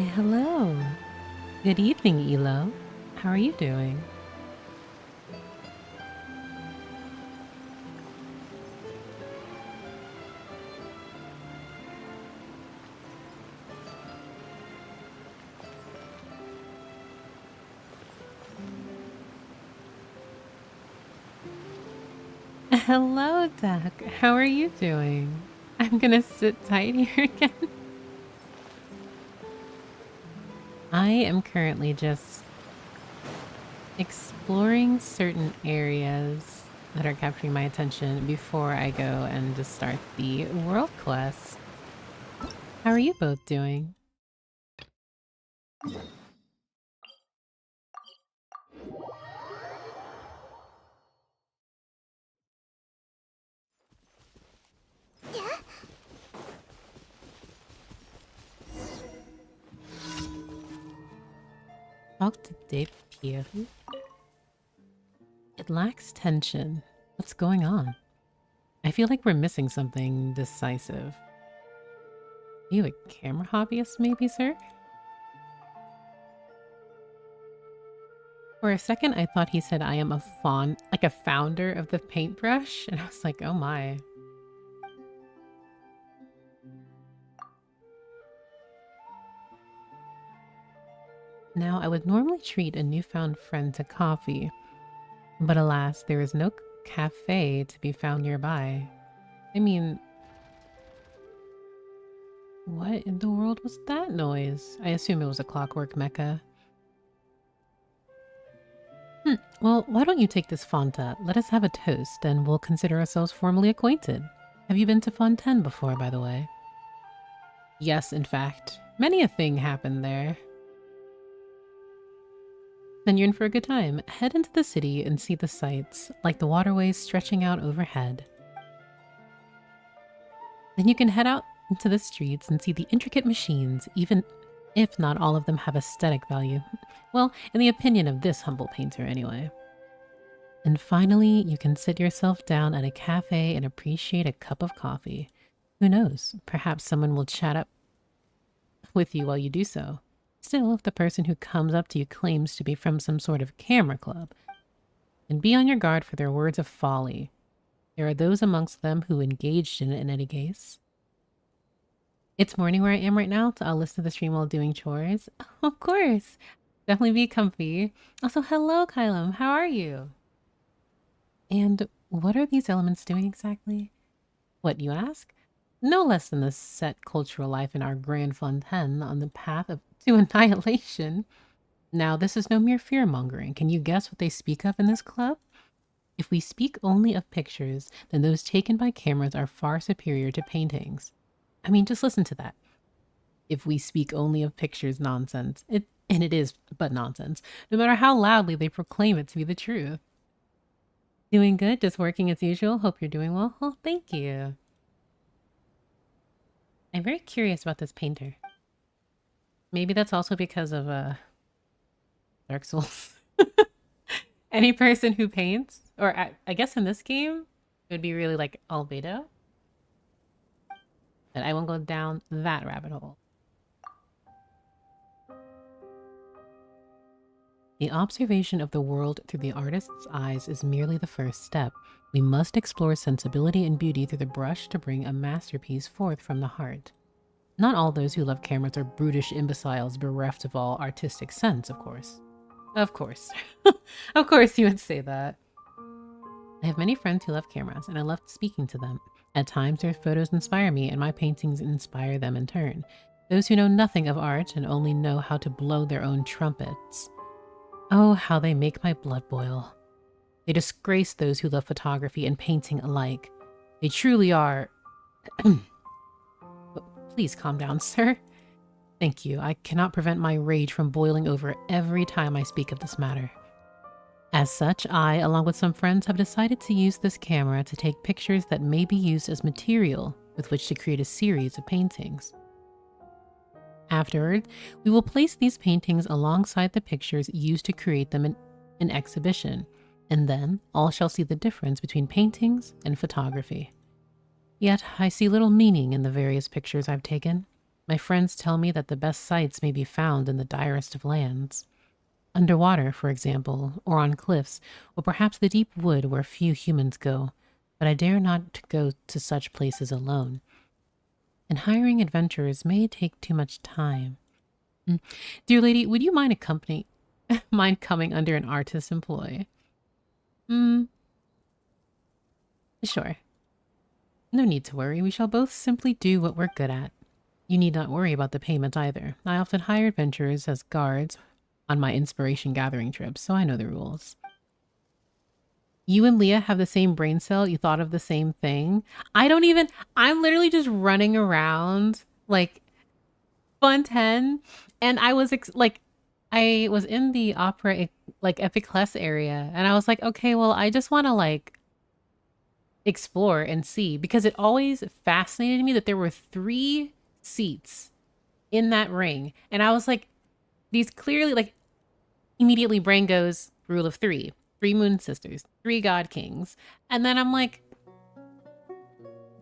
hello. Good evening, Elo. How are you doing? Hello, Duck. How are you doing? I'm gonna sit tight here again. I am currently just exploring certain areas that are capturing my attention before I go and just start the world quest. How are you both doing? Talk to Dave Pierre. It lacks tension. What's going on? I feel like we're missing something decisive. Are you a camera hobbyist, maybe, sir? For a second, I thought he said I am a like a founder of the paintbrush, and I was like, oh my. Now, I would normally treat a newfound friend to coffee, but alas, there is no cafe to be found nearby. I mean, what in the world was that noise? I assume it was a clockwork mecca. Well, why don't you take this Fanta? Let us have a toast, and we'll consider ourselves formally acquainted. Have you been to Fontaine before, by the way? Yes, in fact. Many a thing happened there. Then you're in for a good time. Head into the city and see the sights, like the waterways stretching out overhead. Then you can head out into the streets and see the intricate machines, even if not all of them have aesthetic value. Well, in the opinion of this humble painter anyway. And finally, you can sit yourself down at a cafe and appreciate a cup of coffee. Who knows, perhaps someone will chat up with you while you do so. Still, if the person who comes up to you claims to be from some sort of camera club, then be on your guard for their words of folly. There are those amongst them who engaged in it in any case. It's morning where I am right now, so I'll listen to the stream while doing chores. Of course. Definitely be comfy. Also, hello, Kylum. How are you? And what are these elements doing exactly? What, you ask? No less than the set cultural life in our Grand Fontaine on the path to annihilation. Now, this is no mere fear-mongering. Can you guess what they speak of in this club? If we speak only of pictures, then those taken by cameras are far superior to paintings. I mean, just listen to that. If we speak only of pictures nonsense, and it is but nonsense, no matter how loudly they proclaim it to be the truth. Doing good, just working as usual. Hope you're doing well. Oh, thank you. I'm very curious about this painter. Maybe that's also because of Dark Souls. Any person who paints, or I guess in this game, it would be really like albedo. But I won't go down that rabbit hole. The observation of the world through the artist's eyes is merely the first step. We must explore sensibility and beauty through the brush to bring a masterpiece forth from the heart. Not all those who love cameras are brutish imbeciles bereft of all artistic sense, of course. Of course. Of course you would say that. I have many friends who love cameras, and I love speaking to them. At times their photos inspire me, and my paintings inspire them in turn. Those who know nothing of art and only know how to blow their own trumpets. Oh, how they make my blood boil. They disgrace those who love photography and painting alike. They truly are... Please calm down, sir. Thank you. I cannot prevent my rage from boiling over every time I speak of this matter. As such, I, along with some friends, have decided to use this camera to take pictures that may be used as material with which to create a series of paintings. Afterward, we will place these paintings alongside the pictures used to create them in an exhibition, and then all shall see the difference between paintings and photography. Yet I see little meaning in the various pictures I've taken. My friends tell me that the best sights may be found in the direst of lands. Underwater, for example, or on cliffs, or perhaps the deep wood where few humans go, but I dare not go to such places alone. And hiring adventurers may take too much time. Dear lady, would you mind coming under an artist's employ? Sure. No need to worry. We shall both simply do what we're good at. You need not worry about the payment either. I often hire adventurers as guards on my inspiration gathering trips, so I know the rules. You and Leah have the same brain cell. You thought of the same thing. I'm literally just running around like Fun 10. And I was I was in the opera, like Epic Class area. And I was like, okay, well, I just want to like explore and see, because it always fascinated me that there were 3 seats in that ring. And I was like, these clearly, like, immediately brain goes rule of 3, 3 moon sisters, 3 god kings. And then I'm like,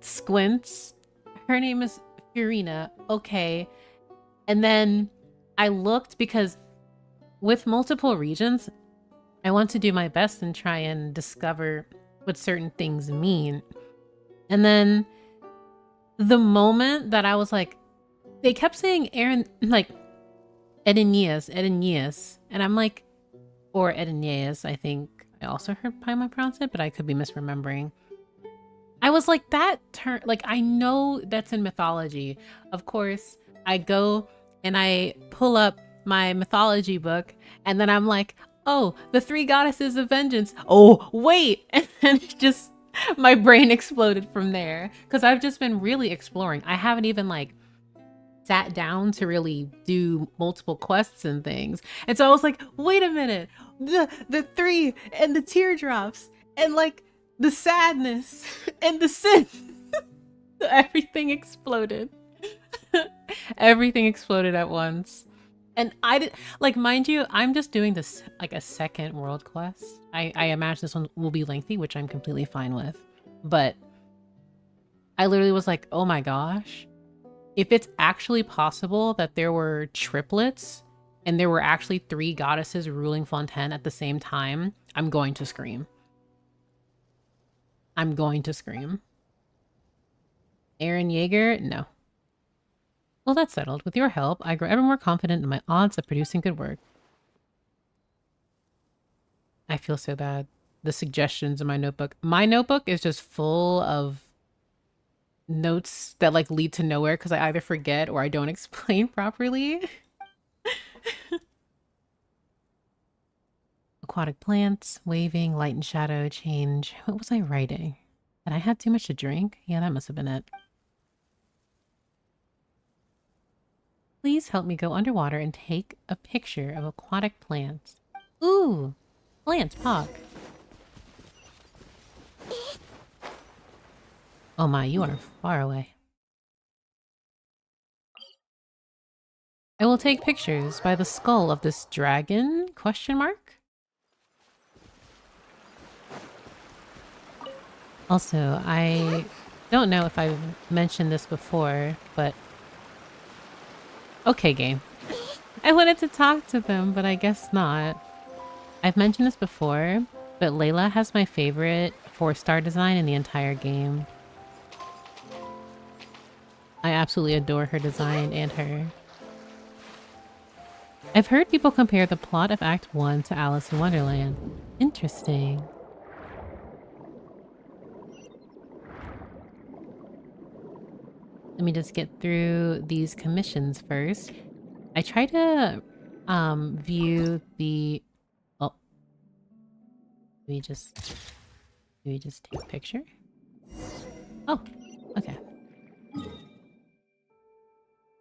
squints, her name is Furina. Okay. And then I looked, because with multiple regions, I want to do my best and try and discover what certain things mean. And then the moment that I was like, they kept saying Aaron, like, Edenius. And I'm like, or Edenius, I think I also heard Paimon pronounce it, but I could be misremembering. I was like, that term, like, I know that's in mythology. Of course, I go and I pull up my mythology book, and then I'm like, oh, the 3 goddesses of vengeance. Oh, wait. And then just my brain exploded from there, because I've just been really exploring. I haven't even like sat down to really do multiple quests and things. And so I was like, wait a minute, the 3 and the teardrops and like the sadness and the sin. Everything exploded. Everything exploded at once. And I did, like, mind you, I'm just doing this like a second world quest. I imagine this one will be lengthy, which I'm completely fine with. But I literally was like, oh my gosh, if it's actually possible that there were triplets and there were actually 3 goddesses ruling Fontaine at the same time, I'm going to scream. I'm going to scream. Aaron Yeager? No. Well, that's settled. With your help, I grow ever more confident in my odds of producing good work. I feel so bad. The suggestions in my notebook. My notebook is just full of notes that like lead to nowhere, because I either forget or I don't explain properly. Aquatic plants, waving, light and shadow, change. What was I writing? And I had too much to drink? Yeah, that must have been it. Please help me go underwater and take a picture of aquatic plants. Ooh, plants, Pog. Oh my, you are far away. I will take pictures by the skull of this dragon? Question mark? Also, I don't know if I've mentioned this before, but... Okay, game. I wanted to talk to them, but I guess not. I've mentioned this before, but Layla has my favorite 4-star design in the entire game. I absolutely adore her design and her. I've heard people compare the plot of Act 1 to Alice in Wonderland. Interesting. Let me just get through these commissions first. I try to view the... Oh. Do we just take a picture? Oh, okay.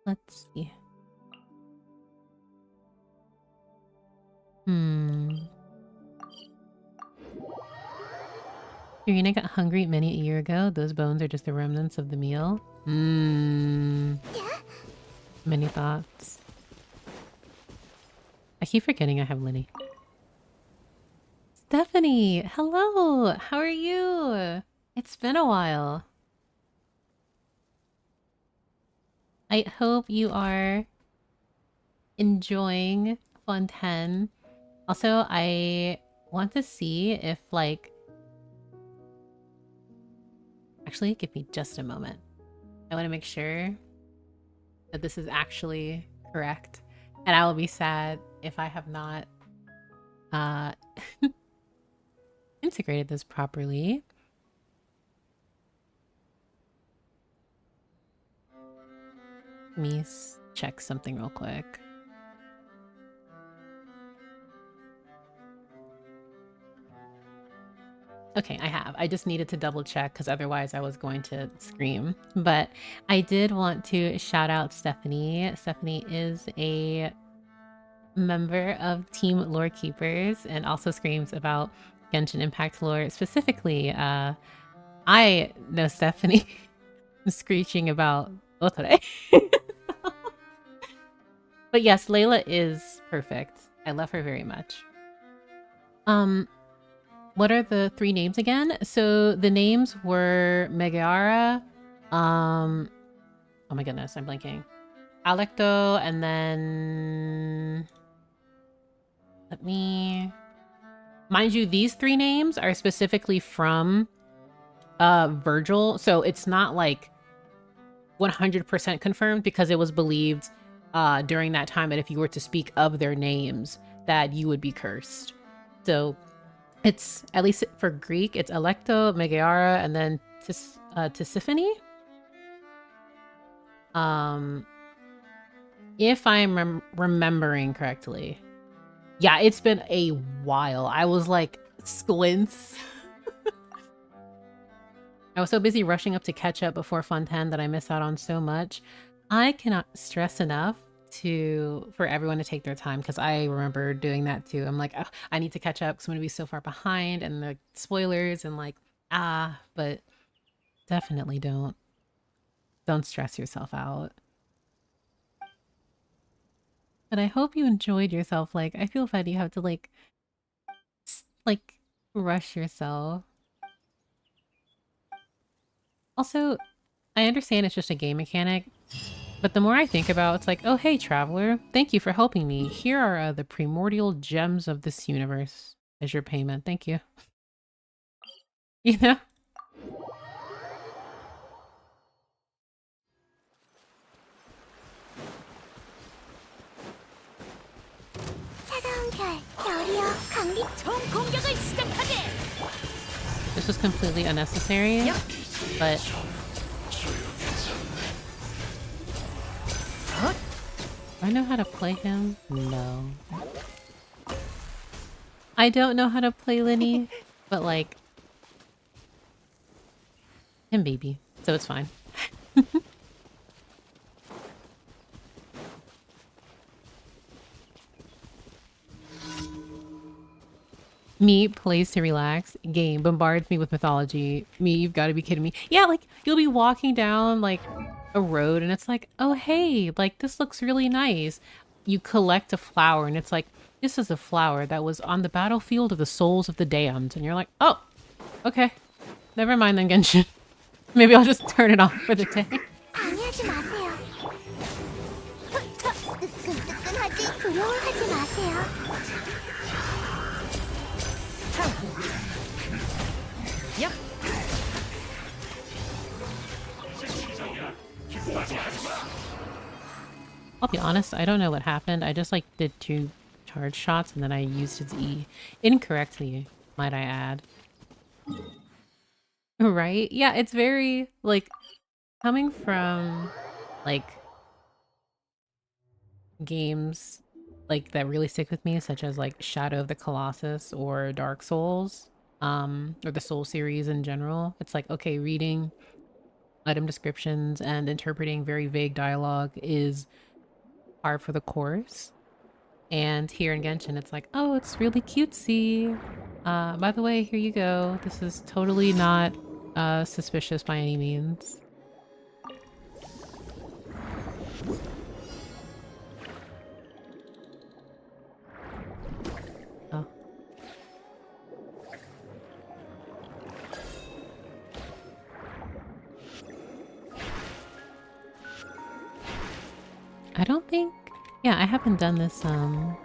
Let's see. Irina got hungry many a year ago. Those bones are just the remnants of the meal. Many thoughts. I keep forgetting I have Linny. Stephanie! Hello! How are you? It's been a while. I hope you are enjoying Fun 10. Also, I want to see if, like... Actually, give me just a moment. I want to make sure that this is actually correct. And I will be sad if I have not uh, integrated this properly. Let me check something real quick. Okay, I have. I just needed to double check because otherwise I was going to scream. But I did want to shout out Stephanie. Stephanie is a member of Team Lore Keepers and also screams about Genshin Impact lore. Specifically, I know Stephanie screeching about Otore. But yes, Layla is perfect. I love her very much. What are the 3 names again? So the names were Megara, oh my goodness, I'm blanking. Alecto, and then... Let me... Mind you, these 3 names are specifically from Virgil, so it's not like 100% confirmed because it was believed during that time that if you were to speak of their names, that you would be cursed. So it's, at least for Greek, it's Alecto, Megara, and then Tisiphone. If I'm remembering correctly. Yeah, it's been a while. I was like squints. I was so busy rushing up to catch up before Fun 10 that I missed out on so much. I cannot stress enough for everyone to take their time because I remember doing that too. I'm like, oh, I need to catch up because I'm gonna be so far behind and the spoilers and like, but definitely don't stress yourself out. But I hope you enjoyed yourself. Like, I feel bad you have to like rush yourself. Also, I understand it's just a game mechanic, but the more I think about it, it's like, oh hey traveler, thank you for helping me. Here are the primordial gems of this universe as your payment. Thank you. You know? This was completely unnecessary, but... Do I know how to play him? No. I don't know how to play Linny, but like... him baby, so it's fine. Me plays to relax. Game bombards me with mythology. Me, you've got to be kidding me. Yeah, like you'll be walking down like a road and it's like, oh hey, like this looks really nice. You collect a flower and it's like, this is a flower that was on the battlefield of the souls of the damned. And you're like, oh, okay. Never mind then, Genshin. Maybe I'll just turn it off for the day. Yep. I'll be honest, I don't know what happened. I just like did 2 charge shots and then I used his E incorrectly, might I add. Right? Yeah, it's very like coming from like games like that really stick with me, such as like Shadow of the Colossus or Dark Souls, or the Soul series in general. It's like, okay, reading item descriptions and interpreting very vague dialogue is par for the course. And here in Genshin, it's like, oh, it's really cutesy. By the way, here you go. This is totally not suspicious by any means. Oh. I don't think... Yeah, I haven't done this, I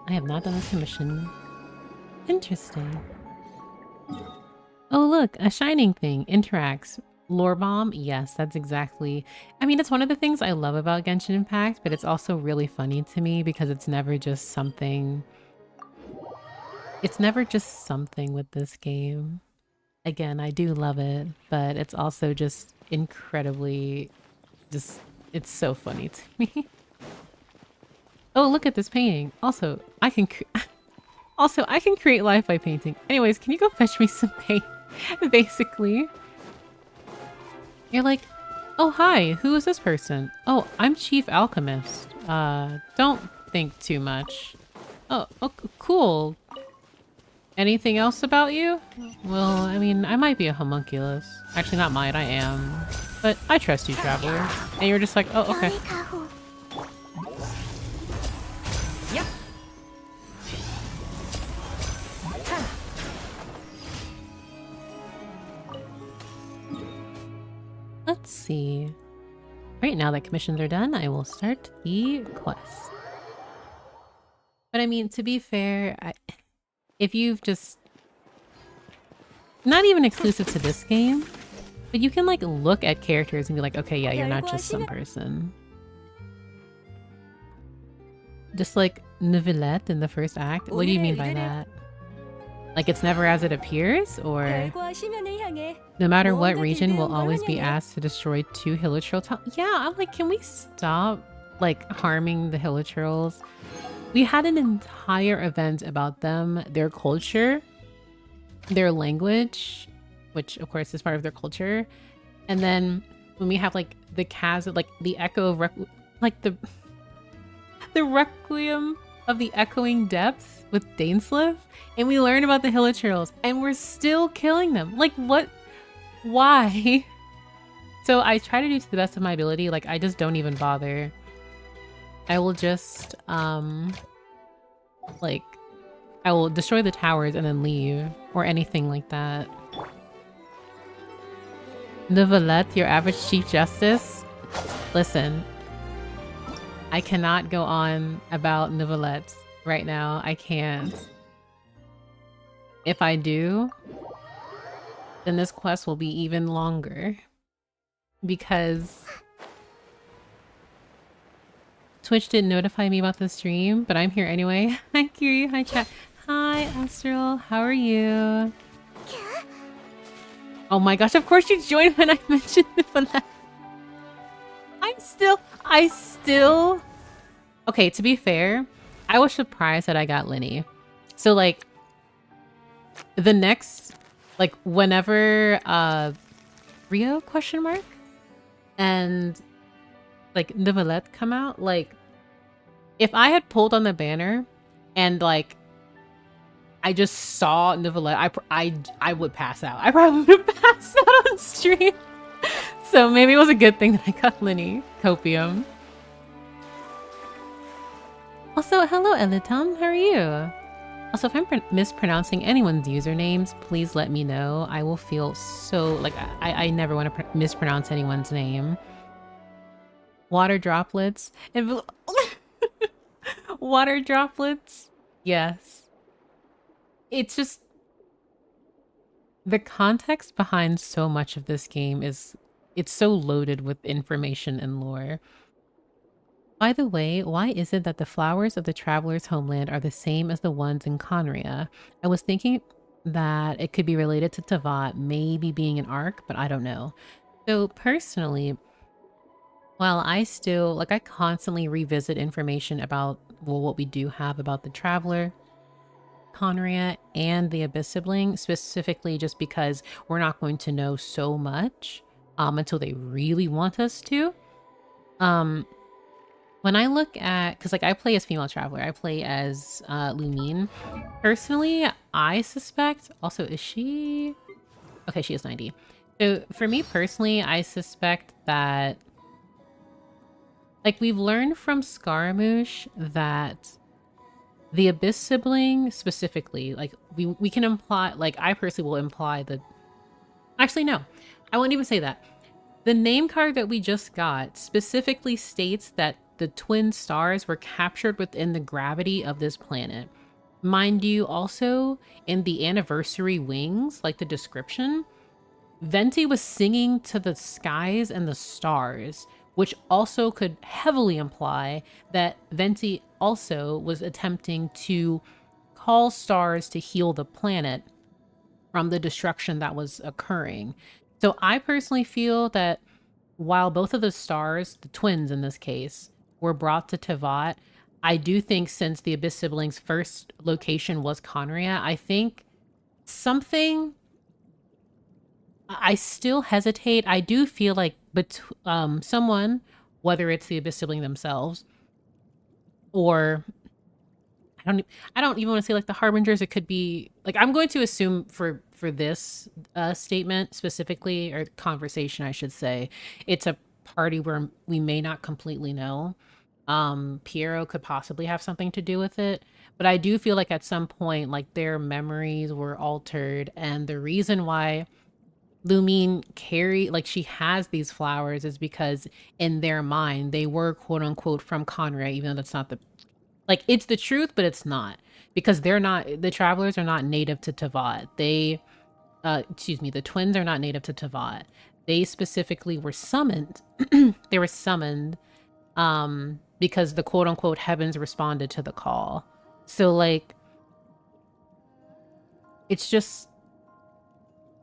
have not done this commission. Interesting. Oh, look, a shining thing. Interacts. Lore bomb? Yes, that's exactly... I mean, it's one of the things I love about Genshin Impact, but it's also really funny to me because it's never just something... It's never just something with this game. Again, I do love it, but it's also just incredibly... Just... It's so funny to me. Oh, look at this painting. Also, I can create life by painting. Anyways, can you go fetch me some paint? Basically. You're like, oh, hi, who is this person? Oh, I'm Chief Alchemist. Don't think too much. Oh, cool. Anything else about you? Well, I mean, I might be a homunculus. Actually, not might, I am. But I trust you, traveler. And you're just like, oh, okay. Yep. Let's see. Right now that commissions are done, I will start the quest. But I mean, to be fair, if you've just... Not even exclusive to this game, but you can like look at characters and be like, okay, yeah, you're not just some person. Just like Neuvillette in the first act. What do you mean by that? Like it's never as it appears, or no matter what region will always be asked to destroy 2 hilichurl towns? Yeah, I'm like, can we stop like harming the hilichurls? We had an entire event about them, their culture, their language, which of course is part of their culture. And then when we have like the chasm, like the echo of the requiem of the echoing depths with Dainsleif, and we learn about the hilichurls and we're still killing them. Like what? Why? So I try to do to the best of my ability. Like I just don't even bother. I will just like I will destroy the towers and then leave, or anything like that. Neuvillette, your average Chief Justice? Listen, I cannot go on about Neuvillette right now. I can't. If I do, then this quest will be even longer. Because Twitch didn't notify me about the stream, but I'm here anyway. Hi Kiri, hi chat. Hi Astral, how are you? Oh my gosh, of course you joined when I mentioned Neuvillette. I still... Okay, to be fair, I was surprised that I got Linny. So like, the next, like whenever, Rio question mark? And like Neuvillette come out, like if I had pulled on the banner and like I just saw Neuvillette, I would pass out. I probably would have passed out on stream. So maybe it was a good thing that I got Linny Copium. Also, hello Elitam, how are you? Also, if I'm mispronouncing anyone's usernames, please let me know. I will feel so like I never want to mispronounce anyone's name. Water droplets. Water droplets. Yes. It's just... The context behind so much of this game is... It's so loaded with information and lore. By the way, why is it that the flowers of the traveler's homeland are the same as the ones in Conria? I was thinking that it could be related to Tavat, maybe being an arc, but I don't know. So personally, while I still, like I constantly revisit information about, well, what we do have about the traveler, Conria, and the Abyss sibling, specifically just because we're not going to know so much until they really want us to. When I look at, because like I play as female traveler, I play as Lumine. Personally, I suspect, also is she, okay, she is 90. So for me personally, I suspect that, like we've learned from Scaramouche that the Abyss sibling specifically, like we can imply, like I personally will imply that, actually no, I won't even say that. The name card that we just got specifically states that the twin stars were captured within the gravity of this planet. Mind you, also in the anniversary wings, like the description, Venti was singing to the skies and the stars, which also could heavily imply that Venti also was attempting to call stars to heal the planet from the destruction that was occurring. So I personally feel that while both of the stars, the twins in this case, were brought to Tevat, I do think since the Abyss siblings' first location was Conria, I think something... I still hesitate. I do feel like someone, whether it's the Abyss sibling themselves, or I don't even want to say like the Harbingers. It could be like, I'm going to assume for this statement specifically, or conversation, I should say, it's a party where we may not completely know. Piero could possibly have something to do with it, but I do feel like at some point, like their memories were altered, and the reason why Lumine she has these flowers is because in their mind they were quote unquote from Conrad, even though that's not the, like, it's the truth, but it's not, because the travelers are not native to Tevat. The twins are not native to Tevat. They specifically were summoned. They were summoned because the quote unquote heavens responded to the call. So like, it's just,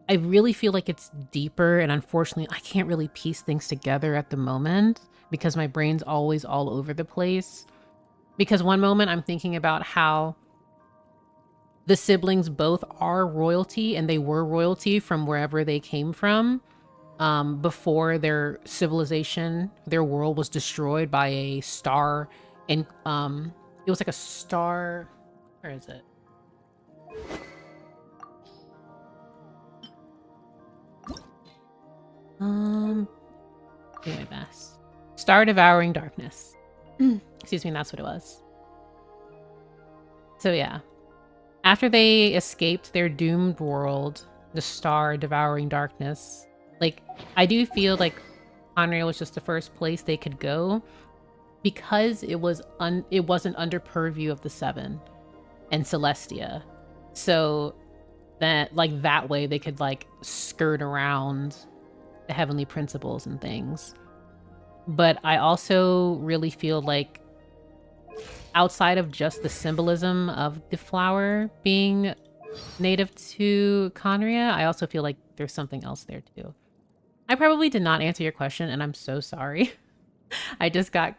I really feel like it's deeper, and unfortunately I can't really piece things together at the moment because my brain's always all over the place. Because one moment I'm thinking about how the siblings both are royalty, and they were royalty from wherever they came from before their civilization, their world was destroyed by a star, and it was like a star, where is it? Do my best. Star devouring darkness. Excuse me, that's what it was. So yeah. After they escaped their doomed world, the star devouring darkness, like, I do feel like Conrail was just the first place they could go because it wasn't under purview of the Seven and Celestia. So that, like, that way they could like skirt around the heavenly principles and things. But I also really feel like outside of just the symbolism of the flower being native to Conria, I also feel like there's something else there too. I probably did not answer your question, and I'm so sorry. I just got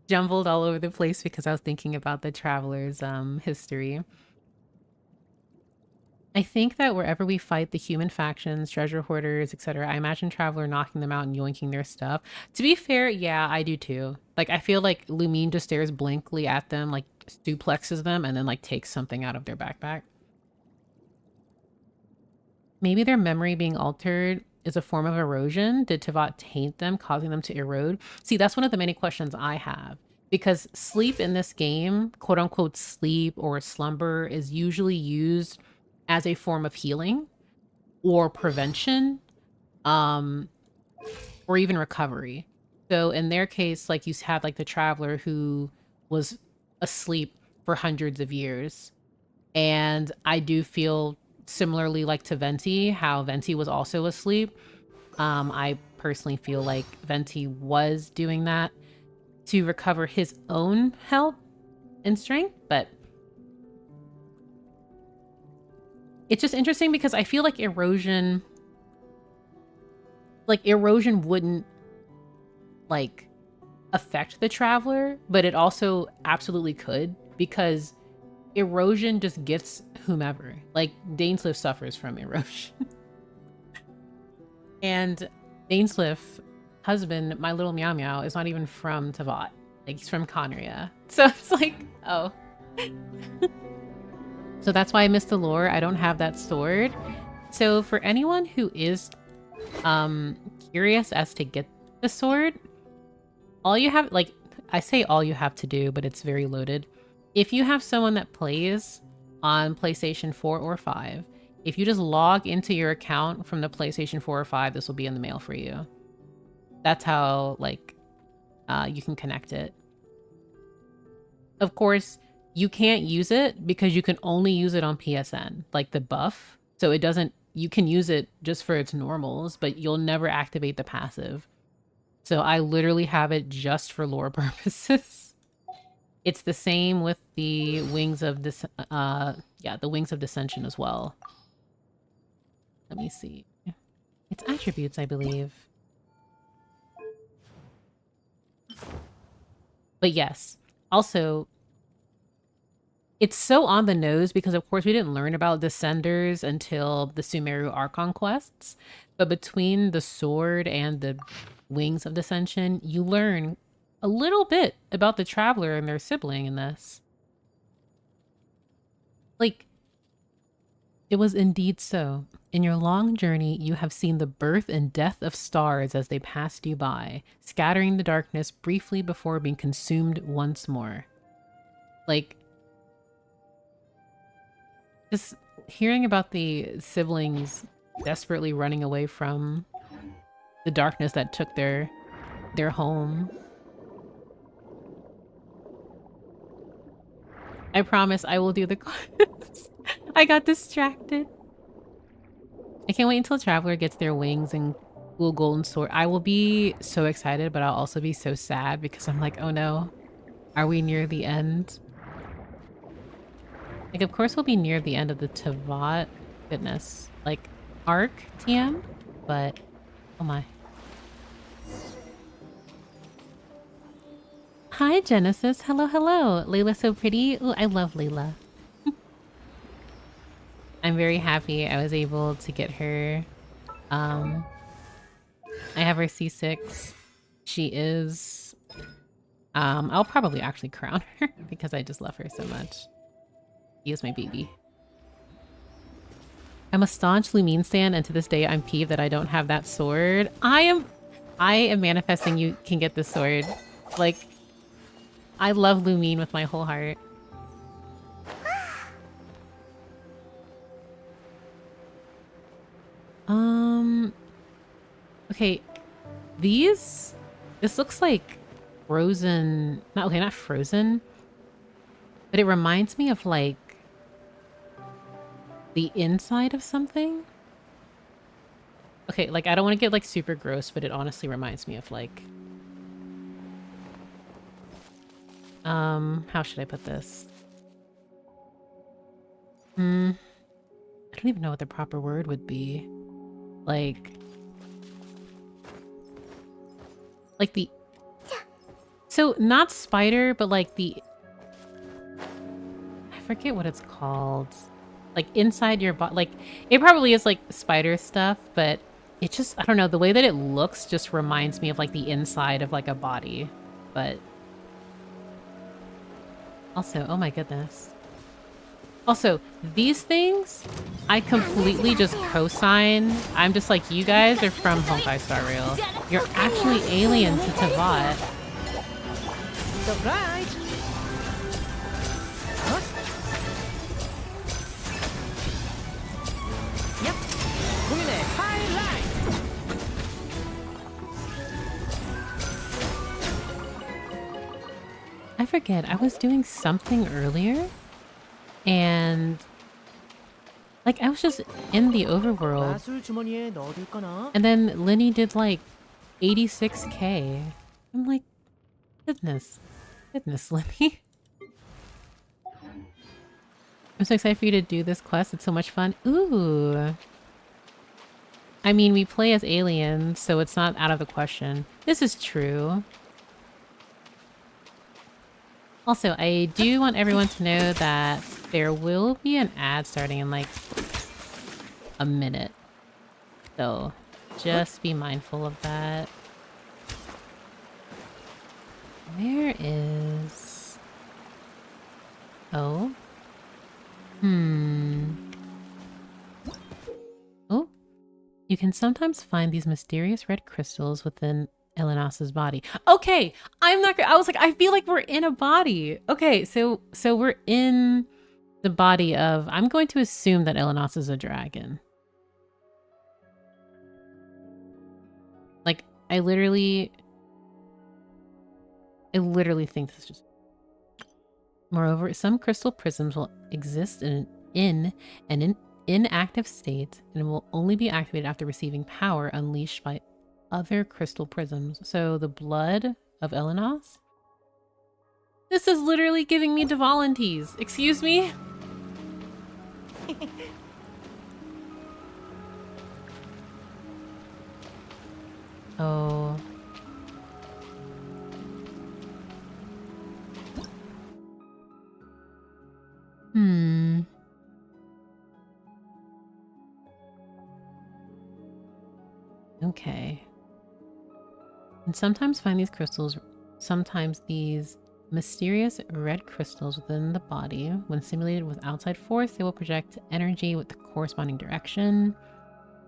jumbled all over the place because I was thinking about the traveler's history. I think that wherever we fight the human factions, treasure hoarders, etc., I imagine Traveler knocking them out and yoinking their stuff. To be fair, yeah, I do too. Like, I feel like Lumine just stares blankly at them, like duplexes them, and then like takes something out of their backpack. Maybe their memory being altered is a form of erosion. Did Tevat taint them, causing them to erode? See, that's one of the many questions I have. Because sleep in this game, quote unquote sleep or slumber, is usually used as a form of healing or prevention, or even recovery. So in their case, like, you have like the traveler who was asleep for hundreds of years. And I do feel similarly like to Venti, how Venti was also asleep. I personally feel like Venti was doing that to recover his own health and strength, but it's just interesting because I feel like erosion wouldn't like affect the traveler, but it also absolutely could, because erosion just gets whomever. Like, Dainsliff suffers from erosion. And Dainsliff husband, my little Meow Meow, is not even from Tevat. Like, he's from Conria. So it's like, oh. So that's why I missed the lore. I don't have that sword. So for anyone who is curious as to get the sword, all you have, like, I say all you have to do, but it's very loaded. If you have someone that plays on PlayStation 4 or 5, If you just log into your account from the PlayStation 4 or 5, this will be in the mail for you. That's how, like, you can connect it. Of course, you can't use it because you can only use it on PSN, like the buff. So it doesn't, you can use it just for its normals, but you'll never activate the passive. So I literally have it just for lore purposes. It's the same with the Wings of the Wings of Dissension as well. Let me see. It's attributes, I believe. But yes, also, it's so on the nose because, of course, we didn't learn about Descenders until the Sumeru Archon quests. But between the sword and the Wings of Dissension, you learn a little bit about the Traveler and their sibling in this. Like, it was indeed so. In your long journey, you have seen the birth and death of stars as they passed you by, scattering the darkness briefly before being consumed once more. Like, just hearing about the siblings desperately running away from the darkness that took their home. I promise I will do the quest. I got distracted. I can't wait until Traveler gets their wings and cool golden sword. I will be so excited, but I'll also be so sad because I'm like, oh no, are we near the end? Like, of course we'll be near the end of the Tavat, goodness, like, arc TM, but oh my. Hi, Genesis. Hello, hello. Layla's so pretty. Ooh, I love Layla. I'm very happy I was able to get her. I have her C6. She is... I'll probably actually crown her because I just love her so much. She is my baby. I'm a staunch Lumine stan, and to this day I'm peeved that I don't have that sword. I am manifesting you can get this sword. Like, I love Lumine with my whole heart. Okay, this looks like frozen, not frozen, but it reminds me of like the inside of something. Okay, like I don't want to get like super gross, but it honestly reminds me of like, how should I put this? I don't even know what the proper word would be. Like the... So, not spider, but like the... I forget what it's called. Like inside your body. Like, it probably is like spider stuff, but it just... I don't know. The way that it looks just reminds me of like the inside of like a body. But... Also, oh my goodness. Also, these things, I completely just co-sign. I'm just like, you guys are from Honkai Star Rail. You're actually alien to Tavat. Surprise! Huh? Yep. Kumine, highlight! I forget, I was doing something earlier. And like I was just in the overworld, and then Linny did like 86k. I'm like, goodness Linny. I'm so excited for you to do this quest. It's so much fun. Ooh, I mean, we play as aliens, so it's not out of the question. This is true. Also, I do want everyone to know that there will be an ad starting in like a minute. So just be mindful of that. Where is... Oh. Oh. You can sometimes find these mysterious red crystals within Elenasa's body. Okay, I'm not. I was like, I feel like we're in a body. Okay, so we're in the body of... I'm going to assume that Elenos is a dragon. Like, I literally think this is just... Moreover, some crystal prisms will exist in an inactive state and will only be activated after receiving power unleashed by other crystal prisms. So the blood of Elenos? This is literally giving me Devalantes. Excuse me? Oh. Okay. And sometimes find these crystals, sometimes these mysterious red crystals within the body. When stimulated with outside force, they will project energy with the corresponding direction.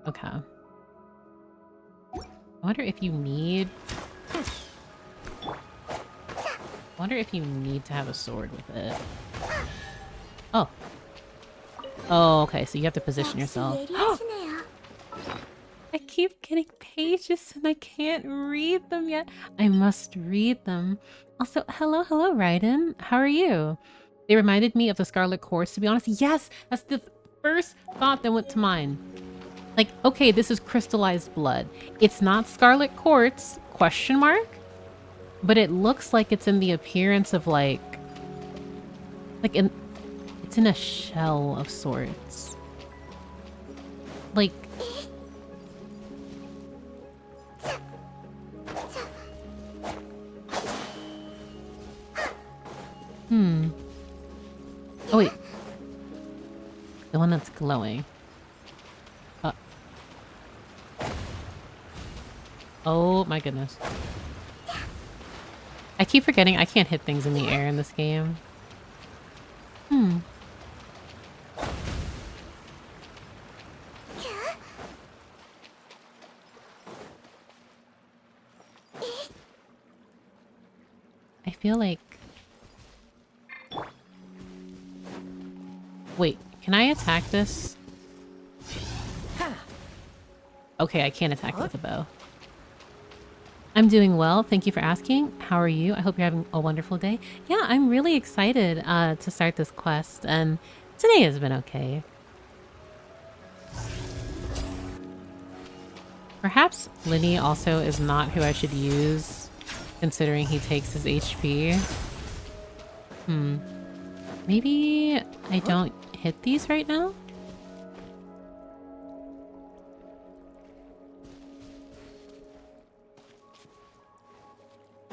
Okay. I wonder if you need... to have a sword with it. Oh. Oh, okay, so you have to position yourself. I keep getting pages and I can't read them yet. I must read them. Also, hello, Raiden. How are you? They reminded me of the Scarlet Quartz, to be honest. Yes, that's the first thought that went to mind. Like, okay, this is crystallized blood. It's not Scarlet Quartz, question mark? But it looks like it's in the appearance of it's in a shell of sorts. Like, oh wait. The one that's glowing. Oh my goodness. I keep forgetting I can't hit things in the air in this game. I feel like... Wait, can I attack this? Okay, I can't attack with a bow. I'm doing well. Thank you for asking. How are you? I hope you're having a wonderful day. Yeah, I'm really excited to start this quest, and today has been okay. Perhaps Linny also is not who I should use, considering he takes his HP. Maybe I don't hit these right now?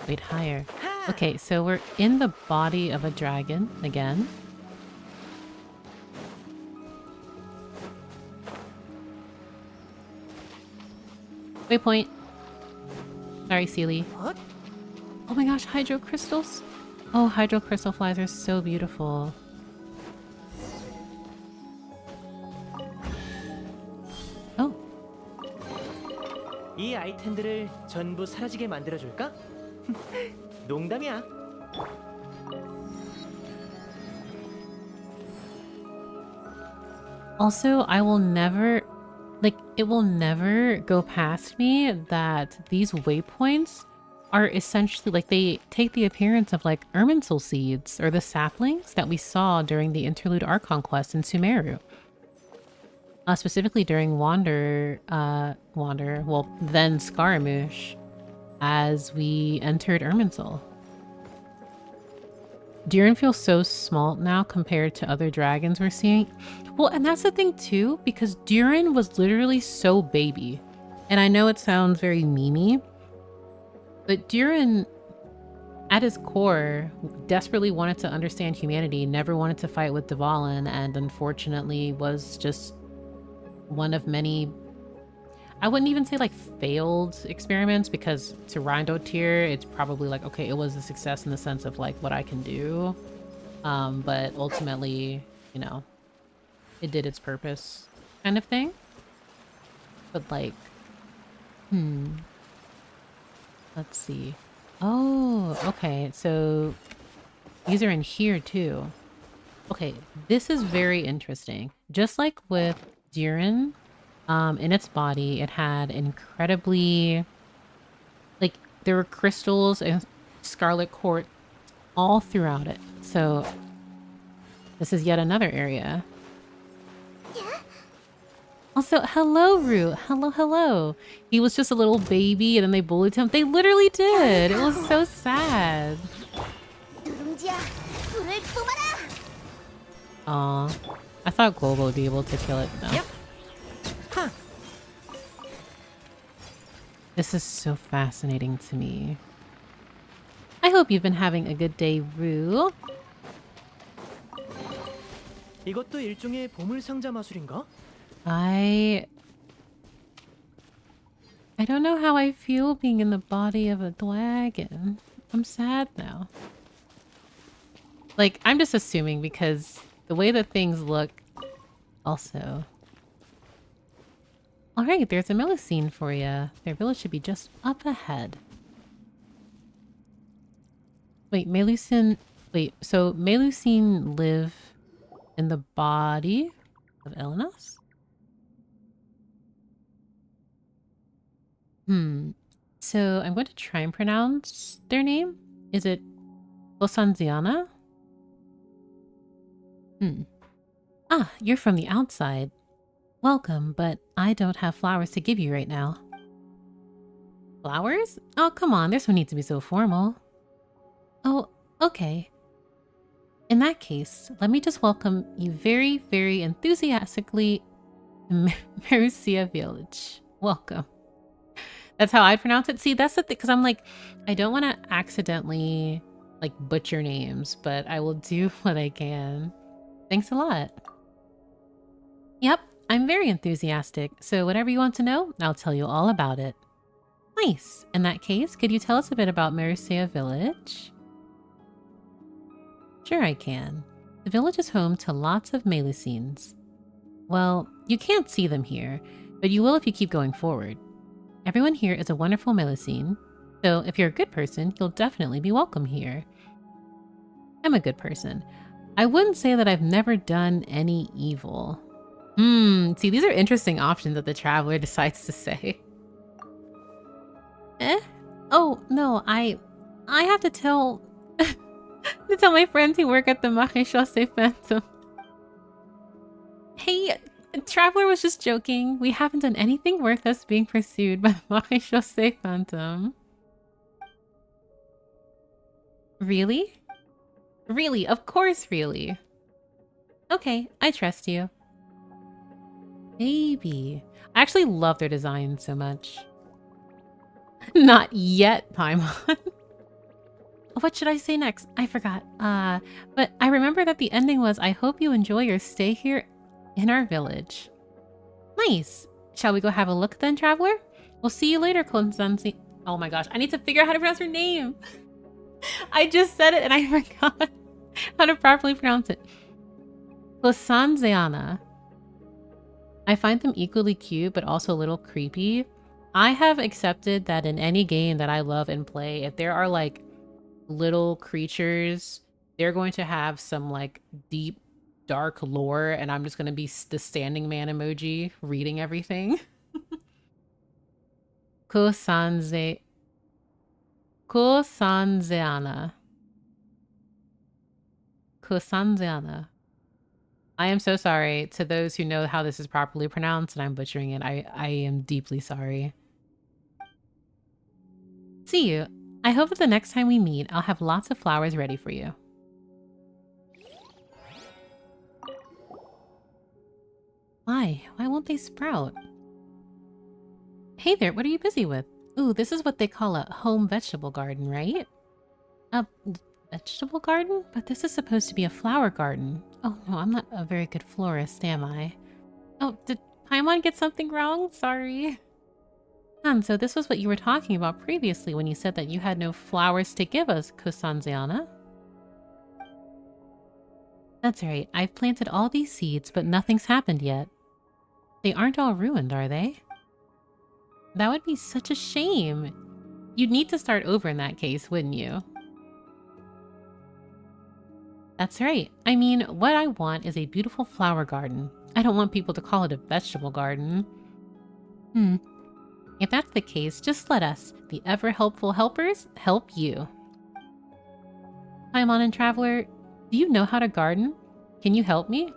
Wait, higher. Okay, so we're in the body of a dragon again. Waypoint. Sorry, Sealy. Oh my gosh, hydro crystals. Oh, hydro crystal flies are so beautiful. Oh. 이 아이템들을 전부 사라지게 만들어 줄까? 농담이야. Also, I will never, like, it will never go past me that these waypoints are essentially, like, they take the appearance of, like, Irminsul seeds, or the saplings that we saw during the Interlude Archon quest in Sumeru. Specifically during then Scaramouche, as we entered Irminsul. Durin feels so small now compared to other dragons we're seeing. Well, and that's the thing too, because Durin was literally so baby. And I know it sounds very memey, but Durin, at his core, desperately wanted to understand humanity, never wanted to fight with Dvalin, and unfortunately was just one of many, I wouldn't even say like failed experiments, because to Rindo tier, it's probably like, okay, it was a success in the sense of like what I can do. But ultimately, you know, it did its purpose kind of thing. But like, let's see. Oh, okay. So these are in here too. Okay, this is very interesting. Just like with Jiren, in its body, it had incredibly, like, there were crystals and scarlet quartz all throughout it. So this is yet another area. Also, hello, Rue. Hello, hello. He was just a little baby and then they bullied him. They literally did. It was so sad. 누룽지야, 불을 뿜어라! Aw. I thought Global would be able to kill it though. Yep. Huh. This is so fascinating to me. I hope you've been having a good day, Rue. 이것도 일종의 보물 상자 마술인가? I don't know how I feel being in the body of a dragon. I'm sad now. Like, I'm just assuming because the way that things look also. Alright, there's a melusine for you. Their village should be just up ahead. Wait, melusine... Wait, so melusine live in the body of Elenos? So I'm going to try and pronounce their name. Is it Losanziana? Ah, you're from the outside. Welcome, but I don't have flowers to give you right now. Flowers? Oh, come on, there's no need to be so formal. Oh, okay. In that case, let me just welcome you very, very enthusiastically to Merusia Village. Welcome. That's how I pronounce it. See, that's the thing, because I'm like, I don't want to accidentally, like, butcher names, but I will do what I can. Thanks a lot. Yep, I'm very enthusiastic, so whatever you want to know, I'll tell you all about it. Nice. In that case, could you tell us a bit about Merusia Village? Sure I can. The village is home to lots of melusines. Well, you can't see them here, but you will if you keep going forward. Everyone here is a wonderful melusine, so if you're a good person, you'll definitely be welcome here. I'm a good person. I wouldn't say that I've never done any evil. See, these are interesting options that the traveler decides to say. Oh, no, I have to tell... to tell my friends who work at the Maréchaussée Phantom. Hey, Traveler was just joking. We haven't done anything worth us being pursued by the Maréchaussée Phantom. Really? Really? Of course, really. Okay, I trust you. Maybe. I actually love their design so much. Not yet, Paimon. What should I say next? I forgot. But I remember that the ending was, I hope you enjoy your stay here in our village. Nice. Shall we go have a look then, Traveler? We'll see you later, Constanzi. Oh my gosh, I need to figure out how to pronounce her name. I just said it and I forgot how to properly pronounce it. Losanziana. I find them equally cute, but also a little creepy. I have accepted that in any game that I love and play, if there are like little creatures, they're going to have some like deep dark lore, and I'm just gonna be the standing man emoji reading everything. Kosanzeana. Kosanzeana. I am so sorry to those who know how this is properly pronounced and I'm butchering it. I am deeply sorry. See you. I hope that the next time we meet, I'll have lots of flowers ready for you. Why? Why won't they sprout? Hey there, what are you busy with? Ooh, this is what they call a home vegetable garden, right? A vegetable garden? But this is supposed to be a flower garden. Oh no, I'm not a very good florist, am I? Oh, did Paimon get something wrong? Sorry. So this was what you were talking about previously when you said that you had no flowers to give us, Kosanziana. That's right, I've planted all these seeds, but nothing's happened yet. They aren't all ruined, are they? That would be such a shame. You'd need to start over in that case, wouldn't you? That's right. I mean, what I want is a beautiful flower garden. I don't want people to call it a vegetable garden. If that's the case, just let us, the ever-helpful helpers, help you. Paimon and Traveler, do you know how to garden? Can you help me?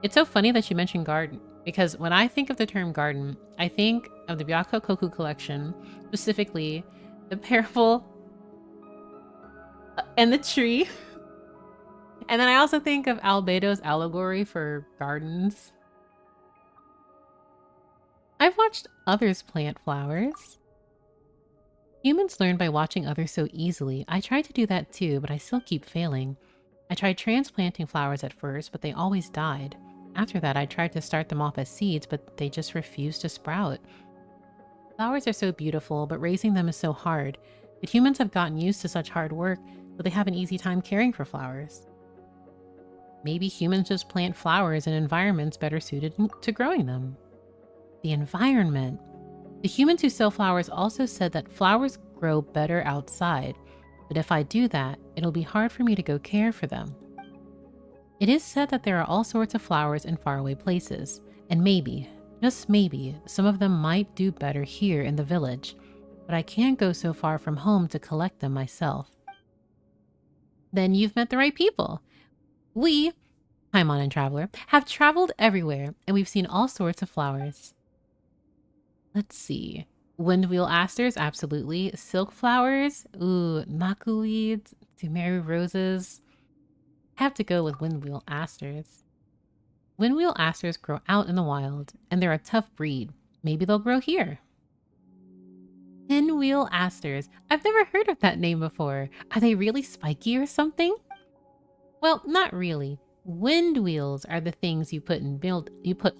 It's so funny that you mentioned garden, because when I think of the term garden, I think of the Byakko Koku collection, specifically the parable and the tree. And then I also think of Albedo's allegory for gardens. I've watched others plant flowers. Humans learn by watching others so easily. I tried to do that too, but I still keep failing. I tried transplanting flowers at first, but they always died. After that, I tried to start them off as seeds, but they just refused to sprout. Flowers are so beautiful, but raising them is so hard. But humans have gotten used to such hard work, so they have an easy time caring for flowers. Maybe humans just plant flowers in environments better suited to growing them. The environment. The humans who sell flowers also said that flowers grow better outside, but if I do that, it'll be hard for me to go care for them. It is said that there are all sorts of flowers in faraway places, and maybe, just maybe, some of them might do better here in the village, but I can't go so far from home to collect them myself. Then you've met the right people. We, Paimon and Traveler, have traveled everywhere, and we've seen all sorts of flowers. Let's see. Windwheel asters, absolutely. Silk flowers, ooh, nakuweeds, sumeru roses. Have to go with windwheel asters. Windwheel asters grow out in the wild, and they're a tough breed. Maybe they'll grow here. Pinwheel asters. I've never heard of that name before. Are they really spiky or something? Well, not really. Wind wheels are the things you put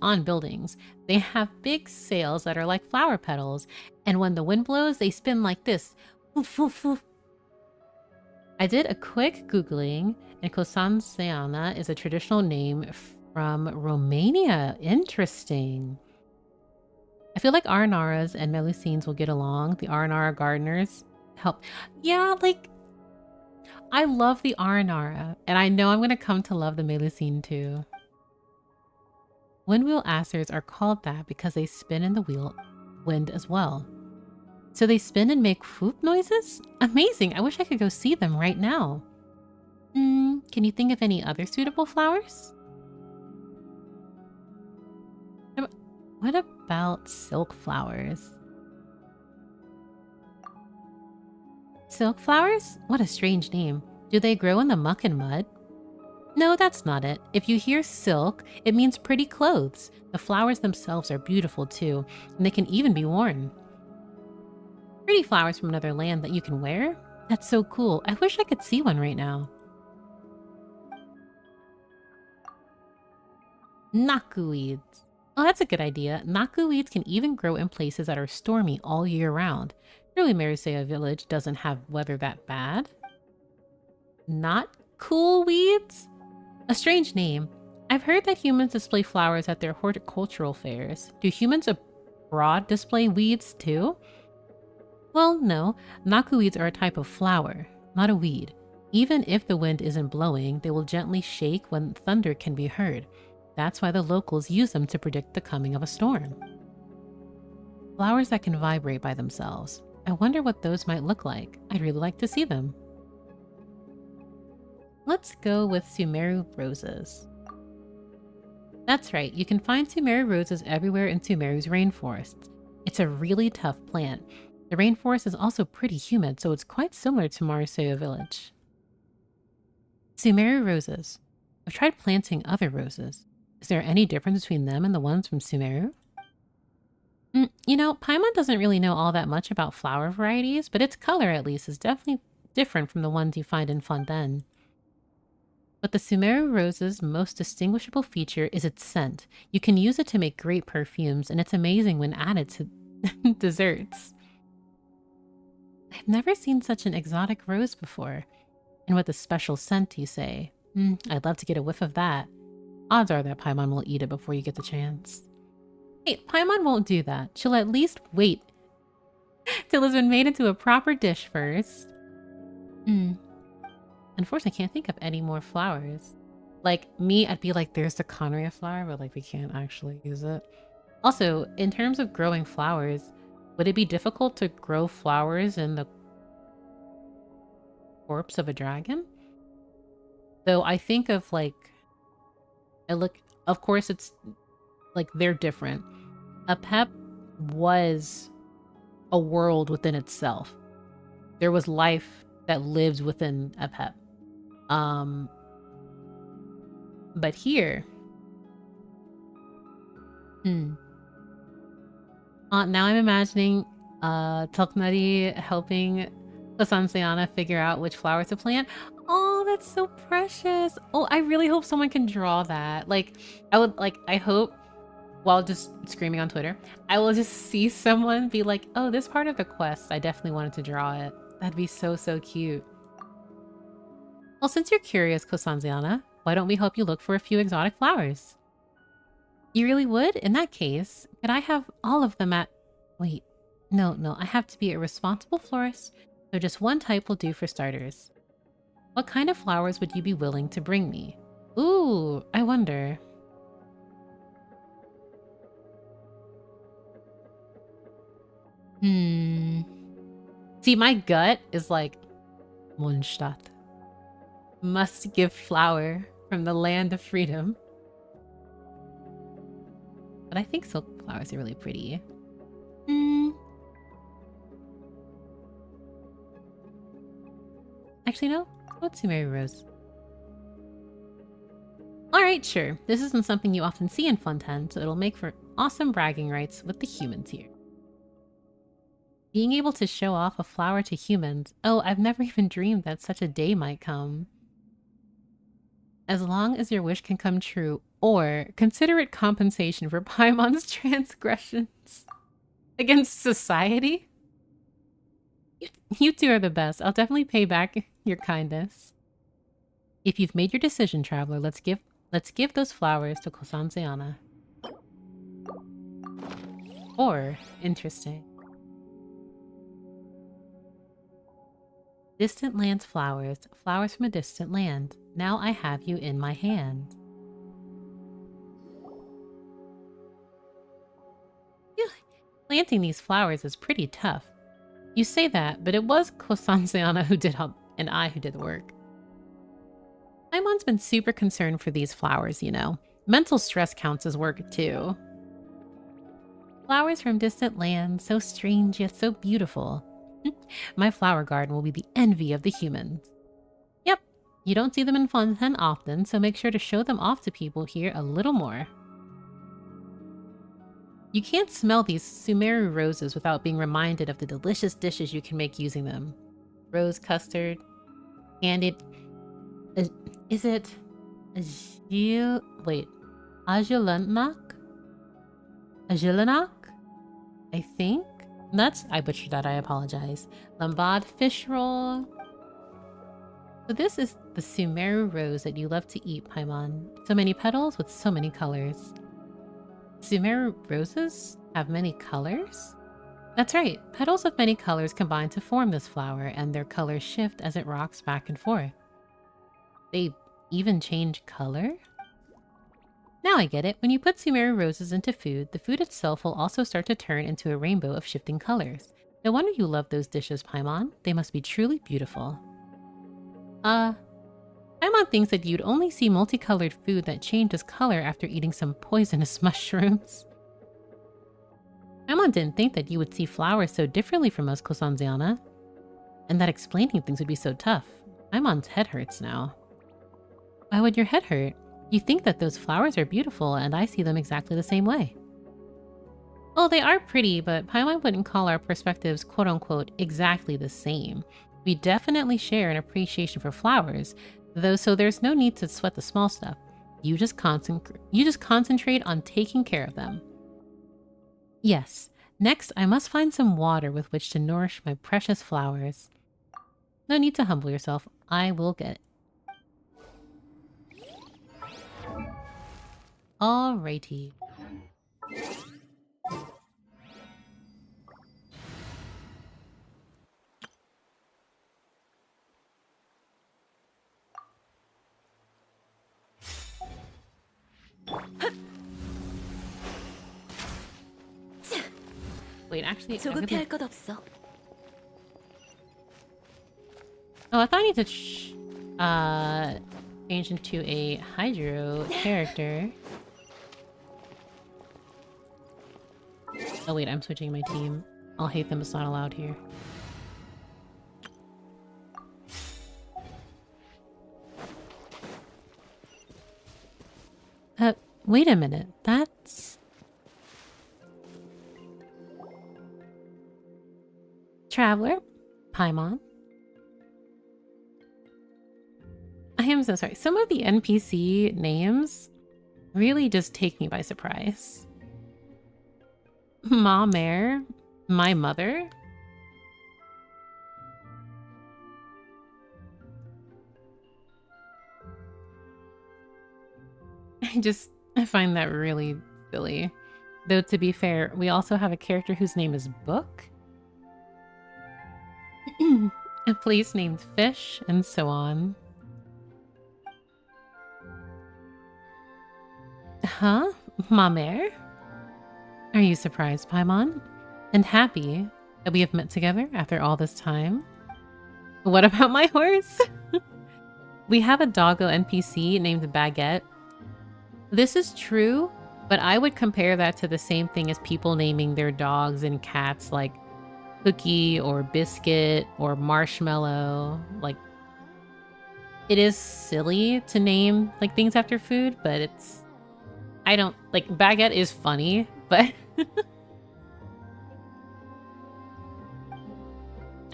on buildings. They have big sails that are like flower petals, and when the wind blows, they spin like this. Woof, woof, woof. I did a quick Googling, and Kosanseana is a traditional name from Romania. Interesting. I feel like Aranaras and Melusines will get along. The Aranara gardeners help. Yeah, like, I love the Aranara, and I know I'm going to come to love the Melusine too. Windwheel asters are called that because they spin in the wind as well. So they spin and make whoop noises? Amazing! I wish I could go see them right now. Can you think of any other suitable flowers? What about silk flowers? Silk flowers? What a strange name. Do they grow in the muck and mud? No, that's not it. If you hear silk, it means pretty clothes. The flowers themselves are beautiful too, and they can even be worn. Pretty flowers from another land that you can wear? That's so cool. I wish I could see one right now. Nakuweeds. Oh, that's a good idea. Nakuweeds can even grow in places that are stormy all year round. Surely Melusine village doesn't have weather that bad. Not cool weeds? A strange name. I've heard that humans display flowers at their horticultural fairs. Do humans abroad display weeds too? Well, no. Nakuweeds are a type of flower, not a weed. Even if the wind isn't blowing, they will gently shake when thunder can be heard. That's why the locals use them to predict the coming of a storm. Flowers that can vibrate by themselves. I wonder what those might look like. I'd really like to see them. Let's go with Sumeru roses. That's right, you can find Sumeru roses everywhere in Sumeru's rainforests. It's a really tough plant. The rainforest is also pretty humid, so it's quite similar to Melusine village. Sumeru roses. I've tried planting other roses. Is there any difference between them and the ones from Sumeru? You know, Paimon doesn't really know all that much about flower varieties, but its color at least is definitely different from the ones you find in Fondant. But the Sumeru rose's most distinguishable feature is its scent. You can use it to make great perfumes, and it's amazing when added to desserts. I've never seen such an exotic rose before. And with a special scent, you say. I'd love to get a whiff of that. Odds are that Paimon will eat it before you get the chance. Hey, Paimon won't do that. She'll at least wait till it's been made into a proper dish first. Unfortunately, I can't think of any more flowers. Like, me, I'd be like, there's the Conria flower, but like, we can't actually use it. Also, in terms of growing flowers, would it be difficult to grow flowers in the corpse of a dragon? Though I think of like, of course it's like they're different. A pep was a world within itself. There was life that lived within a pep. But here, now I'm imagining Toknari helping Kosanseana figure out which flowers to plant. Oh, that's so precious. Oh, I really hope someone can draw that. Like, I hope, while just screaming on Twitter, I will just see someone be like, oh, this part of the quest, I definitely wanted to draw it. That'd be so, so cute. Well, since you're curious, Kosanseana, why don't we help you look for a few exotic flowers? You really would? In that case, could I have all of them at... Wait, no, I have to be a responsible florist, so just one type will do for starters. What kind of flowers would you be willing to bring me? Ooh, I wonder. See, my gut is like, Mondstadt. Must give flower from the land of freedom. But I think silk flowers are really pretty. Actually, no. What's Mamere Rose? Alright, sure. This isn't something you often see in Fontaine, so it'll make for awesome bragging rights with the humans here. Being able to show off a flower to humans. Oh, I've never even dreamed that such a day might come. As long as your wish can come true, or consider it compensation for Paimon's transgressions against society. You two are the best. I'll definitely pay back your kindness. If you've made your decision, traveler, let's give those flowers to Kosanseana. Or, interesting. Distant land's flowers, flowers from a distant land. Now I have you in my hand. Planting these flowers is pretty tough. You say that, but it was Kosanseana who did and I who did the work. Paimon's been super concerned for these flowers, you know. Mental stress counts as work too. Flowers from distant lands, so strange yet so beautiful. My flower garden will be the envy of the humans. Yep, you don't see them in Fontaine often, so make sure to show them off to people here a little more. You can't smell these Sumeru roses without being reminded of the delicious dishes you can make using them. Rose custard, candied... is it... Ajulenak? Ajulenak? I think? I butchered that, I apologize. Lambad fish roll. So this is the Sumeru rose that you love to eat, Paimon. So many petals with so many colors. Sumeru roses have many colors? That's right, petals of many colors combine to form this flower, and their colors shift as it rocks back and forth. They even change color? Now I get it. When you put Sumeru roses into food, the food itself will also start to turn into a rainbow of shifting colors. No wonder you love those dishes, Paimon. They must be truly beautiful. Paimon thinks that you'd only see multicolored food that changes color after eating some poisonous mushrooms. Paimon didn't think that you would see flowers so differently from us, Kosanseana. And that explaining things would be so tough. Paimon's head hurts now. Why would your head hurt? You think that those flowers are beautiful, and I see them exactly the same way. Oh, they are pretty, but Paimon wouldn't call our perspectives quote-unquote exactly the same. We definitely share an appreciation for flowers, though, so there's no need to sweat the small stuff. You just concentrate on taking care of them. Yes, next I must find some water with which to nourish my precious flowers. No need to humble yourself. I will get it. Alrighty. wait, actually, I really... 조급해할 것 없어. Oh, I thought I need to change into a Hydro character. Oh wait, I'm switching my team. I'll hate them, it's not allowed here. Wait a minute, that's... Traveler? Paimon? I am so sorry. Some of the NPC names really just take me by surprise. Mamere? My mother? I find that really silly. Though to be fair, we also have a character whose name is Book. A place named Fish, and so on. Huh? Mamere? Are you surprised, Paimon? And happy that we have met together after all this time? What about my horse? We have a doggo NPC named Baguette. This is true, but I would compare that to the same thing as people naming their dogs and cats like Cookie or Biscuit or Marshmallow. Like, it is silly to name like things after food, but it's... I don't... Like, Baguette is funny, but...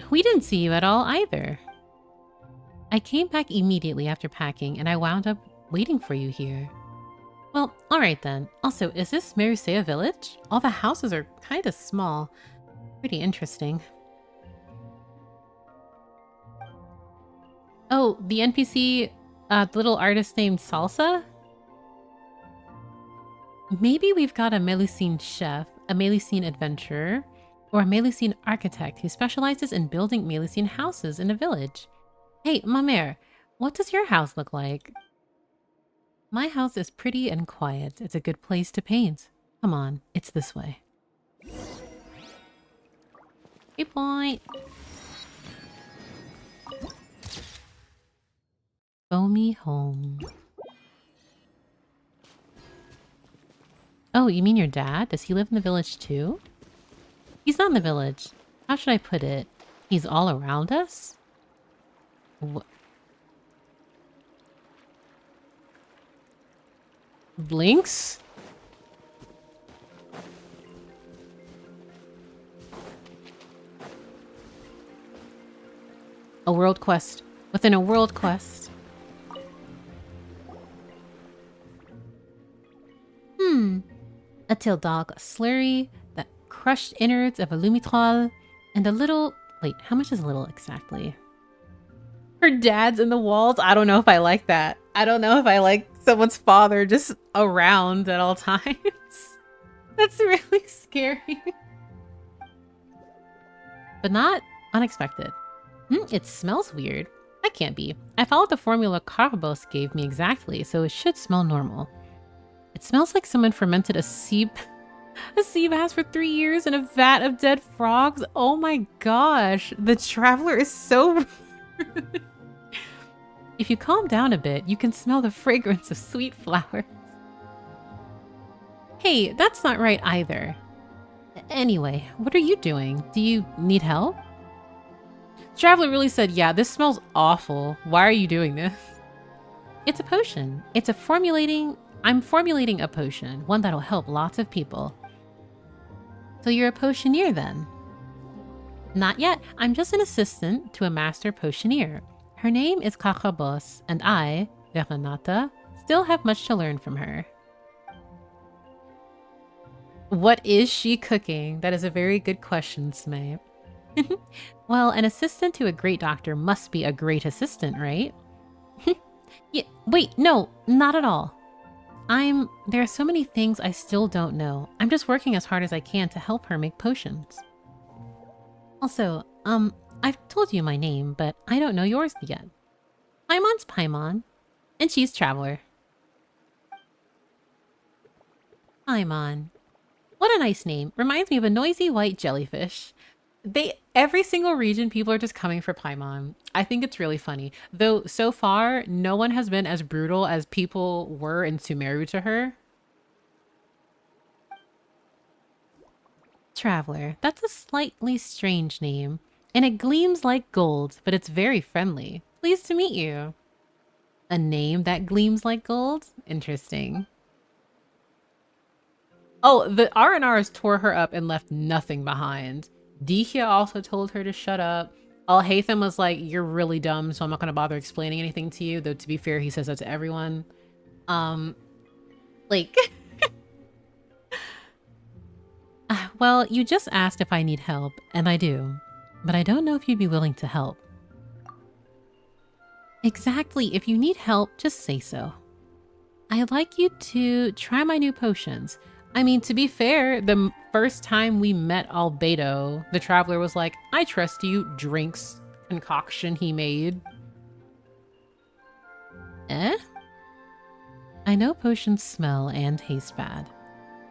We didn't see you at all either. I came back immediately after packing and I wound up waiting for you here. Well, alright then. Also, is this melusive village? All the houses are kind of small. Pretty interesting. Oh, the NPC, the little artist named Salsa? Maybe we've got a Melusine chef, a Melusine adventurer, or a Melusine architect who specializes in building Melusine houses in a village. Hey, Mamere, what does your house look like? My house is pretty and quiet. It's a good place to paint. Come on, it's this way. Hey, point. Foamy home. Oh, you mean your dad? Does he live in the village too? He's not in the village. How should I put it? He's all around us? Blinks? A world quest. Within a world quest. A Tildog, a slurry, the crushed innards of a lumitral, and a little... Wait, how much is a little exactly? Her dad's in the walls? I don't know if I like that. I don't know if I like someone's father just around at all times. That's really scary. But not unexpected. It smells weird. That can't be. I followed the formula Carbos gave me exactly, so it should smell normal. It smells like someone fermented a sea bass for 3 years in a vat of dead frogs. Oh my gosh, the traveler is so rude. If you calm down a bit, you can smell the fragrance of sweet flowers. Hey, that's not right either. Anyway, what are you doing? Do you need help? The traveler really said, yeah, this smells awful. Why are you doing this? It's a potion. I'm formulating a potion, one that'll help lots of people. So you're a potioneer then? Not yet. I'm just an assistant to a master potioneer. Her name is Kakabos, and I, Renata, still have much to learn from her. What is she cooking? That is a very good question, Smay. Well, an assistant to a great doctor must be a great assistant, right? Yeah, wait, no, not at all. There are so many things I still don't know. I'm just working as hard as I can to help her make potions. Also, I've told you my name, but I don't know yours yet. Paimon's Paimon, and she's Traveler. Paimon, What a nice name. Reminds me of a noisy white jellyfish. Every single region, people are just coming for Paimon. I think it's really funny. Though so far, no one has been as brutal as people were in Sumeru to her. Traveler. That's a slightly strange name. And it gleams like gold, but it's very friendly. Pleased to meet you. A name that gleams like gold? Interesting. Oh, the R&Rs tore her up and left nothing behind. Dihya also told her to shut up. Al-Haytham was like, you're really dumb, so I'm not going to bother explaining anything to you. Though, to be fair, he says that to everyone. Like... well, you just asked if I need help, and I do. But I don't know if you'd be willing to help. Exactly. If you need help, just say so. I'd like you to try my new potions. I mean, to be fair, the first time we met Albedo, the traveler was like, I trust you, drinks concoction he made. Eh? I know potions smell and taste bad,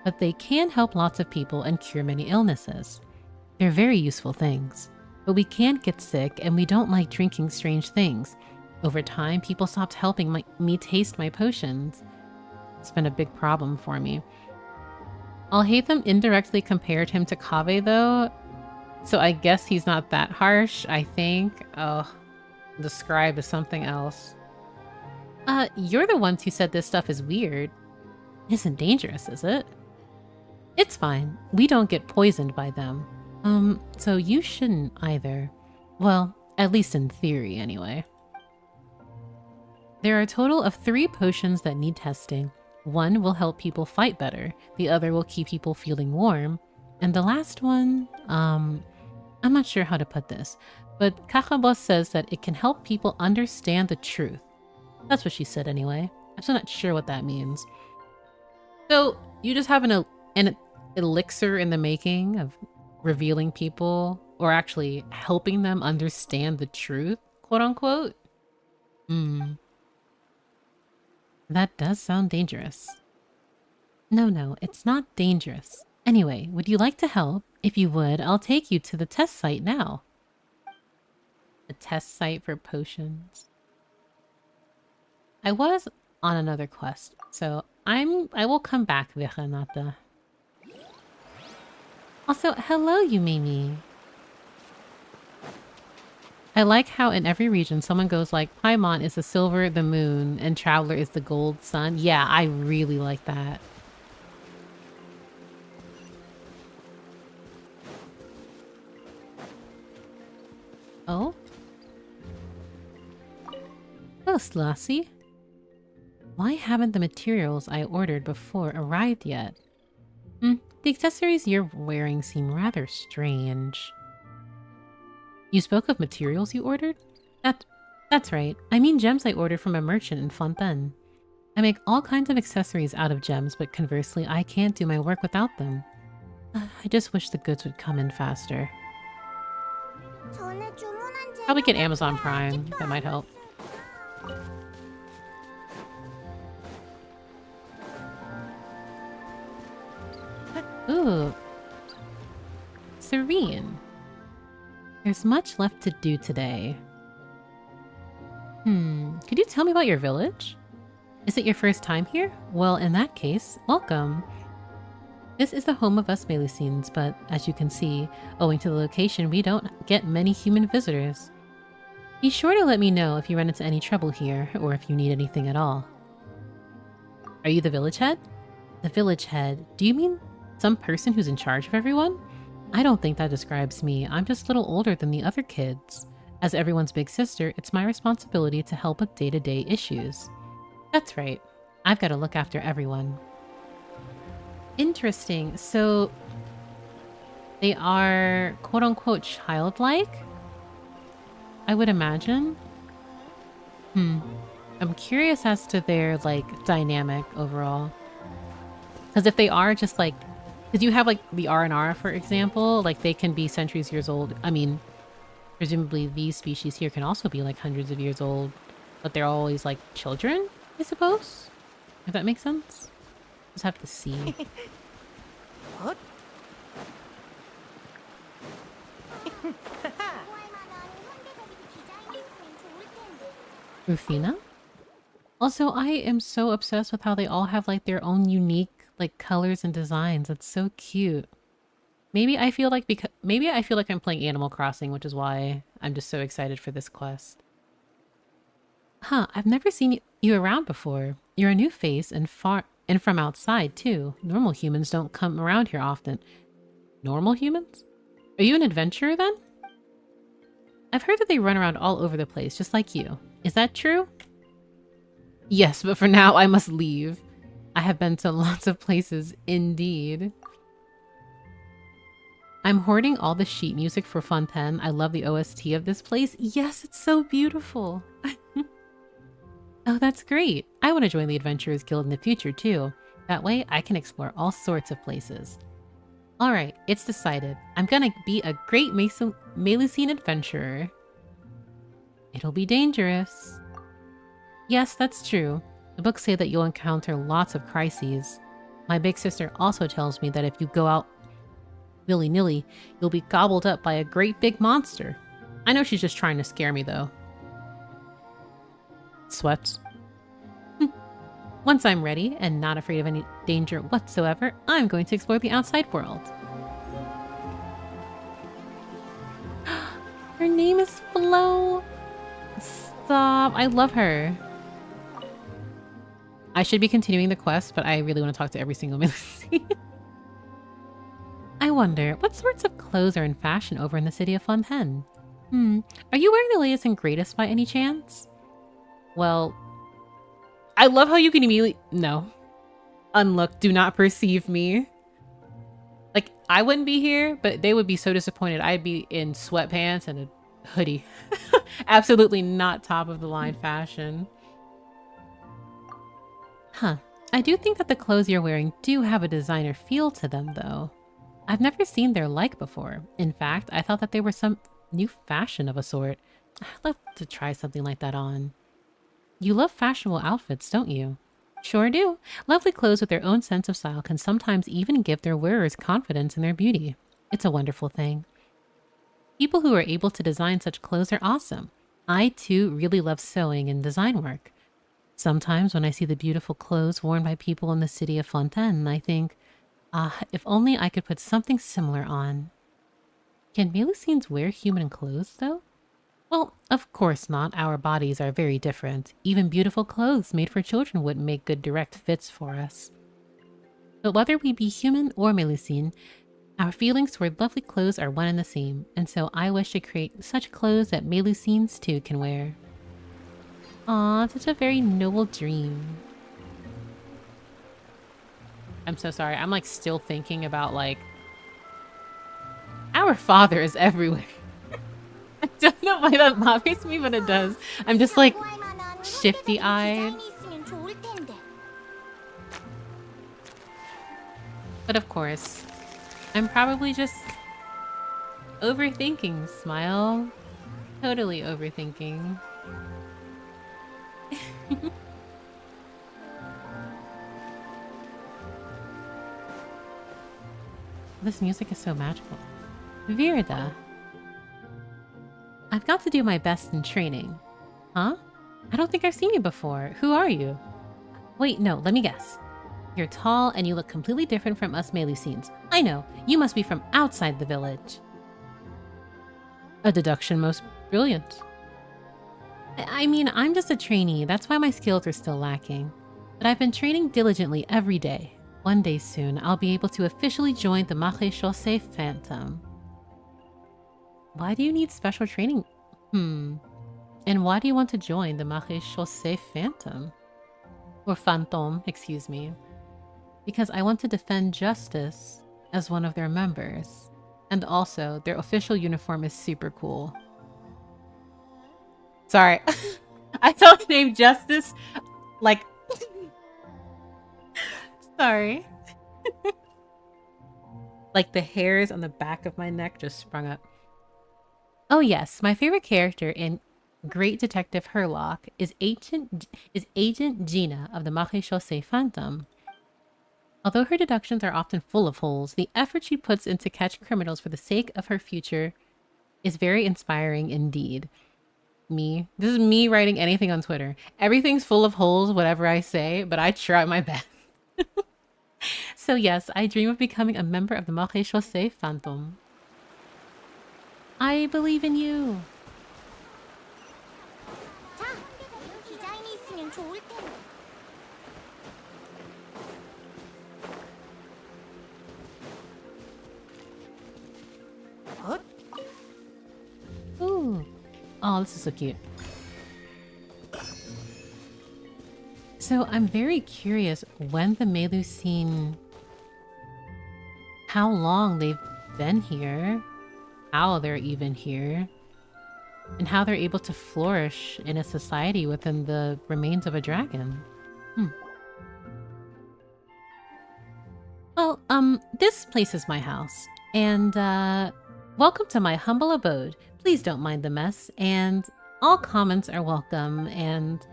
but they can help lots of people and cure many illnesses. They're very useful things, but we can't get sick and we don't like drinking strange things. Over time, people stopped helping me taste my potions. It's been a big problem for me. Al-Haytham indirectly compared him to Kaveh though, so I guess he's not that harsh, I think. Oh, described as something else. You're the ones who said this stuff is weird. It isn't dangerous, is it? It's fine. We don't get poisoned by them. So you shouldn't either. Well, at least in theory anyway. There are a total of 3 potions that need testing. One will help people fight better, the other will keep people feeling warm, and the last one, I'm not sure how to put this, but Kakabos says that it can help people understand the truth. That's what she said anyway. I'm still not sure what that means. So, you just have an elixir in the making of revealing people, or actually helping them understand the truth, quote unquote? That does sound dangerous. No, it's not dangerous. Anyway, would you like to help? If you would, I'll take you to the test site now. The test site for potions. I was on another quest, so I will come back, Vichanata. Also, hello, Yumimi. I like how in every region someone goes like, Paimon is the silver, the moon, and Traveler is the gold sun. Yeah, I really like that. Oh? Oh, Slassie. Why haven't the materials I ordered before arrived yet? The accessories you're wearing seem rather strange. You spoke of materials you ordered? That's right. I mean gems I ordered from a merchant in Fontaine. I make all kinds of accessories out of gems, but conversely, I can't do my work without them. I just wish the goods would come in faster. Probably get Amazon Prime. That might help. Ooh. Serene. There's much left to do today. Could you tell me about your village? Is it your first time here? Well, in that case, welcome. This is the home of us Melusines, but as you can see, owing to the location, we don't get many human visitors. Be sure to let me know if you run into any trouble here, or if you need anything at all. Are you the village head? The village head? Do you mean some person who's in charge of everyone? I don't think that describes me. I'm just a little older than the other kids. As everyone's big sister, it's my responsibility to help with day-to-day issues. That's right. I've got to look after everyone. Interesting. So they are quote-unquote childlike? I would imagine. I'm curious as to their like dynamic overall. Because if they are just like, because you have like the R&R, for example, like they can be centuries years old. I mean, presumably these species here can also be like hundreds of years old, but they're always like children, I suppose? If that makes sense? Just have to see. 헛! Rufina? Also, I am so obsessed with how they all have like their own unique like colors and designs. It's so cute. Maybe I feel like I'm playing Animal Crossing, which is why I'm just so excited for this quest. Huh, I've never seen you around before. You're a new face and from outside too. Normal humans don't come around here often. Normal humans? Are you an adventurer then? I've heard that they run around all over the place, just like you. Is that true? Yes, but for now I must leave. I have been to lots of places indeed. I'm hoarding all the sheet music for Fontaine. I love the OST of this place. Yes, it's so beautiful. Oh, that's great. I want to join the Adventurers Guild in the future too. That way I can explore all sorts of places. Alright, it's decided. I'm gonna be a great Melusine adventurer. It'll be dangerous. Yes, that's true. The books say that you'll encounter lots of crises. My big sister also tells me that if you go out willy-nilly, you'll be gobbled up by a great big monster. I know she's just trying to scare me though. Sweats. Once I'm ready and not afraid of any danger whatsoever, I'm going to explore the outside world. Her name is Flo. Stop. I love her. I should be continuing the quest, but I really want to talk to every single Melusine. I wonder, what sorts of clothes are in fashion over in the city of Fontaine? Are you wearing the latest and greatest by any chance? Well, I love how you can immediately... No. Unlook, do not perceive me. Like, I wouldn't be here, but they would be so disappointed. I'd be in sweatpants and a hoodie. Absolutely not top of the line fashion. Huh. I do think that the clothes you're wearing do have a designer feel to them, though. I've never seen their like before. In fact, I thought that they were some new fashion of a sort. I'd love to try something like that on. You love fashionable outfits, don't you? Sure do. Lovely clothes with their own sense of style can sometimes even give their wearers confidence in their beauty. It's a wonderful thing. People who are able to design such clothes are awesome. I, too, really love sewing and design work. Sometimes when I see the beautiful clothes worn by people in the city of Fontaine, I think, if only I could put something similar on. Can Melusines wear human clothes, though? Well, of course not. Our bodies are very different. Even beautiful clothes made for children wouldn't make good direct fits for us. But whether we be human or Melusine, our feelings toward lovely clothes are one and the same, and so I wish to create such clothes that Melusines too can wear. Aw, such a very noble dream. I'm so sorry. I'm like still thinking about like... Our father is everywhere. I don't know why that bothers me, but it does. I'm just like shifty-eyed. But of course, I'm probably just overthinking, Smile. Totally overthinking. This music is so magical. Virida. I've got to do my best in training. Huh? I don't think I've seen you before. Who are you? Wait, no, let me guess. You're tall and you look completely different from us Melusines. I know, you must be from outside the village. A deduction most brilliant. I mean, I'm just a trainee. That's why my skills are still lacking. But I've been training diligently every day. One day soon, I'll be able to officially join the Maréchaussée Phantom. Why do you need special training? And why do you want to join the Maréchaussée Phantom? Or Fantôme, excuse me. Because I want to defend justice as one of their members. And also, their official uniform is super cool. Sorry. I don't name Justice like... Sorry. Like the hairs on the back of my neck just sprung up. Oh yes, my favorite character in Great Detective Herlock is Agent Gina of the Maréchaussée Phantom. Although her deductions are often full of holes, the effort she puts into catch criminals for the sake of her future is very inspiring indeed. Me. This is me writing anything on Twitter. Everything's full of holes, whatever I say, but I try my best. So yes, I dream of becoming a member of the Maréchaussée Phantom. I believe in you. 자, 디자인이 있으면 좋을 텐데. Ooh. Oh, this is so cute. So I'm very curious when the Melusine... How long they've been here, how they're even here, and how they're able to flourish in a society within the remains of a dragon. Well, this place is my house, and welcome to my humble abode. Please don't mind the mess, and all comments are welcome, and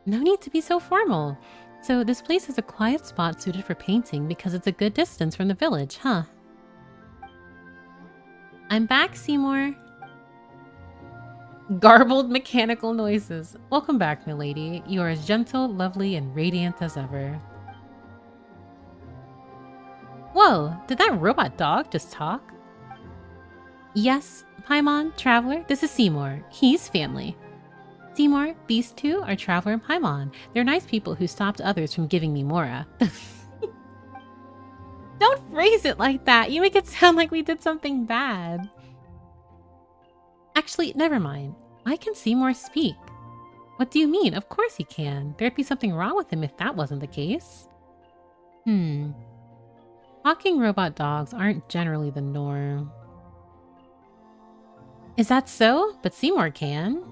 no need to be so formal. So this place is a quiet spot suited for painting because it's a good distance from the village, huh? I'm back, Seymour. Garbled mechanical noises. Welcome back, milady. You are as gentle, lovely, and radiant as ever. Whoa, did that robot dog just talk? Yes, Paimon, Traveler, this is Seymour. He's family. Seymour, these two are Traveler and Paimon. They're nice people who stopped others from giving me Mora. Don't phrase it like that. You make it sound like we did something bad. Actually, never mind. Why can Seymour speak? What do you mean? Of course he can. There'd be something wrong with him if that wasn't the case. Talking robot dogs aren't generally the norm. Is that so? But Seymour can.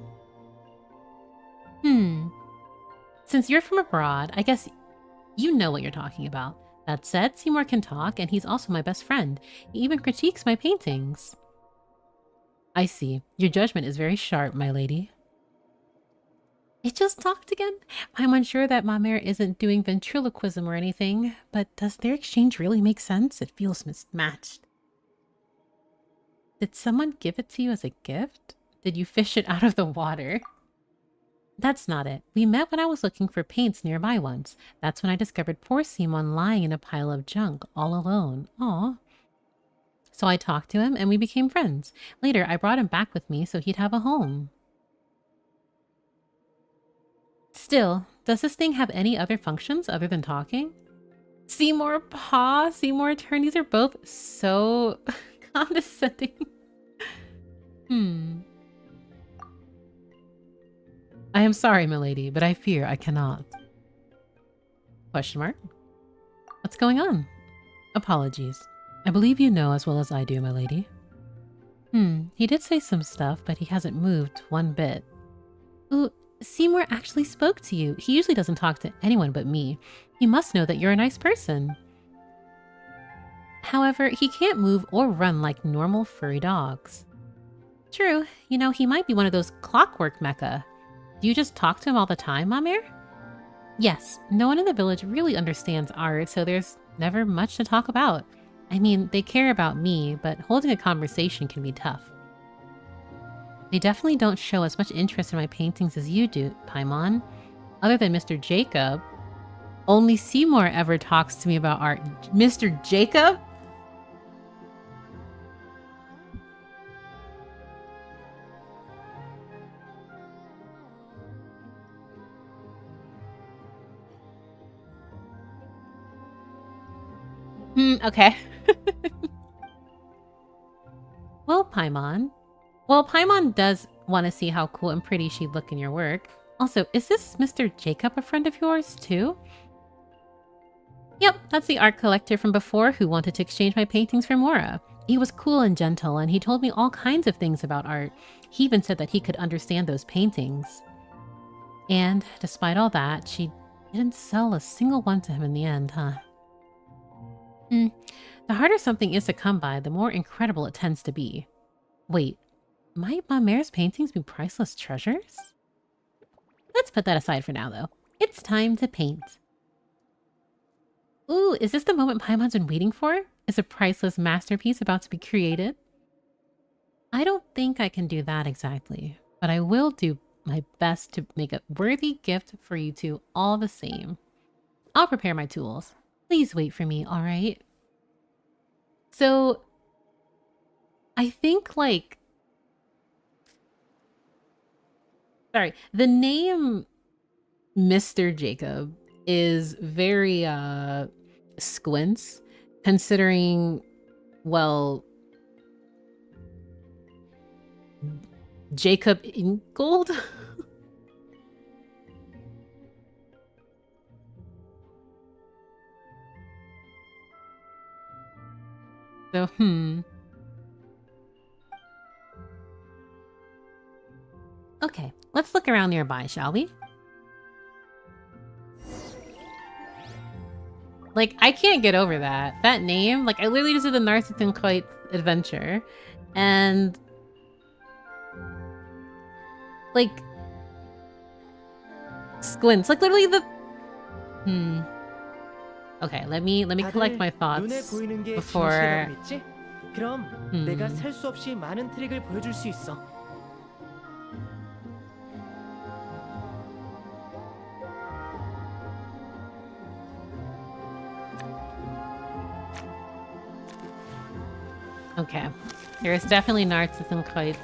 Since you're from abroad, I guess you know what you're talking about. That said, Seymour can talk, and he's also my best friend. He even critiques my paintings. I see. Your judgment is very sharp, my lady. It just talked again? I'm unsure that Mamere isn't doing ventriloquism or anything, but does their exchange really make sense? It feels mismatched. Did someone give it to you as a gift? Did you fish it out of the water? That's not it. We met when I was looking for paints nearby once. That's when I discovered poor Simon lying in a pile of junk, all alone. Aw. So I talked to him and we became friends. Later, I brought him back with me so he'd have a home. Still, does this thing have any other functions other than talking? Seymour paw, Seymour turn. These are both so condescending. I am sorry, milady, but I fear I cannot. Question mark? What's going on? Apologies. I believe you know as well as I do, my lady. He did say some stuff, but he hasn't moved one bit. Ooh, Seymour actually spoke to you. He usually doesn't talk to anyone but me. He must know that you're a nice person. However, he can't move or run like normal furry dogs. True, you know, he might be one of those clockwork mecha. Do you just talk to him all the time, Mamere? Yes, no one in the village really understands art, so there's never much to talk about. I mean, they care about me, but holding a conversation can be tough. They definitely don't show as much interest in my paintings as you do, Paimon. Other than Mr. Jacob, only Seymour ever talks to me about art. Mr. Jacob? Okay. Well, Paimon does want to see how cool and pretty she'd look in your work. Also, is this Mr. Jacob a friend of yours, too? Yep, that's the art collector from before who wanted to exchange my paintings for Mora. He was cool and gentle, and he told me all kinds of things about art. He even said that he could understand those paintings. And despite all that, she didn't sell a single one to him in the end, huh? The harder something is to come by, the more incredible it tends to be. Wait, might Mamere's paintings be priceless treasures? Let's put that aside for now, though. It's time to paint. Ooh, is this the moment Paimon's been waiting for? Is a priceless masterpiece about to be created? I don't think I can do that exactly, but I will do my best to make a worthy gift for you two all the same. I'll prepare my tools. Please wait for me, all right? So, I think, like... Sorry, the name Mr. Jacob is very, squints, considering, well... Jacob Ingold? So, Okay, let's look around nearby, shall we? Like, I can't get over that. That name, like, I literally just did the Narcissus Quite adventure. And... like... squints. Like, literally the... Okay, let me collect my thoughts 눈에 보이는 게 before... 진실이라고 했지? 그럼 내가 셀 수 없이 많은 트릭을 보여줄 수 있어. Okay. There's definitely Narcissus Quite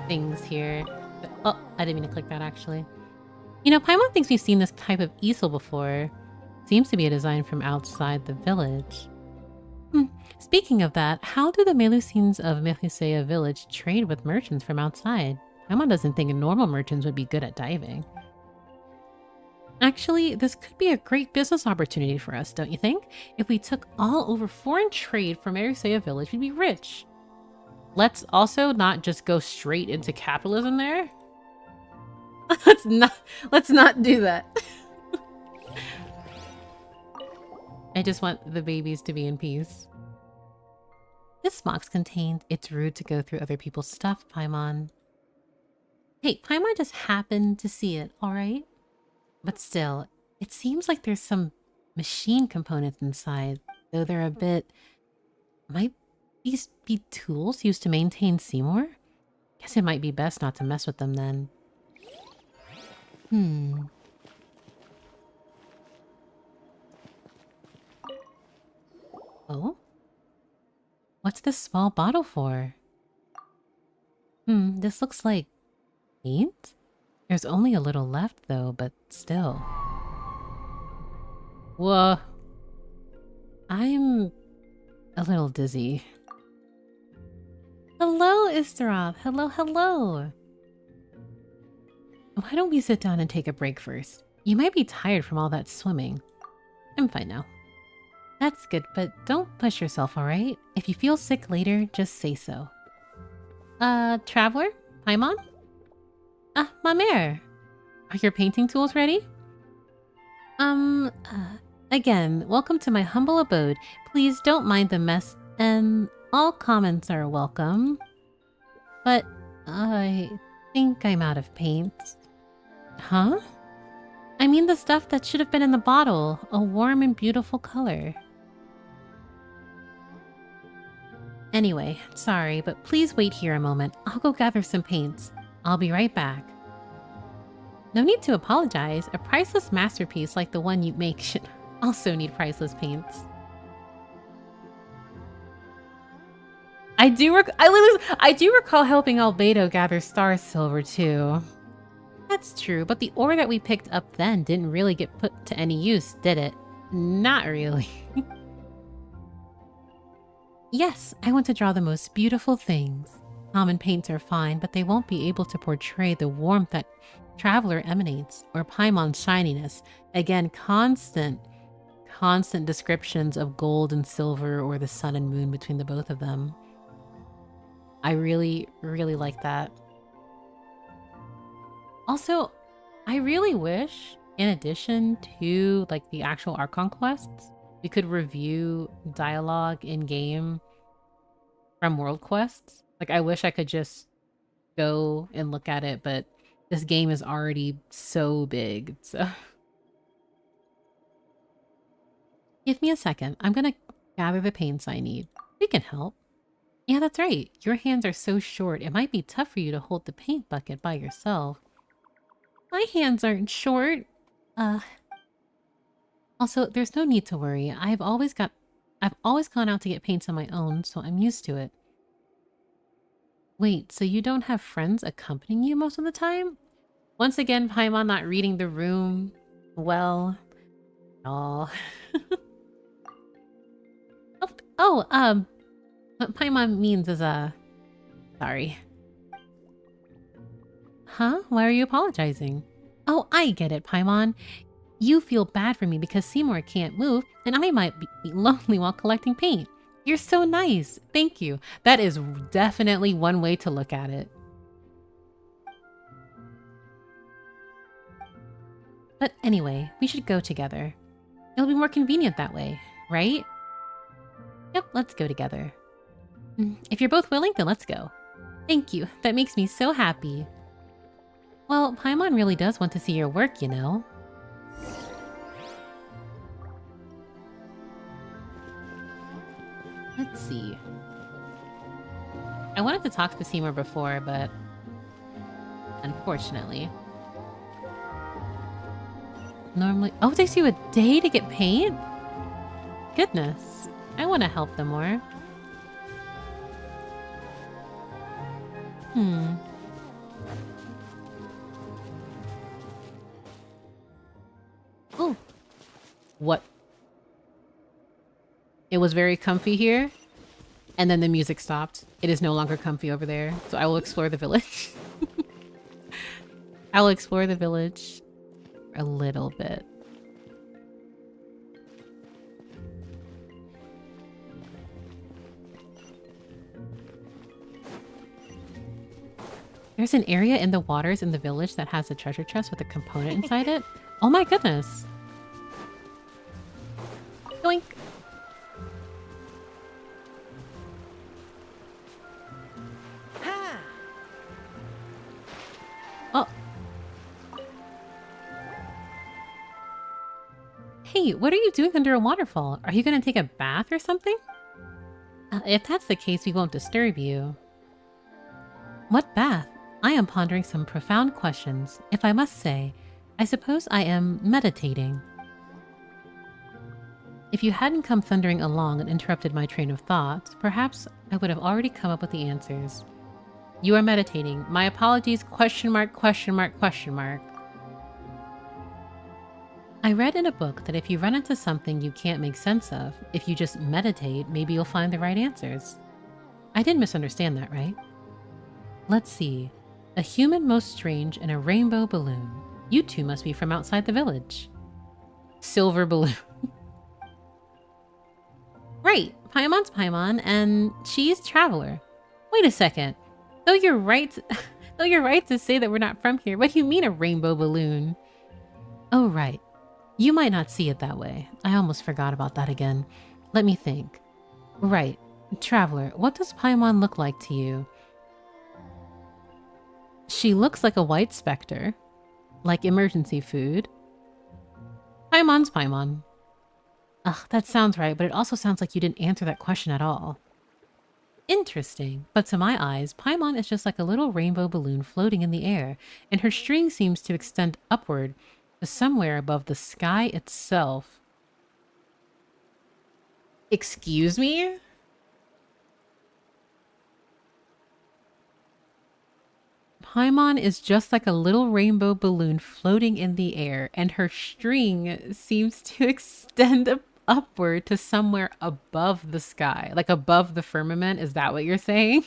things here. But, oh, I didn't mean to click that, actually. You know, Paimon thinks we've seen this type of easel before. Seems to be a design from outside the village. Speaking of that, how do the Melusines of Melusea village trade with merchants from outside? Paimon doesn't think normal merchants would be good at diving. Actually, this could be a great business opportunity for us, don't you think? If we took all over foreign trade from Melusea village, we'd be rich. Let's also not just go straight into capitalism there. Let's not do that. I just want the babies to be in peace. This box contained. It's rude to go through other people's stuff, Paimon. Hey, Paimon just happened to see it, alright? But still, it seems like there's some machine components inside, though they're a bit... Might these be tools used to maintain Seymour? Guess it might be best not to mess with them then. Oh? What's this small bottle for? This looks like... paint? There's only a little left though, but still. Whoa. I'm... a little dizzy. Hello, Istarov. Hello, hello. Why don't we sit down and take a break first? You might be tired from all that swimming. I'm fine now. That's good, but don't push yourself, alright? If you feel sick later, just say so. Traveler? Paimon? Mamere. Are your painting tools ready? Again, welcome to my humble abode. Please don't mind the mess, and all comments are welcome. But I think I'm out of paint. Huh? I mean the stuff that should have been in the bottle. A warm and beautiful color. Anyway, sorry, but please wait here a moment. I'll go gather some paints. I'll be right back. No need to apologize. A priceless masterpiece like the one you make should also need priceless paints. I do recall helping Albedo gather star silver too. That's true, but the ore that we picked up then didn't really get put to any use, did it? Not really. Yes, I want to draw the most beautiful things. Common paints are fine, but they won't be able to portray the warmth that Traveler emanates, or Paimon's shininess. Again, constant descriptions of gold and silver or the sun and moon between the both of them. I really, really like that. Also, I really wish, in addition to like the actual Archon quests, we could review dialogue in-game from world quests. Like, I wish I could just go and look at it, but this game is already so big, so... Give me a second. I'm gonna gather the paints I need. We can help. Yeah, that's right. Your hands are so short, it might be tough for you to hold the paint bucket by yourself. My hands aren't short. Uh, Also, there's no need to worry. I've always gone out to get paints on my own, so I'm used to it. Wait, so you don't have friends accompanying you most of the time? Once again, Paimon not reading the room well. Oh. What Paimon means is, sorry. Huh? Why are you apologizing? Oh, I get it, Paimon. You feel bad for me because Seymour can't move, and I might be lonely while collecting paint. You're so nice. Thank you. That is definitely one way to look at it. But anyway, we should go together. It'll be more convenient that way, right? Yep, let's go together. If you're both willing, then let's go. Thank you. That makes me so happy. Well, Paimon really does want to see your work, you know. Let's see. I wanted to talk to Seymour before, but unfortunately. Normally... Oh, it takes you a day to get paint? Goodness. I want to help them more. Oh. What? It was very comfy here, and then the music stopped. It is no longer comfy over there, so I will explore the village. I will explore the village a little bit. There's an area in the waters in the village that has a treasure chest with a component inside it. Oh my goodness. Yoink. Oh. Hey, what are you doing under a waterfall? Are you gonna take a bath or something? If that's the case, we won't disturb you. What bath? I am pondering some profound questions. If I must say, I suppose I am meditating. If you hadn't come thundering along and interrupted my train of thought, perhaps I would have already come up with the answers. You are meditating. My apologies, question mark, question mark, question mark. I read in a book that if you run into something you can't make sense of, if you just meditate, maybe you'll find the right answers. I didn't misunderstand that, right? Let's see. A human most strange and a rainbow balloon. You two must be from outside the village. Silver balloon. Right, Paimon's Paimon, and she's Traveler. Wait a second. Though you're right to say that we're not from here, what do you mean a rainbow balloon? Oh, right. You might not see it that way. I almost forgot about that again. Let me think. Right. Traveler, what does Paimon look like to you? She looks like a white specter. Like emergency food. Paimon's Paimon. Ugh, that sounds right, but it also sounds like you didn't answer that question at all. Interesting, but to my eyes, Paimon is just like a little rainbow balloon floating in the air, and her string seems to extend upward to somewhere above the sky itself. Excuse me? Paimon is just like a little rainbow balloon floating in the air, and her string seems to extend upward to somewhere above the sky, like above the firmament. Is that what you're saying?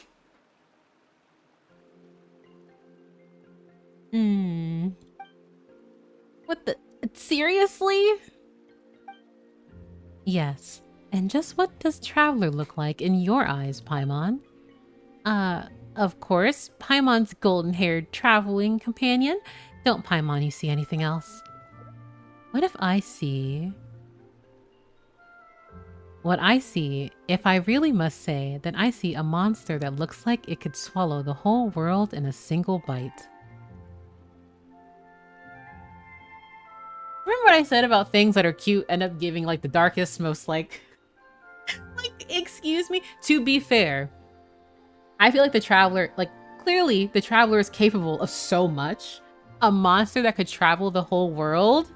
What the? Seriously? Yes. And just what does Traveler look like in your eyes, Paimon? Of course, Paimon's golden-haired traveling companion. Don't, Paimon, you see anything else? What if I see... What I see, if I really must say, then I see a monster that looks like it could swallow the whole world in a single bite. Remember what I said about things that are cute end up giving like the darkest, most like excuse me? To be fair, I feel like the Traveler, like clearly the Traveler is capable of so much. A monster that could travel the whole world.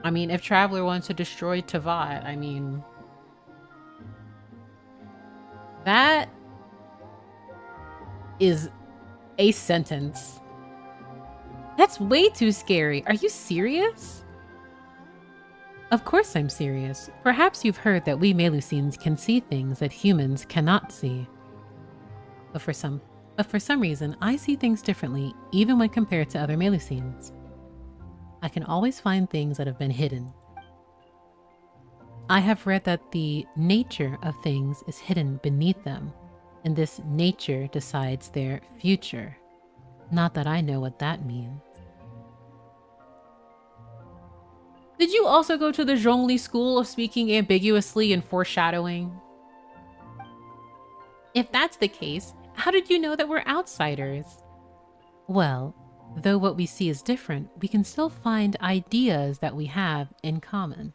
I mean, if Traveler wants to destroy Tavat, I mean, that is a sentence. That's way too scary. Are you serious? Of course I'm serious. Perhaps you've heard that we Melusines can see things that humans cannot see. But for some reason, I see things differently, even when compared to other Melusines. I can always find things that have been hidden. I have read that the nature of things is hidden beneath them, and this nature decides their future. Not that I know what that means. Did you also go to the Zhongli School of speaking ambiguously and foreshadowing? If that's the case, how did you know that we're outsiders? Well, though what we see is different, we can still find ideas that we have in common.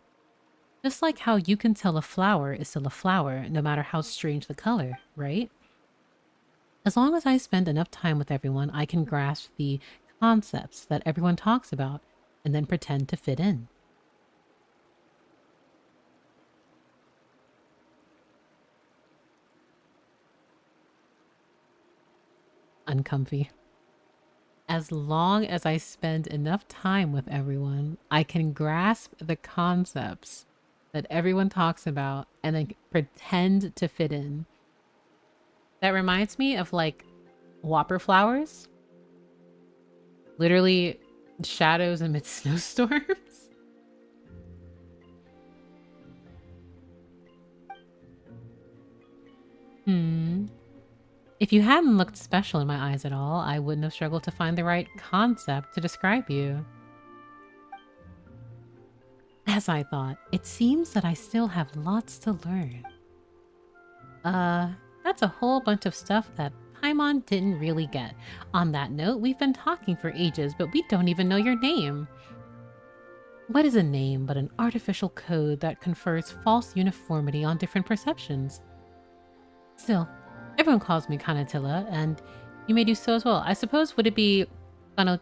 Just like how you can tell a flower is still a flower, no matter how strange the color, right? As long as I spend enough time with everyone, I can grasp the concepts that everyone talks about and then pretend to fit in. Uncomfy. As long as I spend enough time with everyone, I can grasp the concepts that everyone talks about and then pretend to fit in. That reminds me of like whopper flowers. Literally shadows amidst snowstorms. If you hadn't looked special in my eyes at all, I wouldn't have struggled to find the right concept to describe you. As I thought, it seems that I still have lots to learn. That's a whole bunch of stuff that Paimon didn't really get. On that note, we've been talking for ages, but we don't even know your name. What is a name but an artificial code that confers false uniformity on different perceptions? Still, everyone calls me Kanatilla, and you may do so as well. I suppose, would it be is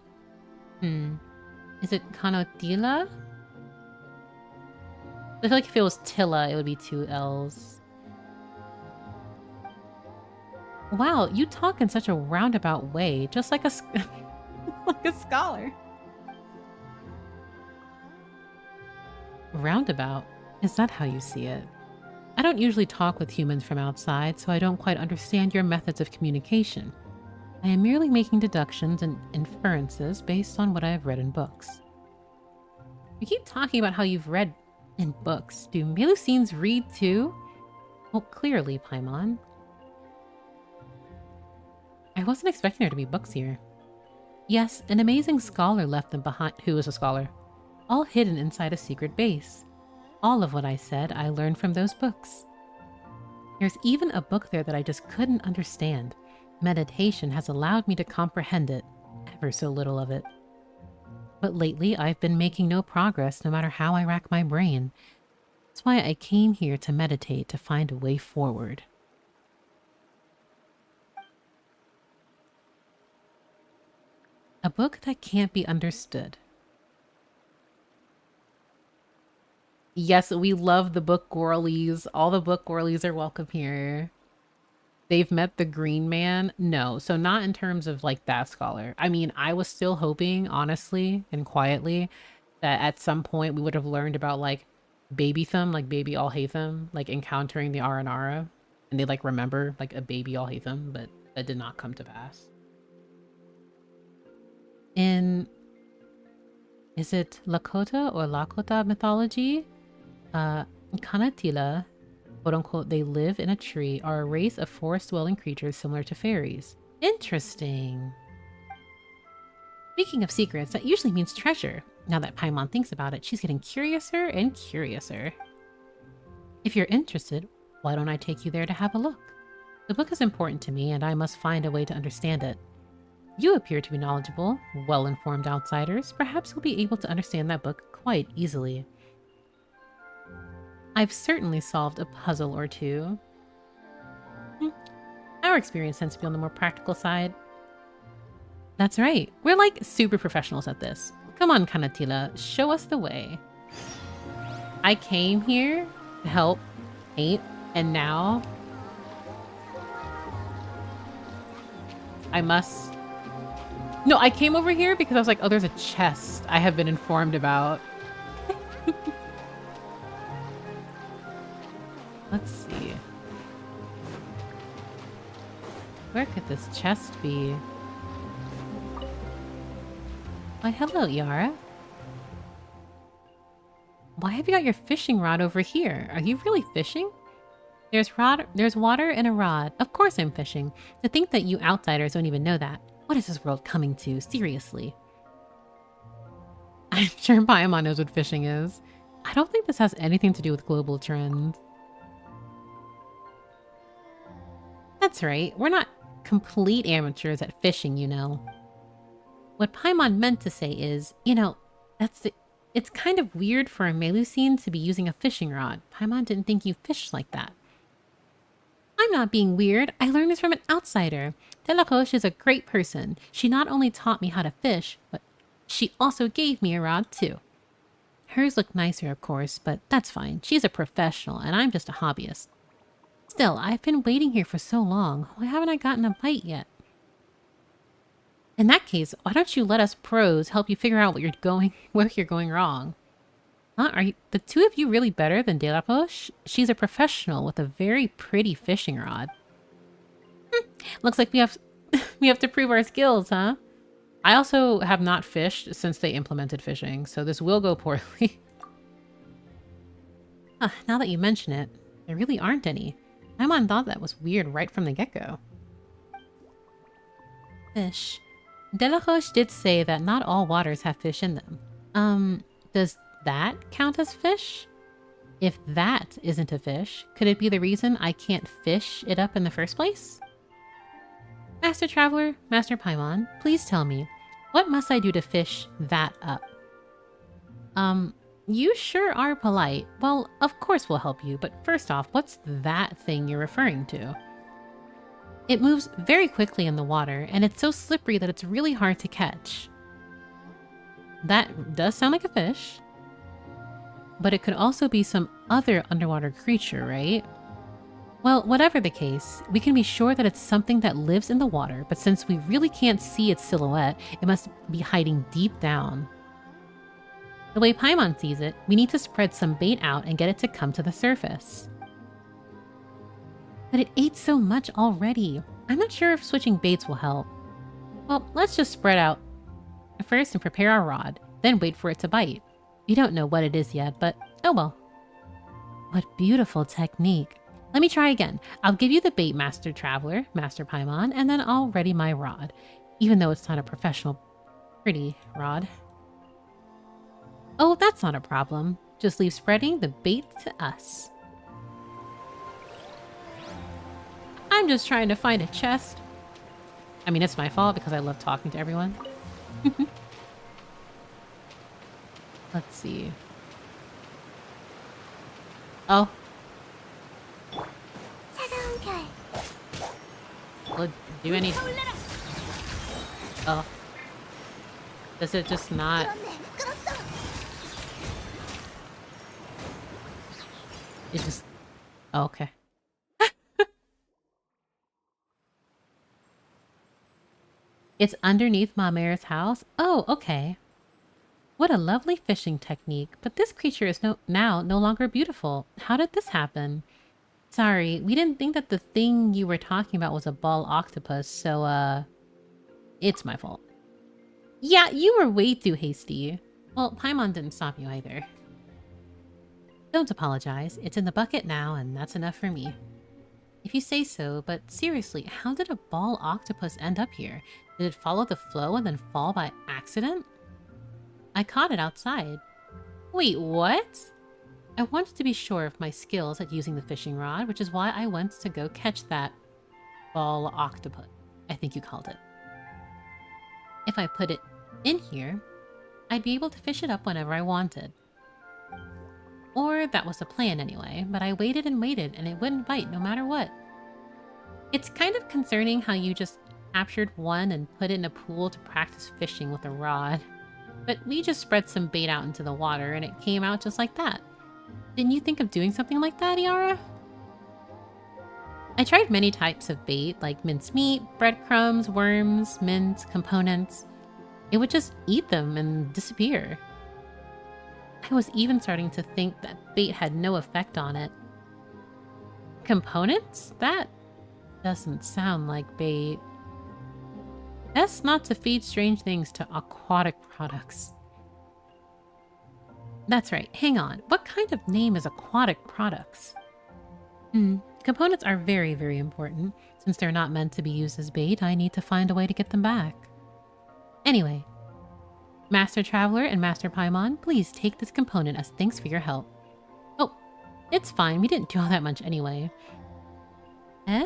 it Kanotila? I feel like if it was Tilla, it would be 2 L's. Wow, you talk in such a roundabout way, just like a like a scholar. Roundabout? Is that how you see it? I don't usually talk with humans from outside, so I don't quite understand your methods of communication. I am merely making deductions and inferences based on what I have read in books. You keep talking about how you've read in books. Do Melusines read too? Well, clearly, Paimon. I wasn't expecting there to be books here. Yes, an amazing scholar left them behind. Who is a scholar? All hidden inside a secret base. All of what I said, I learned from those books. There's even a book there that I just couldn't understand. Meditation has allowed me to comprehend it, ever so little of it. But lately, I've been making no progress no matter how I rack my brain. That's why I came here to meditate, to find a way forward. A book that can't be understood. Yes, we love the book girlies. All the book girlies are welcome here. They've met the Green Man? No, so not in terms of like that scholar. I mean, I was still hoping, honestly and quietly, that at some point we would have learned about like Baby Thumb, like Baby Alhaitham, like encountering the Aranara. And they like remember like a Baby Alhaitham, but that did not come to pass. In, is it Lakota or Lakota mythology? Kanatila, quote-unquote, they live in a tree, are a race of forest-dwelling creatures similar to fairies. Interesting. Speaking of secrets, that usually means treasure. Now that Paimon thinks about it, she's getting curiouser and curiouser. If you're interested, why don't I take you there to have a look? The book is important to me, and I must find a way to understand it. You appear to be knowledgeable, well-informed outsiders. Perhaps you'll be able to understand that book quite easily. I've certainly solved a puzzle or two. Our experience tends to be on the more practical side. That's right. We're like super professionals at this. Come on, Kanatila, show us the way. I came here to help paint, and now I must... No, I came over here because I was like, oh, there's a chest I have been informed about. Let's see. Where could this chest be? Why, hello, Yara. Why have you got your fishing rod over here? Are you really fishing? There's water in a rod. Of course I'm fishing. To think that you outsiders don't even know that. What is this world coming to? Seriously. I'm sure Paimon knows what fishing is. I don't think this has anything to do with global trends. That's right. We're not complete amateurs at fishing, you know. What Paimon meant to say is, you know, it's kind of weird for a Melusine to be using a fishing rod. Paimon didn't think you fished like that. I'm not being weird. I learned this from an outsider. Delacoche is a great person. She not only taught me how to fish, but she also gave me a rod too. Hers looked nicer, of course, but that's fine. She's a professional, and I'm just a hobbyist. Still, I've been waiting here for so long. Why haven't I gotten a bite yet? In that case, why don't you let us pros help you figure out where you're going wrong? Huh? Are the two of you really better than Delacoche? She's a professional with a very pretty fishing rod. Looks like we have to prove our skills, huh? I also have not fished since they implemented fishing, so this will go poorly. Now that you mention it, there really aren't any. Paimon thought that was weird right from the get-go. Fish. Delacoche did say that not all waters have fish in them. Does that count as fish? If that isn't a fish, could it be the reason I can't fish it up in the first place? Master Traveler, Master Paimon, please tell me, what must I do to fish that up? You sure are polite. Well, of course we'll help you, but first off, what's that thing you're referring to? It moves very quickly in the water, and it's so slippery that it's really hard to catch. That does sound like a fish. But it could also be some other underwater creature, right? Well, whatever the case, we can be sure that it's something that lives in the water, but since we really can't see its silhouette, it must be hiding deep down. The way Paimon sees it, we need to spread some bait out and get it to come to the surface. But it ate so much already. I'm not sure if switching baits will help. Well, let's just spread out first and prepare our rod, then wait for it to bite. We don't know what it is yet, but oh well. What beautiful technique. Let me try again. I'll give you the bait, Master Traveler, Master Paimon, and then I'll ready my rod. Even though it's not a professional pretty rod. Oh, that's not a problem. Just leave spreading the bait to us. I'm just trying to find a chest. I mean, it's my fault because I love talking to everyone. Let's see. Oh. Well, do any... Oh. Does it just not... It just... Oh, okay. It's underneath Mamere's house? Oh, okay. What a lovely fishing technique. But this creature is now no longer beautiful. How did this happen? Sorry, we didn't think that the thing you were talking about was a ball octopus, so, it's my fault. Yeah, you were way too hasty. Well, Paimon didn't stop you either. Don't apologize. It's in the bucket now, and that's enough for me. If you say so, but seriously, how did a ball octopus end up here? Did it follow the flow and then fall by accident? I caught it outside. Wait, what? I wanted to be sure of my skills at using the fishing rod, which is why I went to go catch that ball octopus, I think you called it. If I put it in here, I'd be able to fish it up whenever I wanted. Or that was the plan anyway, but I waited and waited and it wouldn't bite no matter what. It's kind of concerning how you just captured one and put it in a pool to practice fishing with a rod. But we just spread some bait out into the water and it came out just like that. Didn't you think of doing something like that, Yara? I tried many types of bait, like mincemeat, breadcrumbs, worms, mints, components. It would just eat them and disappear. I was even starting to think that bait had no effect on it. Components? That doesn't sound like bait. Best not to feed strange things to aquatic products. That's right, hang on. What kind of name is aquatic products? Components are very, very important. Since they're not meant to be used as bait, I need to find a way to get them back. Anyway, Master Traveler and Master Paimon, please take this component as thanks for your help. Oh, it's fine. We didn't do all that much anyway. Eh?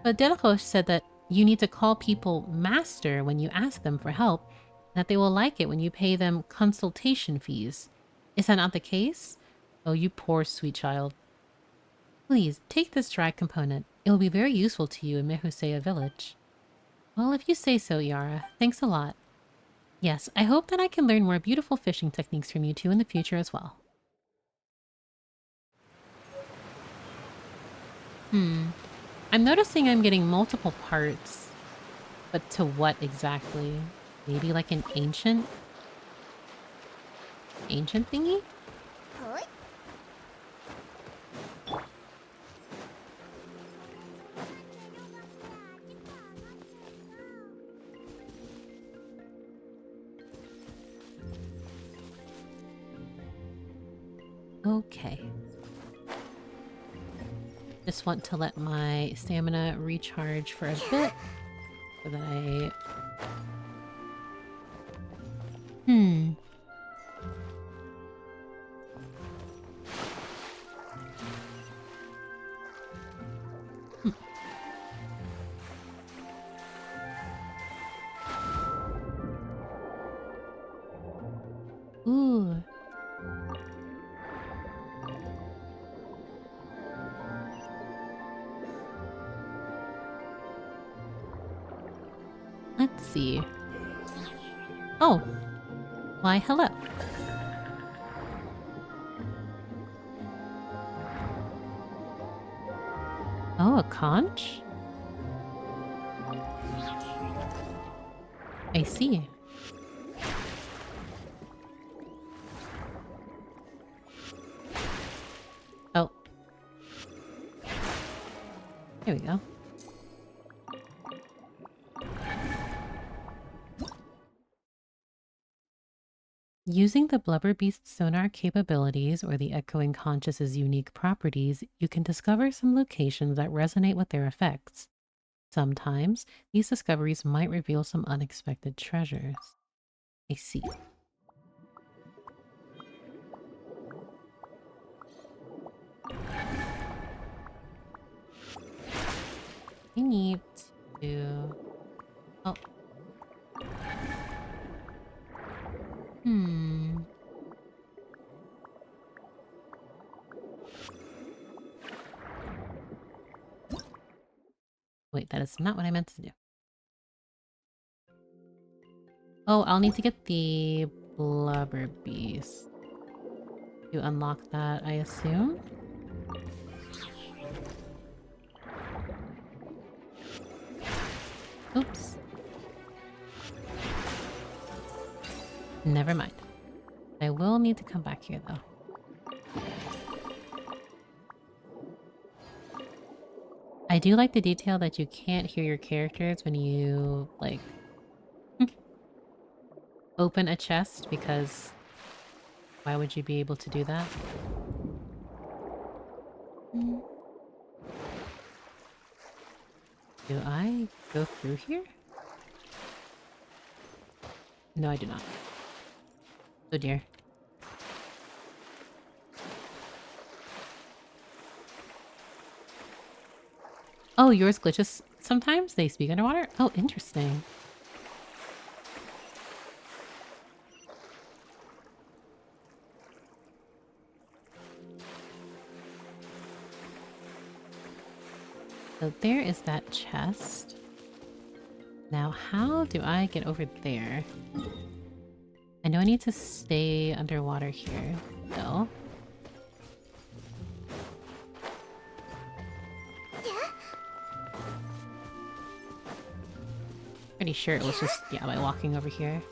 But Delacoche said that you need to call people Master when you ask them for help, and that they will like it when you pay them consultation fees. Is that not the case? Oh, you poor sweet child. Please, take this dry component. It will be very useful to you in Mehusea village. Well, if you say so, Yara. Thanks a lot. Yes, I hope that I can learn more beautiful fishing techniques from you two in the future as well. I'm noticing I'm getting multiple parts. But to what exactly? Maybe like an ancient thingy? 헛. Okay. Just want to let my stamina recharge for a bit so that I... Ooh. Let's see. Oh. Why, hello. Oh, a conch? I see. Oh. Here we go. Using the Blubber Beast's sonar capabilities or the Echoing Conch's unique properties, you can discover some locations that resonate with their effects. Sometimes, these discoveries might reveal some unexpected treasures. I see. I need to... Oh. Wait, that is not what I meant to do. Oh, I'll need to get the Blubber Beast to unlock that, I assume. Oops. Never mind. I will need to come back here, though. I do like the detail that you can't hear your characters when you, like, open a chest, because why would you be able to do that? Do I go through here? No, I do not. Oh dear. Oh, yours glitches sometimes? They speak underwater? Oh, interesting. So there is that chest. Now, how do I get over there? I know I need to stay underwater here, though. Pretty sure it was just, yeah, by walking over here.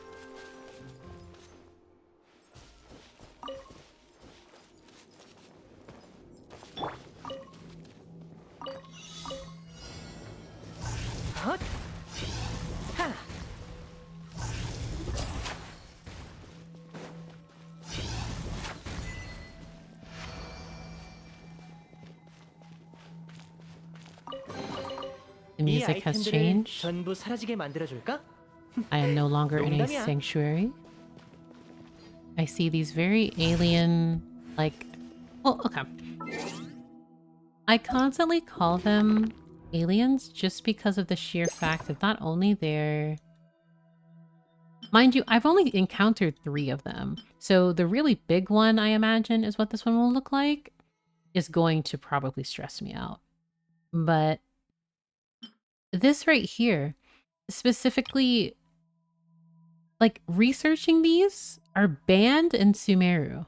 헛! 하! The 이 music has 아이템들을 changed. 전부 사라지게 만들어줄까? I am no longer in a 농담이야. sanctuary. I see these very alien, like... Well, okay. I constantly call them aliens just because of the sheer fact of not only their... Mind you, I've only encountered 3 of them. So the really big one, I imagine, is what this one will look like, is going to probably stress me out. But this right here, specifically, like, researching these are banned in Sumeru.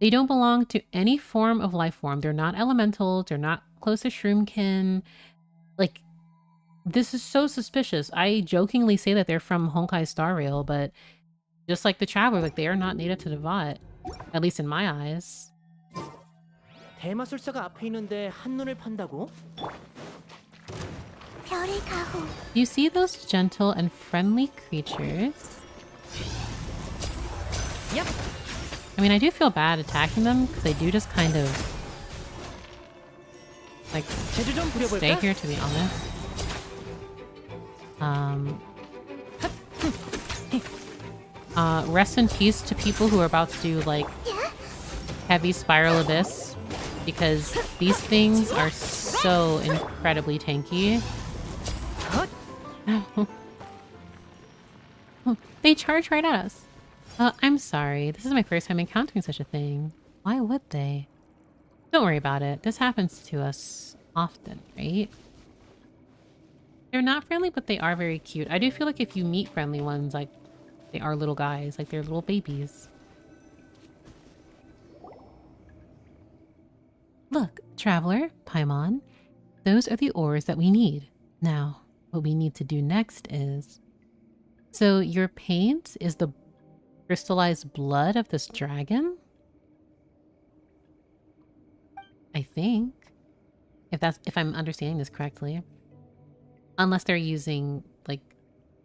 They don't belong to any form of life form. They're not elementals. They're not close to shroomkin. Like, this is so suspicious. I jokingly say that they're from Honkai Star Rail, but just like the Traveler, like, they are not native to Devat. At least in my eyes. 대마술사가 앞에 있는데 한눈을 판다고? 별의 가호. You see those gentle and friendly creatures? Yep. I mean, I do feel bad attacking them because they do just kind of like 재주 좀 stay 부려볼까? here, to be honest. Rest in peace to people who are about to do like heavy spiral abyss, because these things are so incredibly tanky. 헛! They charge right at us. I'm sorry. This is my first time encountering such a thing. Why would they? Don't worry about it. This happens to us often, right? They're not friendly, but they are very cute. I do feel like if you meet friendly ones, like, they are little guys. Like, they're little babies. Look, Traveler, Paimon. Those are the ores that we need. Now, what we need to do next is... So, your paint is the crystallized blood of this dragon? I think. If I'm understanding this correctly. Unless they're using, like...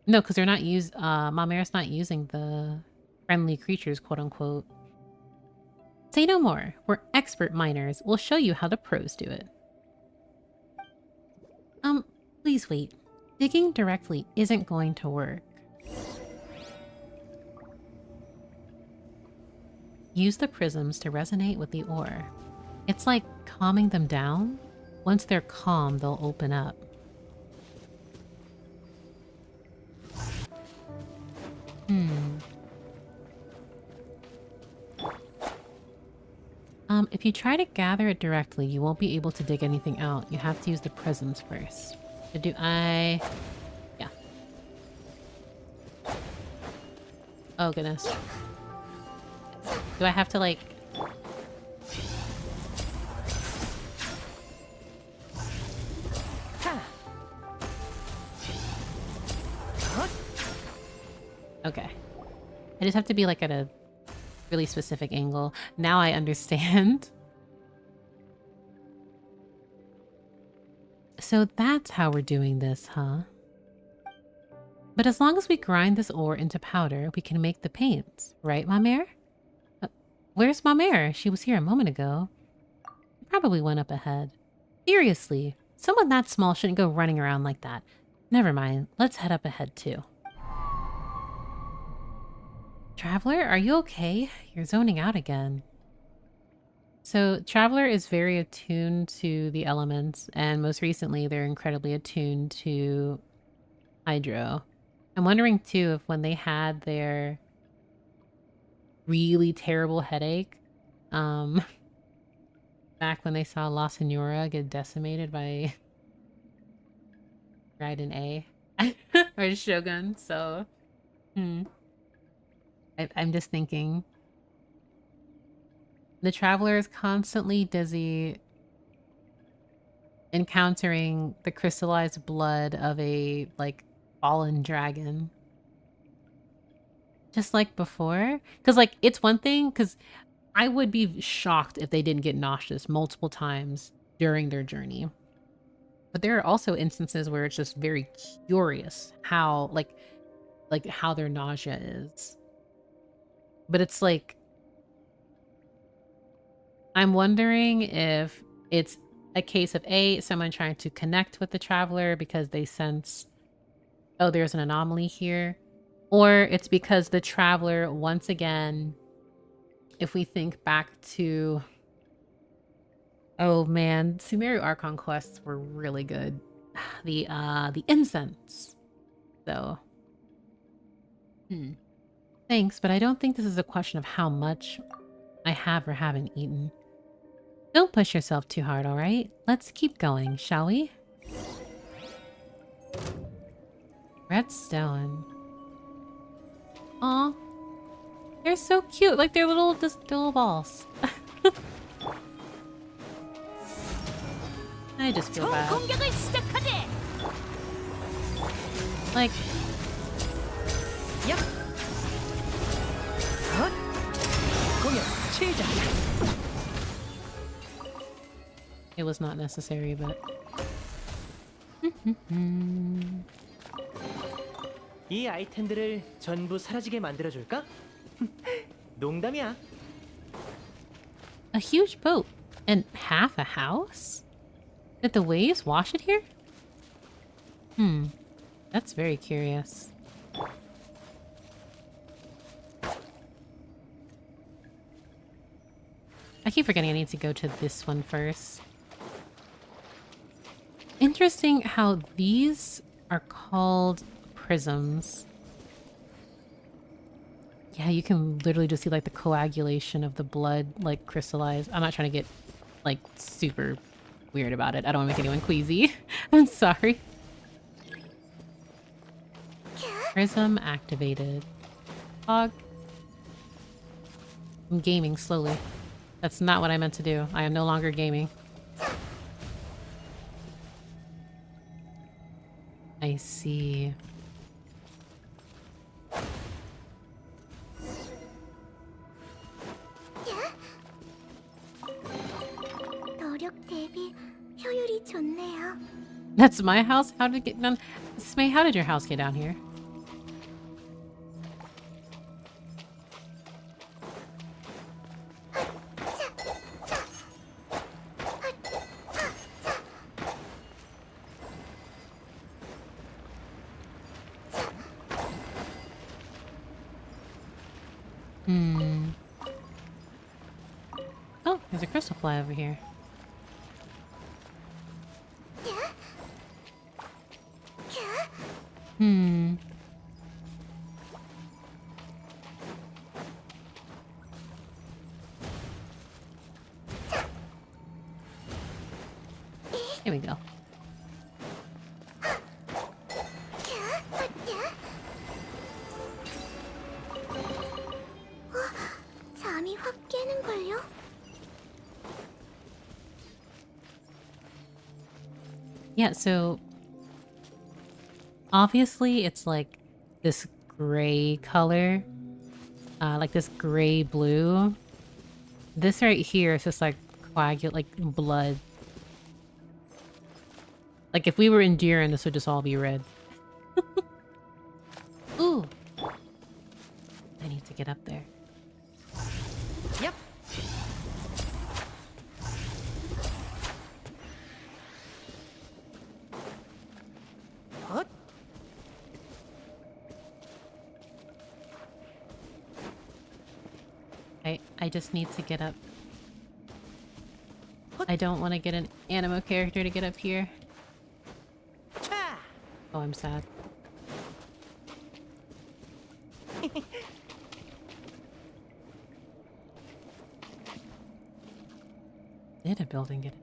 No, because they're not Mamere's not using the friendly creatures, quote unquote. Say no more. We're expert miners. We'll show you how the pros do it. Please wait. Digging directly isn't going to work. Use the prisms to resonate with the ore. It's like calming them down. Once they're calm, they'll open up. If you try to gather it directly, you won't be able to dig anything out. You have to use the prisms first. So do I... Yeah. Oh, goodness. Do I have to, like... 하! 헛! Okay. I just have to be, like, at a really specific angle. Now I understand. So that's how we're doing this, huh? But as long as we grind this ore into powder, we can make the paints, right, Mamere? Where's Mamere? She was here a moment ago. Probably went up ahead. Seriously, someone that small shouldn't go running around like that. Never mind, let's head up ahead too. Traveler, are you okay? You're zoning out again. So, Traveler is very attuned to the elements, and most recently they're incredibly attuned to Hydro. I'm wondering too if when they had their really terrible headache, back when they saw La Senora get decimated by Raiden A or Shogun. So, I'm just thinking. The traveler is constantly dizzy, encountering the crystallized blood of a like fallen dragon. Just like before. Because like it's one thing, because I would be shocked if they didn't get nauseous multiple times during their journey. But there are also instances where it's just very curious how like how their nausea is. But it's like I'm wondering if it's a case of someone trying to connect with the traveler because they sense, oh, there's an anomaly here. Or it's because the traveler, once again, if we think back to, oh man, Sumeru Archon quests were really good. The incense. So, thanks, but I don't think this is a question of how much I have or haven't eaten. Don't push yourself too hard, all right? Let's keep going, shall we? Redstone. Aw. They're so cute. Like they're just little balls. I just feel bad. Like, yep. 공격 시작. it was not necessary, but... 이 아이템들을 전부 사라지게 만들어 줄까? 농담이야. A huge boat and half a house? Did the waves wash it here? That's very curious. I keep forgetting I need to go to this one first. Interesting how these are called prisms. Yeah, you can literally just see like the coagulation of the blood like crystallize. I'm not trying to get like super weird about it. I don't want to make anyone queasy. I'm sorry. Prism activated. Fog. I'm gaming slowly. That's not what I meant to do. I am no longer gaming. I see. 노력 대비 효율이 좋네요. That's my house? How did it get done? Smay, how did your house get down here? Oh, there's a crystal fly over here. Here we go. 잠이 확 깨는걸요? Yeah, so obviously it's like this gray color, like this gray blue. This right here is just like like blood. Like if we were in Durin, this would just all be red. Ooh. I need to get up there. Yep. 헛. I just need to get up. I don't want to get an animo character to get up here. 차. Oh, I'm sad. Did a building get it?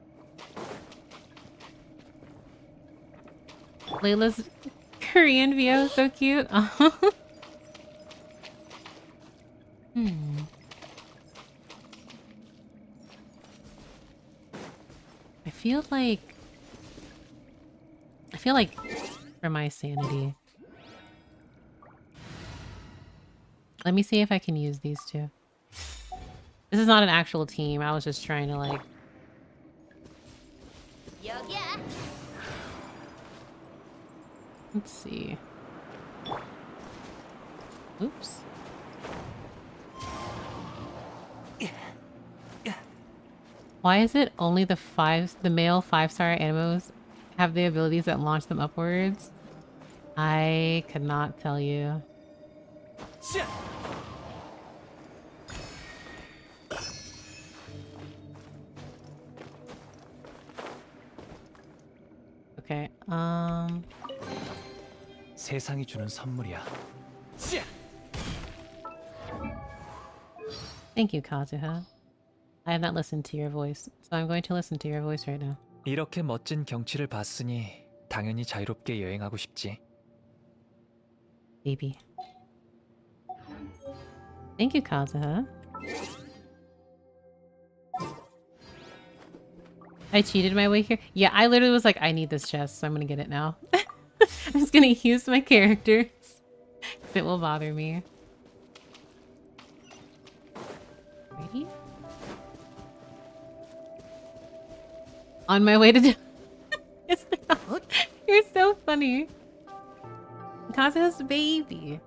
Layla's Korean VO, so cute. Hmm. I feel like for my sanity. Let me see if I can use these two. This is not an actual team. I was just trying to like... Let's see. Oops. Why is it only the male 5-star animals have the abilities that launch them upwards? I could not tell you. Okay, 세상이 주는 선물이야. thank you, Kazuha. I have not listened to your voice, so I'm going to listen to your voice right now. 이렇게 멋진 경치를 봤으니 당연히 자유롭게 여행하고 싶지. Baby. Thank you, Kazuha. I cheated my way here. Yeah, I literally was like, I need this chest, so I'm gonna get it now. I'm just gonna use my characters. Because it will bother me. Ready? On my way to... You're so funny. Kazuha's baby.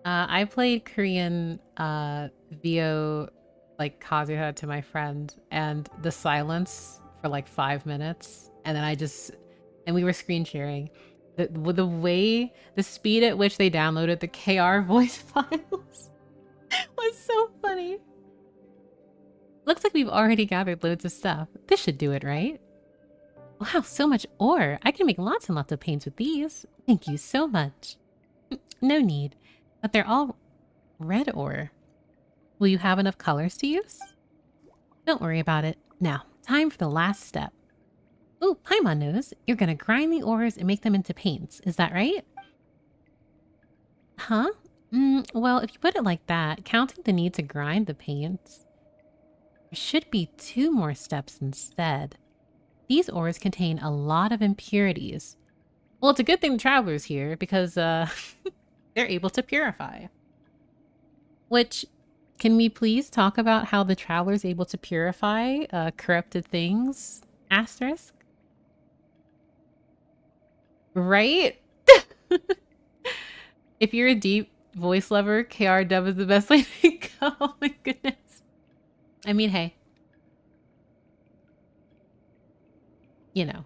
I played Korean VO like Kazuha to my friend, and the silence for like 5 minutes, and then we were screen sharing. The speed at which they downloaded the KR voice files was so funny. Looks like we've already gathered loads of stuff. This should do it, right? Wow, so much ore. I can make lots and lots of paints with these. Thank you so much. No need. But they're all red ore. Will you have enough colors to use? Don't worry about it. Now, time for the last step. Ooh, Paimon knows. You're gonna grind the ores and make them into paints. Is that right? Huh? Well, if you put it like that, counting the need to grind the paints, there should be 2 more steps instead. These ores contain a lot of impurities. Well, it's a good thing the traveler's here because they're able to purify. Which, can we please talk about how the traveler's able to purify corrupted things? Asterisk? Right? If you're a deep voice lover, KR dub is the best way to go. Oh my goodness. I mean, hey. You know.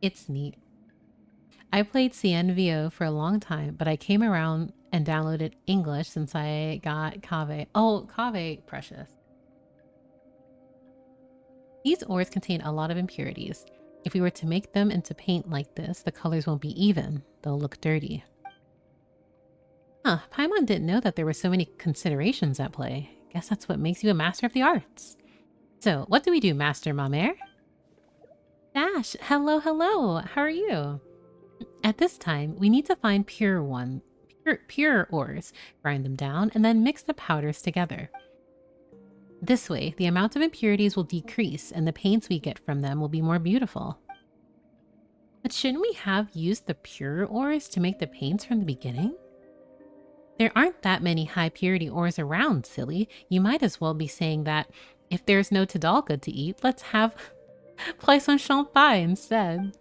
It's neat. I played CNVO for a long time, but I came around and downloaded English since I got Kave. Oh, Kave, precious. These ores contain a lot of impurities. If we were to make them into paint like this, the colors won't be even. They'll look dirty. Huh, Paimon didn't know that there were so many considerations at play. Guess that's what makes you a master of the arts. So, what do we do, Master Mamere? Dash, hello, hello. How are you? At this time, we need to find pure ores, grind them down, and then mix the powders together. This way, the amount of impurities will decrease and the paints we get from them will be more beautiful. But shouldn't we have used the pure ores to make the paints from the beginning? There aren't that many high purity ores around, silly. You might as well be saying that if there's no Tadalga to eat, let's have Poisson Champagne instead.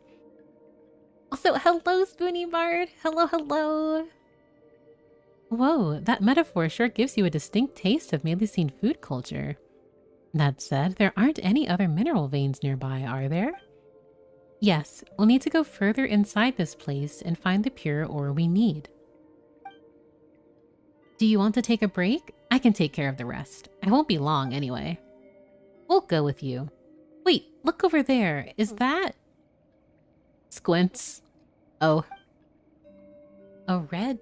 Also, hello, Spoony Bard. Hello, hello. Whoa, that metaphor sure gives you a distinct taste of Melusine food culture. That said, there aren't any other mineral veins nearby, are there? Yes, we'll need to go further inside this place and find the pure ore we need. Do you want to take a break? I can take care of the rest. I won't be long anyway. We'll go with you. Wait, look over there. Is that... Squints. Oh. A red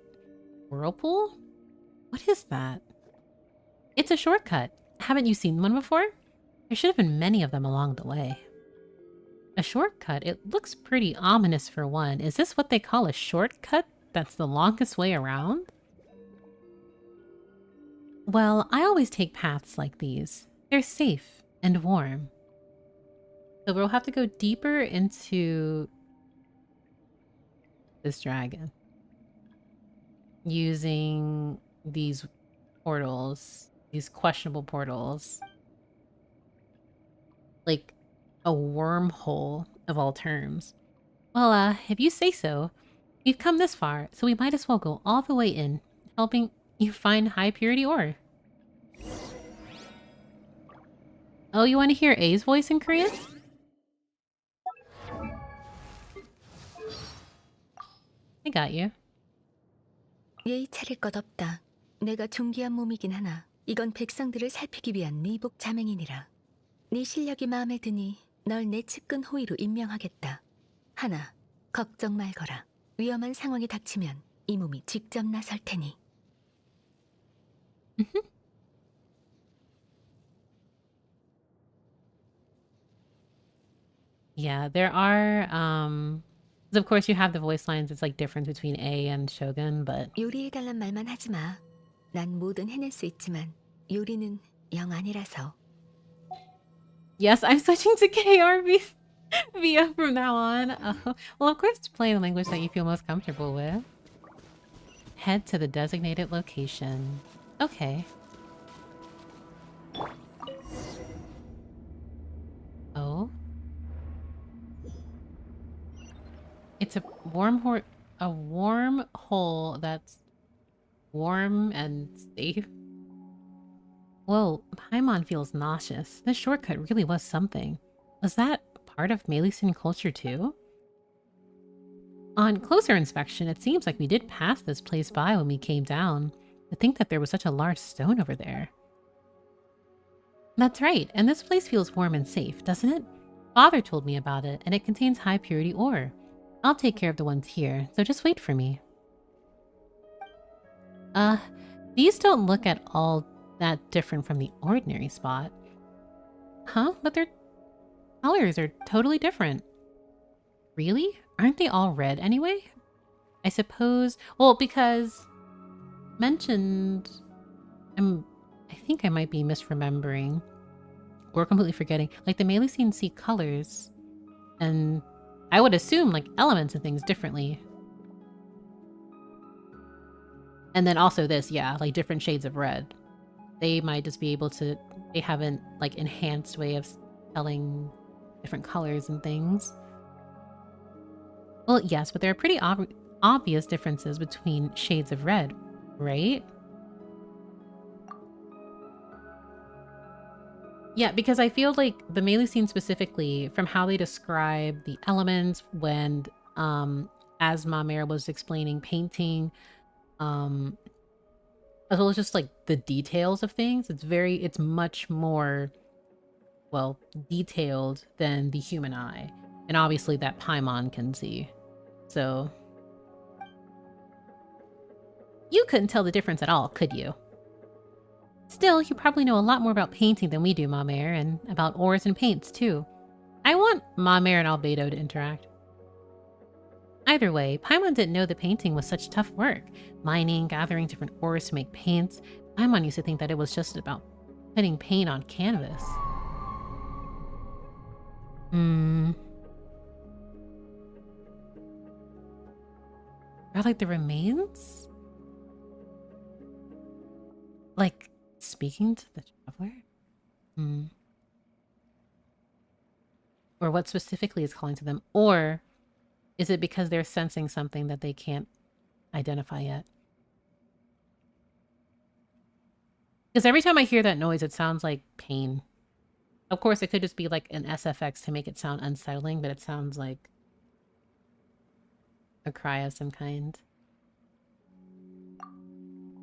whirlpool? What is that? It's a shortcut. Haven't you seen one before? There should have been many of them along the way. A shortcut? It looks pretty ominous for one. Is this what they call a shortcut? That's the longest way around? Well, I always take paths like these. They're safe and warm. So we'll have to go deeper into this dragon. Using these portals. These questionable portals. Like a wormhole of all terms. Well, if you say so. We've come this far, so we might as well go all the way in, helping you find high purity ore. Oh, you want to hear A's voice in Korean? I got you. 예의 차릴 것 없다. 내가 존귀한 몸이긴 하나 이건 백성들을 살피기 위한 미복 자맹이니라. 네 실력이 마음에 드니 널 내 측근 호위로 임명하겠다. 하나, 걱정 말거라. 위험한 상황이 닥치면 이 몸이 직접 나설 테니. Yeah, there are, 'cause of course you have the voice lines, it's like different between A and Shogun, but 요리해달란 말만 하지 마. 난 뭐든 해낼 수 있지만 요리는 영 아니라서. yes, I'm switching to KRV via from now on. Well, of course, play the language that you feel most comfortable with. Head to the designated location. Okay. Oh. It's a wormhole that's warm and safe. Whoa, Paimon feels nauseous. This shortcut really was something. Was that part of Melusive culture too? On closer inspection, it seems like we did pass this place by when we came down. To think that there was such a large stone over there. That's right, and this place feels warm and safe, doesn't it? Father told me about it, and it contains high purity ore. I'll take care of the ones here, so just wait for me. These don't look at all that different from the ordinary spot. Huh? But their colors are totally different. Really? Aren't they all red anyway? I suppose... Well, because... mentioned... I think I might be misremembering. Or completely forgetting. Like, the Melusine see colors. And I would assume, like, elements and things differently. And then also this, yeah, like different shades of red. They might just be able to... They have an, like, enhanced way of telling different colors and things. Well, yes, but there are pretty obvious differences between shades of red, right? Yeah, because I feel like the Melusine specifically, from how they describe the elements when, as Mamere was explaining painting, as well as just like the details of things, it's much more, well, detailed than the human eye. And obviously that Paimon can see. So, you couldn't tell the difference at all, could you? Still, you probably know a lot more about painting than we do, Mamere, and about ores and paints, too. I want Mamere and Albedo to interact. Either way, Paimon didn't know that painting was such tough work. Mining, gathering different ores to make paints. Paimon used to think that it was just about putting paint on canvas. Are like the remains? Like, speaking to the traveler? Or what specifically is calling to them? Or is it because they're sensing something that they can't identify yet? Because every time I hear that noise, it sounds like pain. Of course, it could just be like an SFX to make it sound unsettling, but it sounds like a cry of some kind.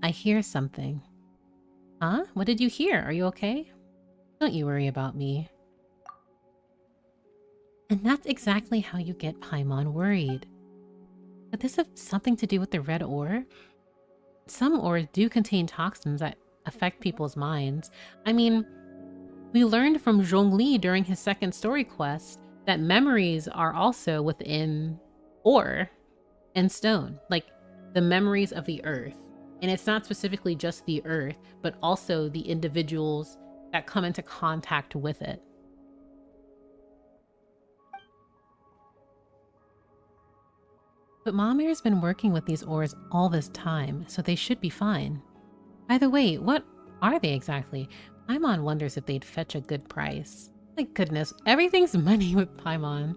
I hear something. Huh? What did you hear? Are you okay? Don't you worry about me. And that's exactly how you get Paimon worried. Could this have something to do with the red ore? Some ores do contain toxins that affect people's minds. I mean, we learned from Zhongli during his second story quest that memories are also within ore and stone, like the memories of the earth. And it's not specifically just the earth, but also the individuals that come into contact with it. But Mamere's been working with these ores all this time, so they should be fine. By the way, what are they exactly? Paimon wonders if they'd fetch a good price. My goodness, everything's money with Paimon.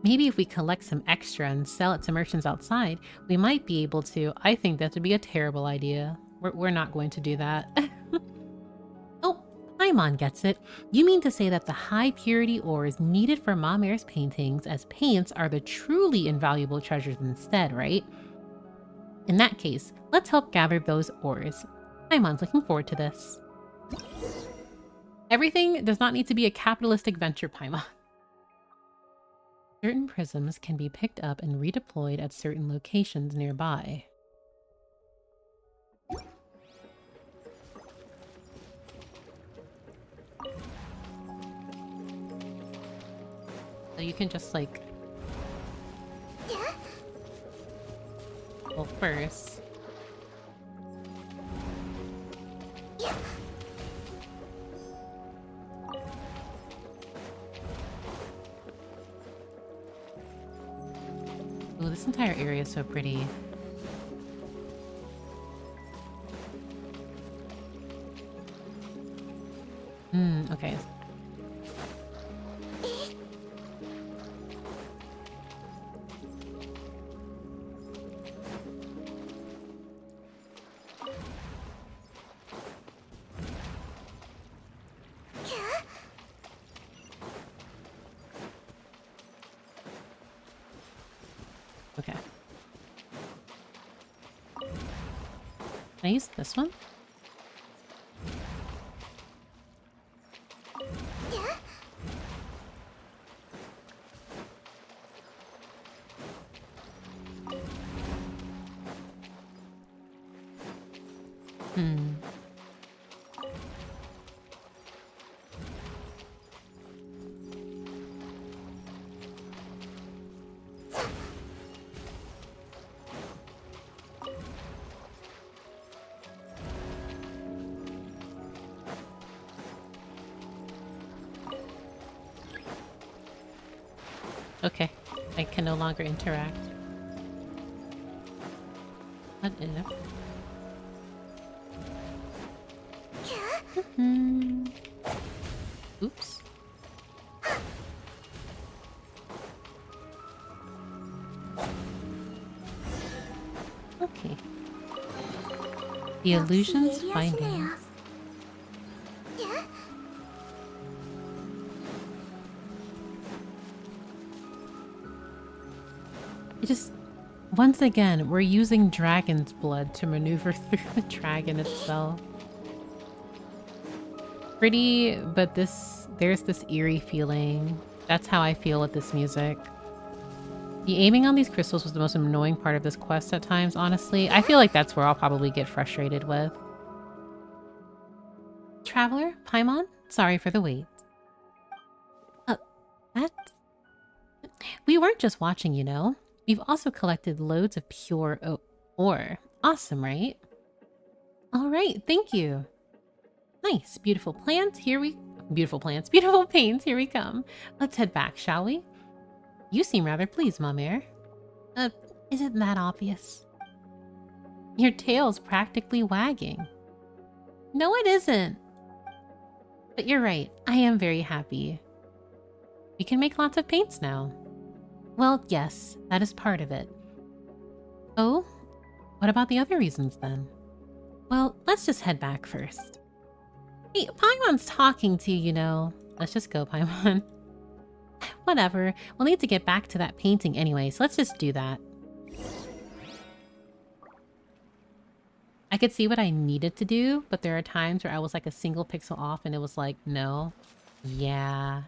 Maybe if we collect some extra and sell it to merchants outside, we might be able to. I think that would be a terrible idea. We're not going to do that. Oh, Paimon gets it. You mean to say that the high purity ores needed for Mamere's paintings as paints are the truly invaluable treasures instead, right? In that case, let's help gather those ores. Paimon's looking forward to this. Everything does not need to be a capitalistic venture, Paimon. Certain prisms can be picked up and redeployed at certain locations nearby. So you can just like... Well, first... Oh, this entire area is so pretty. Okay. Okay. Can I use this one? Okay, I can no longer interact. What if? Oops. Okay. The illusion's findings. It just... Once again, we're using dragon's blood to maneuver through the dragon itself. Pretty, but there's this eerie feeling. That's how I feel with this music. The aiming on these crystals was the most annoying part of this quest at times, honestly. I feel like that's where I'll probably get frustrated with. Traveler, Paimon, sorry for the wait. That's... We weren't just watching, you know. We've also collected loads of pure ore. Awesome, right? All right, thank you. Nice, beautiful plants. Beautiful plants, beautiful paints. Here we come. Let's head back, shall we? You seem rather pleased, Mamere. Isn't that obvious? Your tail's practically wagging. No, it isn't. But you're right. I am very happy. We can make lots of paints now. Well, yes, that is part of it. Oh, what about the other reasons then? Well, let's just head back first. Hey, Paimon's talking to you, you know. Let's just go, Paimon. Whatever. We'll need to get back to that painting anyway, so let's just do that. I could see what I needed to do, but there are times where I was like a single pixel off and it was like, no. Yeah.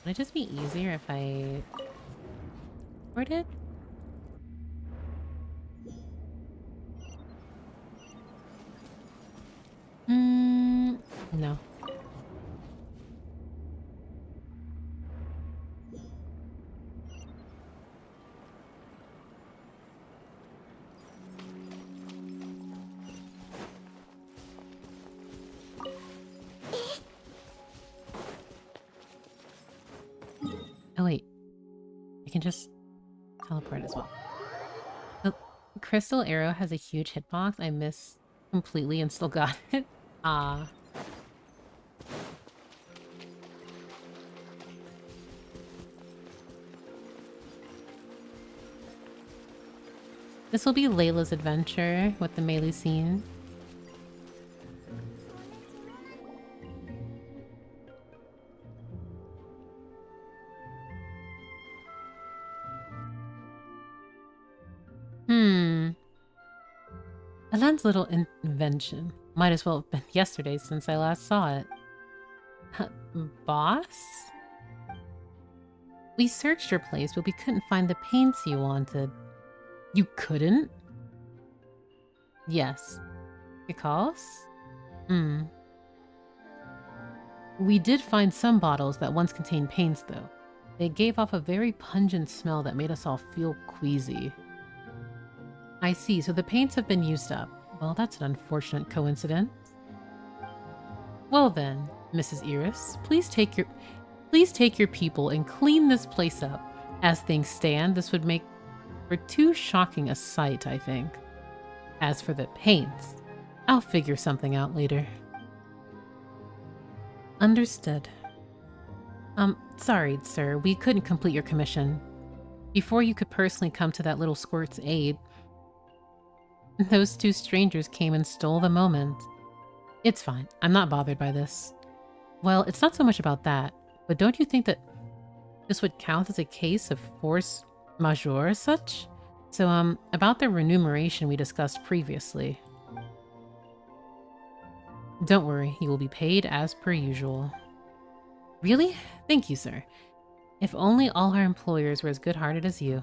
Would it just be easier if I recorded? No. Oh wait, I can just teleport as well. The crystal arrow has a huge hitbox I missed completely and still got it. Ah. This will be Layla's adventure with the melusive. Alan's little invention. Might as well have been yesterday since I last saw it. Boss? We searched your place, but we couldn't find the paints you wanted. You couldn't? Yes. Because? We did find some bottles that once contained paints, though. They gave off a very pungent smell that made us all feel queasy. I see, so the paints have been used up. Well, that's an unfortunate coincidence. Well then, Mrs. Iris, please take your people and clean this place up. As things stand, this would make for too shocking a sight, I think. As for the paints, I'll figure something out later. Understood. Sorry, sir, we couldn't complete your commission. Before you could personally come to that little squirt's aid, those two strangers came and stole the moment. It's fine. I'm not bothered by this. Well, it's not so much about that, but don't you think that this would count as a case of force majeure as such? So, about the remuneration we discussed previously. Don't worry, you will be paid as per usual. Really? Thank you, sir. If only all our employers were as good-hearted as you.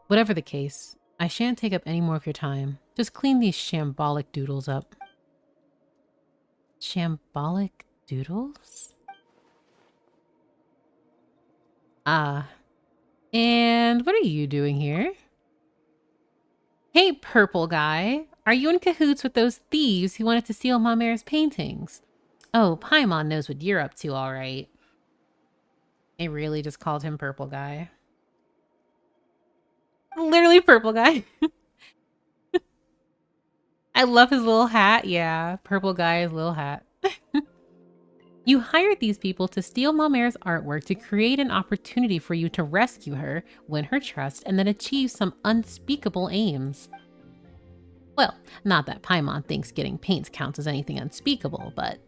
Whatever the case, I shan't take up any more of your time. Just clean these shambolic doodles up. Shambolic doodles? Ah. And what are you doing here? Hey, purple guy. Are you in cahoots with those thieves who wanted to steal Mamere's paintings? Oh, Paimon knows what you're up to, all right. I really just called him purple guy. Literally purple guy. I love his little hat. Yeah, purple guy's little hat. You hired these people to steal Mamere's artwork to create an opportunity for you to rescue her, win her trust, and then achieve some unspeakable aims. Well, not that Paimon thinks getting paints counts as anything unspeakable, but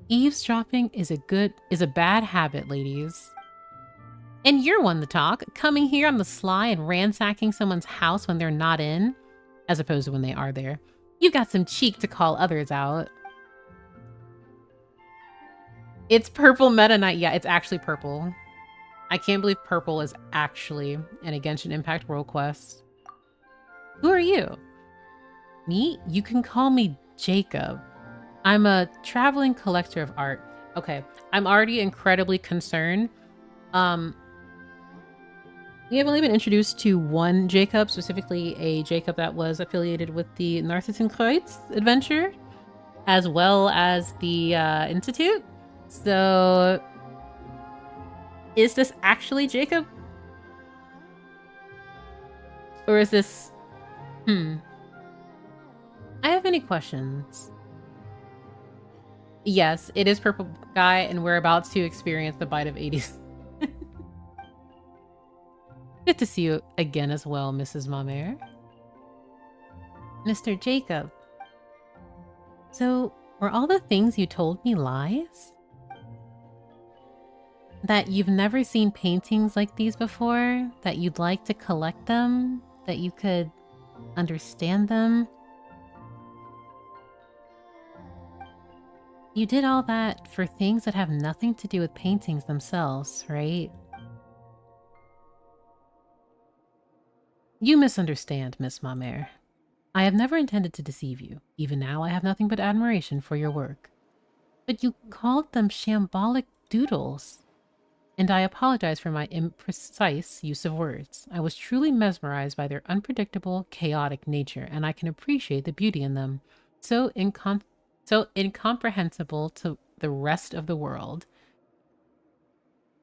eavesdropping is a bad habit, ladies. And you're one to talk, coming here on the sly and ransacking someone's house when they're not in, as opposed to when they are there. You've got some cheek to call others out. It's purple Meta Knight. Yeah, it's actually purple. I can't believe purple is actually an Genshin Impact World Quest. Who are you? Me? You can call me Jacob. I'm a traveling collector of art. Okay, I'm already incredibly concerned. We have only been introduced to one Jacob, specifically a Jacob that was affiliated with the Narcissenkreuz adventure, as well as the Institute. So, is this actually Jacob? Or is this... I have many questions. Yes, it is Purple Guy, and we're about to experience the bite of 80s. Good to see you again as well, Mrs. Mamere. Mr. Jacob. So, were all the things you told me lies? That you've never seen paintings like these before? That you'd like to collect them? That you could understand them? You did all that for things that have nothing to do with paintings themselves, right? You misunderstand, Miss Mamere. I have never intended to deceive you. Even now, I have nothing but admiration for your work. But you called them shambolic doodles. And I apologize for my imprecise use of words. I was truly mesmerized by their unpredictable, chaotic nature, and I can appreciate the beauty in them. So incomprehensible to the rest of the world.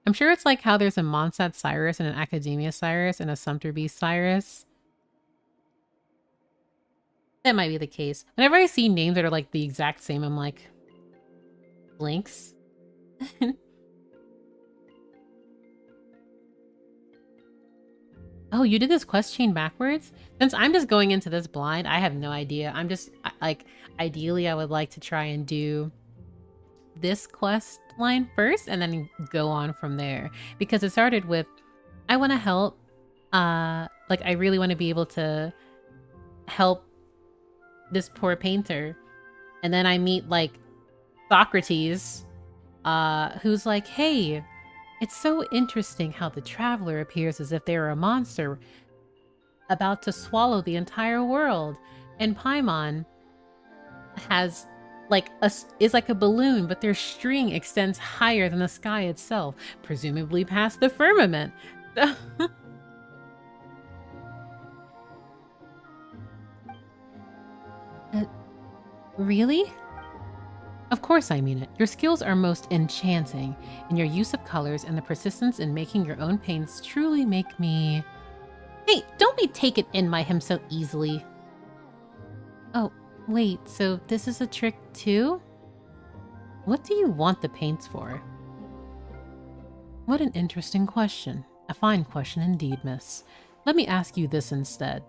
I'm sure it's like how there's a Monsat Cyrus and an Academia Cyrus and a Sumter B Cyrus. That might be the case. Whenever I see names that are like the exact same, I'm like, blinks. Oh, you did this quest chain backwards? Since I'm just going into this blind, I have no idea. I'm just, like, ideally I would like to try and do this quest line first and then go on from there. Because it started with, I want to help, like, I really want to be able to help this poor painter. And then I meet, like, Socrates, who's like, hey, it's so interesting how the traveler appears as if they were a monster about to swallow the entire world. And Paimon has is like a balloon, but their string extends higher than the sky itself, presumably past the firmament. Really? Of course I mean it. Your skills are most enchanting, and your use of colors and the persistence in making your own paints truly make me... Hey, don't be taken in by him so easily. Oh, wait, so this is a trick too? What do you want the paints for? What an interesting question. A fine question indeed, miss. Let me ask you this instead.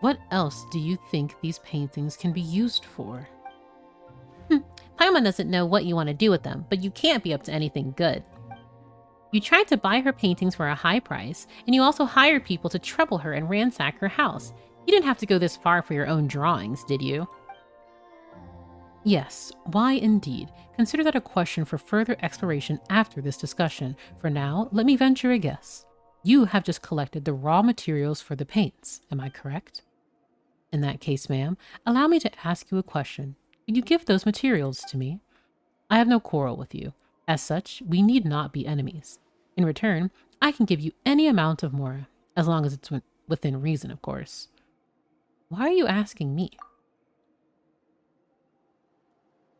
What else do you think these paintings can be used for? Paimon doesn't know what you want to do with them, but you can't be up to anything good. You tried to buy her paintings for a high price, and you also hired people to trouble her and ransack her house. You didn't have to go this far for your own drawings, did you? Yes, why indeed. Consider that a question for further exploration after this discussion. For now, let me venture a guess. You have just collected the raw materials for the paints, am I correct? In that case, ma'am, allow me to ask you a question. Will you give those materials to me? I have no quarrel with you. As such, we need not be enemies. In return, I can give you any amount of more, as long as it's within reason, of course. Why are you asking me?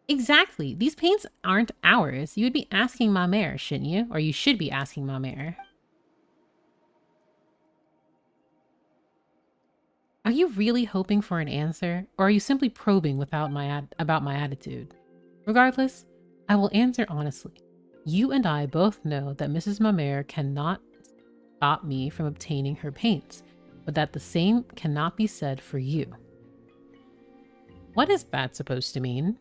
Exactly. These paints aren't ours. You would be asking Mamere, shouldn't you? Or you should be asking Mamere. Are you really hoping for an answer, or are you simply probing about my attitude? Regardless, I will answer honestly. You and I both know that Mrs. Mamere cannot stop me from obtaining her paints, but that the same cannot be said for you. What is that supposed to mean?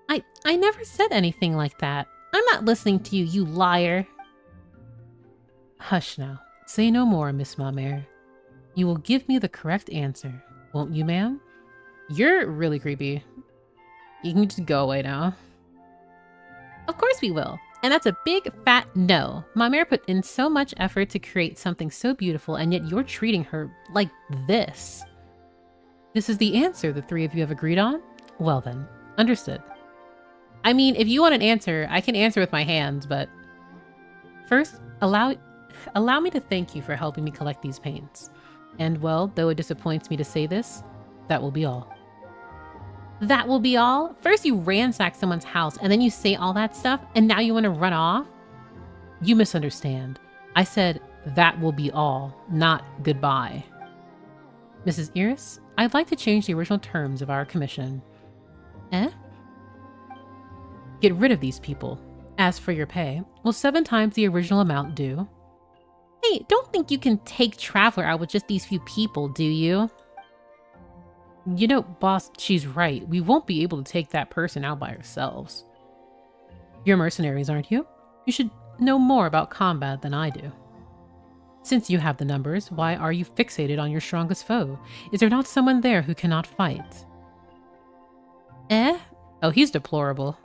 I never said anything like that. I'm not listening to you, you liar. Hush now. Say no more, Miss Mamere. You will give me the correct answer, won't you, ma'am? You're really creepy. You can just go away now. Of course we will. And that's a big fat no. Mamere put in so much effort to create something so beautiful, and yet you're treating her like this. This is the answer the three of you have agreed on? Well then, understood. I mean, if you want an answer, I can answer with my hands, but... First, allow me to thank you for helping me collect these paints. And well, though it disappoints me to say this, that will be all. That will be all? First you ransack someone's house and then you say all that stuff and now you want to run off? You misunderstand. I said, that will be all, not goodbye. Mrs. Iris, I'd like to change the original terms of our commission. Eh? Get rid of these people. As for your pay, will 7 times the original amount do? Hey, don't think you can take Traveler out with just these few people, do you? You know, boss, she's right. We won't be able to take that person out by ourselves. You're mercenaries, aren't you? You should know more about combat than I do. Since you have the numbers, why are you fixated on your strongest foe? Is there not someone there who cannot fight? Eh? Oh, he's deplorable.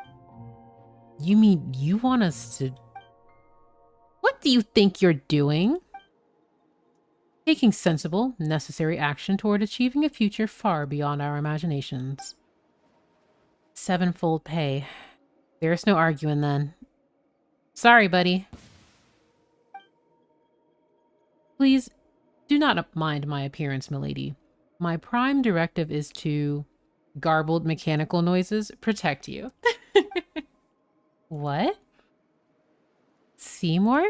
You mean you want us to... What do you think you're doing? taking sensible, necessary action toward achieving a future far beyond our imaginations. Sevenfold pay. There's no arguing then. Sorry, buddy. Please, do not mind my appearance, milady. My prime directive is to, garbled mechanical noises, protect you. What? Seymour?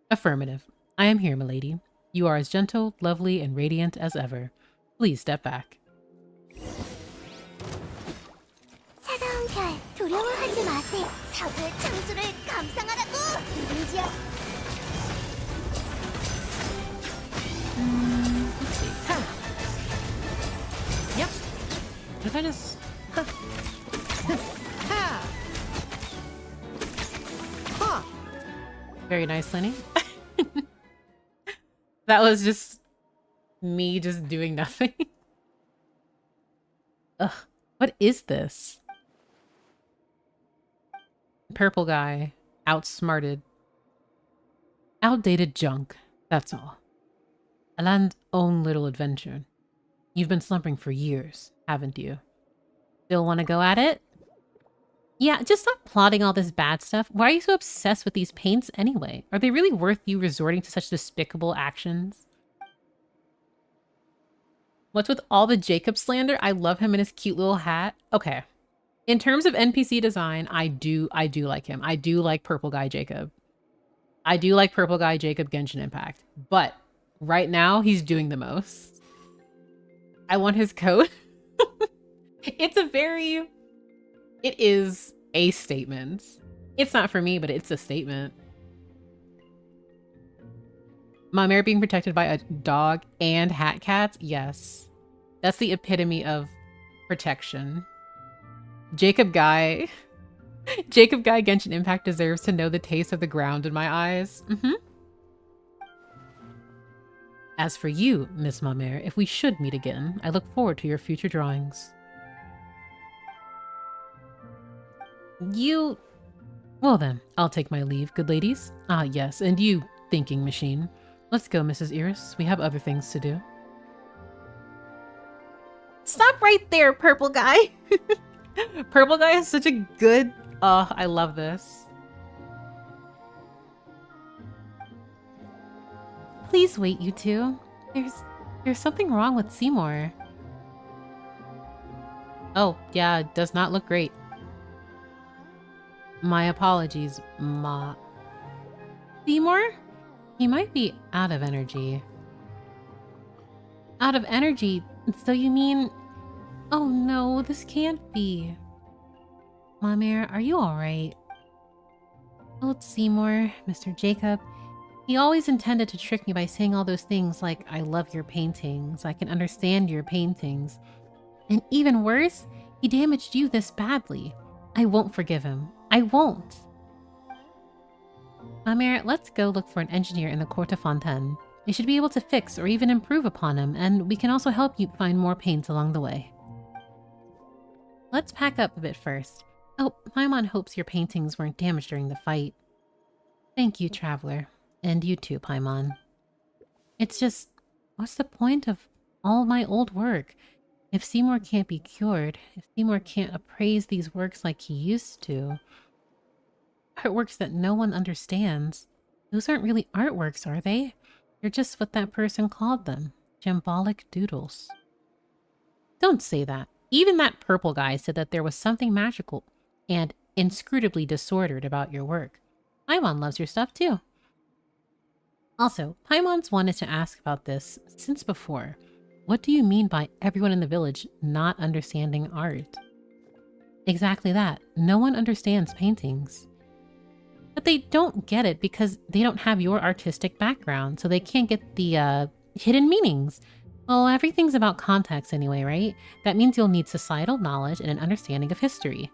Affirmative. I am here, milady. You are as gentle, lovely, and radiant as ever. Please step back. 차가운 별, 두려워하지 마세요. 사고의 창수를 감상하라고! 누군지야? Let's see. Yep. If I just... Very nice, Lenny. That was just me just doing nothing. Ugh, what is this? Purple guy, outsmarted. Outdated junk, that's all. Alan's own little adventure. You've been slumping for years, haven't you? Still want to go at it? Yeah, just stop plotting all this bad stuff. Why are you so obsessed with these paints anyway? Are they really worth you resorting to such despicable actions? What's with all the Jacob slander? I love him in his cute little hat. Okay. In terms of NPC design, I do like him. I do like Purple Guy Jacob. I do like Purple Guy Jacob Genshin Impact. But right now, he's doing the most. I want his coat. It is a statement. It's not for me, but it's a statement. Mamere being protected by a dog and hat cats? Yes. That's the epitome of protection. Jacob Guy Genshin Impact deserves to know the taste of the ground in my eyes. As for you, Miss Mamere, if we should meet again, I look forward to your future drawings. Well then, I'll take my leave, good ladies. Ah, yes, and you, thinking machine. Let's go, Mrs. Iris. We have other things to do. Stop right there, Purple Guy! Purple Guy is such a good... Oh, I love this. Please wait, you two. There's something wrong with Seymour. Oh, yeah, it does not look great. My apologies, Ma. Seymour? He might be out of energy. Out of energy? So you mean... Oh no, this can't be. Mamere, are you alright? Old Seymour, Mr. Jacob. He always intended to trick me by saying all those things like, I love your paintings, I can understand your paintings. And even worse, he damaged you this badly. I won't forgive him. I won't. Mamere, let's go look for an engineer in the Court of Fontaine. They should be able to fix or even improve upon him, and we can also help you find more paints along the way. Let's pack up a bit first. Oh, Paimon hopes your paintings weren't damaged during the fight. Thank you, Traveler. And you too, Paimon. It's just, what's the point of all my old work? If Seymour can't be cured, if Seymour can't appraise these works like he used to... Artworks that no one understands. Those aren't really artworks, are they? They're just what that person called them. Shambolic doodles. Don't say that. Even that purple guy said that there was something magical and inscrutably disordered about your work. Paimon loves your stuff too. Also, Paimon's wanted to ask about this since before. What do you mean by everyone in the village not understanding art? Exactly that. No one understands paintings. But they don't get it because they don't have your artistic background, so they can't get the hidden meanings. Well, everything's about context anyway, right? That means you'll need societal knowledge and an understanding of history.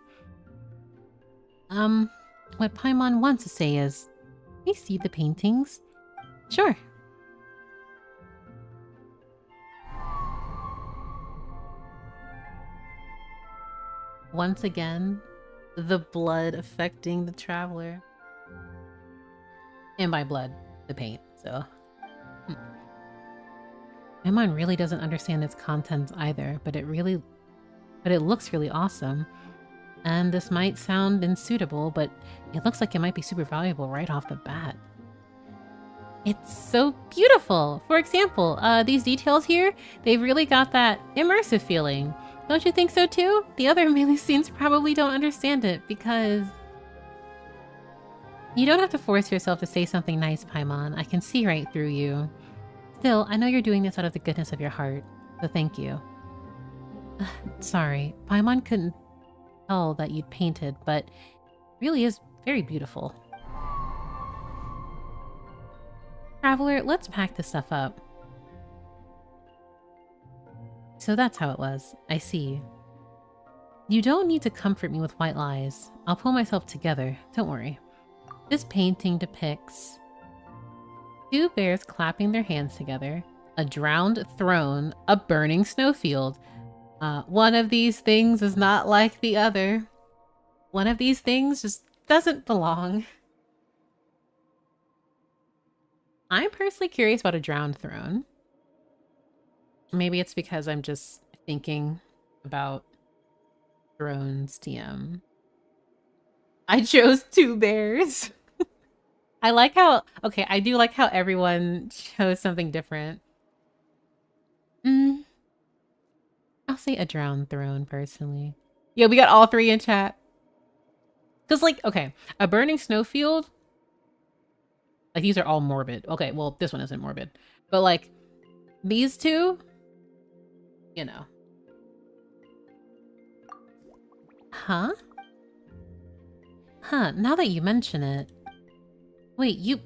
What Paimon wants to say is, can we see the paintings? Sure. Once again, the blood affecting the traveler. And by blood, the paint, so... Paimon really doesn't understand its contents either, but it looks really awesome. And this might sound unsuitable, but it looks like it might be super valuable right off the bat. It's so beautiful! For example, these details here, they've really got that immersive feeling. Don't you think so too? The other Melusines probably don't understand it because... You don't have to force yourself to say something nice, Paimon. I can see right through you. Still, I know you're doing this out of the goodness of your heart, so thank you. Sorry, Paimon couldn't tell that you'd painted, but it really is very beautiful. Traveler, let's pack this stuff up. So that's how it was. I see. You don't need to comfort me with white lies. I'll pull myself together. Don't worry. This painting depicts 2 bears clapping their hands together, a drowned throne, a burning snowfield. One of these things is not like the other. One of these things just doesn't belong. I'm personally curious about a drowned throne. Maybe it's because I'm just thinking about Thrones TM. I chose 2 bears. I like how... Okay, I do like how everyone chose something different. I'll say a drowned throne, personally. Yeah, we got all 3 in chat. Because, like, okay, a burning snowfield... Like, these are all morbid. Okay, well, this one isn't morbid. But, like, these 2... You know. Huh? Huh, now that you mention it... Wait, you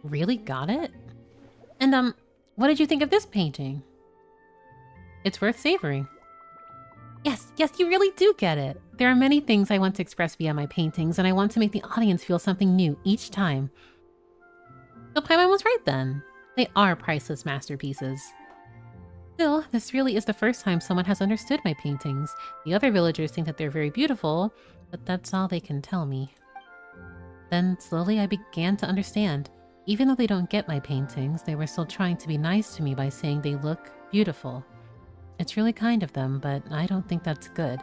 really got it? And, what did you think of this painting? It's worth savoring. Yes, you really do get it. There are many things I want to express via my paintings, and I want to make the audience feel something new each time. So Paimon was right then. They are priceless masterpieces. Still, this really is the first time someone has understood my paintings. The other villagers think that they're very beautiful, but that's all they can tell me. Then, slowly I began to understand. Even though they don't get my paintings, they were still trying to be nice to me by saying they look beautiful. It's really kind of them, but I don't think that's good.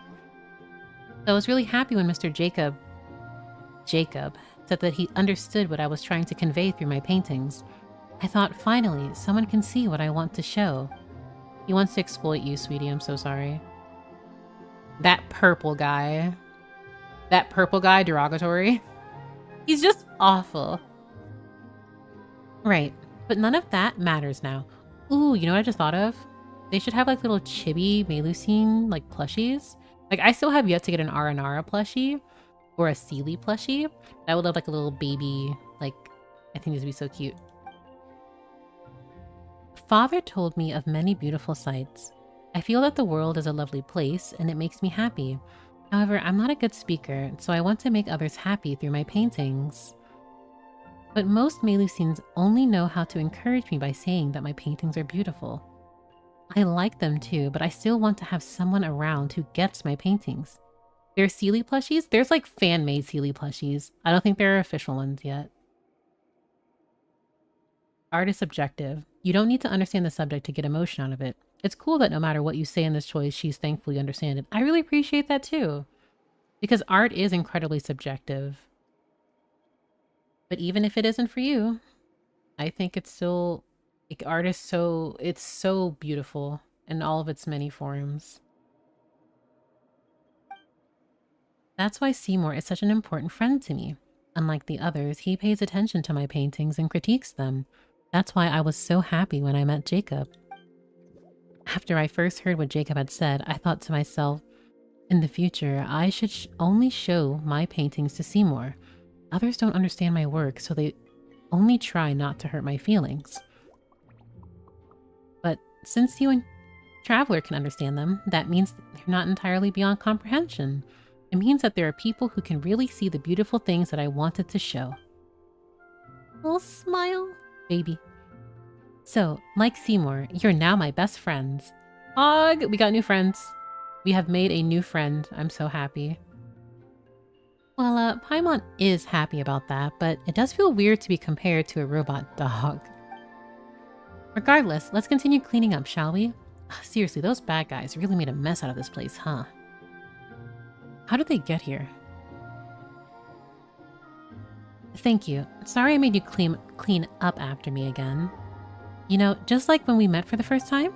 So I was really happy when Mr. Jacob said that he understood what I was trying to convey through my paintings. I thought, finally, someone can see what I want to show. He wants to exploit you, sweetie. I'm so sorry. That purple guy, derogatory. He's just awful. Right, but none of that matters now. Ooh, you know what I just thought of? They should have like little chibi Melusine like plushies. Like I still have yet to get an Aranara plushie or a Sealy plushie. I would love like a little baby, like I think this would be so cute. Father told me of many beautiful sights. I feel that the world is a lovely place and it makes me happy. However, I'm not a good speaker, so I want to make others happy through my paintings. But most Melusines only know how to encourage me by saying that my paintings are beautiful. I like them too, but I still want to have someone around who gets my paintings. There are Sealy plushies? There's like fan-made Sealy plushies. I don't think there are official ones yet. Art is subjective. You don't need to understand the subject to get emotion out of it. It's cool that no matter what you say in this choice, she's thankfully understanding. I really appreciate that too. Because art is incredibly subjective. But even if it isn't for you, I think it's still... Like, art is so... It's so beautiful in all of its many forms. That's why Seymour is such an important friend to me. Unlike the others, he pays attention to my paintings and critiques them. That's why I was so happy when I met Jacob. After I first heard what Jacob had said, I thought to myself, in the future, I should only show my paintings to Seymour. Others don't understand my work, so they only try not to hurt my feelings. But since you and Traveler can understand them, that means they're not entirely beyond comprehension. It means that there are people who can really see the beautiful things that I wanted to show. Little smile, baby. So, like Seymour, you're now my best friends. Og, we got new friends. We have made a new friend. I'm so happy. Well, Paimon is happy about that, but it does feel weird to be compared to a robot dog. Regardless, let's continue cleaning up, shall we? Seriously, those bad guys really made a mess out of this place, huh? How did they get here? Thank you. Sorry I made you clean up after me again. You know, just like when we met for the first time?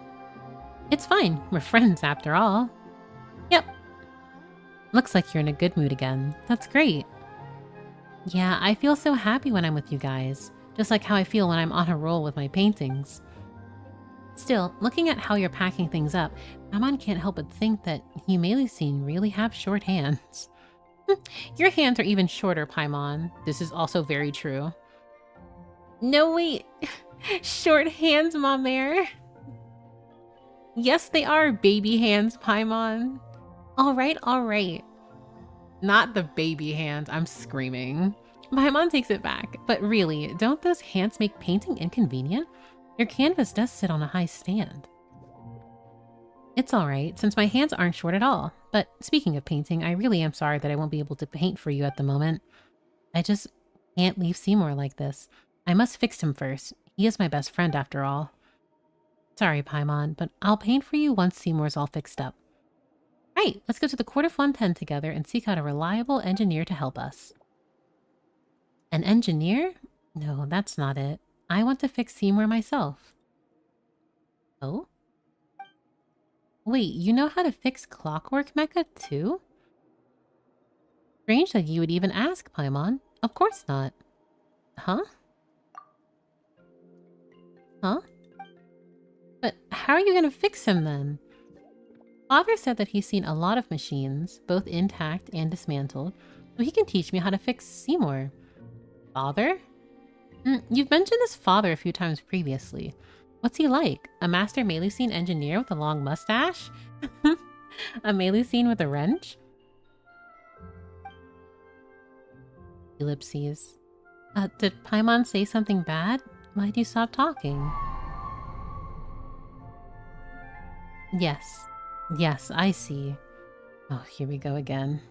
It's fine. We're friends after all. Yep. Looks like you're in a good mood again. That's great. Yeah, I feel so happy when I'm with you guys. Just like how I feel when I'm on a roll with my paintings. Still, looking at how you're packing things up, Maman can't help but think that you Melusine really have short hands. Your hands are even shorter, Paimon. This is also very true. No, wait. Short hands, Mamere. Yes, they are baby hands, Paimon. Alright, alright. Not the baby hands, I'm screaming. Paimon takes it back. But really, don't those hands make painting inconvenient? Your canvas does sit on a high stand. It's alright, since my hands aren't short at all. But speaking of painting, I really am sorry that I won't be able to paint for you at the moment. I just can't leave Seymour like this. I must fix him first. He is my best friend after all. Sorry, Paimon, but I'll paint for you once Seymour's all fixed up. Right, let's go to the Court of Fontaine together and seek out a reliable engineer to help us. An engineer? No, that's not it. I want to fix Seymour myself. Oh? Wait, you know how to fix clockwork mecha too? Strange that you would even ask, Paimon. Of course not. Huh? Huh? But how are you gonna fix him then? Father said that he's seen a lot of machines, both intact and dismantled, so he can teach me how to fix Seymour. Father? You've mentioned this father a few times previously. What's he like? A master Melusine engineer with a long mustache? A Melusine with a wrench? Ellipses. Did Paimon say something bad? Why'd you stop talking? Yes. Yes, I see. Oh, here we go again.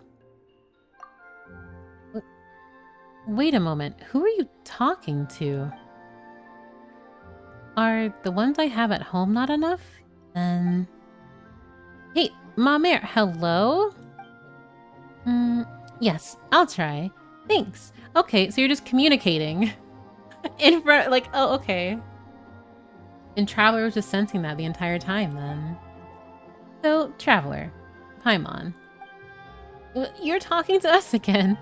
Wait a moment. Who are you talking to? Are the ones I have at home not enough? Then... Hey, Mamere, hello? Yes, I'll try. Thanks. Okay, so you're just communicating. In front, like, oh, okay. And Traveler was just sensing that the entire time then. So, Traveler, Paimon. You're talking to us again.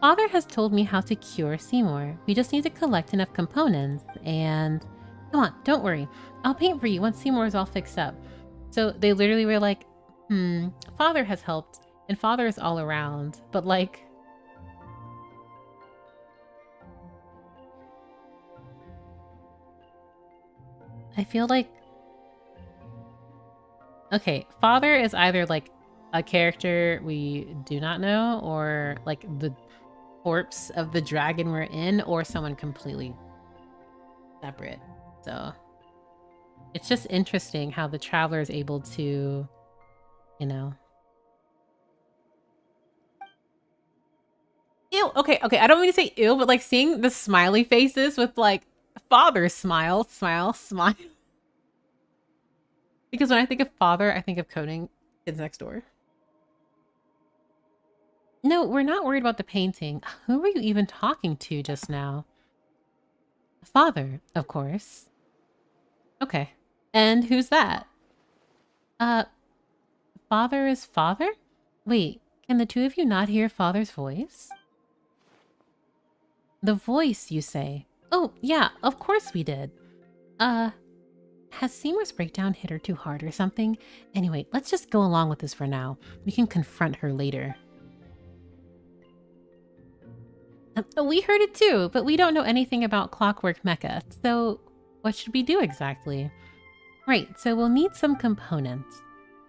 Father has told me how to cure Seymour. We just need to collect enough components and... Come on, don't worry. I'll paint for you once Seymour is all fixed up. So they literally were like, Father has helped, and Father is all around, but like... I feel like... Okay, Father is either like a character we do not know, or like the corpse of the dragon we're in, or someone completely separate. So it's just interesting how the Traveler is able to, you know... Ew, okay, I don't mean to say ew, but like seeing the smiley faces with like Father smile. Because when I think of Father, I think of coding Kids Next Door. No, we're not worried about the painting. Who were you even talking to just now? Father, of course. Okay. And who's that? Father is Father? Wait, can the two of you not hear Father's voice? The voice, you say? Oh, yeah, of course we did. Has Seymour's breakdown hit her too hard or something? Anyway, let's just go along with this for now. We can confront her later. We heard it too, but we don't know anything about clockwork mecha, so what should we do exactly? Right, so we'll need some components.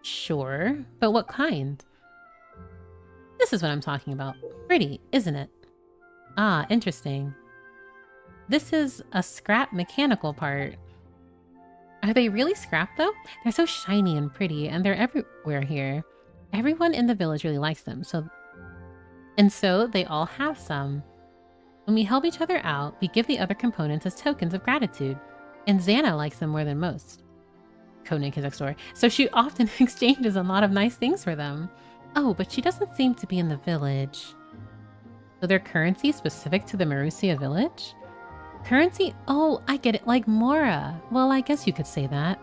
Sure, but what kind? This is what I'm talking about. Pretty, isn't it? Ah, interesting. This is a scrap mechanical part. Are they really scrap though? They're so shiny and pretty, and they're everywhere here. Everyone in the village really likes them, so they all have some. When we help each other out, we give the other components as tokens of gratitude. And Xana likes them more than most. Codename Kids Next Door. So she often exchanges a lot of nice things for them. Oh, but she doesn't seem to be in the village. So their currency specific to the Marussia village? Currency? Oh, I get it, like Mora. Well, I guess you could say that.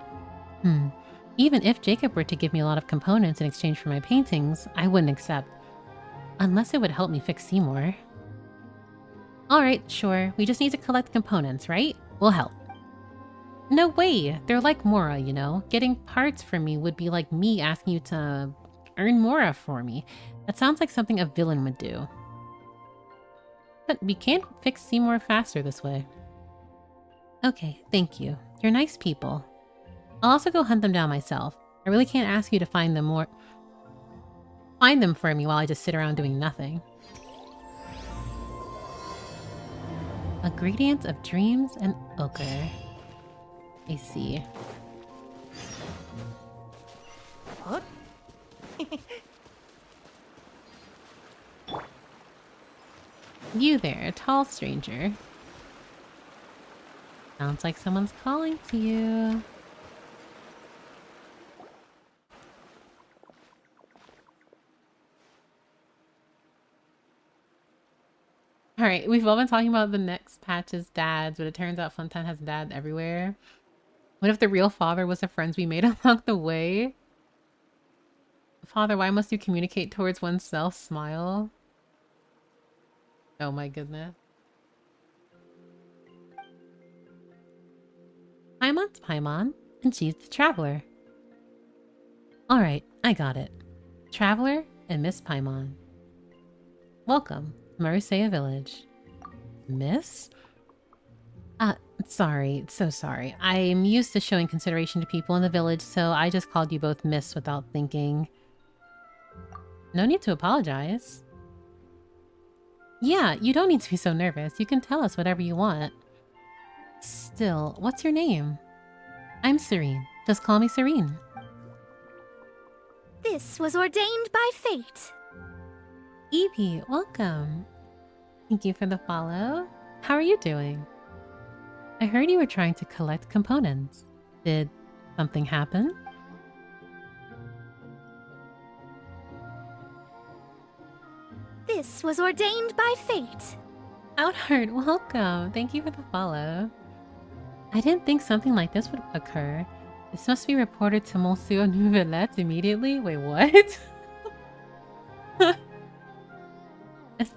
Even if Jacob were to give me a lot of components in exchange for my paintings, I wouldn't accept. Unless it would help me fix Seymour. Alright, sure. We just need to collect components, right? We'll help. No way! They're like Mora, you know? Getting parts from me would be like me asking you to earn Mora for me. That sounds like something a villain would do. But we can't fix Seymour faster this way. Okay, thank you. You're nice people. I'll also go hunt them down myself. I really can't ask you to find them for me while I just sit around doing nothing. A gradient of dreams and ochre. I see. What? You there, tall stranger. Sounds like someone's calling to you. Alright, we've all been talking about the next patch's dads, but it turns out Funtime has dad everywhere. What if the real father was the friends we made along the way? Father, why must you communicate towards oneself? Smile. Oh my goodness. Paimon's Paimon, and she's the Traveler. Alright, I got it. Traveler and Miss Paimon. Welcome, Marussia Village. Miss? Sorry, so sorry. I'm used to showing consideration to people in the village, so I just called you both Miss without thinking. No need to apologize. Yeah, you don't need to be so nervous. You can tell us whatever you want. Still, what's your name? I'm Serene. Just call me Serene. This was ordained by fate. Evie, welcome. Thank you for the follow. How are you doing? I heard you were trying to collect components. Did something happen? This was ordained by fate. Outheart, welcome. Thank you for the follow. I didn't think something like this would occur. This must be reported to Monsieur Nouvelette immediately. Wait, what?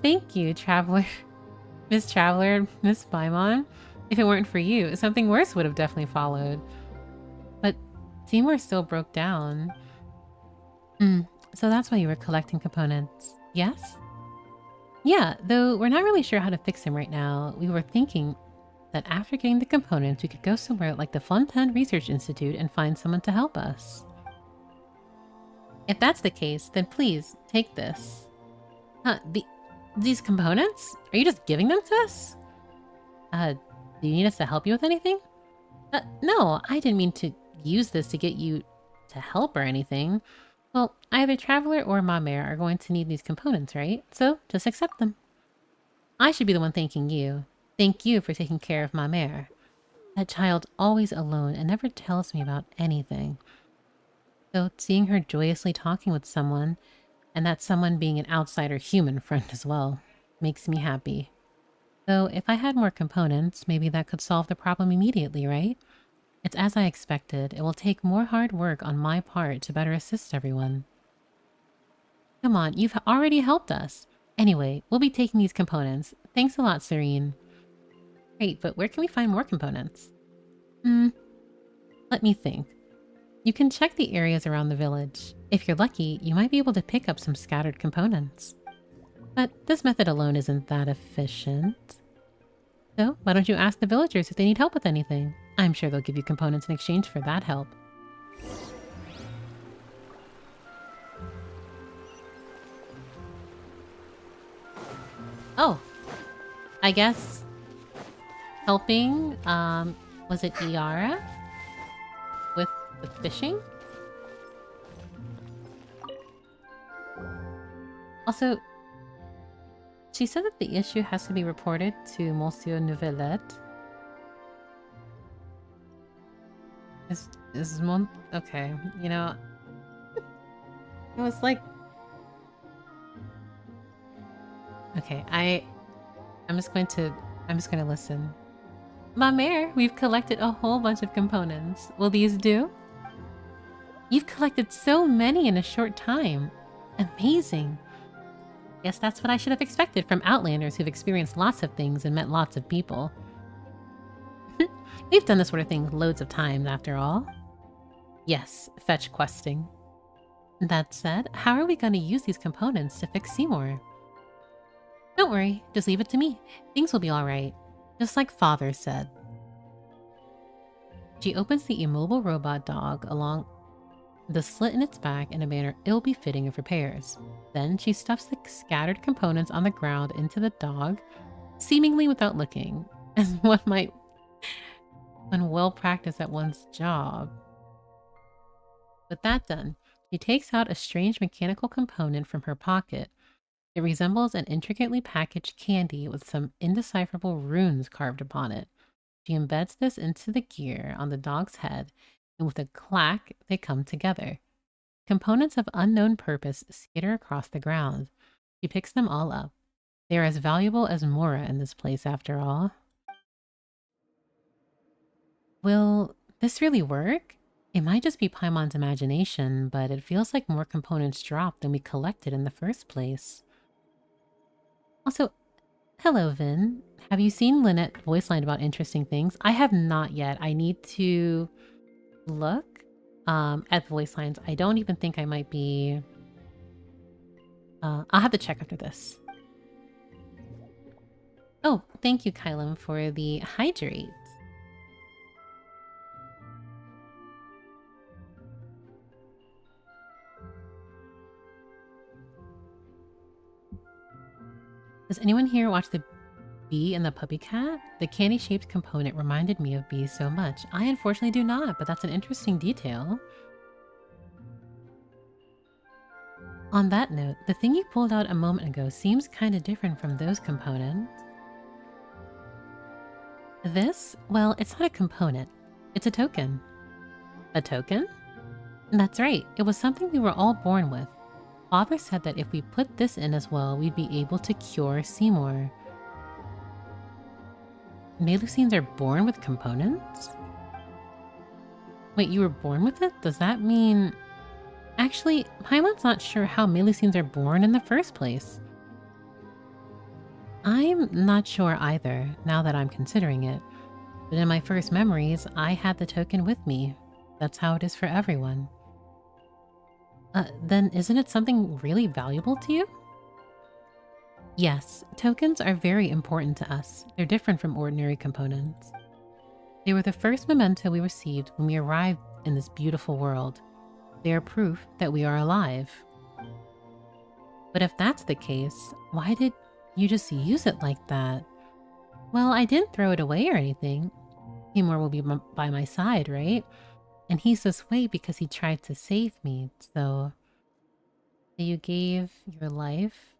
Thank you, Traveler. Miss Traveler, Miss Paimon. If it weren't for you, something worse would have definitely followed. But Seymour still broke down. So that's why you were collecting components, yes? Yeah, though we're not really sure how to fix him right now. We were thinking that after getting the components, we could go somewhere like the Fontaine Research Institute and find someone to help us. If that's the case, then please, take this. These components? Are you just giving them to us? Do you need us to help you with anything? No, I didn't mean to use this to get you to help or anything. Well, either Traveler or Mamere are going to need these components, right? So, just accept them. I should be the one thanking you. Thank you for taking care of Mamere. That child's always alone and never tells me about anything. So, seeing her joyously talking with someone, and that someone being an outsider human friend as well, makes me happy. Though, if I had more components, maybe that could solve the problem immediately, right? It's as I expected. It will take more hard work on my part to better assist everyone. Come on, you've already helped us. Anyway, we'll be taking these components. Thanks a lot, Serene. Great, but where can we find more components? Let me think. You can check the areas around the village. If you're lucky, you might be able to pick up some scattered components. But this method alone isn't that efficient. So, why don't you ask the villagers if they need help with anything? I'm sure they'll give you components in exchange for that help. Oh, I guess helping, was it Iara? With the fishing? Also, she said that the issue has to be reported to Monsieur Nouvelette. Is month okay? You know, it was like okay. I'm just gonna listen. Mamere, we've collected a whole bunch of components. Will these do? You've collected so many in a short time. Amazing. Guess that's what I should have expected from Outlanders who've experienced lots of things and met lots of people. We've done this sort of thing loads of times, after all. Yes, fetch questing. That said, how are we going to use these components to fix Seymour? Don't worry, just leave it to me. Things will be alright. Just like Father said. She opens the immobile robot dog along the slit in its back in a manner ill-befitting of repairs. Then she stuffs the scattered components on the ground into the dog, seemingly without looking, as one might when well practiced at one's job. With that done, she takes out a strange mechanical component from her pocket. It resembles an intricately packaged candy with some indecipherable runes carved upon it. She embeds this into the gear on the dog's head, and with a clack, they come together. Components of unknown purpose skitter across the ground. She picks them all up. They are as valuable as Mora in this place, after all. Will this really work? It might just be Paimon's imagination, but it feels like more components dropped than we collected in the first place. Also, hello, Vin. Have you seen Lynette voice line about interesting things? I have not yet. I need to look at voice lines. I don't even think I might be... I'll have to check after this. Oh, thank you, Kylam, for the hydrate. Does anyone here watch the Bee and the Puppy Cat? The candy-shaped component reminded me of bees so much. I unfortunately do not, but that's an interesting detail. On that note, the thing you pulled out a moment ago seems kind of different from those components. This? Well, it's not a component. It's a token. A token? That's right. It was something we were all born with. Father said that if we put this in as well, we'd be able to cure Seymour. Melusines are born with components? Wait, you were born with it? Does that mean... Actually, Paimon's not sure how Melusines are born in the first place. I'm not sure either, now that I'm considering it. But in my first memories, I had the token with me. That's how it is for everyone. Then isn't it something really valuable to you? Yes, tokens are very important to us. They're different from ordinary components. They were the first memento we received when we arrived in this beautiful world. They are proof that we are alive. But if that's the case, why did you just use it like that? Well, I didn't throw it away or anything. Seymour will be by my side, right? And he's this way because he tried to save me, so... You gave your life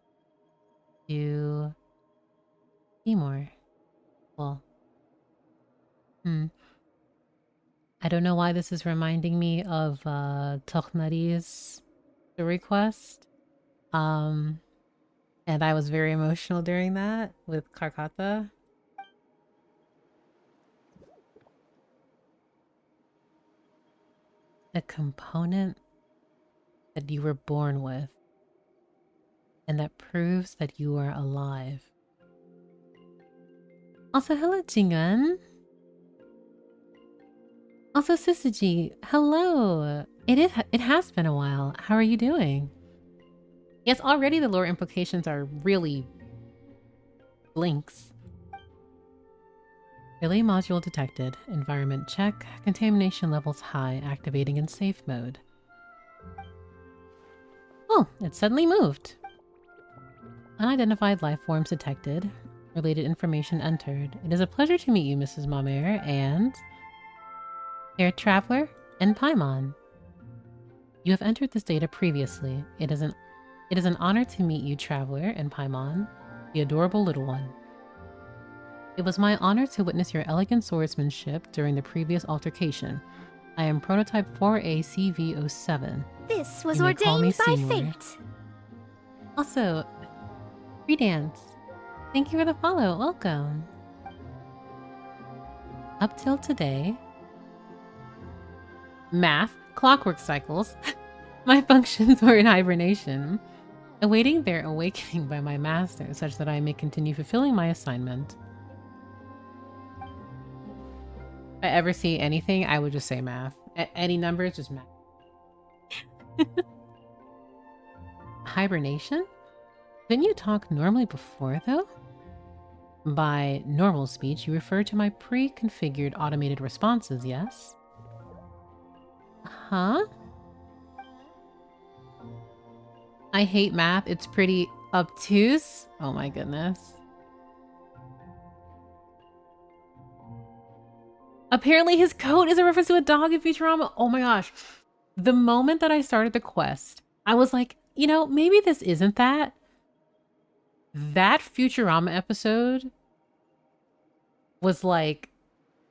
to Seymour. Well... I don't know why this is reminding me of Tokhnari's story quest. And I was very emotional during that with Karkata. A component that you were born with, and that proves that you are alive. Also, hello, Jingun. Also, Sisuji, hello. It has been a while. How are you doing? Yes, already the lore implications are really blinks. Relay module detected. Environment check. Contamination levels high. Activating in safe mode. Oh, it suddenly moved. Unidentified life forms detected. Related information entered. It is a pleasure to meet you, Mrs. Mamere, and... Air Traveler and Paimon. You have entered this data previously. It is an honor to meet you, Traveler and Paimon, the adorable little one. It was my honor to witness your elegant swordsmanship during the previous altercation. I am prototype 4ACV07. This was You may call me ordained by Seymour. fate. Also, free dance. Thank you for the follow. Welcome. Up till today, math, clockwork cycles, my functions were in hibernation, awaiting their awakening by my master such that I may continue fulfilling my assignment. If I ever see anything, I would just say math. Any numbers, just math. Hibernation? Didn't you talk normally before, though? By normal speech, you refer to my pre-configured automated responses, yes? Huh? I hate math. It's pretty obtuse. Oh my goodness. Apparently his coat is a reference to a dog in Futurama. Oh my gosh. The moment that I started the quest, I was like, you know, maybe this isn't that. That Futurama episode was like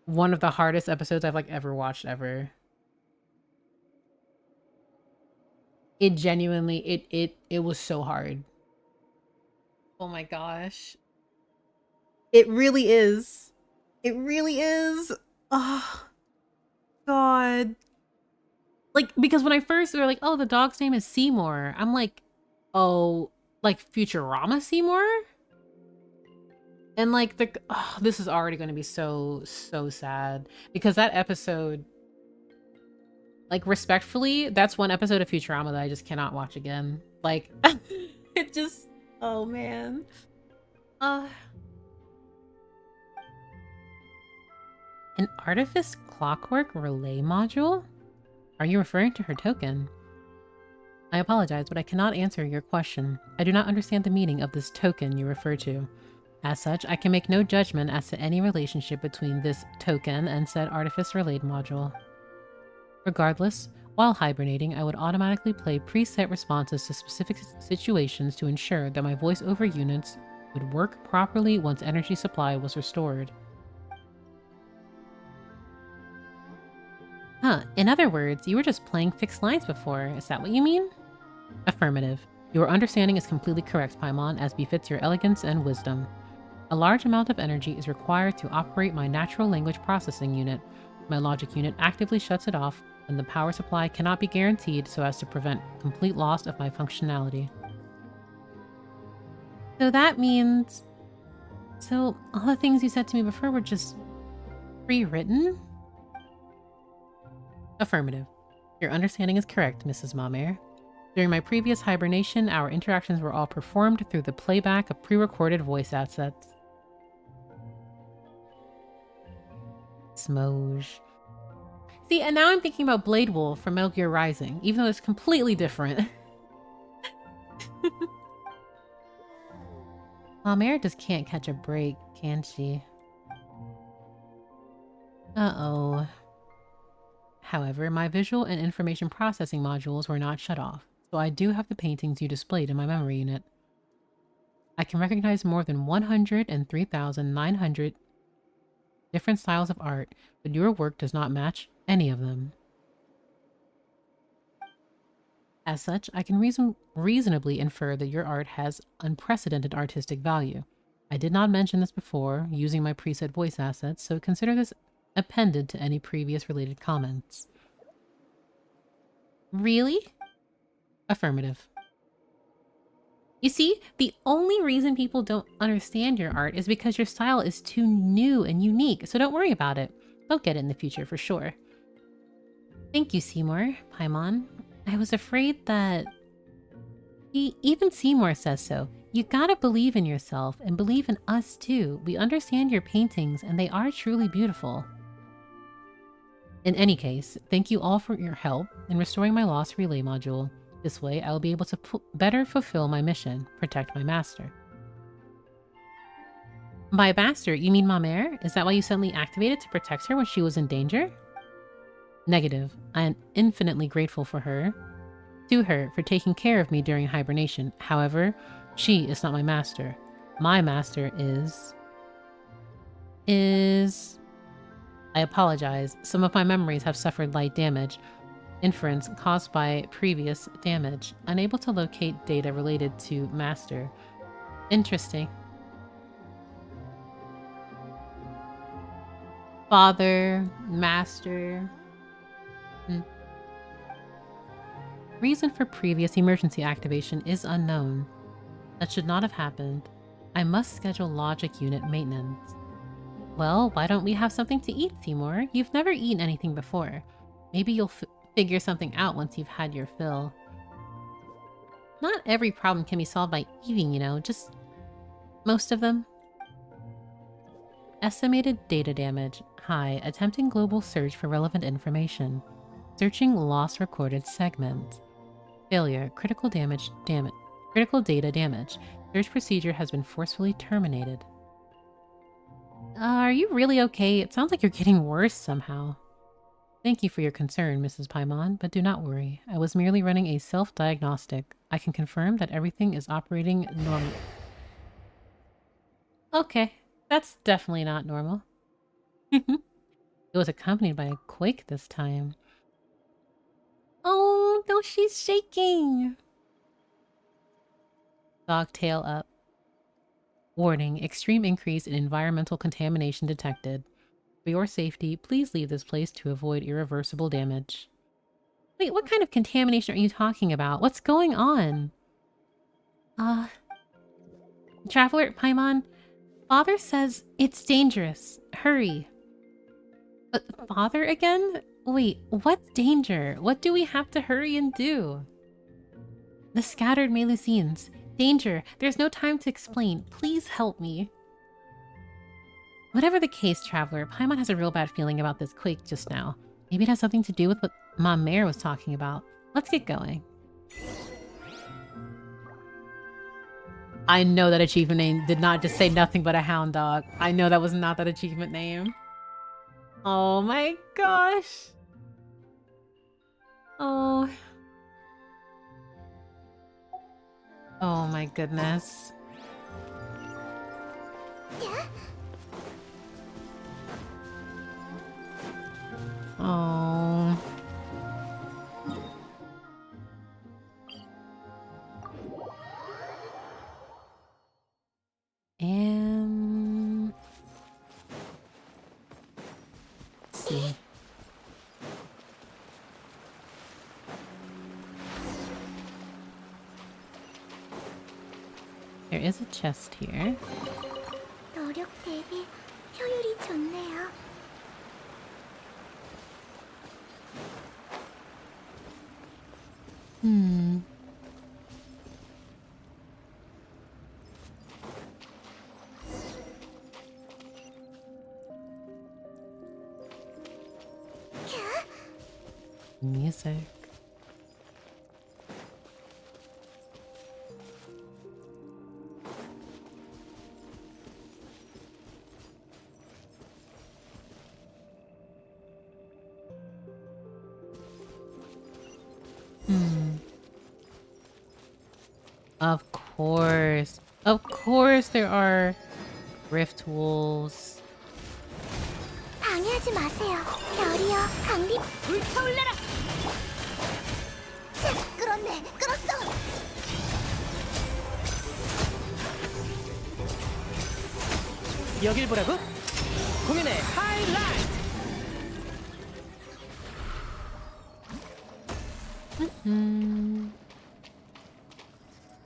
one of the hardest episodes I've like ever watched ever. It genuinely, it was so hard. Oh my gosh. It really is. It really is. Oh, God. Like, because when I first were like, oh, the dog's name is Seymour. I'm like, oh, like Futurama Seymour? And like this is already going to be so sad because that episode, like respectfully, that's one episode of Futurama that I just cannot watch again. Like it just, oh man. An artifice clockwork relay module? Are you referring to her token? I apologize, but I cannot answer your question. I do not understand the meaning of this token you refer to. As such, I can make no judgment as to any relationship between this token and said artifice relayed module. Regardless, while hibernating, I would automatically play preset responses to specific situations to ensure that my voiceover units would work properly once energy supply was restored. Huh, in other words, you were just playing fixed lines before, is that what you mean? Affirmative. Your understanding is completely correct, Paimon, as befits your elegance and wisdom. A large amount of energy is required to operate my natural language processing unit. My logic unit actively shuts it off when the power supply cannot be guaranteed so as to prevent complete loss of my functionality. So that means... So all the things you said to me before were just pre-written? Affirmative. Your understanding is correct, Mrs. Mamere. During my previous hibernation, our interactions were all performed through the playback of pre-recorded voice assets. Smoj. See, and now I'm thinking about Blade Wolf from Metal Gear Rising, even though it's completely different. Mamere just can't catch a break, can she? Uh-oh. However, my visual and information processing modules were not shut off, so I do have the paintings you displayed in my memory unit. I can recognize more than 103,900 different styles of art, but your work does not match any of them. As such, I can reasonably infer that your art has unprecedented artistic value. I did not mention this before, using my preset voice assets, so consider this appended to any previous related comments. Really? Affirmative. You see, the only reason people don't understand your art is because your style is too new and unique, so don't worry about it. They'll get it in the future for sure. Thank you, Seymour, Paimon. I was afraid that... Even Seymour says so. You gotta believe in yourself and believe in us too. We understand your paintings and they are truly beautiful. In any case, thank you all for your help in restoring my lost relay module. This way, I will be able to better fulfill my mission, protect my master. By master, you mean Mamere? Is that why you suddenly activated to protect her when she was in danger? Negative. I am infinitely grateful for her, for taking care of me during hibernation. However, she is not my master. My master is... I apologize. Some of my memories have suffered light damage. Inference caused by previous damage. Unable to locate data related to Master. Interesting. Father, Master. Reason for previous emergency activation is unknown. That should not have happened. I must schedule logic unit maintenance. Well, why don't we have something to eat, Seymour? You've never eaten anything before. Maybe you'll figure something out once you've had your fill. Not every problem can be solved by eating, you know, just most of them. Estimated data damage. High. Attempting global search for relevant information. Searching lost recorded segment. Failure. Critical damage. Critical data damage. Search procedure has been forcefully terminated. Are you really okay? It sounds like you're getting worse somehow. Thank you for your concern, Mrs. Paimon, but do not worry. I was merely running a self-diagnostic. I can confirm that everything is operating normally. Okay, that's definitely not normal. It was accompanied by a quake this time. Oh, no, she's shaking. Dog tail up. Warning, extreme increase in environmental contamination detected. For your safety, please leave this place to avoid irreversible damage. Wait, what kind of contamination are you talking about? What's going on? Traveler Paimon, Father says it's dangerous. Hurry. But Father again? Wait, what's danger? What do we have to hurry and do? The scattered Melusines. Danger. There's no time to explain. Please help me. Whatever the case, Traveler, Paimon has a real bad feeling about this quake just now. Maybe it has something to do with what Mamere was talking about. Let's get going. I know that achievement name did not just say nothing but a hound dog. I know that was not that achievement name. Oh my gosh. Oh. Oh my goodness. Oh. And let's see. There is a chest here. 노력 대비 효율이 좋네요. Music. Of course. Of course there are rift wolves. 방해하지 마세요. 별이여, 강림. 불타올라라. 끌었네, 끌었어. 여길 보라고? 공연의 하이라이트!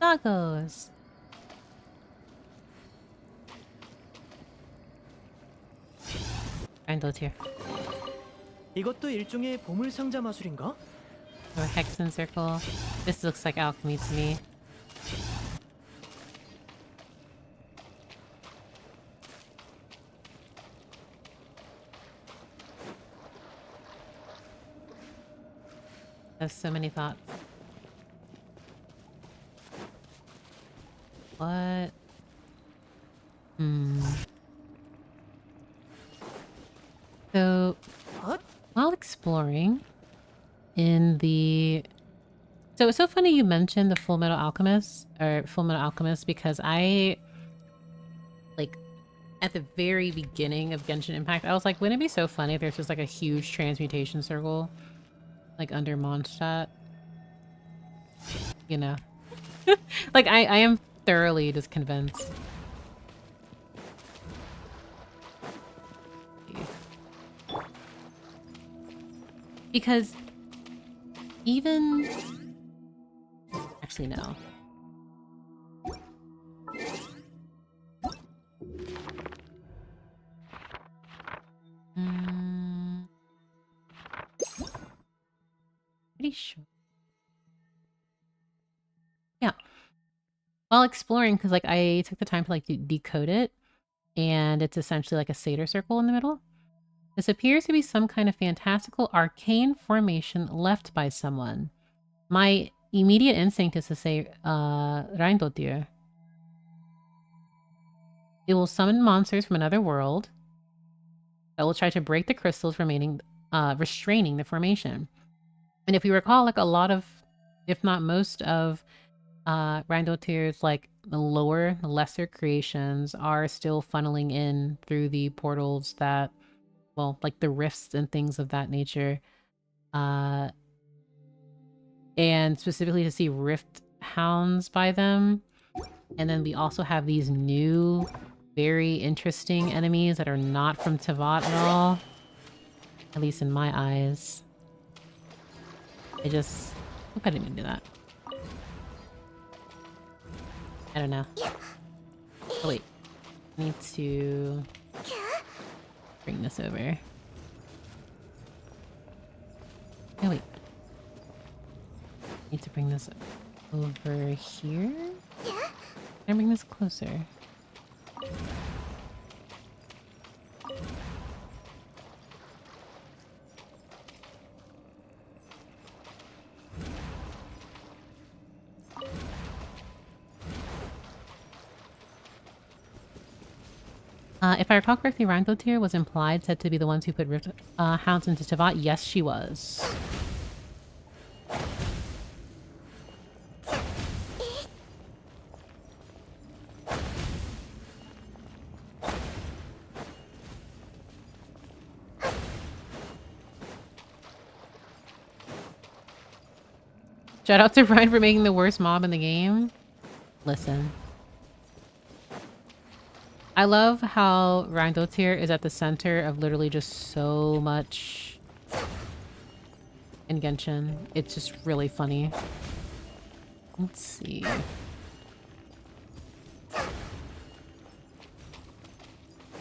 Doggos. Find those here. 이것도 일종의 보물 상자 마술인가? Or hexen circle. This looks like alchemy to me. I have so many thoughts. What? So, while exploring in the... So it's so funny you mentioned the Full Metal Alchemist, or Full Metal Alchemist, because I, like, at the very beginning of Genshin Impact, I was like, wouldn't it be so funny if there's just like a huge transmutation circle, like under Mondstadt? You know, like I am thoroughly just convinced. Because even actually no. Pretty sure. Yeah. While exploring, because like I took the time to like decode it, and it's essentially like a satyr circle in the middle. This appears to be some kind of fantastical arcane formation left by someone. My immediate instinct is to say, Reindotir. It will summon monsters from another world that will try to break the crystals remaining, restraining the formation. And if we recall, like a lot of, if not most of, Reindotir's like the lower, lesser creations are still funneling in through the portals that, well, like the rifts and things of that nature. And specifically to see rift hounds by them. And then we also have these new, very interesting enemies that are not from Tevat at all. At least in my eyes. I just hope I didn't mean to do that. I don't know. Oh wait. I need to bring this over. Oh wait. I need to bring this over here? Can I bring this closer? If I recall correctly, Reindotir was said to be the ones who put rift hounds into Tevat. Yes, she was. Shout out to Brian for making the worst mob in the game. Listen. I love how Reindotir is at the center of literally just so much in Genshin. It's just really funny. Let's see.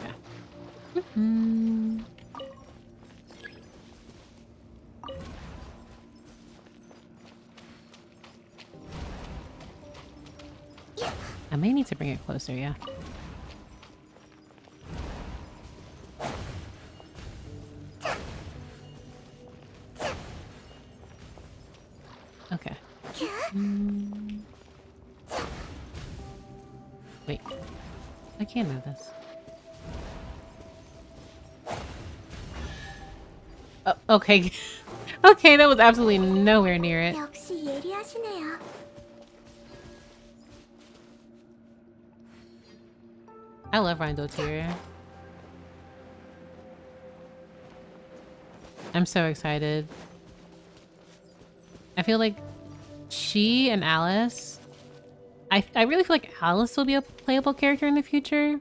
Yeah. I may need to bring it closer, yeah. Okay. Wait. I can't move this. Oh, okay. Okay, that was absolutely nowhere near it. 역시 예리하시네요. I love Reindotir. I'm so excited. I feel like she and Alice... I really feel like Alice will be a playable character in the future.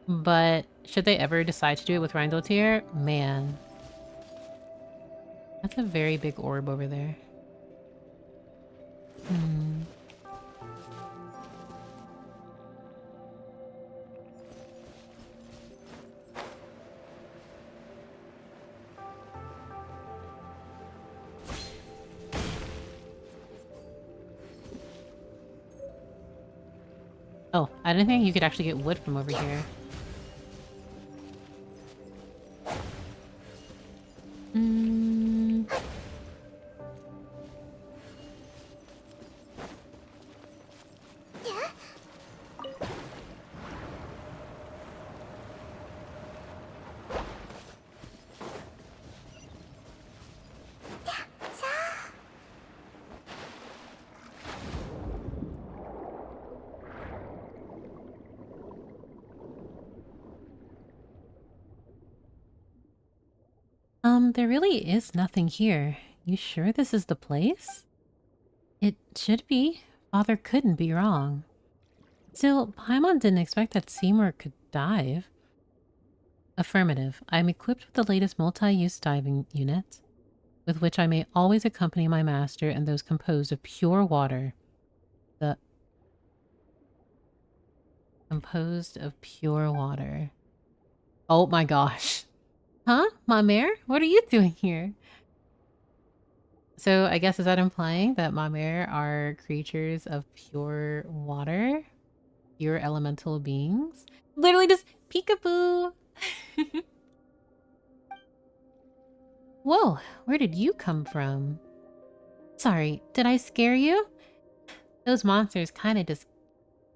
But should they ever decide to do it with Reindotir, man. That's a very big orb over there. Oh, I didn't think you could actually get wood from over here. There really is nothing here. You sure this is the place? It should be. Father couldn't be wrong. Still, Paimon didn't expect that Seymour could dive. Affirmative. I am equipped with the latest multi-use diving unit, with which I may always accompany my master and those composed of pure water. Composed of pure water. Oh my gosh. Huh? Mamere? What are you doing here? So I guess is that implying that Mamere are creatures of pure water? Pure elemental beings? Literally just peekaboo! Whoa, where did you come from? Sorry, did I scare you? Those monsters kind of just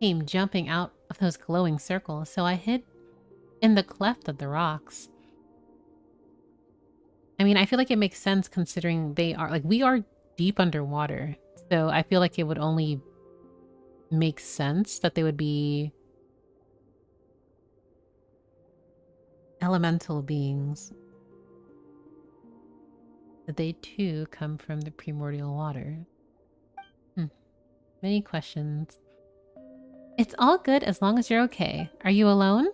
came jumping out of those glowing circles, so I hid in the cleft of the rocks. I mean, I feel like it makes sense considering they are, like, we are deep underwater. So I feel like it would only make sense that they would be elemental beings. That they too come from the primordial water. Many questions. It's all good as long as you're okay. Are you alone?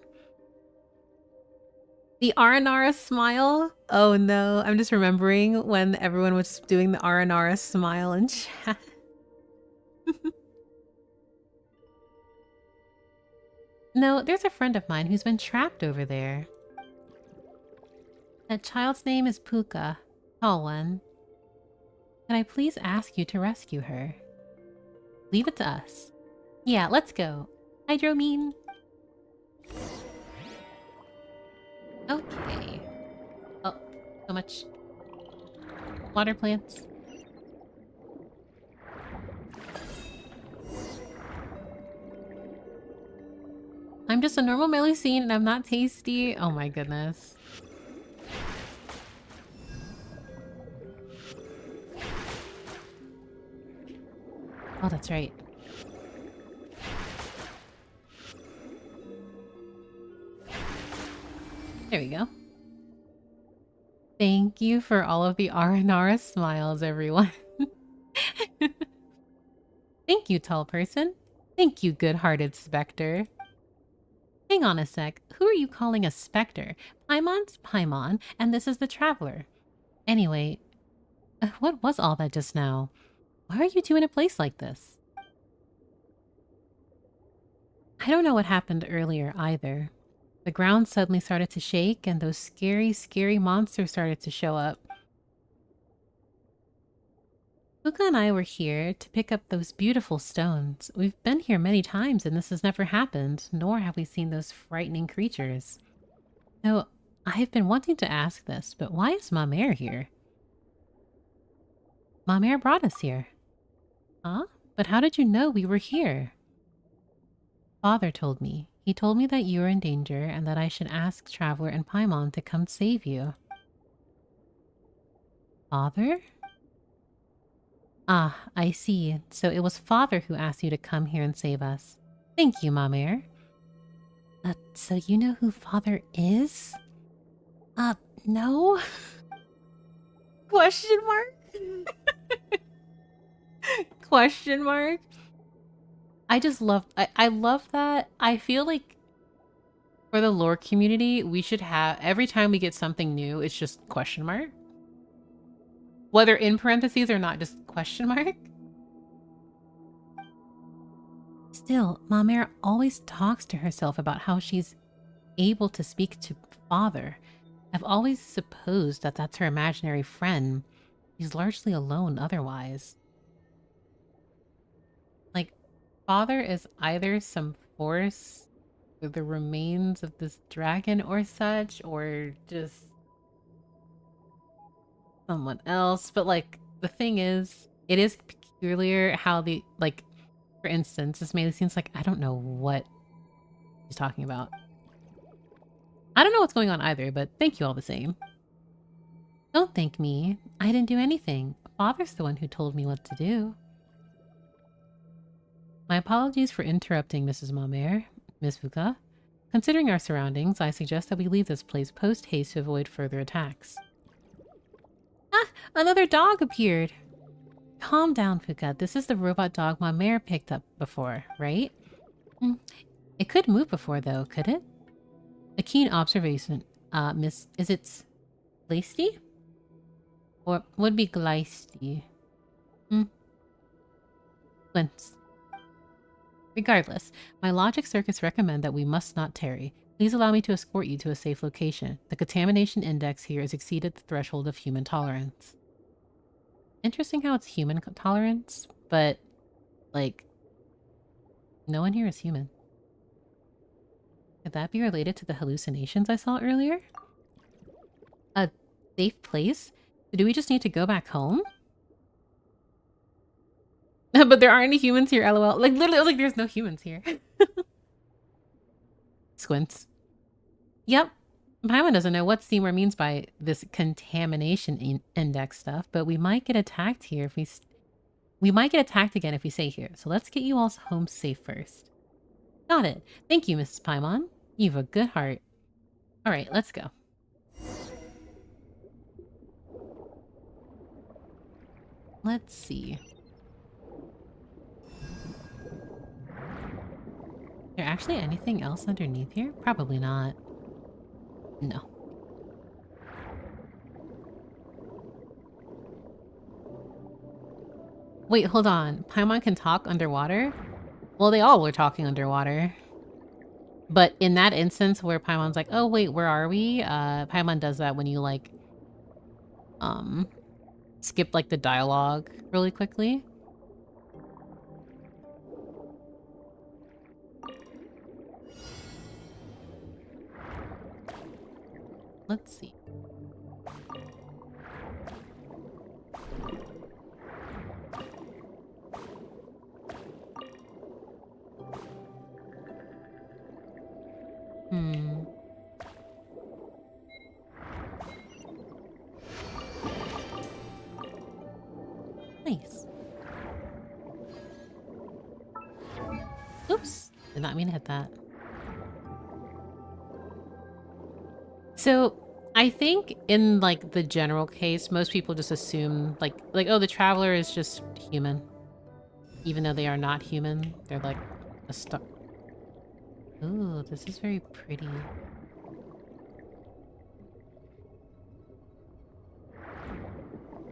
The Aranara smile? Oh no, I'm just remembering when everyone was doing the Aranara smile in chat. No, there's a friend of mine who's been trapped over there. That child's name is Puka, tall one. Can I please ask you to rescue her? Leave it to us. Yeah, let's go. Hydromean. Okay. Oh, so much water plants. I'm just a normal melusine and I'm not tasty. Oh my goodness. Oh, that's right. There we go. Thank you for all of the Aranara smiles, everyone. Thank you, tall person. Thank you, good-hearted specter. Hang on a sec. Who are you calling a specter? Paimon's Paimon, and this is the traveler. Anyway, what was all that just now? Why are you two in a place like this? I don't know what happened earlier either. The ground suddenly started to shake and those scary, scary monsters started to show up. Luca and I were here to pick up those beautiful stones. We've been here many times and this has never happened, nor have we seen those frightening creatures. So, I've been wanting to ask this, but why is Mamere here? Mamere brought us here. Huh? But how did you know we were here? Father told me. He told me that you were in danger and that I should ask Traveler and Paimon to come save you. Father? Ah, I see. So it was Father who asked you to come here and save us. Thank you, Mamere. So you know who Father is? No? Question mark? Question mark? I just love, I love that. I feel like for the lore community, we should have, every time we get something new, it's just question mark. Whether in parentheses or not, just question mark. Still, Mamere always talks to herself about how she's able to speak to Father. I've always supposed that that's her imaginary friend. She's largely alone otherwise. Like, Father is either some force or the remains of this dragon or such, or just someone else. But like, the thing is, it is peculiar how the, like, for instance, this mainly seems like I don't know what he's talking about. I don't know what's going on either, but thank you all the same. Don't thank me. I didn't do anything. Father's the one who told me what to do. My apologies for interrupting, Mrs. Mamere. Miss Fuka. Considering our surroundings, I suggest that we leave this place post-haste to avoid further attacks. Another dog appeared. Calm down, Puka. This is the robot dog Mamere picked up before, right? It could move before, though, could it? A keen observation. Miss... Is it... Gleisty? Or would be Gleisty? Squints. Regardless, my logic circuits recommend that we must not tarry. Please allow me to escort you to a safe location. The contamination index here has exceeded the threshold of human tolerance. Interesting how it's human tolerance, but, like, no one here is human. Could that be related to the hallucinations I saw earlier? A safe place? Do we just need to go back home? But there aren't any humans here, lol. Like, literally, I was like, there's no humans here. Squints. Yep. Paimon doesn't know what Seymour means by this contamination index stuff, but we might get attacked here if we might get attacked again if we stay here. So let's get you all home safe first. Got it. Thank you, Mrs. Paimon. You've a good heart. All right, let's go. Let's see. Is there actually anything else underneath here? Probably not. No. Wait, hold on. Paimon can talk underwater? Well, they all were talking underwater. But in that instance where Paimon's like, oh wait, where are we? Paimon does that when you like skip like the dialogue really quickly. Let's see. Nice. Oops. Did not mean to hit that. So, I think in like the general case, most people just assume like oh, the traveler is just human. Even though they are not human, they're like a star. Ooh, this is very pretty.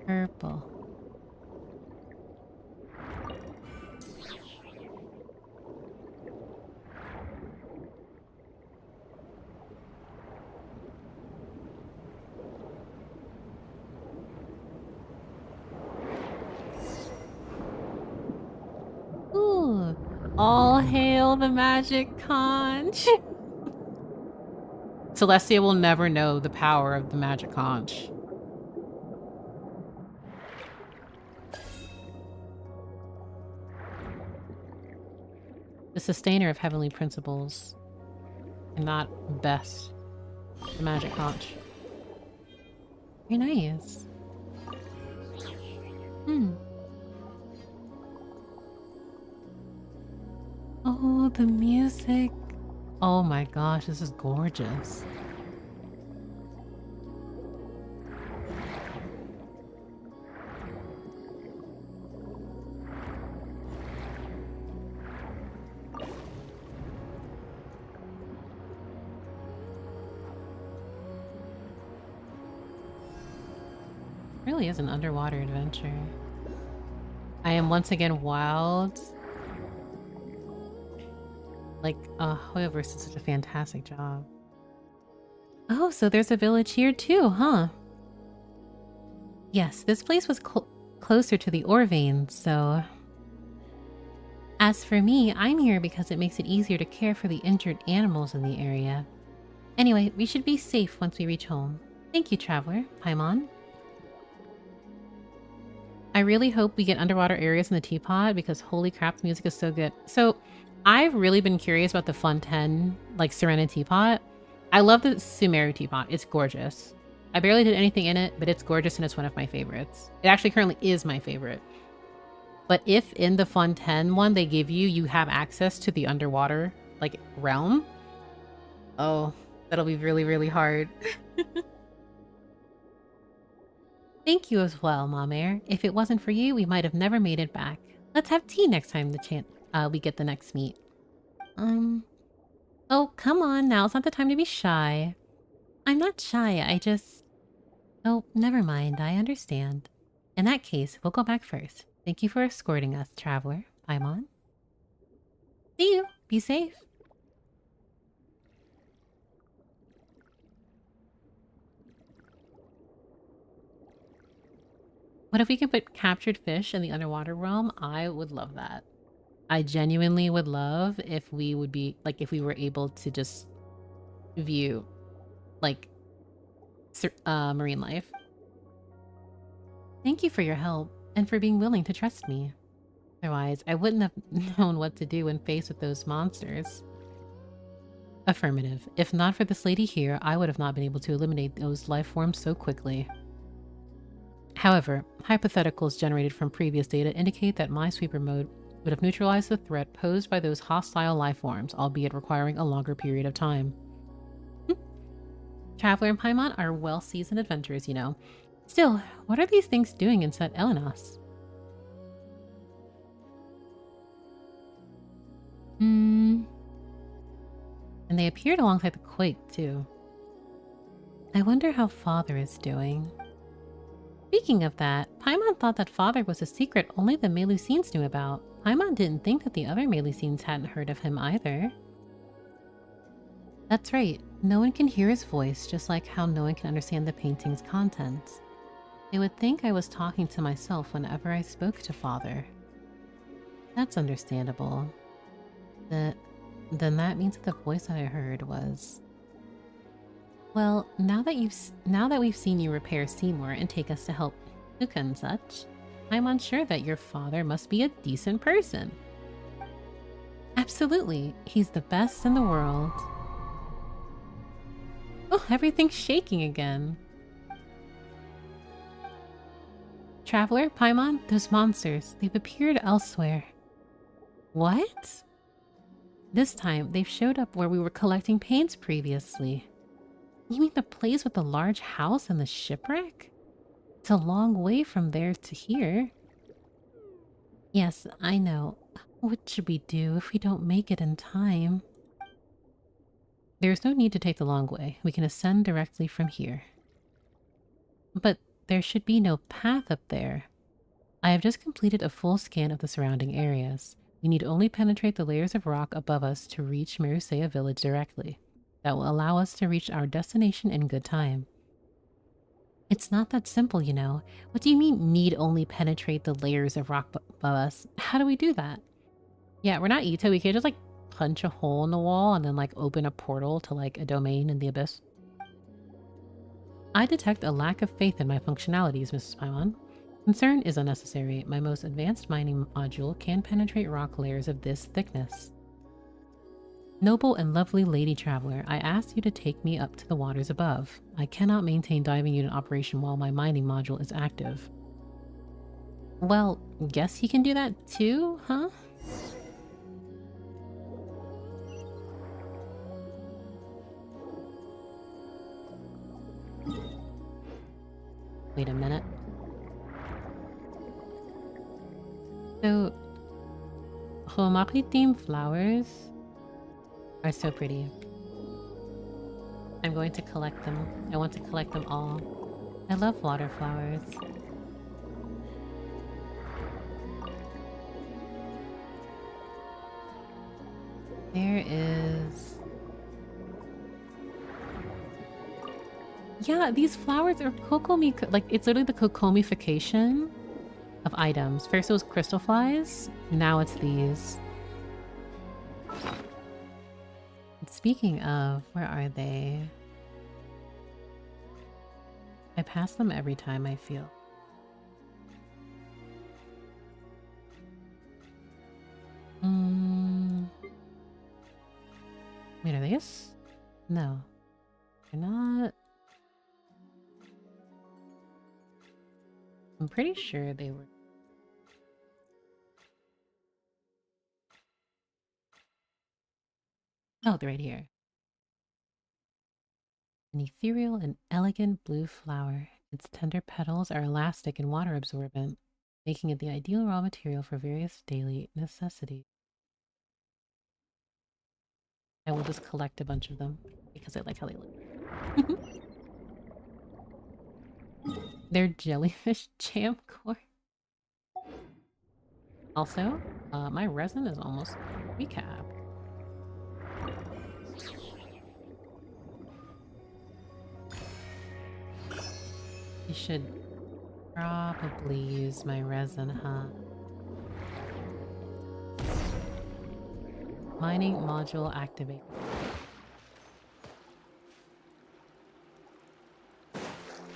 Purple. Ooh, all hail the magic conch. Celestia will never know the power of the magic conch. The sustainer of heavenly principles, and not best. The magic conch. Very nice. Oh, the music. Oh my gosh, this is gorgeous. Really is an underwater adventure. I am once again wild. Like, Hoyoverse did such a fantastic job. Oh, so there's a village here too, huh? Yes, this place was closer to the ore veins, so... As for me, I'm here because it makes it easier to care for the injured animals in the area. Anyway, we should be safe once we reach home. Thank you, traveler. Paimon. I really hope we get underwater areas in the teapot because holy crap, the music is so good. So, I've really been curious about the Fun 10, like, Serena teapot. I love the Sumeru teapot. It's gorgeous. I barely did anything in it, but it's gorgeous and it's one of my favorites. It actually currently is my favorite. But if in the Fun 10 one they give you, you have access to the underwater, like, realm, oh, that'll be really, really hard. Thank you as well, Mamere. If it wasn't for you, we might have never made it back. Let's have tea next time we get the next meet. Um, oh, come on, now it's not the time to be shy. I'm not shy, I just... Oh, never mind, I understand. In that case, we'll go back first. Thank you for escorting us, traveler. Paimon. See you. Be safe. What if we could put captured fish in the underwater realm? I would love that. I genuinely would love if we would be, like, if we were able to just view, like, marine life. Thank you for your help and for being willing to trust me. Otherwise, I wouldn't have known what to do when faced with those monsters. Affirmative. If not for this lady here, I would have not been able to eliminate those life forms so quickly. However, hypotheticals generated from previous data indicate that my sweeper mode would have neutralized the threat posed by those hostile life forms, albeit requiring a longer period of time. Traveler and Paimon are well-seasoned adventurers, you know. Still, what are these things doing in Set Elenos? And they appeared alongside the quake, too. I wonder how Father is doing. Speaking of that, Paimon thought that Father was a secret only the Melusines knew about. Paimon didn't think that the other Melusines hadn't heard of him either. That's right, no one can hear his voice, just like how no one can understand the painting's contents. They would think I was talking to myself whenever I spoke to Father. That's understandable. Then that means that the voice that I heard was... Well, now that we've seen you repair Seymour and take us to help Luca and such, I'm unsure that your father must be a decent person. Absolutely, he's the best in the world. Oh, everything's shaking again. Traveler, Paimon, those monsters, they've appeared elsewhere. What? This time, they've showed up where we were collecting paints previously. You mean the place with the large house and the shipwreck? It's a long way from there to here. Yes, I know. What should we do if we don't make it in time? There's no need to take the long way. We can ascend directly from here. But there should be no path up there. I have just completed a full scan of the surrounding areas. We need only penetrate the layers of rock above us to reach Melusine village directly. That will allow us to reach our destination in good time. It's not that simple, you know. What do you mean, need only penetrate the layers of rock above us? How do we do that? Yeah, we're not Ito. We can't just, like, punch a hole in the wall and then, like, open a portal to, like, a domain in the abyss. I detect a lack of faith in my functionalities, Mrs. Paimon. Concern is unnecessary. My most advanced mining module can penetrate rock layers of this thickness. Noble and lovely lady traveler, I asked you to take me up to the waters above. I cannot maintain diving unit operation while my mining module is active. Well, guess he can do that too, huh? Wait a minute. So, Homaki themed flowers are so pretty. I'm going to collect them. I want to collect them all. I love water flowers. There is... Yeah, these flowers are kokomi... Like, it's literally the kokomification of items. First it was crystal flies, now it's these. Speaking of, where are they? I pass them every time I feel. Wait, are they No. They're not. I'm pretty sure they were. Oh, they're right here. An ethereal and elegant blue flower. Its tender petals are elastic and water absorbent, making it the ideal raw material for various daily necessities. I will just collect a bunch of them because I like how they look. They're jellyfish jam core. Also, my resin is almost recap. I should probably use my resin, huh? Mining module activate.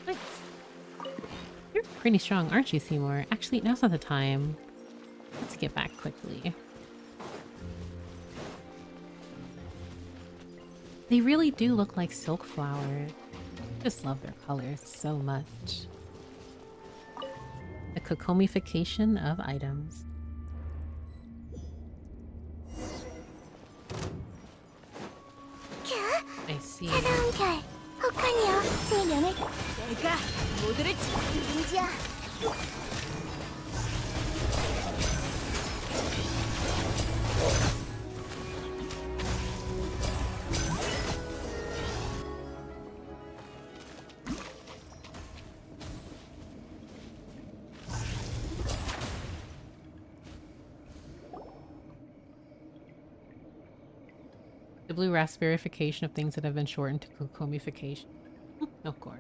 Nice. You're pretty strong, aren't you, Seymour? Actually, now's not the time. Let's get back quickly. They really do look like silk flowers. Just love their colors so much. The cocomification of items. I see. 차가운 별, 혹하니여 제 명을 내가 모두를 누군지야. The blue raspberryfication of things that have been shortened to cocomification. Of course.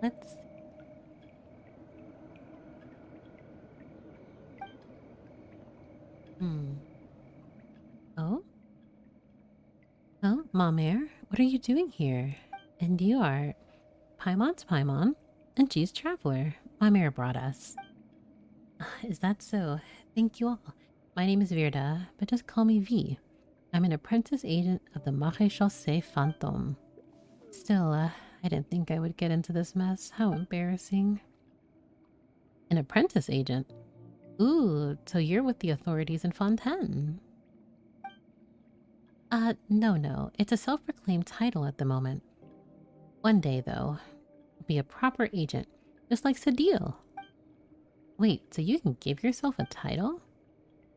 Let's... Oh? Oh, Mamere, what are you doing here? And you are Paimon's Paimon, and she's Traveler. Mamere brought us. Is that so? Thank you all. My name is Virda, but just call me V. I'm an apprentice agent of the Maréchaussée Fantôme. Still, I didn't think I would get into this mess. How embarrassing. An apprentice agent? Ooh, so you're with the authorities in Fontaine. No. It's a self-proclaimed title at the moment. One day, though, I'll be a proper agent, just like Sadil. Wait, so you can give yourself a title?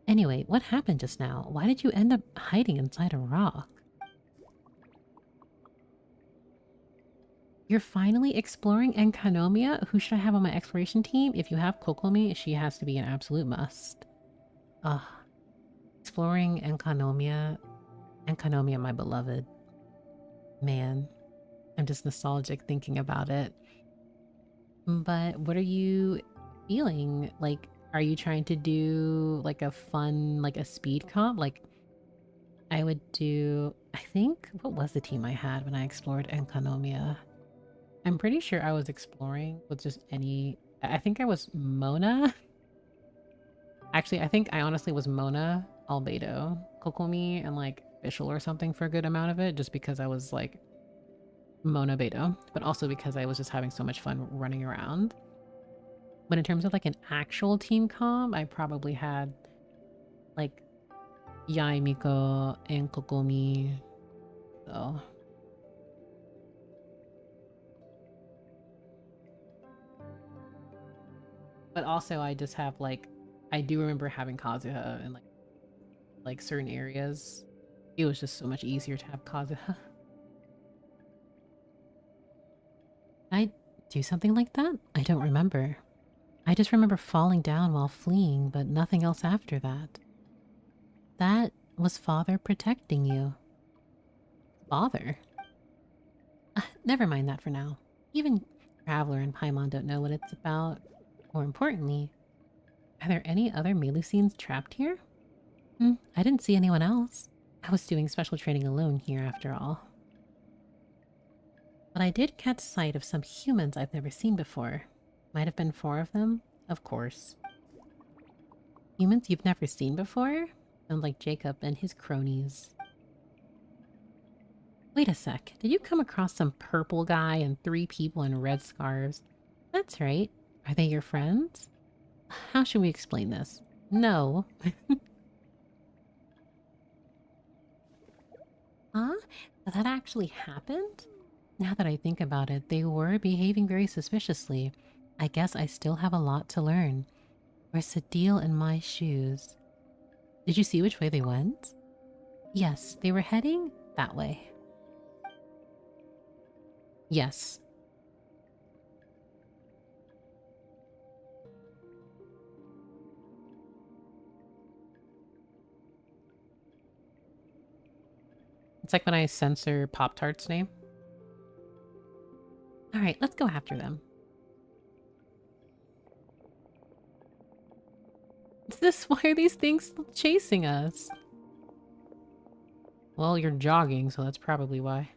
Anyway, what happened just now? Why did you end up hiding inside a rock? You're finally exploring Enkanomia? Who should I have on my exploration team? If you have Kokomi, she has to be an absolute must. Exploring Enkanomia. Enkanomia, my beloved. Man, I'm just nostalgic thinking about it. But what are you feeling? Like, are you trying to do like a fun, like a speed comp? Like, I would do, I think, what was the team I had when I explored Enkanomia? I'm pretty sure I was exploring with just any, I think I was Mona. Actually, I think I honestly was Mona, Albedo, Kokomi, and like Fischl or something for a good amount of it, just because I was like Mona Beto, but also because I was just having so much fun running around. But in terms of like an actual team comp, I probably had like Yai Miko and Kokomi. So but also I just have like, I do remember having Kazuha in like certain areas. It was just so much easier to have Kazuha. Did I do something like that? I don't remember. I just remember falling down while fleeing, but nothing else after that. That was Father protecting you. Father? Never mind that for now. Even Traveler and Paimon don't know what it's about. More importantly, are there any other Melusines trapped here? I didn't see anyone else. I was doing special training alone here after all. But I did catch sight of some humans I've never seen before. Might have been 4 of them, of course. Humans you've never seen before? Sound like Jacob and his cronies. Wait a sec, did you come across some purple guy and 3 people in red scarves? That's right. Are they your friends? How should we explain this? No. Huh? That actually happened? Now that I think about it, they were behaving very suspiciously. I guess I still have a lot to learn. Where's the deal in my shoes? Did you see which way they went? Yes, they were heading that way. Yes. It's like when I censor Pop-Tart's name. Alright, let's go after them. Why are these things still chasing us? Well, you're jogging, so that's probably why.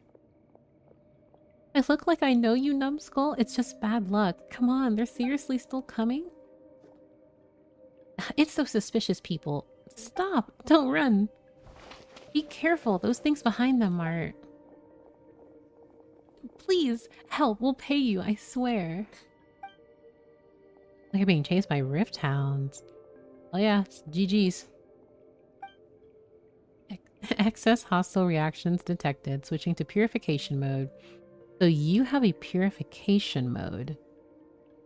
I look like I know you, numbskull. It's just bad luck. Come on, they're seriously still coming? It's those suspicious people. Stop! Don't run! Be careful, those things behind them are... Please, help, we'll pay you, I swear. You're being chased by rift hounds. Oh yeah, it's GG's. Excess hostile reactions detected. Switching to purification mode. So you have a purification mode.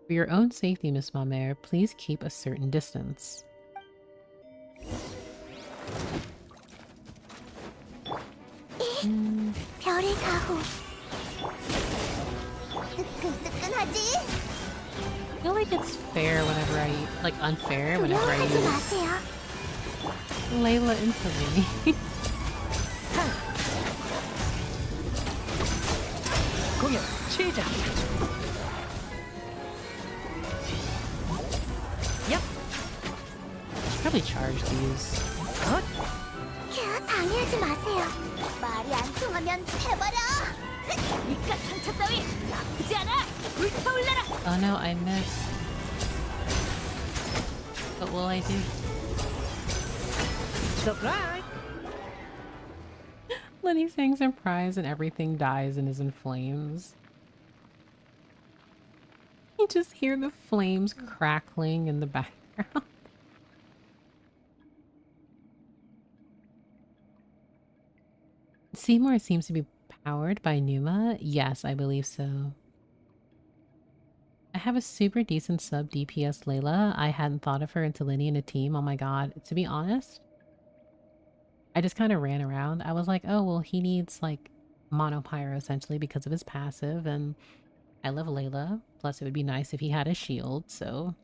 For your own safety, Miss Mamere, please keep a certain distance. 별의 가호. 뜨끈뜨끈하지? I feel like it's fair whenever I... like, unfair whenever I 두려워하지 use 마세요. Layla into me. 공연 시작. 얍. Probably charge these. 헛. 캬, 방해하지 마세요. 말이 안 통하면 해버려. 이깟 상처 따위 나쁘지 않아. 불타올라라. Oh no, I missed. What will I do? 서프라이즈. Lenny saying surprise and everything dies and is in flames. You just hear the flames crackling in the background. Seymour seems to be powered by Numa. Yes, I believe so. I have a super decent sub DPS Layla. I hadn't thought of her until Lenny in a team. Oh my god. To be honest, I just kind of ran around. I was like, oh, well, he needs like mono pyro essentially because of his passive. And I love Layla. Plus, it would be nice if he had a shield. So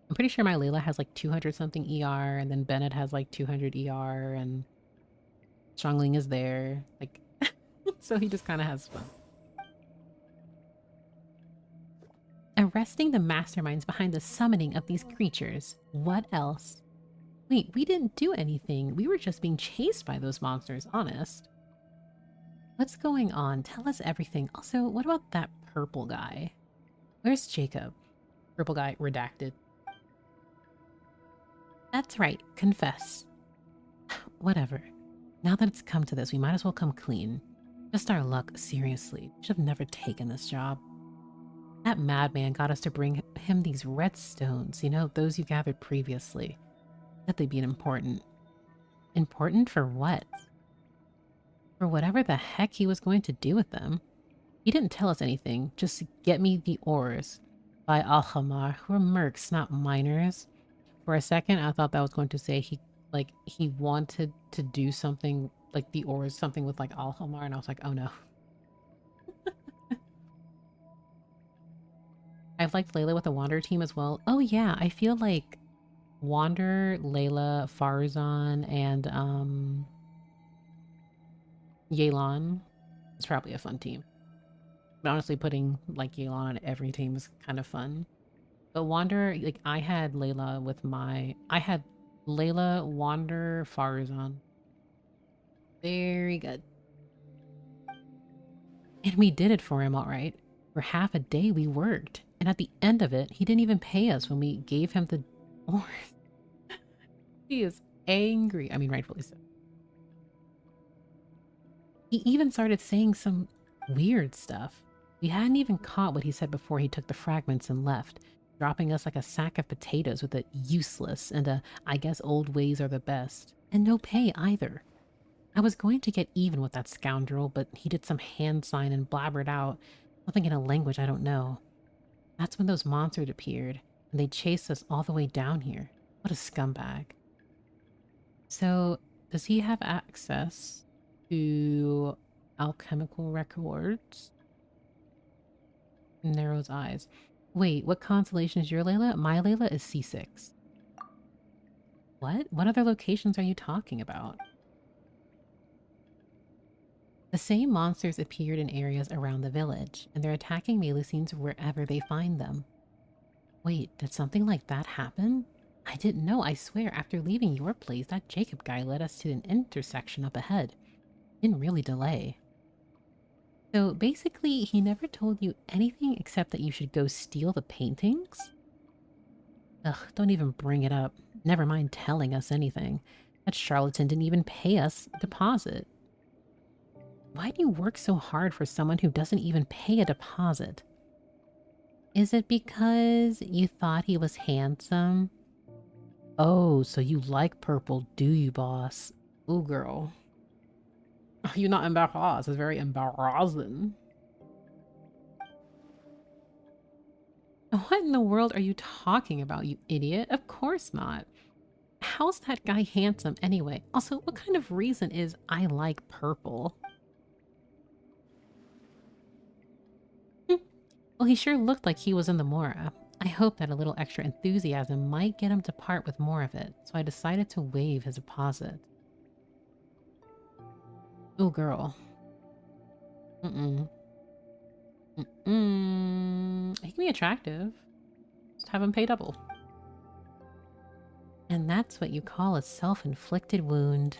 I'm pretty sure my Layla has like 200 something ER. And then Bennett has like 200 ER. And Strongling is there. Like, so he just kind of has fun. Arresting the masterminds behind the summoning of these creatures. What else? Wait, we didn't do anything. We were just being chased by those monsters, honest. What's going on? Tell us everything. Also, what about that purple guy? Where's Jacob? Purple guy, redacted. That's right, confess. Whatever. Now that it's come to this, we might as well come clean. Just our luck, seriously. We should have never taken this job. That madman got us to bring him these red stones, you know, those you gathered previously. That they'd be important. Important for what? For whatever the heck he was going to do with them. He didn't tell us anything, just get me the ores. By Alhamar, who are mercs, not miners. For a second, I thought that was going to say he wanted to do something, like the ores, something with like Alhamar, and I was like, oh no. I've liked Layla with the Wander team as well. Oh yeah, I feel like Wander, Layla, Farzan, and Yelan is probably a fun team. But honestly, putting like Yelan on every team is kind of fun. But Wander, like I had Layla, Wander, Farzan. Very good. And we did it for him, all right. For half a day we worked. And at the end of it, he didn't even pay us when we gave him the ores. He is angry. I mean, rightfully so. He even started saying some weird stuff. We hadn't even caught what he said before he took the fragments and left, dropping us like a sack of potatoes with a useless and a I guess old ways are the best. And no pay either. I was going to get even with that scoundrel, but he did some hand sign and blabbered out, something in a language I don't know. That's when those monsters appeared, and they chased us all the way down here. What a scumbag. So, does he have access to alchemical records? Narrows eyes. Wait, what constellation is your Layla? My Layla is C6. What? What other locations are you talking about? The same monsters appeared in areas around the village, and they're attacking Melusines wherever they find them. Wait, did something like that happen? I didn't know, I swear. After leaving your place, that Jacob guy led us to an intersection up ahead. Didn't really delay. So basically, he never told you anything except that you should go steal the paintings? Ugh, don't even bring it up. Never mind telling us anything. That charlatan didn't even pay us a deposit. Why do you work so hard for someone who doesn't even pay a deposit? Is it because you thought he was handsome? Oh, so you like purple, do you, boss? Ooh, girl. Are you not embarrassed? It's very embarrassing. What in the world are you talking about, you idiot? Of course not. How's that guy handsome anyway? Also, what kind of reason is I like purple? Well, he sure looked like he was in the Mora. I hope that a little extra enthusiasm might get him to part with more of it, so I decided to waive his deposit. Oh, girl. Mm-mm. Mm-mm. He can be attractive. Just have him pay double. And that's what you call a self-inflicted wound.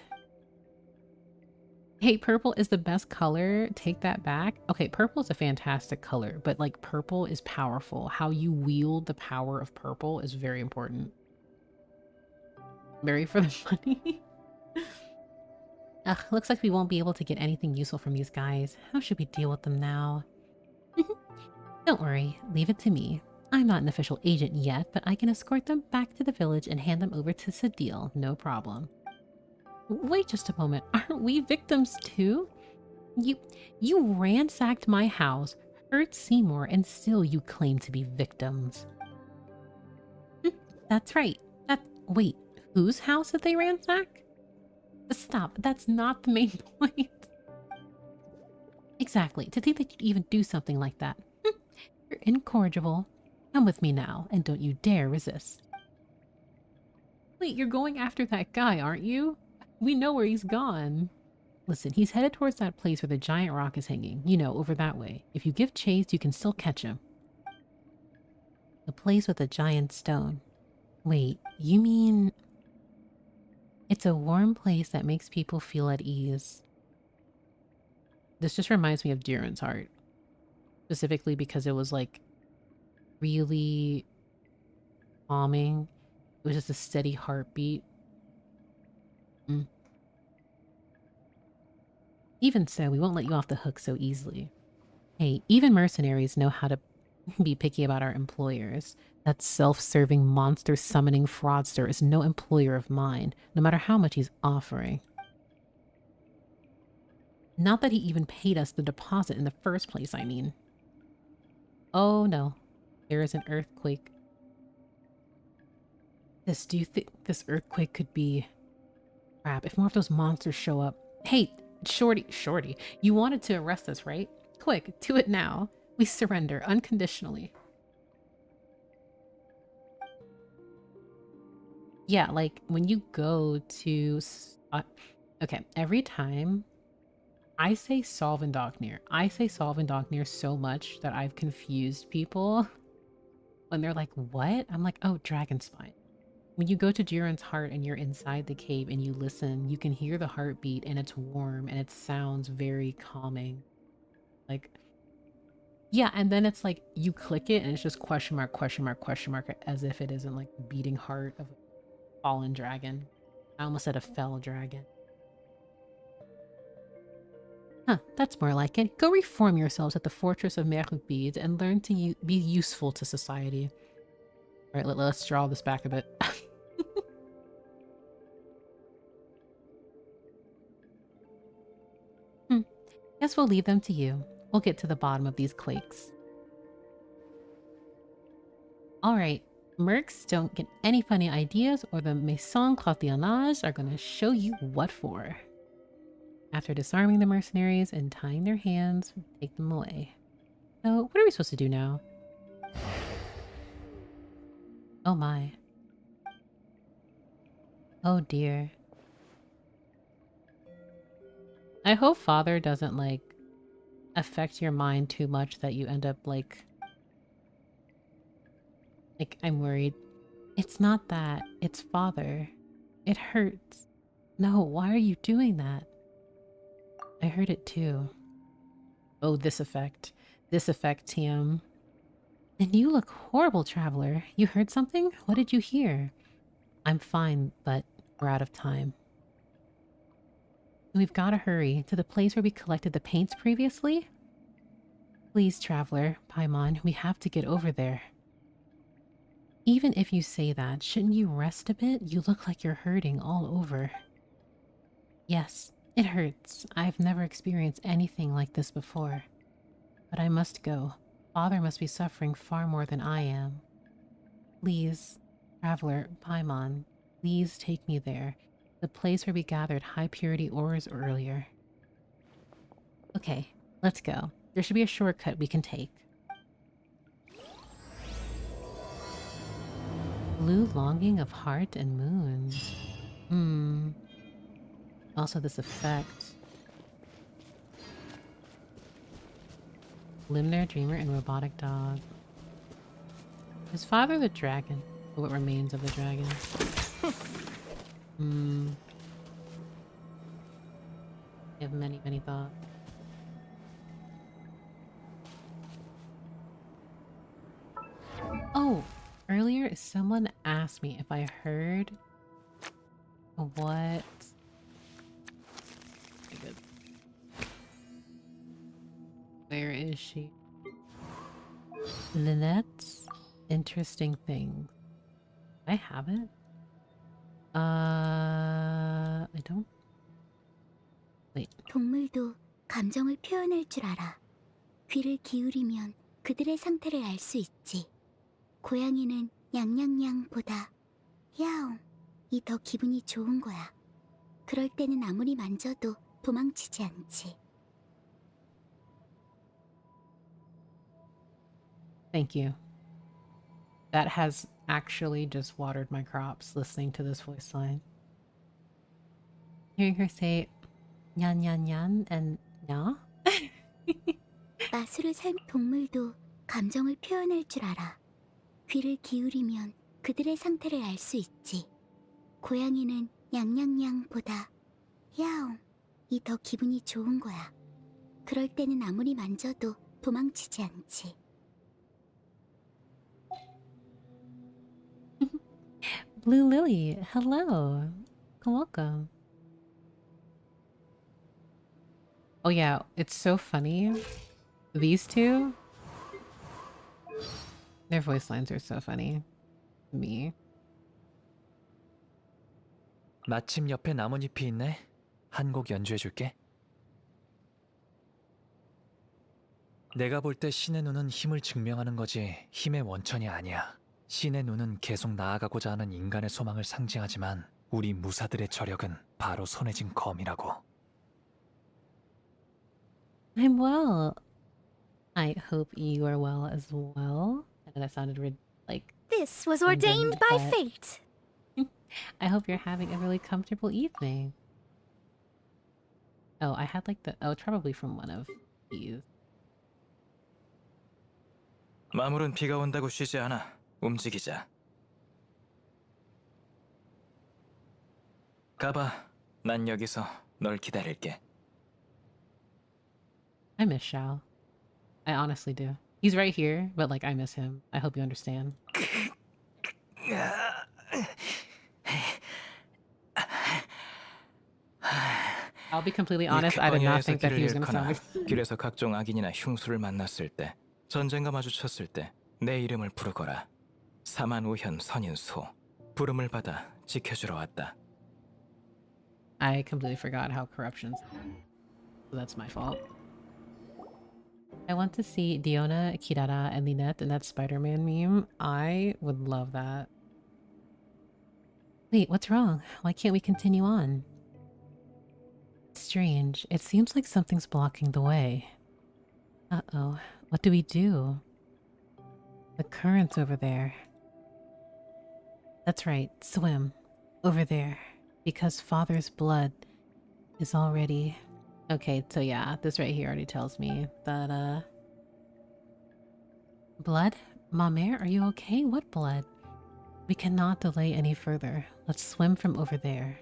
Hey, purple is the best color. Take that back. Okay, purple is a fantastic color, but like purple is powerful. How you wield the power of purple is very important. Very for the money. Ugh, looks like we won't be able to get anything useful from these guys. How should we deal with them now? Don't worry, leave it to me. I'm not an official agent yet, but I can escort them back to the village and hand them over to Sadil, no problem. Wait just a moment, aren't we victims too? You ransacked my house, hurt Seymour, and still you claim to be victims. That's right. Wait, whose house did they ransack? Stop, that's not the main point. Exactly, to think that you'd even do something like that. You're incorrigible. Come with me now, and don't you dare resist. Wait, you're going after that guy, aren't you? We know where he's gone. Listen, he's headed towards that place where the giant rock is hanging. You know, over that way. If you give chase, you can still catch him. The place with the giant stone. Wait, you mean... It's a warm place that makes people feel at ease. This just reminds me of Jiren's heart. Specifically because it was like really calming. It was just a steady heartbeat. Even so, we won't let you off the hook so easily. Hey, even mercenaries know how to be picky about our employers. That self-serving monster summoning fraudster is no employer of mine, no matter how much he's offering. Not that he even paid us the deposit in the first place, I mean. Oh no, there is an earthquake. Do you think this earthquake could be... Crap, if more of those monsters show up... Hey, Shorty, you wanted to arrest us, right? Quick, do it now. We surrender unconditionally. Yeah, like when you go to... okay, every time I say Solvendoknir, I say Solvendoknir so much that I've confused people. When they're like, what? I'm like, oh, Dragonspine. When you go to Jiren's heart and you're inside the cave and you listen, you can hear the heartbeat and it's warm and it sounds very calming. Like, yeah, and then it's like you click it and it's just question mark, as if it isn't like the beating heart of a fallen dragon. I almost said a fell dragon. Huh, that's more like it. Go reform yourselves at the fortress of Melusive and learn to be useful to society. Alright, let's draw this back a bit. Guess we'll leave them to you. We'll get to the bottom of these quakes. Alright, mercs don't get any funny ideas or the Maison Cotillonnage are gonna show you what for. After disarming the mercenaries and tying their hands, take them away. So, what are we supposed to do now? Oh my. Oh dear. I hope father doesn't, like, affect your mind too much that you end up, like, I'm worried. It's not that. It's father. It hurts. No, why are you doing that? I heard it too. Oh, this effect. This effect, TM. And you look horrible, traveler. You heard something? What did you hear? I'm fine, but we're out of time. We've got to hurry to the place where we collected the paints previously. Please, traveler, Paimon, we have to get over there. Even if you say that, shouldn't you rest a bit? You look like you're hurting all over. Yes, it hurts. I've never experienced anything like this before. But I must go. Father must be suffering far more than I am. Please, traveler, Paimon, please take me there. The place where we gathered high purity ores earlier. Okay, let's go. There should be a shortcut we can take. Blue longing of heart and moon. Also this effect. Limner, dreamer, and robotic dog. Is father the dragon? Or what remains of the dragon? I have many, many thoughts. Oh! Earlier, someone asked me if I heard what... Where is she? Lynette's interesting thing. I have it? I don't... Wait. 동물도 감정을 표현할 줄 알아. 귀를 기울이면 그들의 상태를 알 수 있지. 고양이는 냥냥냥보다 야옹이 더 기분이 좋은 거야. 그럴 때는 아무리 만져도 도망치지 않지. Thank you. That has actually just watered my crops listening to this voice line. Hearing her say nyan nyan nyan and nya? 마술을 살 동물도 감정을 표현할 줄 알아. 귀를 기울이면 그들의 상태를 알 수 있지. 고양이는 냥냥냥보다 야옹이 더 기분이 좋은 거야. 그럴 때는 아무리 만져도 도망치지 않지. Blue Lily, hello. Welcome. Oh yeah, it's so funny. These two, their voice lines are so funny. Me. 마침 옆에 나뭇잎이 있네. 한 곡 연주해줄게. 내가 볼 때 신의 눈은 힘을 증명하는 거지 힘의 원천이 아니야. 신의 눈은 계속 나아가고자 하는 인간의 소망을 상징하지만 우리 무사들의 저력은 바로 손에 쥔 검이라고. I'm well. I hope you are well as well. I know that sounded like... This was ordained by but- fate. I hope you're having a really comfortable evening. Oh, I had like the... Oh, it's probably from one of these. 마물은 비가 온다고 쉬지 않아. 움직이자. 가봐. 난 여기서 널 기다릴게. I miss Shao. I honestly do. He's right here, but like I miss him. I hope you understand. I'll be completely 이 honest, I did not 광야에서 think that he 길을 was gonna 잃거나 sound like 길에서 각종 악인이나 흉수를 만났을 때, 전쟁과 마주쳤을 때 내 이름을 부르거라. 사만우현 선인소 부름을 받아 지켜주러 왔다. I completely forgot how corruptions. So that's my fault. I want to see Diona, Kirara, and Lynette in that Spider-Man meme. I would love that. Wait, what's wrong? Why can't we continue on? Strange. It seems like something's blocking the way. Uh-oh. What do we do? The current's over there. That's right. Swim. Over there. Because Father's blood is already... Okay, so yeah, this right here already tells me that, Blood? Mamere, are you okay? What blood? We cannot delay any further. Let's swim from over there.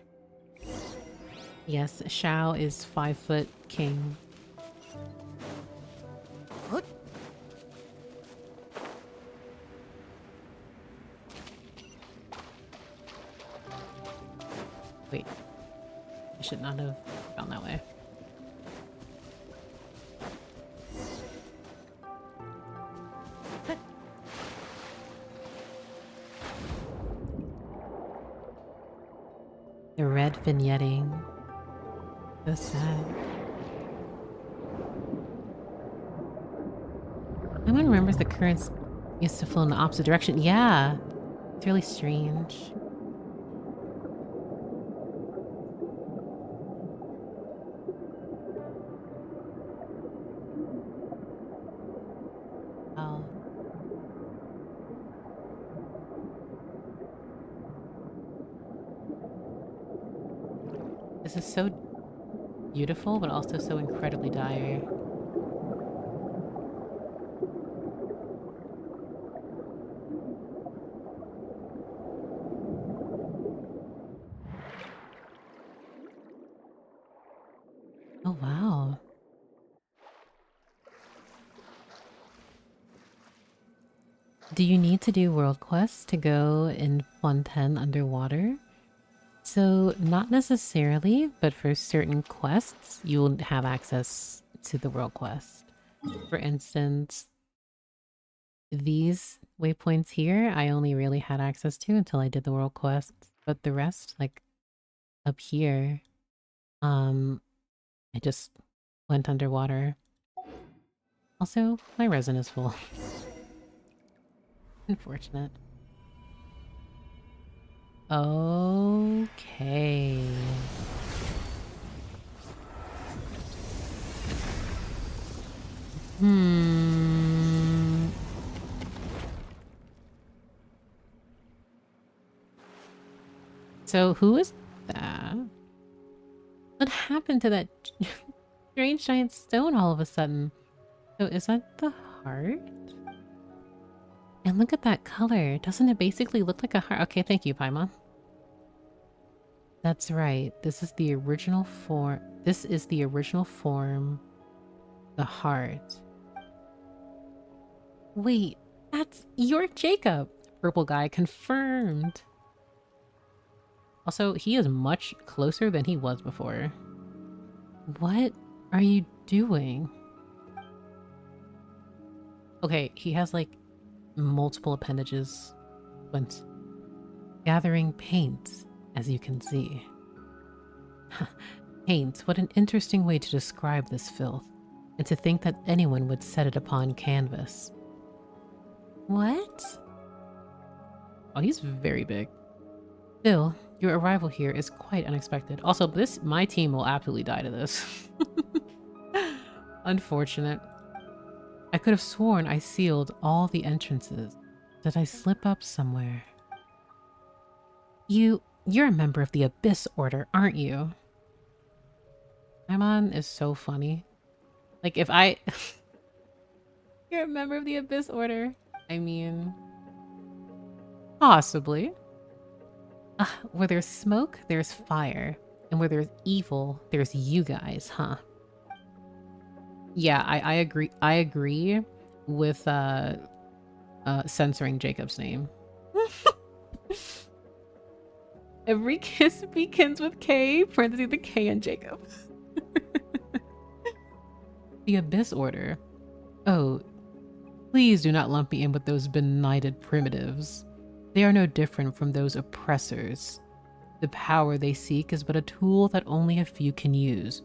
Yes, Shao is 5-foot king. Wait. I should not have gone that way. The red vignetting. So sad. Anyone remembers the currents used to flow in the opposite direction? Yeah. It's really strange. Oh. This is so beautiful, but also so incredibly dire. Oh, wow. Do you need to do world quests to go in Fontaine underwater? So, not necessarily, but for certain quests, you will have access to the world quest. For instance, these waypoints here, I only really had access to until I did the world quests. But the rest, like up here, I just went underwater. Also, my resin is full. Unfortunate. Okay. So who is that? What happened to that strange giant stone all of a sudden? So is that the heart? And look at that color. Doesn't it basically look like a heart? Okay, thank you, Paimon. That's right. This is the original form. This is the original form. The heart. Wait, that's your Jacob. Purple guy confirmed. Also, he is much closer than he was before. What are you doing? Okay, he has like multiple appendages. Went gathering paint, as you can see. Paint, what an interesting way to describe this filth. And to think that anyone would set it upon canvas. What? Oh, he's very big. Still, your arrival here is quite unexpected. Also, my team will absolutely die to this. Unfortunate. I could have sworn I sealed all the entrances. Did I slip up somewhere? You're a member of the Abyss Order, aren't you? Paimon is so funny. Like, if I... You're a member of the Abyss Order. I mean... Possibly. Where there's smoke, there's fire. And where there's evil, there's you guys, huh? Yeah, I agree. I agree with censoring Jacob's name. Every kiss begins with K, parentheses the K and Jacob. The Abyss Order. Oh, please do not lump me in with those benighted primitives. They are no different from those oppressors. The power they seek is but a tool that only a few can use.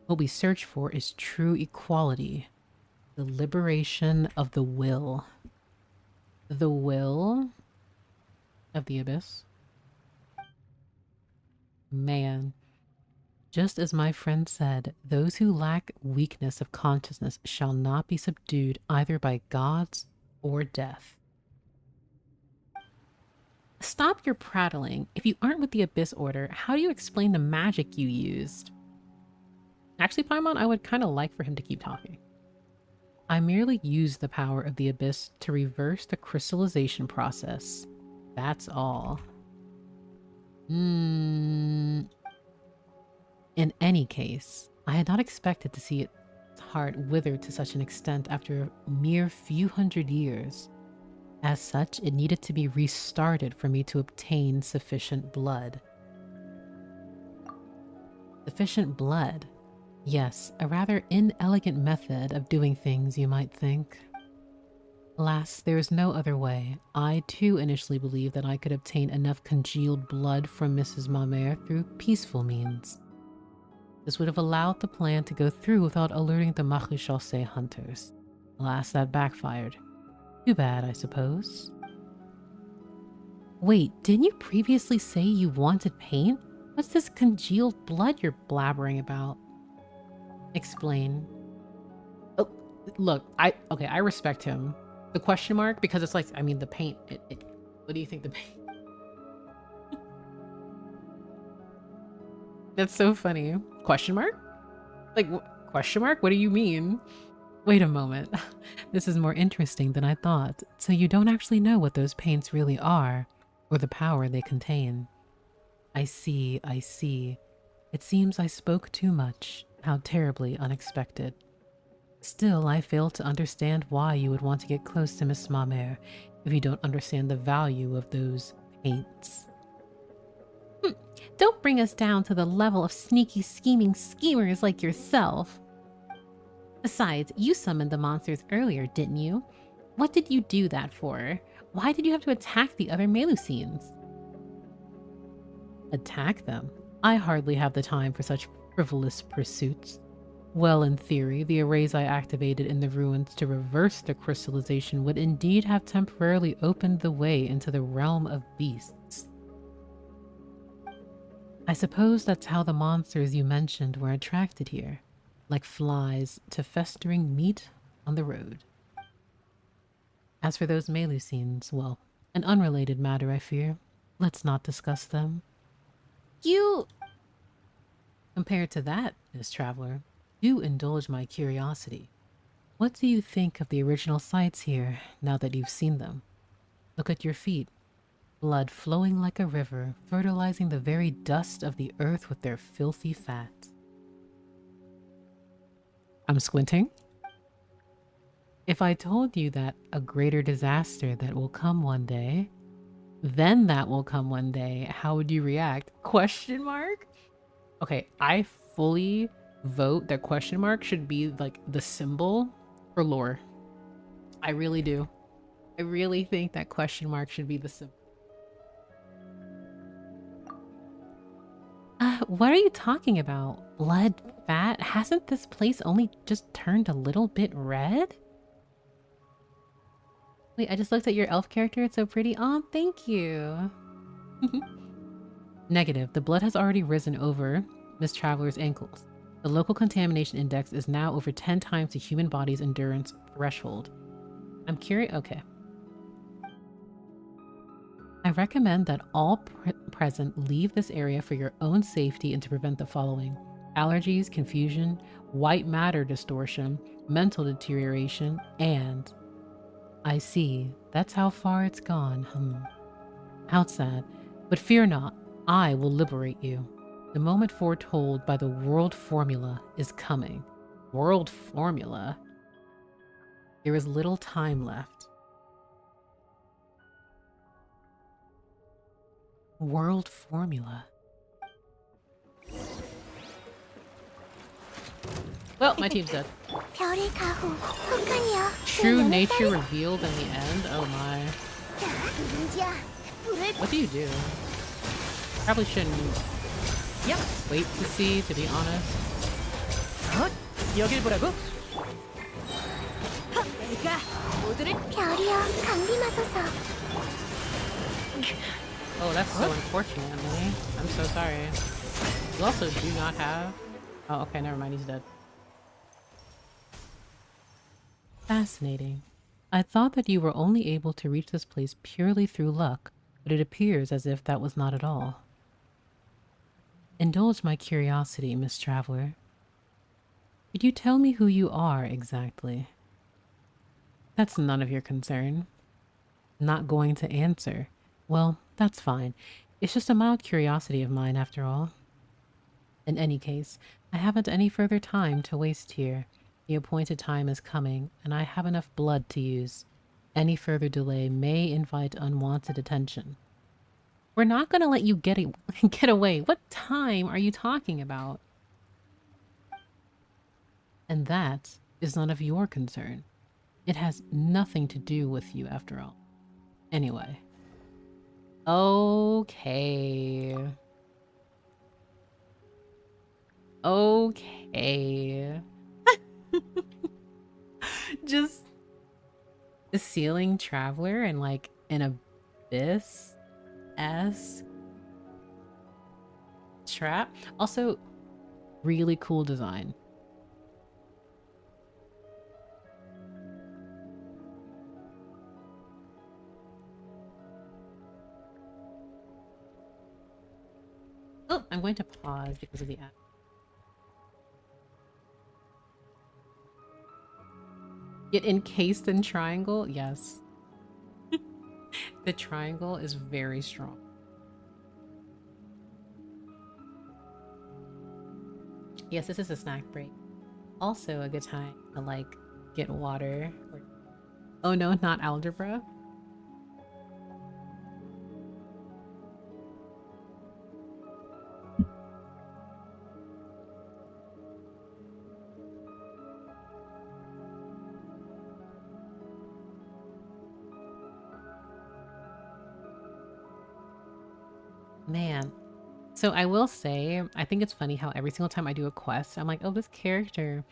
What we search for is true equality, the liberation of the will. The will of the Abyss? Man, just as my friend said, those who lack weakness of consciousness shall not be subdued either by gods or death. Stop your prattling. If you aren't with the Abyss Order, how do you explain the magic you used? Actually, Paimon, I would kind of like for him to keep talking. I merely used the power of the Abyss to reverse the crystallization process. That's all. In any case, I had not expected to see its heart wither to such an extent after a mere few hundred years. As such, it needed to be restarted for me to obtain sufficient blood. Sufficient blood? Yes, a rather inelegant method of doing things, you might think. Alas, there is no other way. I too initially believed that I could obtain enough congealed blood from Mrs. Mamere through peaceful means. This would have allowed the plan to go through without alerting the Maréchaussée hunters. Alas, that backfired. Too bad, I suppose. Wait, didn't you previously say you wanted paint? What's this congealed blood you're blabbering about? Explain. Oh, look, I respect him. The question mark, because it's like, I mean, the paint, what do you think the paint? That's so funny. Question mark? Like, question mark? What do you mean? Wait a moment. This is more interesting than I thought. So you don't actually know what those paints really are, or the power they contain. I see, I see. It seems I spoke too much. How terribly unexpected. Still, I fail to understand why you would want to get close to Miss Mamere if you don't understand the value of those paints. Don't bring us down to the level of sneaky, scheming schemers like yourself. Besides, you summoned the monsters earlier, didn't you? What did you do that for? Why did you have to attack the other Melusines? Attack them? I hardly have the time for such frivolous pursuits. Well, in theory, the arrays I activated in the ruins to reverse the crystallization would indeed have temporarily opened the way into the realm of beasts. I suppose that's how the monsters you mentioned were attracted here, like flies to festering meat on the road. As for those Melusines, well, an unrelated matter, I fear. Let's not discuss them. Compared to that, Miss Traveler, do indulge my curiosity. What do you think of the original sights here, now that you've seen them? Look at your feet. Blood flowing like a river, fertilizing the very dust of the earth with their filthy fat. I'm squinting. If I told you that a greater disaster that will come one day, then that will come one day, how would you react? Question mark? Okay, I fully vote that question mark should be like the symbol for lore. I really do. I really think that question mark should be the symbol. What are you talking about? Blood, fat? Hasn't this place only just turned a little bit red? Wait, I just looked at your elf character. It's so pretty. Oh, thank you. Negative. The blood has already risen over Miss Traveler's ankles. The local contamination index is now over 10 times the human body's endurance threshold. I'm curious. Okay. I recommend that all present leave this area for your own safety and to prevent the following: allergies, confusion, white matter distortion, mental deterioration, and... I see. That's how far it's gone. How sad. But fear not. I will liberate you. The moment foretold by the world formula is coming. World formula? There is little time left. World formula. Well, my team's dead. 별의 가호, 혹하니여. True nature revealed in the end? Oh my. 누군지야, 불을 What do you do? Probably shouldn't Yep. wait to see, to be honest. 여길 보라고? 내가 모두를 별이여, 강림하소서. Oh, that's so unfortunate, Emily. I'm so sorry. You also do not have... Oh, okay, never mind, he's dead. Fascinating. I thought that you were only able to reach this place purely through luck, but it appears as if that was not at all. Indulge my curiosity, Miss Traveler. Could you tell me who you are exactly? That's none of your concern. Not going to answer. Well, that's fine. It's just a mild curiosity of mine, after all. In any case, I haven't any further time to waste here. The appointed time is coming, and I have enough blood to use. Any further delay may invite unwanted attention. We're not going to let you get away. What time are you talking about? And that is none of your concern. It has nothing to do with you, after all. Anyway. Okay. Okay. Just the ceiling traveler and like an abyss-esque trap. Also, really cool design. Oh, I'm going to pause because of the ad. Get encased in triangle? Yes. The triangle is very strong. Yes, this is a snack break. Also a good time to like get water. Oh no, not algebra. Man. So I will say, I think it's funny how every single time I do a quest, I'm like, oh, this character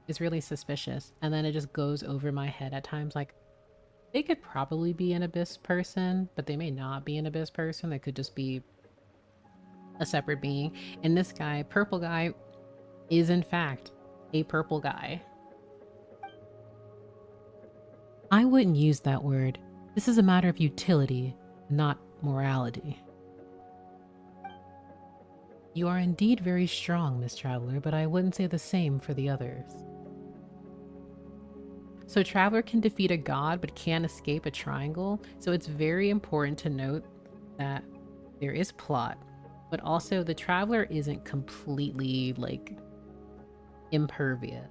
is really suspicious. And then it just goes over my head at times. Like, they could probably be an abyss person, but they may not be an abyss person. They could just be a separate being. And this guy, purple guy, is in fact a purple guy. I wouldn't use that word. This is a matter of utility, not morality. You are indeed very strong, Miss Traveler, but I wouldn't say the same for the others. So Traveler can defeat a god, but can't escape a triangle. So it's very important to note that there is plot, but also the Traveler isn't completely, like, impervious.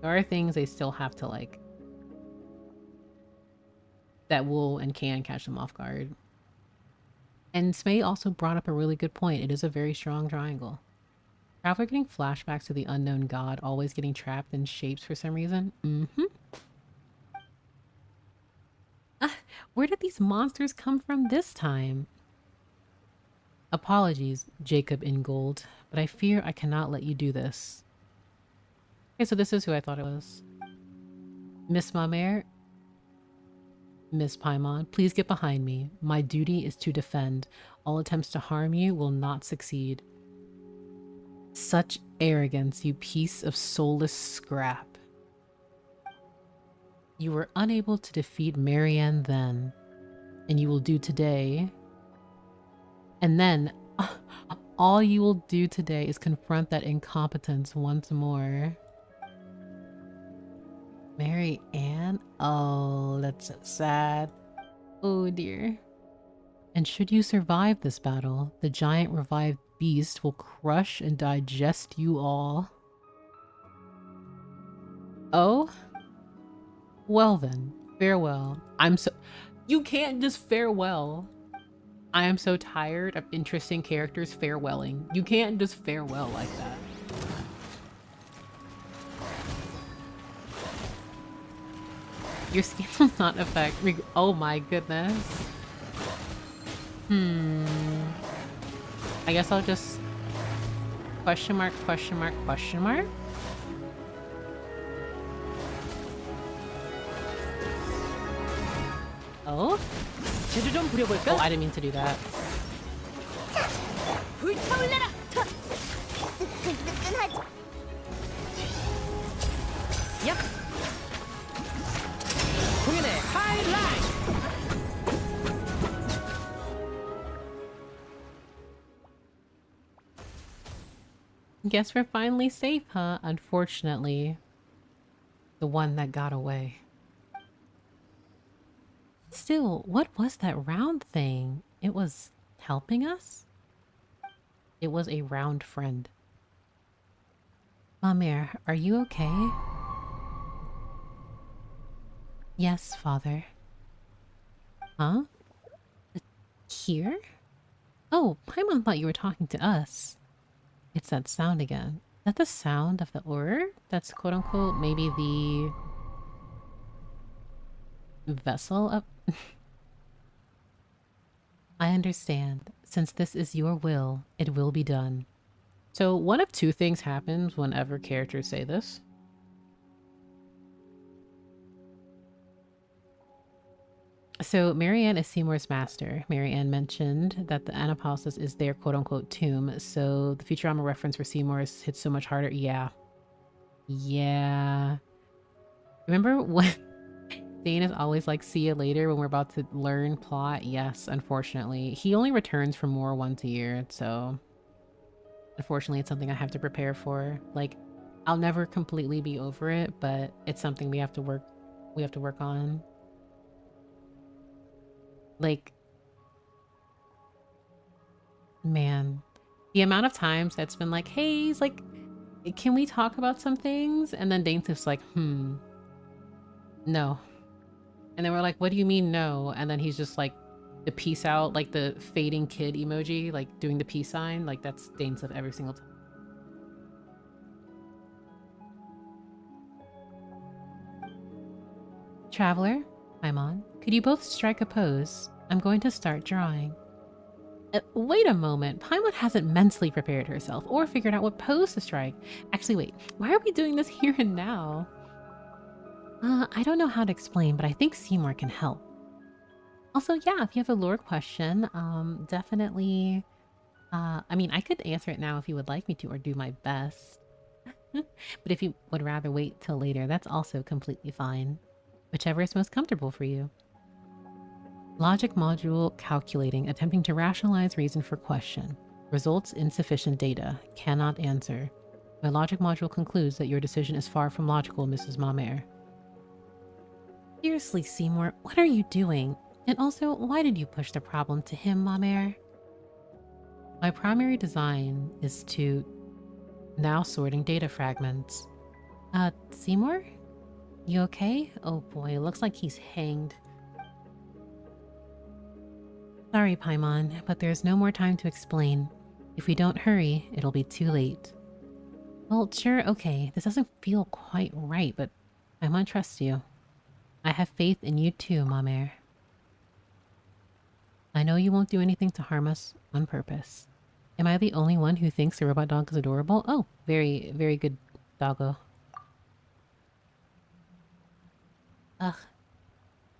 There are things they still have to, like, that will and can catch them off guard. And Smay also brought up a really good point. It is a very strong triangle. Traveler getting flashbacks to the unknown god, always getting trapped in shapes for some reason. Where did these monsters come from this time? Apologies, Jacob in gold, but I fear I cannot let you do this. Okay, so this is who I thought it was. Miss Mamere? Miss Paimon, please get behind me. My duty is to defend. All attempts to harm you will not succeed. Such arrogance, you piece of soulless scrap. You were unable to defeat Marianne then, and you will do today. And then, all you will do today is confront that incompetence once more. Mary Ann? Oh, that's so sad. Oh dear. And should you survive this battle, the giant revived beast will crush and digest you all. Oh? Well then, farewell. You can't just farewell. I am so tired of interesting characters farewelling. You can't just farewell like that. Your skin will not affect. Oh my goodness. I guess I'll just question mark, question mark, question mark. Oh? 재주 좀 부려볼까? Oh, I didn't mean to do that. 불타올라라! 뜨끈뜨끈하지. 야! 공연의 하이라이트! Guess we're finally safe, huh? Unfortunately. The one that got away. Still, what was that round thing? It was helping us? It was a round friend. Mamere, are you okay? Yes, father. Huh? Here? Oh, Paimon thought you were talking to us. It's that sound again. Is that the sound of the ore? That's quote-unquote maybe the vessel up. I understand. Since this is your will, it will be done. So one of two things happens whenever characters say this. So Marianne is Seymour's master. Marianne mentioned that the Anapausis is their quote-unquote tomb. So the Futurama reference for Seymour's hits so much harder. Yeah. Yeah. Remember when Dane is always like, see you later when we're about to learn plot? Yes, unfortunately. He only returns for more once a year, so unfortunately it's something I have to prepare for. Like, I'll never completely be over it, but it's something we have to work on. Like, man, the amount of times that's been like, hey, he's like, can we talk about some things? And then Dane's just like, no. And then we're like, what do you mean no? And then he's just like, the peace out, like the fading kid emoji, like doing the peace sign. Like that's Dane's of every single time. Traveler, Paimon, could you both strike a pose? I'm going to start drawing. Wait a moment. Paimon hasn't mentally prepared herself or figured out what pose to strike. Actually, wait. Why are we doing this here and now? I don't know how to explain, but I think Seymour can help. Also, yeah, if you have a lore question, definitely... I mean, I could answer it now if you would like me to, or do my best. But if you would rather wait till later, that's also completely fine. Whichever is most comfortable for you. Logic module calculating, attempting to rationalize reason for question. Results insufficient data. Cannot answer. My logic module concludes that your decision is far from logical, Mrs. Mamere. Seriously, Seymour, what are you doing? And also, why did you push the problem to him, Mamere? My primary design is to... now sorting data fragments. Seymour? You okay? Oh boy, it looks like he's hanged. Sorry, Paimon, but there's no more time to explain. If we don't hurry, it'll be too late. Well, sure, okay. This doesn't feel quite right, but Paimon trusts you. I have faith in you too, Mamere. I know you won't do anything to harm us on purpose. Am I the only one who thinks the robot dog is adorable? Oh, very, very good doggo. Ugh.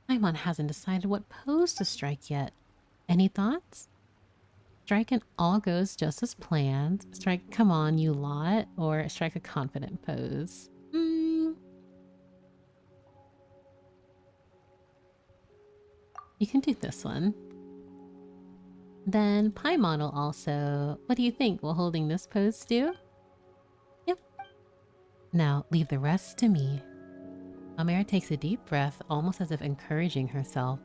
Paimon hasn't decided what pose to strike yet. Any thoughts? Strike an all goes just as planned. Strike come on you lot. Or strike a confident pose. You can do this one. Then Paimon will also... What do you think? Will holding this pose do? Yep. Now leave the rest to me. Mamere takes a deep breath, almost as if encouraging herself.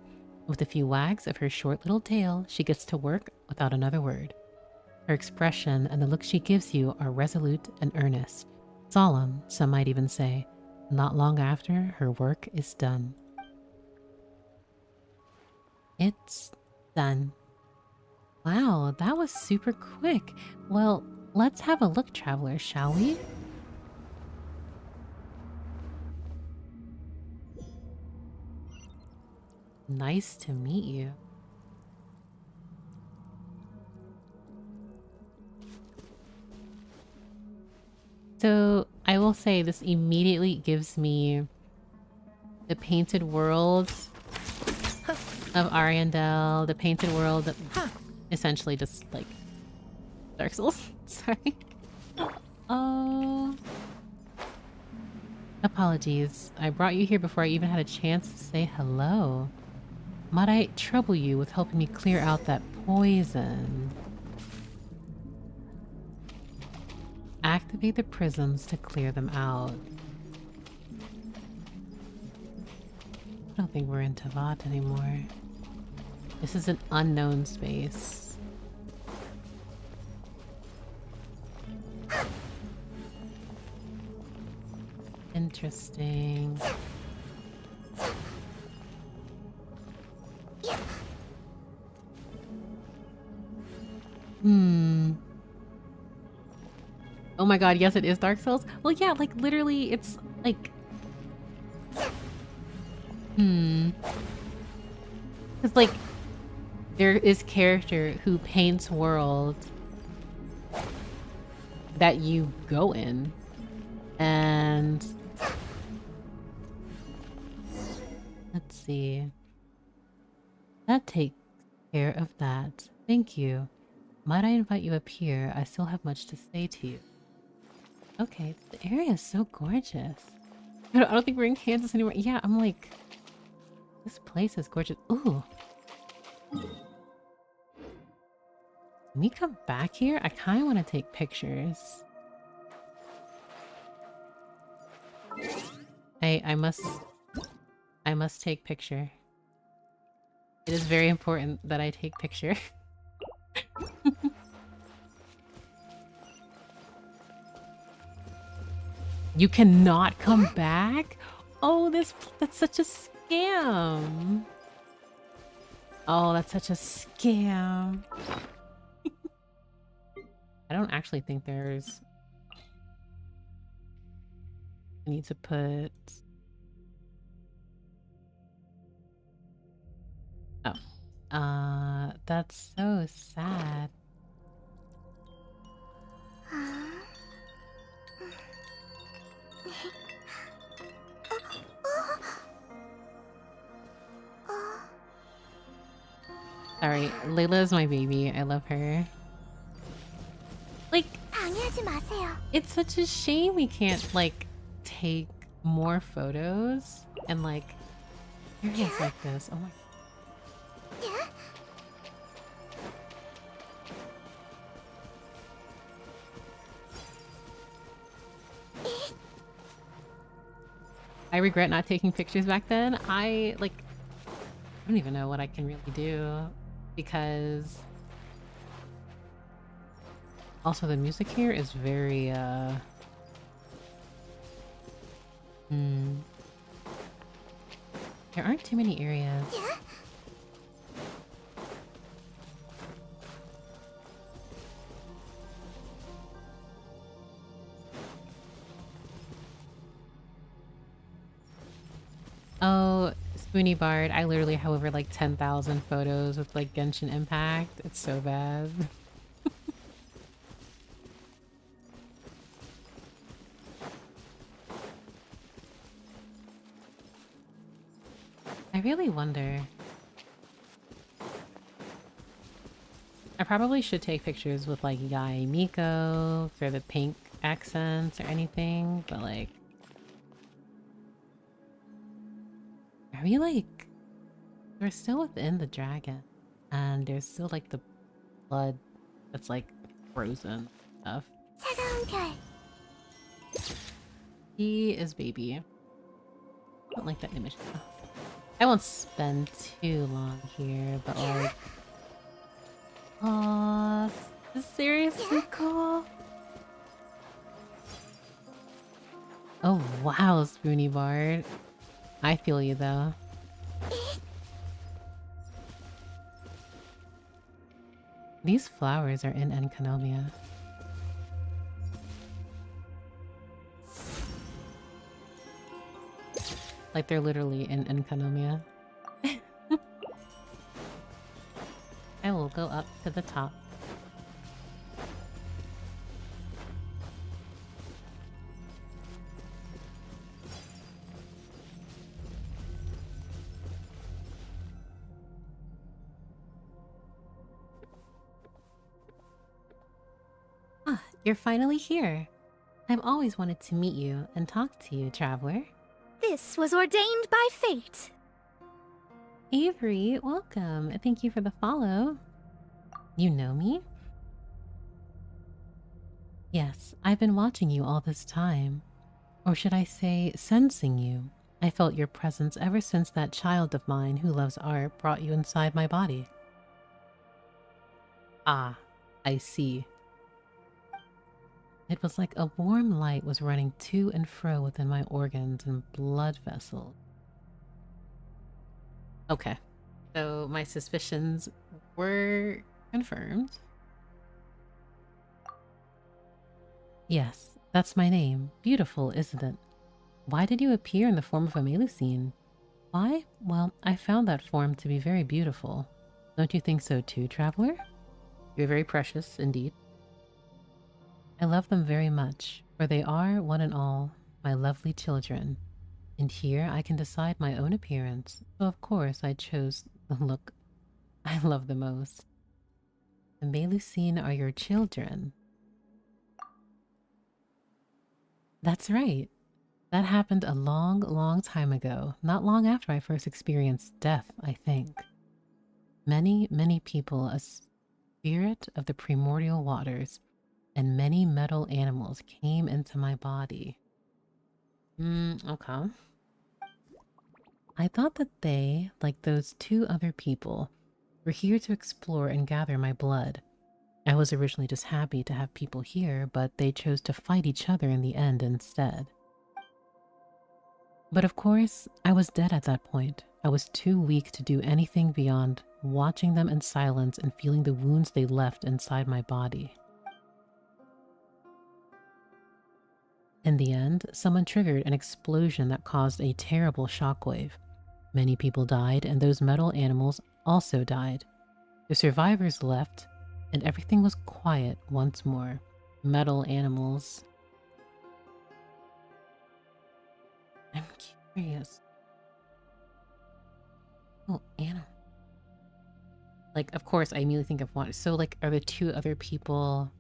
With a few wags of her short little tail, she gets to work without another word. Her expression and the look she gives you are resolute and earnest. Solemn, some might even say. Not long after, her work is done. It's done. Wow, that was super quick. Well, let's have a look, traveler, shall we? Nice to meet you. So I will say this immediately gives me the painted world of Ariandel, the painted world that essentially just like Dark Souls. Sorry. Oh. Apologies. I brought you here before I even had a chance to say hello. Might I trouble you with helping me clear out that poison? Activate the prisms to clear them out. I don't think we're in Tavat anymore. This is an unknown space. Interesting. Oh my god, yes it is Dark Souls. Well yeah, like literally it's like... It's like there is character who paints world that you go in. And let's see. That takes care of that. Thank you. Might I invite you up here? I still have much to say to you. Okay, the area is so gorgeous. I don't think we're in Kansas anymore. Yeah, I'm like, this place is gorgeous. Ooh. Can we come back here? I kind of want to take pictures. I must take picture. It is very important that I take picture. You cannot come back? Oh, that's such a scam. Oh, that's such a scam. I don't actually think there's... I need to put... Oh. That's so sad. Sorry, Layla is my baby. I love her. Like, 방해하지 마세요. it's such a shame we can't, like, take more photos and, like, areas like this. Oh my... I regret not taking pictures back then. I don't even know what I can really do because also the music here is very there aren't too many areas. Oh, Spoony Bard. I literally have over like 10,000 photos with like Genshin Impact. It's so bad. I really wonder. I probably should take pictures with like Yae Miko for the pink accents or anything, but like... Are we like... We're still within the dragon. And there's still like the blood that's like frozen stuff. 차가운 별. He is baby. I don't like that image. I won't spend too long here, but like... Aww, this is seriously cool. Oh wow, Spoony Bard. I feel you though. These flowers are in Enkanomia. Like they're literally in Enkanomia. will go up to the top. Ah, you're finally here. I've always wanted to meet you and talk to you, traveler. This was ordained by fate. Avery, welcome. Thank you for the follow. You know me? Yes, I've been watching you all this time. Or should I say, sensing you. I felt your presence ever since that child of mine who loves art brought you inside my body. Ah, I see. It was like a warm light was running to and fro within my organs and blood vessels. Okay, so my suspicions were confirmed. Yes, that's my name. Beautiful, isn't it? Why did you appear in the form of a melusive? Why? Well, I found that form to be very beautiful. Don't you think so too, traveler? You're very precious indeed. I love them very much, for they are, one and all, my lovely children. And here I can decide my own appearance, so of course I chose the look I love the most. The melusive are your children. That's right. That happened a long, long time ago, not long after I first experienced death, I think. Many, many people, a spirit of the primordial waters, and many metal animals came into my body. Okay. I thought that they, like those two other people, were here to explore and gather my blood. I was originally just happy to have people here, but they chose to fight each other in the end instead. But of course, I was dead at that point. I was too weak to do anything beyond watching them in silence and feeling the wounds they left inside my body. In the end, someone triggered an explosion that caused a terrible shockwave. Many people died, and those metal animals also died. The survivors left, and everything was quiet once more. Metal animals. I'm curious. Oh, animal. Like, of course, I immediately think of one. So, like, are the two other people...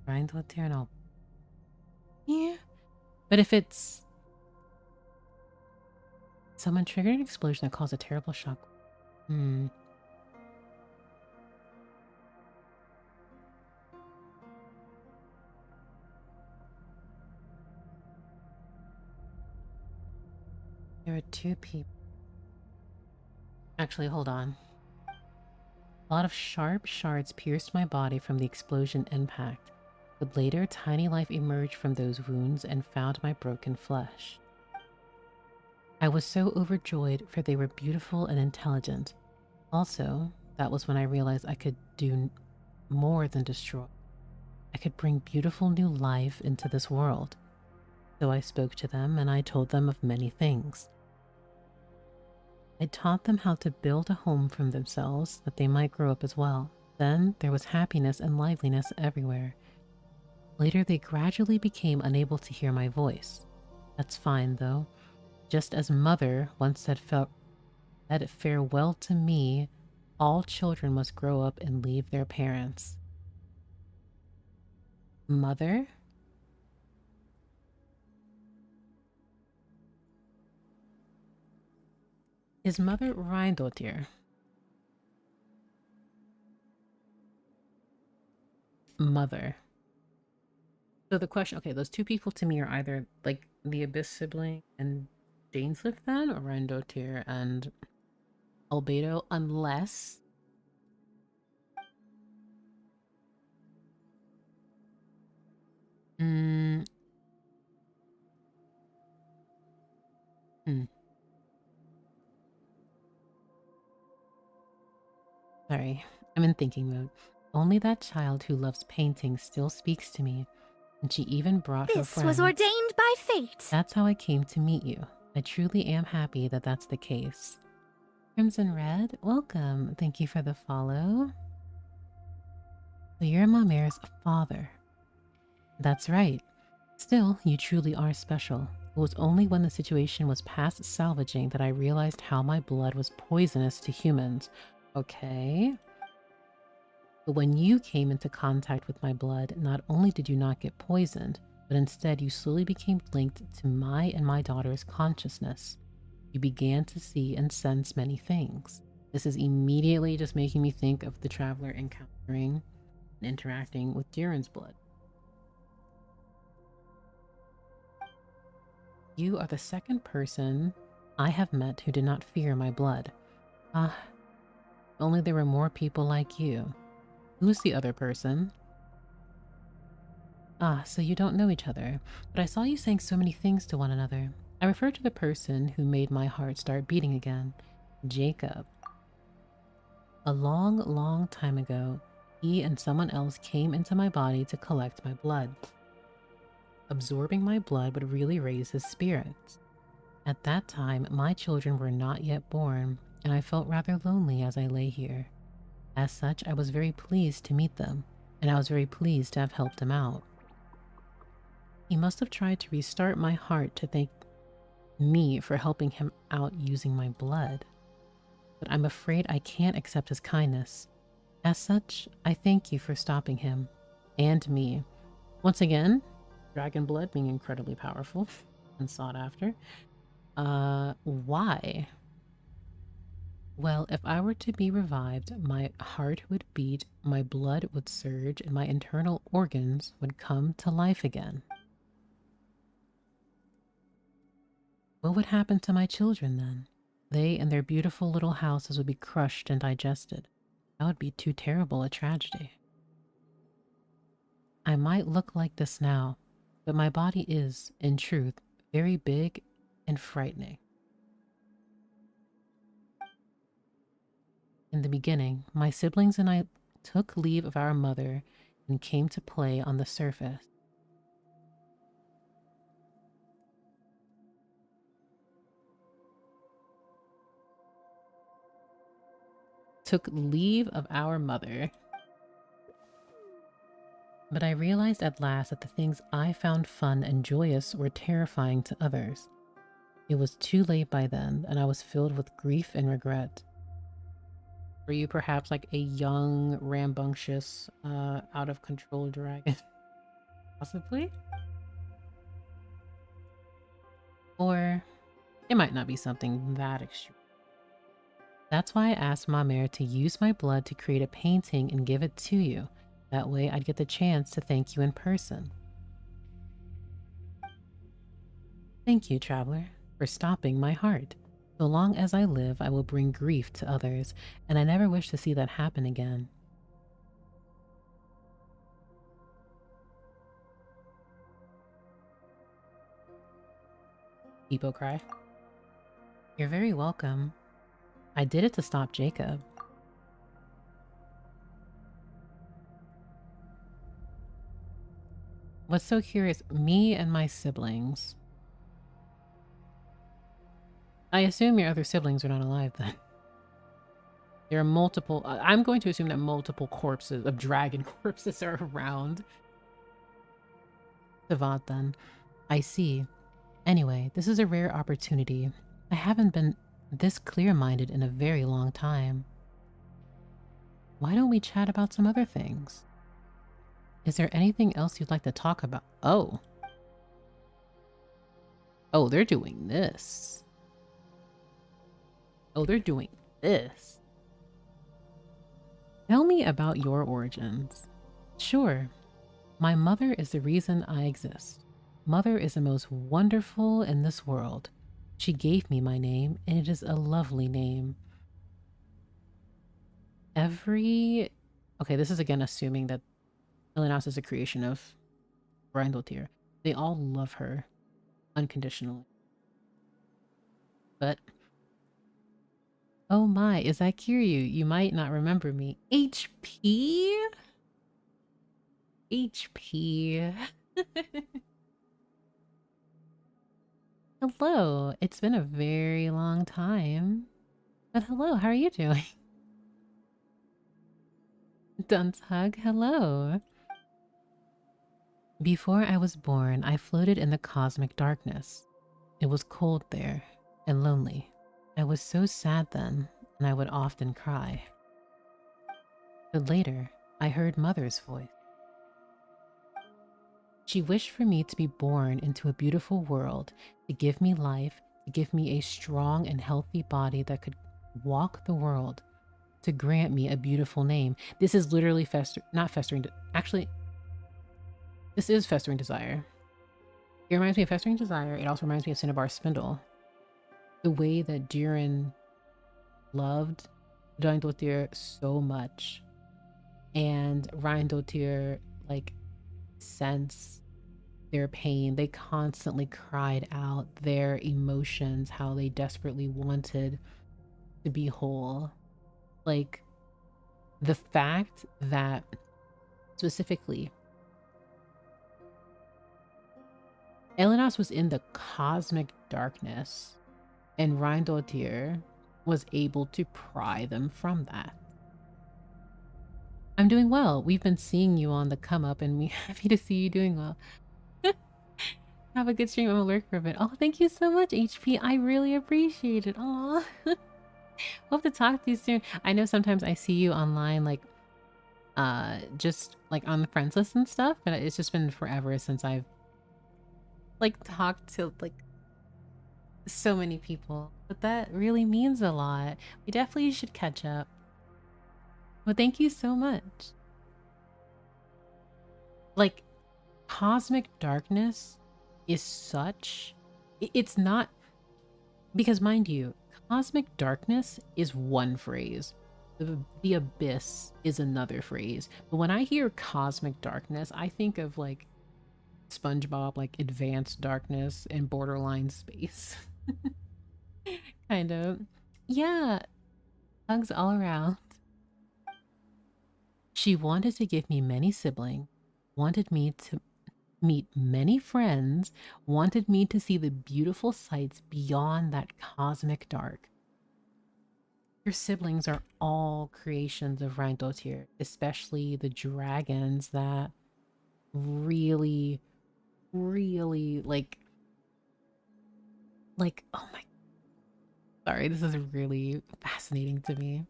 Grind with tear and all. Yeah. But if it's... Someone triggered an explosion that caused a terrible shock. There are two people. Actually, hold on. A lot of sharp shards pierced my body from the explosion impact, but later tiny life emerged from those wounds and found my broken flesh. I was so overjoyed, for they were beautiful and intelligent. Also, that was when I realized I could do more than destroy. I could bring beautiful new life into this world. So I spoke to them and I told them of many things. I taught them how to build a home for themselves that they might grow up as well. Then there was happiness and liveliness everywhere. Later they gradually became unable to hear my voice. That's fine though. Just as Mother once said farewell to me, all children must grow up and leave their parents. Mother? Is Mother Reindotir? Mother. So the question, okay, those two people to me are either like the Abyss sibling and Dainsliff then, or Reindotir and Albedo, unless... Sorry, I'm in thinking mode. Only that child who loves painting still speaks to me, and she even brought her This friends. was ordained by fate. That's how I came to meet you. I truly am happy that that's the case. Crimson Red, welcome. Thank you for the follow. So you're Mamere's father. That's right. Still, you truly are special. It was only when the situation was past salvaging that I realized how my blood was poisonous to humans. Okay. But when you came into contact with my blood, not only did you not get poisoned, but instead you slowly became linked to my and my daughter's consciousness. You began to see and sense many things. This is immediately just making me think of the traveler encountering and interacting with Jiren's blood. You are the second person I have met who did not fear my blood. Ah, if only there were more people like you. Who's the other person? Ah, so you don't know each other, but I saw you saying so many things to one another. I refer to the person who made my heart start beating again, Jacob. A long, long time ago, he and someone else came into my body to collect my blood. Absorbing my blood would really raise his spirits. At that time, my children were not yet born, and I felt rather lonely as I lay here. As such, I was very pleased to meet them, and I was very pleased to have helped him out. He must have tried to restart my heart to thank me for helping him out using my blood. But I'm afraid I can't accept his kindness. As such, I thank you for stopping him, and me. Once again, dragon blood being incredibly powerful and sought after. Why? Well, if I were to be revived, my heart would beat, my blood would surge, and my internal organs would come to life again. What would happen to my children then? They and their beautiful little houses would be crushed and digested. That would be too terrible a tragedy. I might look like this now, but my body is, in truth, very big and frightening. In the beginning, my siblings and I took leave of our mother and came to play on the surface. Took leave of our mother. But I realized at last that the things I found fun and joyous were terrifying to others. It was too late by then, and I was filled with grief and regret. Were you perhaps like a young, rambunctious, out of control dragon? Possibly? Or it might not be something that extreme. That's why I asked Mamere to use my blood to create a painting and give it to you. That way I'd get the chance to thank you in person. Thank you, traveler, for stopping my heart. So long as I live, I will bring grief to others, and I never wish to see that happen again. People cry. You're very welcome. I did it to stop Jacob. What's so curious, me and my siblings. I assume your other siblings are not alive then. There are multiple, I'm going to assume that multiple corpses of dragon corpses are around. Savant then. I see. Anyway, this is a rare opportunity. I haven't been this clear-minded in a very long time. Why don't we chat about some other things? Is there anything else you'd like to talk about? Oh. Oh, they're doing this. Oh, they're doing this. Tell me about your origins. Sure. My mother is the reason I exist. Mother is the most wonderful in this world. She gave me my name, and it is a lovely name. Okay, this is again assuming that Elenos is a creation of Brindletear. They all love her unconditionally. But oh my, is that Kiryu? You might not remember me. HP? HP. Hello. It's been a very long time. But hello, how are you doing? Dunce hug, hello. Before I was born, I floated in the cosmic darkness. It was cold there and lonely. I was so sad then, and I would often cry. But later, I heard Mother's voice. She wished for me to be born into a beautiful world, to give me life, to give me a strong and healthy body that could walk the world, to grant me a beautiful name. This is literally not festering, actually, this is Festering Desire. It reminds me of Festering Desire. It also reminds me of Cinnabar Spindle. The way that Jiren loved Reindotir so much, and Reindotir, like, sense their pain. They constantly cried out their emotions, how they desperately wanted to be whole. Like, the fact that specifically Elenos was in the cosmic darkness and Reindotir was able to pry them from that. I'm doing well. We've been seeing you on the come up and we're happy to see you doing well. Have a good stream. I'm alert for a bit. Oh, thank you so much, HP. I really appreciate it. Aw. Hope to talk to you soon. I know sometimes I see you online, like, just like on the friends list and stuff, but it's just been forever since I've like talked to like so many people. But that really means a lot. We definitely should catch up. Well, thank you so much. Like, cosmic darkness is such... It's not... Because mind you, cosmic darkness is one phrase. The abyss is another phrase. But when I hear cosmic darkness, I think of like SpongeBob, like advanced darkness and borderline space. Kind of. Yeah. Hugs all around. She wanted to give me many siblings, wanted me to meet many friends, wanted me to see the beautiful sights beyond that cosmic dark. Your siblings are all creations of Reindotir, especially the dragons that really, really like, oh my, sorry, this is really fascinating to me.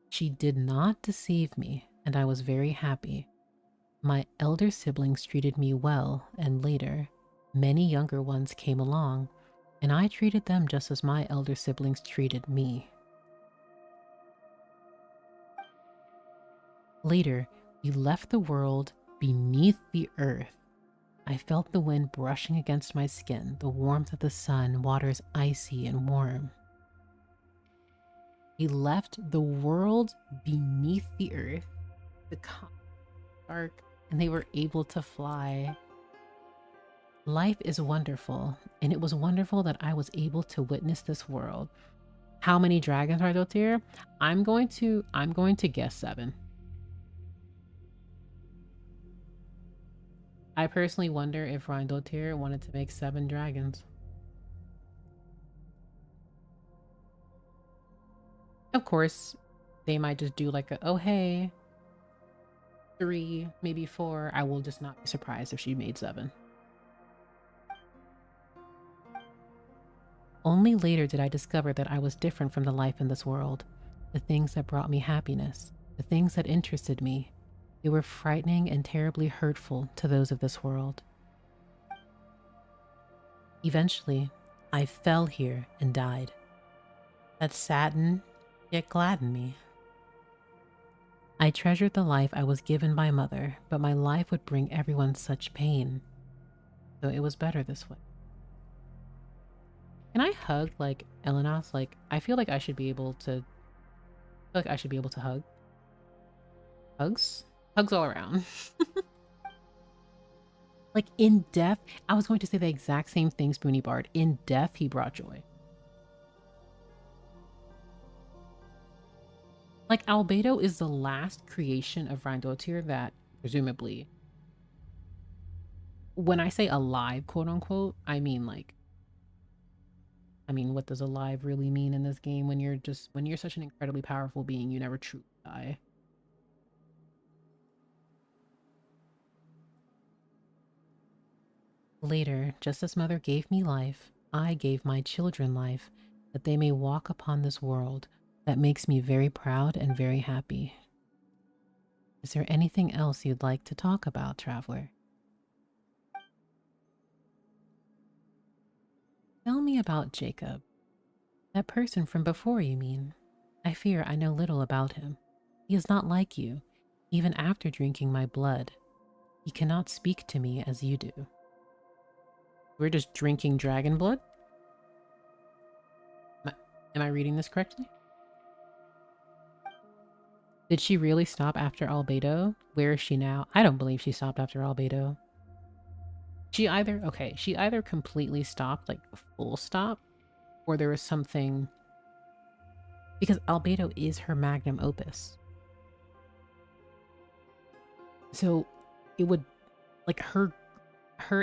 She did not deceive me, and I was very happy. My elder siblings treated me well, and later, many younger ones came along, and I treated them just as my elder siblings treated me. Later, we left the world beneath the earth. I felt the wind brushing against my skin, the warmth of the sun, waters icy and warm. We left the world beneath the earth, the dark, and they were able to fly. Life is wonderful, and it was wonderful that I was able to witness this world. How many dragons are out here? I'm going to guess 7. I personally wonder if Reindotir wanted to make 7 dragons. Of course, they might just do like a, oh hey, 3, maybe 4. I will just not be surprised if she made 7. Only later did I discover that I was different from the life in this world. The things that brought me happiness, the things that interested me, they were frightening and terribly hurtful to those of this world. Eventually, I fell here and died. That saddened, yet gladdened me. I treasured the life I was given by Mother, but my life would bring everyone such pain. So it was better this way. Can I hug, like, Elenos? Like, I feel like I should be able to... hug. Hugs? Hugs all around. Like, in death, I was going to say the exact same thing, Spoony Bard. In death, he brought joy. Like, Albedo is the last creation of Reindotir that, presumably... When I say alive, quote-unquote, I mean, like, I mean, what does alive really mean in this game when you're such an incredibly powerful being, you never truly die. Later, just as Mother gave me life, I gave my children life, that they may walk upon this world. That makes me very proud and very happy. Is there anything else you'd like to talk about, traveler? Tell me about Jacob. That person from before, you mean? I fear I know little about him. He is not like you, even after drinking my blood. He cannot speak to me as you do. We're just drinking dragon blood? Am I reading this correctly? Did she really stop after Albedo? Where is she now? I don't believe she stopped after Albedo. She either completely stopped, like full stop, or there was something, because Albedo is her magnum opus. So it would, like, her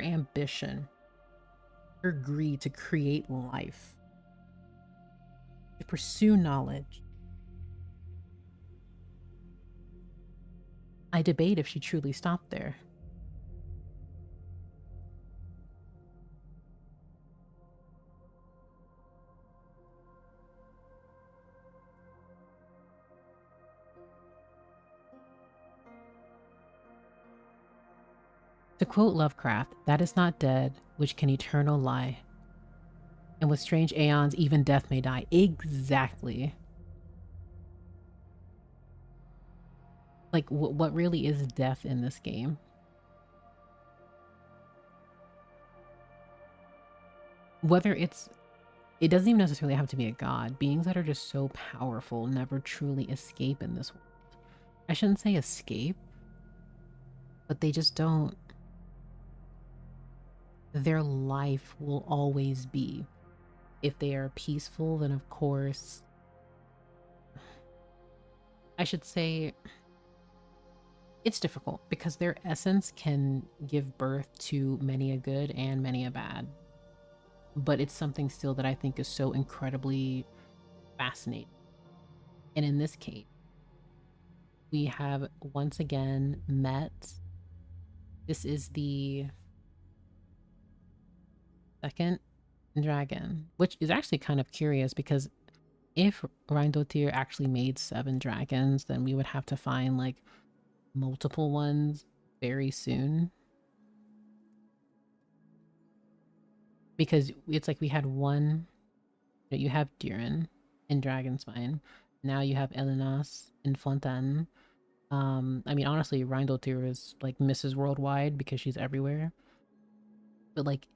ambition, her greed to create life, to pursue knowledge. I debate if she truly stopped there. To quote Lovecraft, that is not dead, which can eternal lie. And with strange aeons, even death may die. Exactly. Like, what really is death in this game? It doesn't even necessarily have to be a god. Beings that are just so powerful never truly escape in this world. I shouldn't say escape, but they just don't. Their life will always be. If they are peaceful, then of course, I should say it's difficult because their essence can give birth to many a good and many a bad. But it's something still that I think is so incredibly fascinating. And in this case, we have once again met. This is the second dragon, which is actually kind of curious because if Reindotir actually made 7 dragons, then we would have to find like multiple ones very soon. Because it's like we had one, you have Diren in Dragonspine. Now you have Elenas in Fontaine. I mean, honestly, Reindotir is like Mrs. Worldwide because she's everywhere. But like,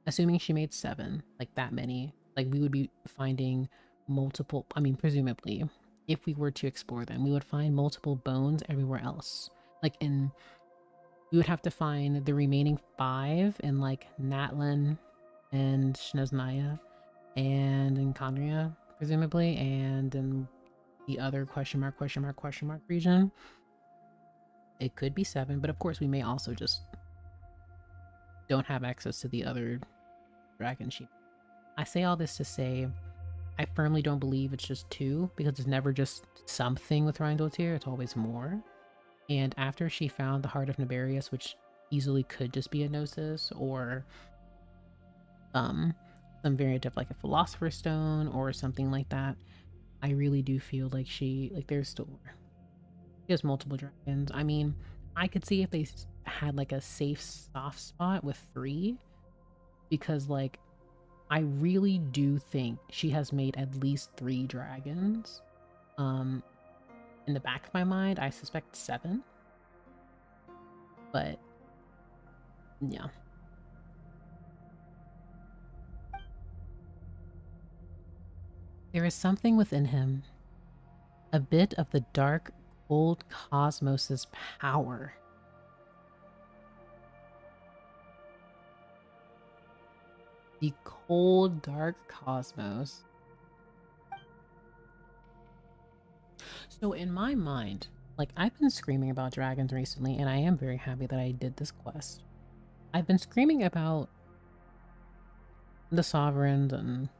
assuming she made 7, like that many, like we would be finding multiple, I mean, presumably, if we were to explore them, we would find multiple bones everywhere else. Like we would have to find the remaining 5 in like Natlin and Shneznaya and in Kandria, presumably, and in the other question mark region. It could be 7, but of course we may also just don't have access to the other dragon sheep. I say all this to say I firmly don't believe it's just 2 because it's never just something with Reindotir, it's always more. And after she found the Heart of Niberius, which easily could just be a Gnosis or some variant of like a Philosopher's Stone or something like that, I really do feel like there's still more. She has multiple dragons. I mean, I could see if they had like a safe soft spot with 3, because like I really do think she has made at least 3 dragons. In the back of my mind, I suspect 7. But yeah. There is something within him, a bit of the dark, cold cosmos's power. The cold, dark cosmos. So in my mind, like I've been screaming about dragons recently, and I am very happy that I did this quest. I've been screaming about the sovereigns and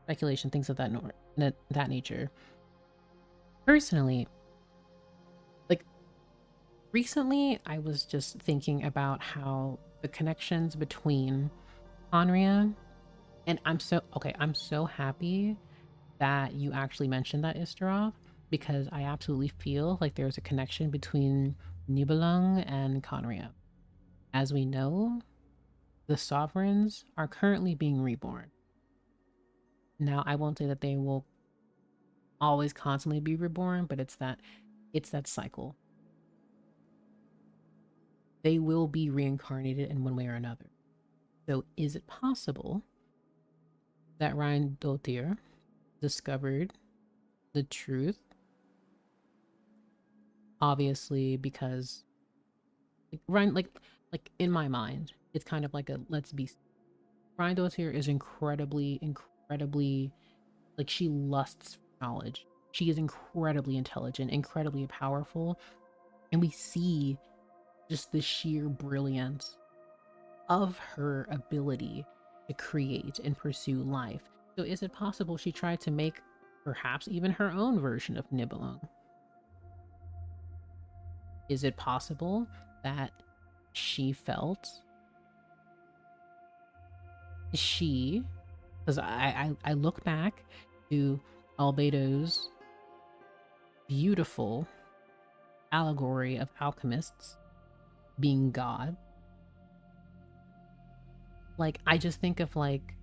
speculation, things of that nature. Personally, like recently, I was just thinking about how the connections between Conria and I'm so happy that you actually mentioned that, Istarov, because I absolutely feel like there's a connection between Nibelung and Conria. As we know, the sovereigns are currently being reborn. Now, I won't say that they will always constantly be reborn, but it's that cycle. They will be reincarnated in one way or another. So is it possible that Ryan Dotir discovered the truth? Obviously, because Ryan, like in my mind, it's kind of like a let's be. Ryan Dotir is incredibly, like she lusts for knowledge. She is incredibly intelligent, incredibly powerful, and we see just the sheer brilliance of her ability to create and pursue life. So is it possible she tried to make perhaps even her own version of Nibelung? Is it possible that she felt because I look back to Albedo's beautiful allegory of alchemists being God. Like, I just think of like,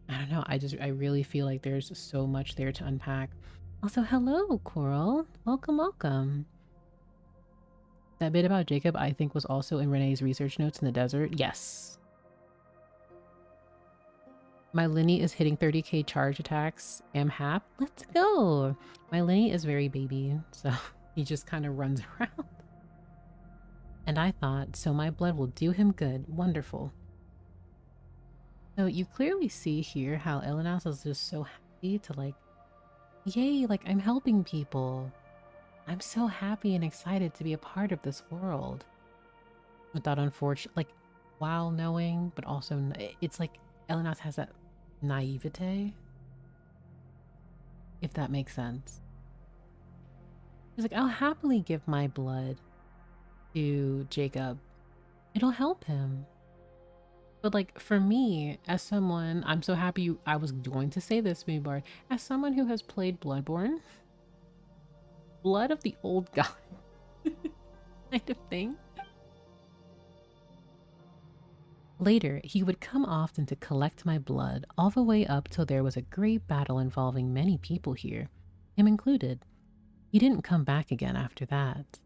I don't know, I really feel like there's so much there to unpack. Also, hello, Coral. Welcome. That bit about Jacob, I think, was also in Renee's research notes in the desert. Yes. My Linny is hitting 30k charge attacks. Am hap. Let's go. My Linny is very baby, so he just kind of runs around. And I thought, so my blood will do him good. Wonderful. So you clearly see here how Elenas is just so happy to like, yay, like I'm helping people. I'm so happy and excited to be a part of this world. Without like, while knowing, but also, it's like Elenas has that naivete, if that makes sense. She's like, I'll happily give my blood to Jacob. It'll help him. But like, for me, as someone, I'm so happy I was going to say this, Moonbard, as someone who has played Bloodborne, blood of the old guy kind of thing. Later, he would come often to collect my blood, all the way up till there was a great battle involving many people here, him included. He didn't come back again after that.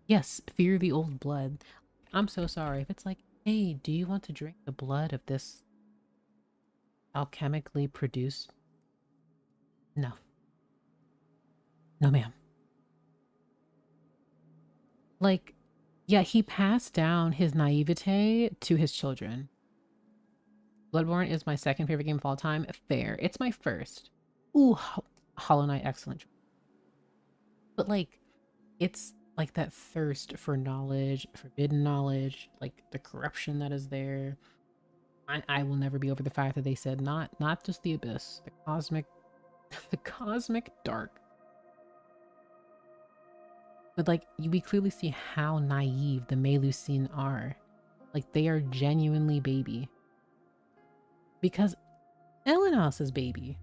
Yes, fear the old blood. I'm so sorry if it's like, hey, do you want to drink the blood of this alchemically produced? No. No, ma'am. Like, yeah, he passed down his naivete to his children. Bloodborne is my second favorite game of all time. Fair. It's my first. Ooh, Hollow Knight, excellent. But like, it's like that thirst for knowledge, forbidden knowledge, like the corruption that is there. I will never be over the fact that they said not just the abyss, the cosmic, the cosmic dark. But like, we clearly see how naive the Melusine are. Like, they are genuinely baby. Because Elenos is baby.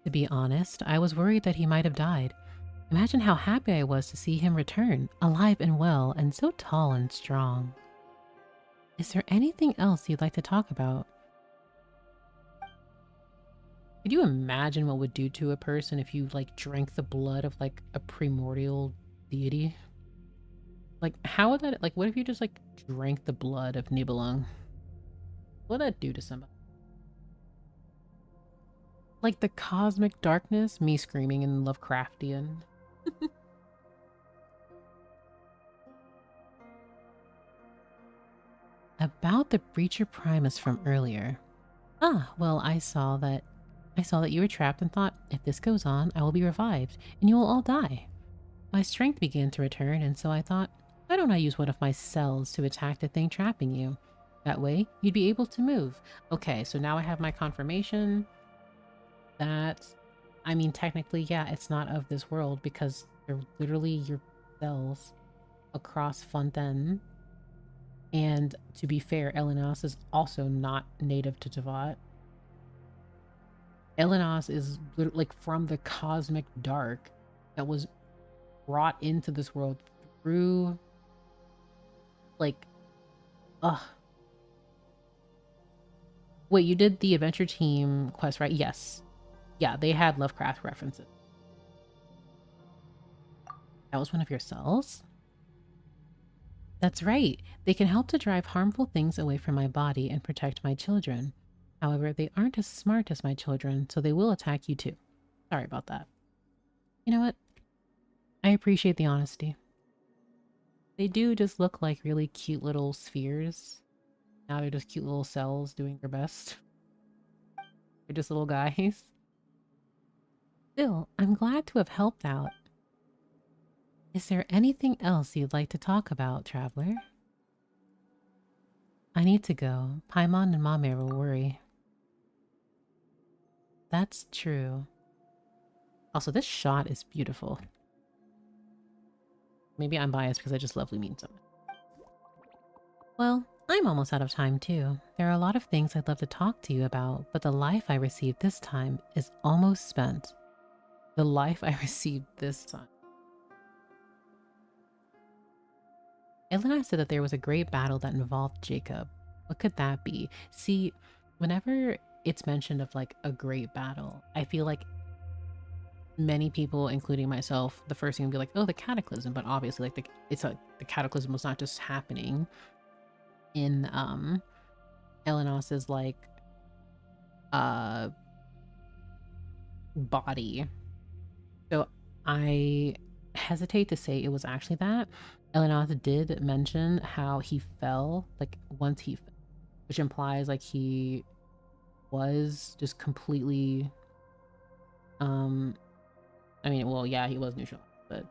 To be honest, I was worried that he might have died. Imagine how happy I was to see him return, alive and well, and so tall and strong. Is there anything else you'd like to talk about? Could you imagine what would do to a person if you like drank the blood of like a primordial deity? Like, how would that, like, what if you just like drank the blood of Nibelung? What would that do to somebody? Like the cosmic darkness, me screaming in Lovecraftian. About the Breacher Primus from earlier. Ah, well, I saw that you were trapped and thought, if this goes on, I will be revived, and you will all die. My strength began to return, and so I thought, Why don't I use one of my cells to attack the thing trapping you? That way, you'd be able to move. Okay, so now I have my confirmation that, I mean, technically, yeah, it's not of this world because they're literally your cells across Fontaine. And to be fair, Elenos is also not native to Tavat. Elenos is like from the cosmic dark that was brought into this world through, like, ugh. Wait, you did the Adventure Team quest, right? Yes. Yeah, they had Lovecraft references. That was one of your cells? That's right. They can help to drive harmful things away from my body and protect my children. However, they aren't as smart as my children, so they will attack you too. Sorry about that. You know what? I appreciate the honesty. They do just look like really cute little spheres. Now they're just cute little cells doing their best. They're just little guys. Still, I'm glad to have helped out. Is there anything else you'd like to talk about, traveler? I need to go. Paimon and Mamere will worry. That's true. Also, this shot is beautiful. Maybe I'm biased because I just love Lumine so much. Well, I'm almost out of time too. There are a lot of things I'd love to talk to you about, but the life I received this time is almost spent. The life I received this time. Elena said that there was a great battle that involved Jacob. What could that be? See, whenever it's mentioned of like a great battle, I feel like many people, including myself, the first thing would be like, oh, the cataclysm. But obviously, like the cataclysm was not just happening in Elenos's like body. So I hesitate to say it was actually that. Elenos did mention how he fell, like once he fell, which implies like he was just completely I mean, well, yeah, he was neutral, but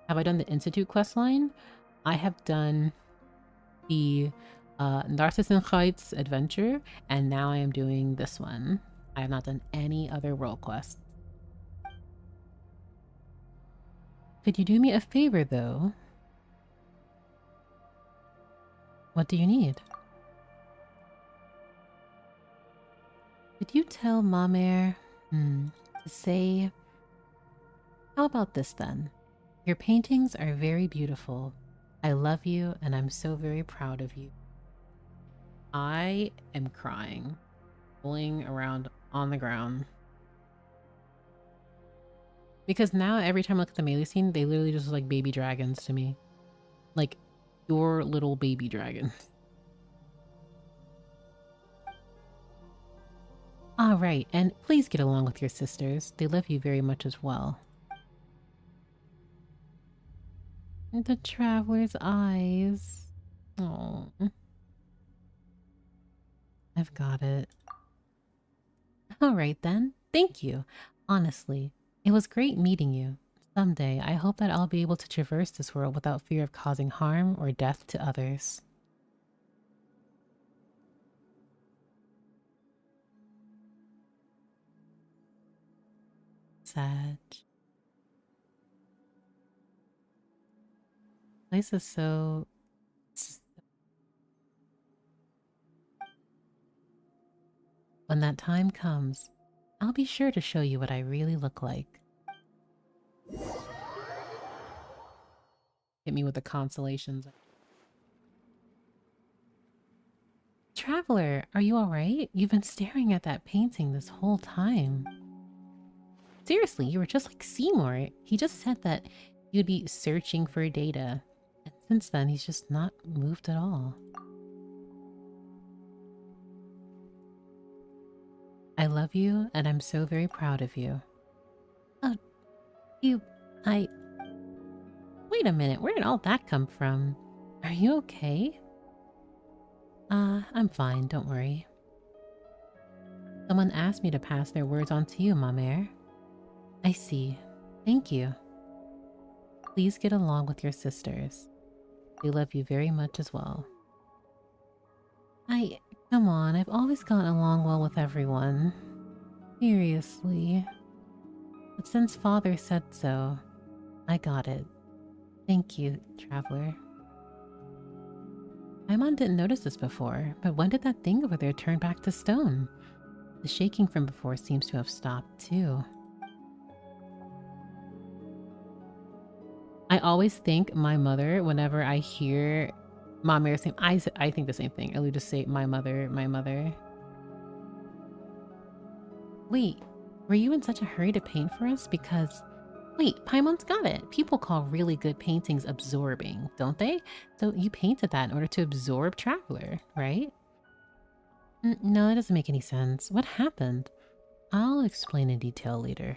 have I done the Institute quest line? I have done the Narcissenheits adventure, and now I am doing this one. I have not done any other world quests. Could you do me a favor, though? What do you need? Could you tell Mamere to say... How about this then? Your paintings are very beautiful. I love you and I'm so very proud of you. I am crying, rolling around on the ground. Because now every time I look at the melee scene, they literally just look like baby dragons to me. Like, your little baby dragon. All right, and please get along with your sisters. They love you very much as well. The traveler's eyes. Oh, I've got it. All right then. Thank you. Honestly, it was great meeting you. Someday, I hope that I'll be able to traverse this world without fear of causing harm or death to others. Sad. Place is so... When that time comes, I'll be sure to show you what I really look like. Hit me with the consolations. Traveler, are you alright? You've been staring at that painting this whole time. Seriously, you were just like Seymour. He just said that you'd be searching for data. And since then, he's just not moved at all. I love you, and I'm so very proud of you. Oh, Wait a minute, where did all that come from? Are you okay? I'm fine, don't worry. Someone asked me to pass their words on to you, Mamere. I see. Thank you. Please get along with your sisters. They love you very much as well. Come on, I've always gotten along well with everyone. Seriously. But since father said so, I got it. Thank you, traveler. Paimon didn't notice this before, but when did that thing over there turn back to stone? The shaking from before seems to have stopped too. I always think my mother whenever I hear Mamere saying, I think the same thing. I will just say my mother, my mother. Wait, were you in such a hurry to paint for us? Because, wait, Paimon's got it. People call really good paintings absorbing, don't they? So you painted that in order to absorb Traveler, right? No, that doesn't make any sense. What happened? I'll explain in detail later.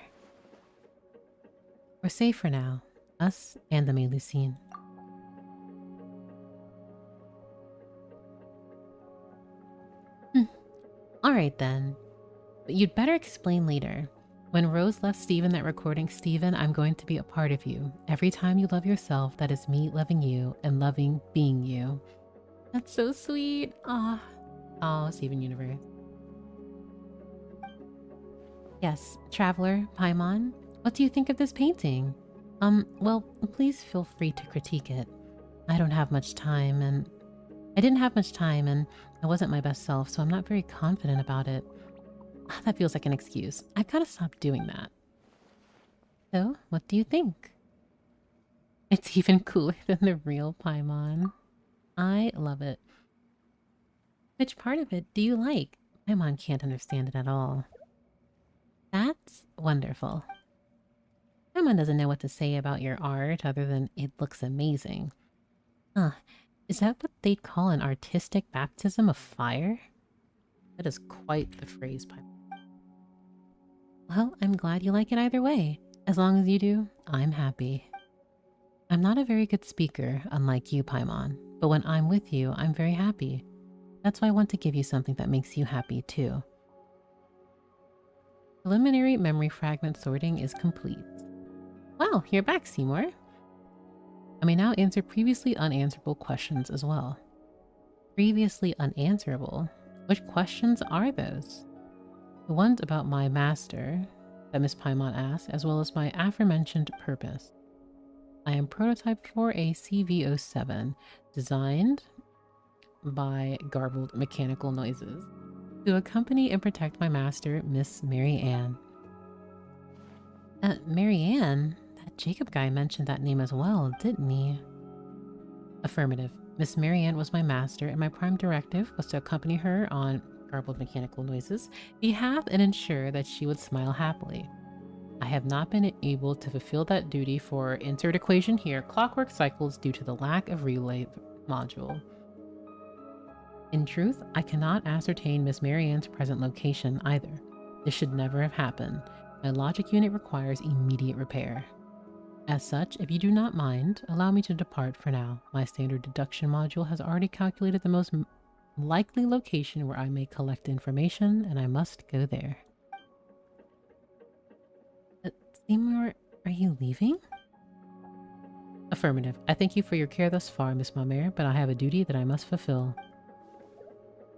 We're safe for now. Us and the Melusine. Alright then. But you'd better explain later. When Rose left Steven that recording, Steven, I'm going to be a part of you. Every time you love yourself, that is me loving you and loving being you. That's so sweet. Ah. Oh, Steven Universe. Yes, Traveler, Paimon, what do you think of this painting? Well, please feel free to critique it. I didn't have much time and I wasn't my best self, so I'm not very confident about it. That feels like an excuse. I've got to stop doing that. So, what do you think? It's even cooler than the real Paimon. I love it. Which part of it do you like? Paimon can't understand it at all. That's wonderful. Paimon doesn't know what to say about your art other than it looks amazing. Is that what they'd call an artistic baptism of fire? That is quite the phrase, Paimon. Well, I'm glad you like it either way. As long as you do, I'm happy. I'm not a very good speaker, unlike you, Paimon, but when I'm with you, I'm very happy. That's why I want to give you something that makes you happy too. Preliminary memory fragment sorting is complete. Wow, you're back, Seymour. I may now answer previously unanswerable questions as well. Previously unanswerable? Which questions are those? The ones about my master that Miss Paimon asked, as well as my aforementioned purpose. I am prototype for a CV-07, designed by garbled mechanical noises, to accompany and protect my master, Miss Mary Ann. Mary Ann? That Jacob guy mentioned that name as well, didn't he? Affirmative. Miss Mary Ann was my master, and my prime directive was to accompany her on garbled mechanical noises, behalf and ensure that she would smile happily. I have not been able to fulfill that duty for insert equation here, clockwork cycles due to the lack of relay module. In truth, I cannot ascertain Miss Mary Ann's present location either. This should never have happened. My logic unit requires immediate repair. As such, if you do not mind, allow me to depart for now. My standard deduction module has already calculated the most likely location where I may collect information, and I must go there. Seymour, are you leaving? Affirmative. I thank you for your care thus far, Miss Mamere, but I have a duty that I must fulfill.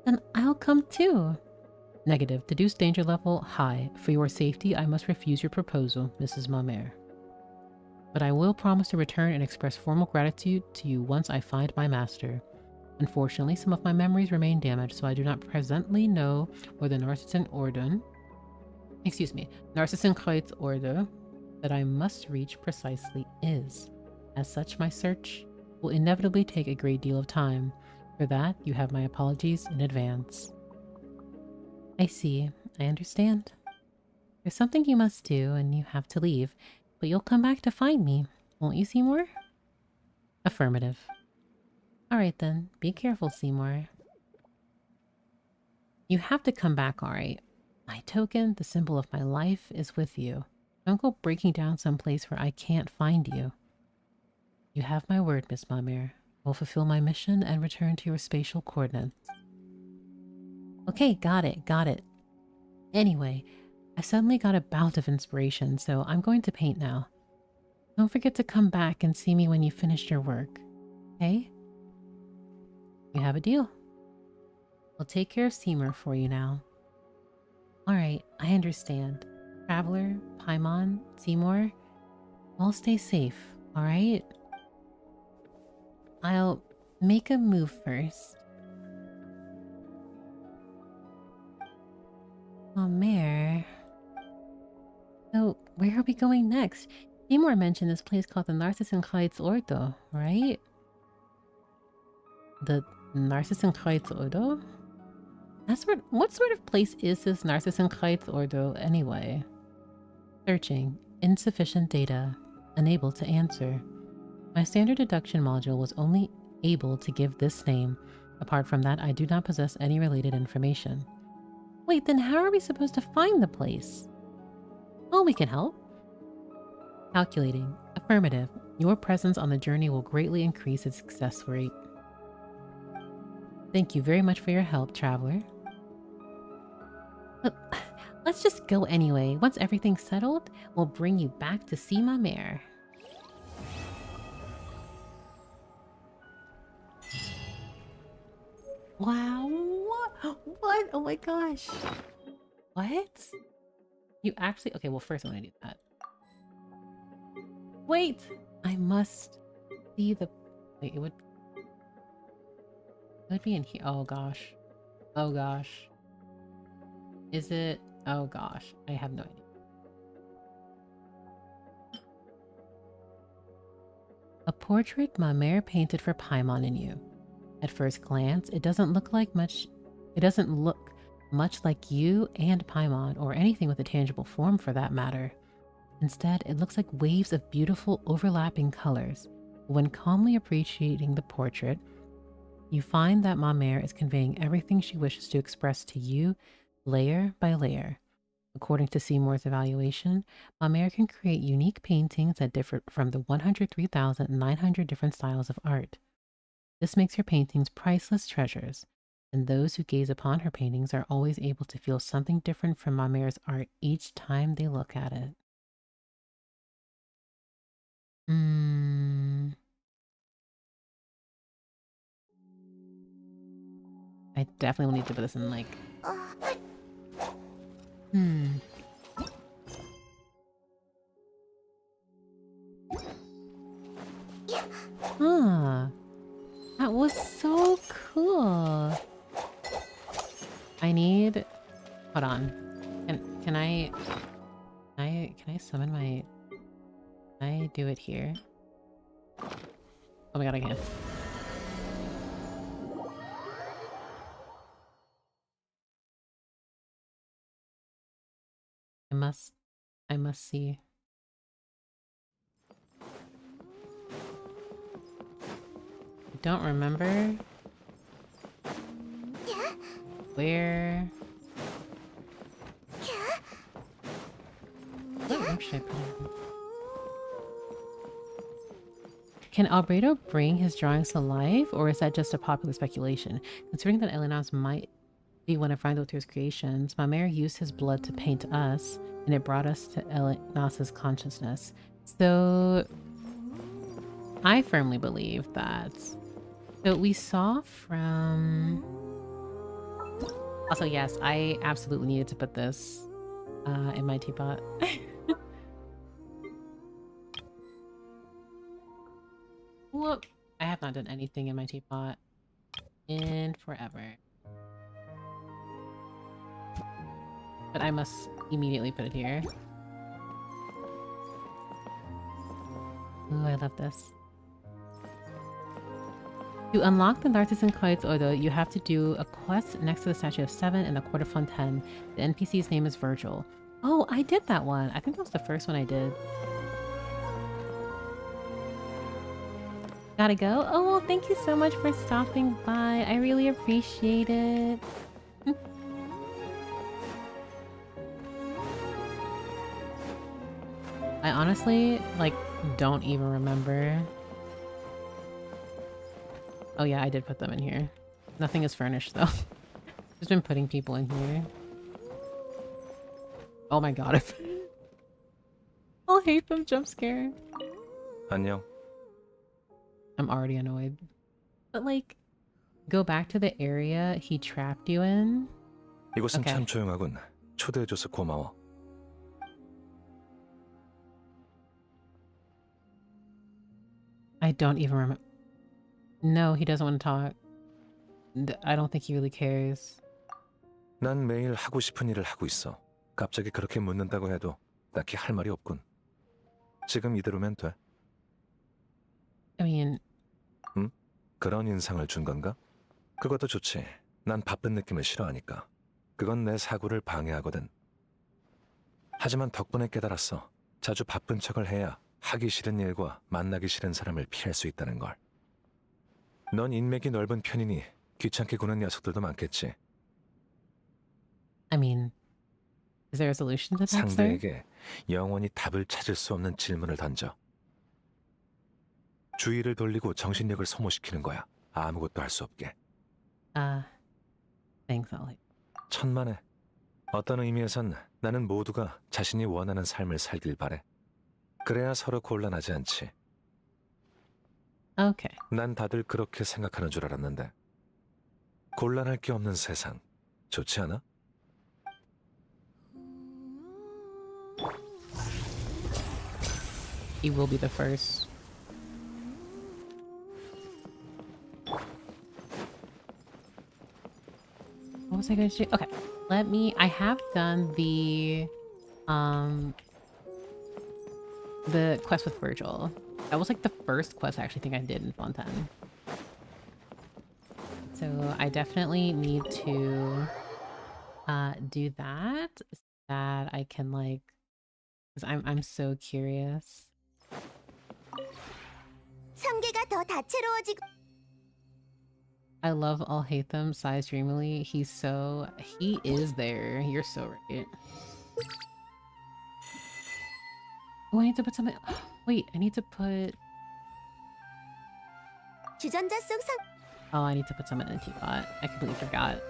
Then I'll come too. Negative. Deduce danger level high. For your safety, I must refuse your proposal, Mrs. Mamere. But I will promise to return and express formal gratitude to you once I find my master. Unfortunately, some of my memories remain damaged, so I do not presently know where the Narcissan Kreuz Order that I must reach precisely is. As such, my search will inevitably take a great deal of time. For that, you have my apologies in advance. I see. I understand. There's something you must do, and you have to leave. But you'll come back to find me, won't you, Seymour? Affirmative. Alright then, be careful, Seymour. You have to come back, alright? My token, the symbol of my life, is with you. Don't go breaking down someplace where I can't find you. You have my word, Miss Mamere. I'll fulfill my mission and return to your spatial coordinates. Okay, got it. Anyway, I suddenly got a bout of inspiration, so I'm going to paint now. Don't forget to come back and see me when you finish your work. Okay. You have a deal. We'll take care of Seymour for you now. Alright, I understand. Traveler, Paimon, Seymour, all stay safe, alright? I'll make a move first. Mamere. So, where are we going next? Seymour mentioned this place called the Narcissenkreuz Ordo, right? The Narcissenkreuz Ordo? What sort of place is this Narcissenkreuz Ordo anyway? Searching. Insufficient data. Unable to answer. My standard deduction module was only able to give this name. Apart from that, I do not possess any related information. Wait, then how are we supposed to find the place? Oh, we can help. Calculating. Affirmative. Your presence on the journey will greatly increase its success rate. Thank you very much for your help, traveler. Let's just go anyway. Once everything's settled, we'll bring you back to see Mamere. Wow. What? Oh my gosh. What? You actually... Okay, well, first I'm gonna do that. Wait! I must see the... Wait, it would be in here. Oh gosh. Oh gosh. Is it? Oh gosh. I have no idea. A portrait Mamere painted for Paimon and you. At first glance, it doesn't look much like you and Paimon, or anything with a tangible form for that matter. Instead, it looks like waves of beautiful overlapping colors. When calmly appreciating the portrait, you find that Mamere is conveying everything she wishes to express to you, layer by layer. According to Seymour's evaluation, Mamere can create unique paintings that differ from the 103,900 different styles of art. This makes her paintings priceless treasures, and those who gaze upon her paintings are always able to feel something different from Mamere's art each time they look at it. I definitely will need to put this in, like... Huh. That was so cool. I need... Hold on. Can I summon my... Can I do it here? Oh my god, I can. I must see. I don't remember where... Where should I put it? Can Albedo bring his drawings to life, or is that just a popular speculation? Considering that Elenos might be one of Rindottir's creations, Mamere used his blood to paint us, and it brought us to Elenos's consciousness. So I firmly believe that. So we saw from... Also, yes, I absolutely needed to put this in my teapot. Whoop. I have not done anything in my teapot in forever. But I must immediately put it here. Ooh, I love this. To unlock the Narcissenkreuz Ordo, you have to do a quest next to the Statue of Seven in the Court of Fontaine. The NPC's name is Virgil. Oh, I did that one. I think that was the first one I did. Gotta go? Oh, well, thank you so much for stopping by. I really appreciate it. I honestly, like, don't even remember. Oh yeah, I did put them in here. Nothing is furnished, though. Just been putting people in here. Oh my god. I'll hate them jump scare. 안녕. I'm already annoyed. But like, go back to the area he trapped you in. 이곳은 Okay. 참 조용하군. 초대해줘서 고마워. I don't even remember. No, he doesn't want to talk. I don't think he really cares. 난 매일 하고 싶은 일을 하고 있어. 갑자기 그렇게 묻는다고 해도 딱히 할 말이 없군. 지금 이대로면 돼. I mean, 그런 인상을 준 건가? 그것도 좋지. 난 바쁜 느낌을 싫어하니까. 그건 내 사고를 방해하거든. 하지만 덕분에 깨달았어. 자주 바쁜 척을 해야 하기 싫은 일과 만나기 싫은 사람을 피할 수 있다는 걸. 넌 인맥이 넓은 편이니 귀찮게 구는 녀석들도 많겠지. I mean, is there a solution to that, sir? 상대에게 영원히 답을 찾을 수 없는 질문을 던져. 주의를 돌리고 정신력을 소모시키는 거야. 아무것도 할 수 없게. Thanks, Ollie. 천만에. 어떤 의미에선 나는 모두가 자신이 원하는 삶을 살길 바래. 그래야 서로 곤란하지 않지. Okay. 난 다들 그렇게 생각하는 줄 알았는데. 곤란할 게 없는 세상. 좋지 않아? He will be the first. What was I going to do? Okay, I have done the quest with Virgil. That was like the first quest I actually think I did in Fontaine. So I definitely need to do that so that I can like, because I'm so curious. 성계가 더 다채로워지고 I love I'll hate them, sighs dreamily. He is there. You're so right. Oh, I need to put something. Wait, I need to put. 주전자 속 성... Oh, I need to put some in the teapot. I completely forgot.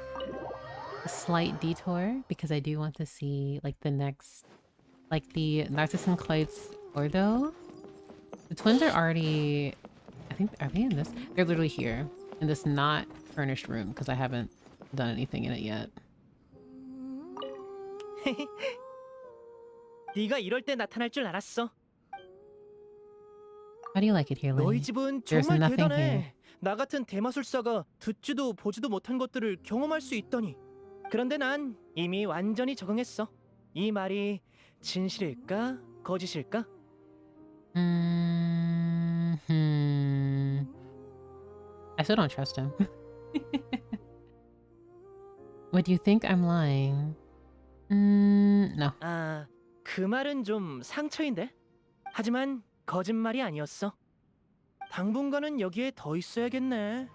A slight detour because I do want to see like the next, like the Narcissus and Clyde's Ordo. The twins are already. I think are they in this? They're literally here in this not furnished room because I haven't done anything in it yet. 네가 이럴 때 나타날 줄 알았어. How do you like it here, 너희 Lily? 집은 There's 정말 nothing 대단해. here. 나 같은 대마술사가 듣지도 보지도 못한 것들을 경험할 수 있다니. 그런데 난 이미 완전히 적응했어. 이 말이 진실일까? 거짓일까? I still don't trust him. Would you think I'm lying? No. 아, 그 말은 좀 상처인데? 하지만 거짓말이 아니었어. 당분간은 여기에 더 있어야겠네.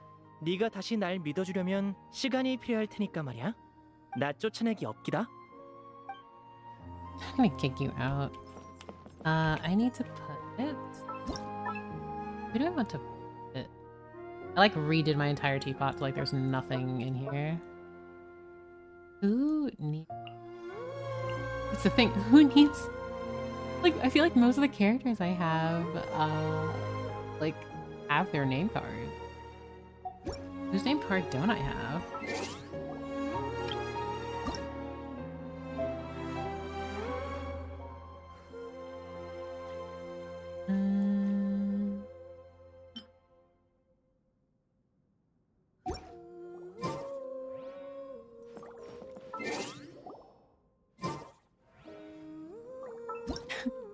네가 다시 날 믿어주려면 시간이 필요할 테니까 말이야. 나 쫓아내기 없기다. I'm gonna kick you out. I need to put it. Who do I want to put it? I like redid my entire teapot, so like there's nothing in here. Who needs? It's the thing. Who needs? Like I feel like most of the characters I have, like have their name card. Whose name card don't I have?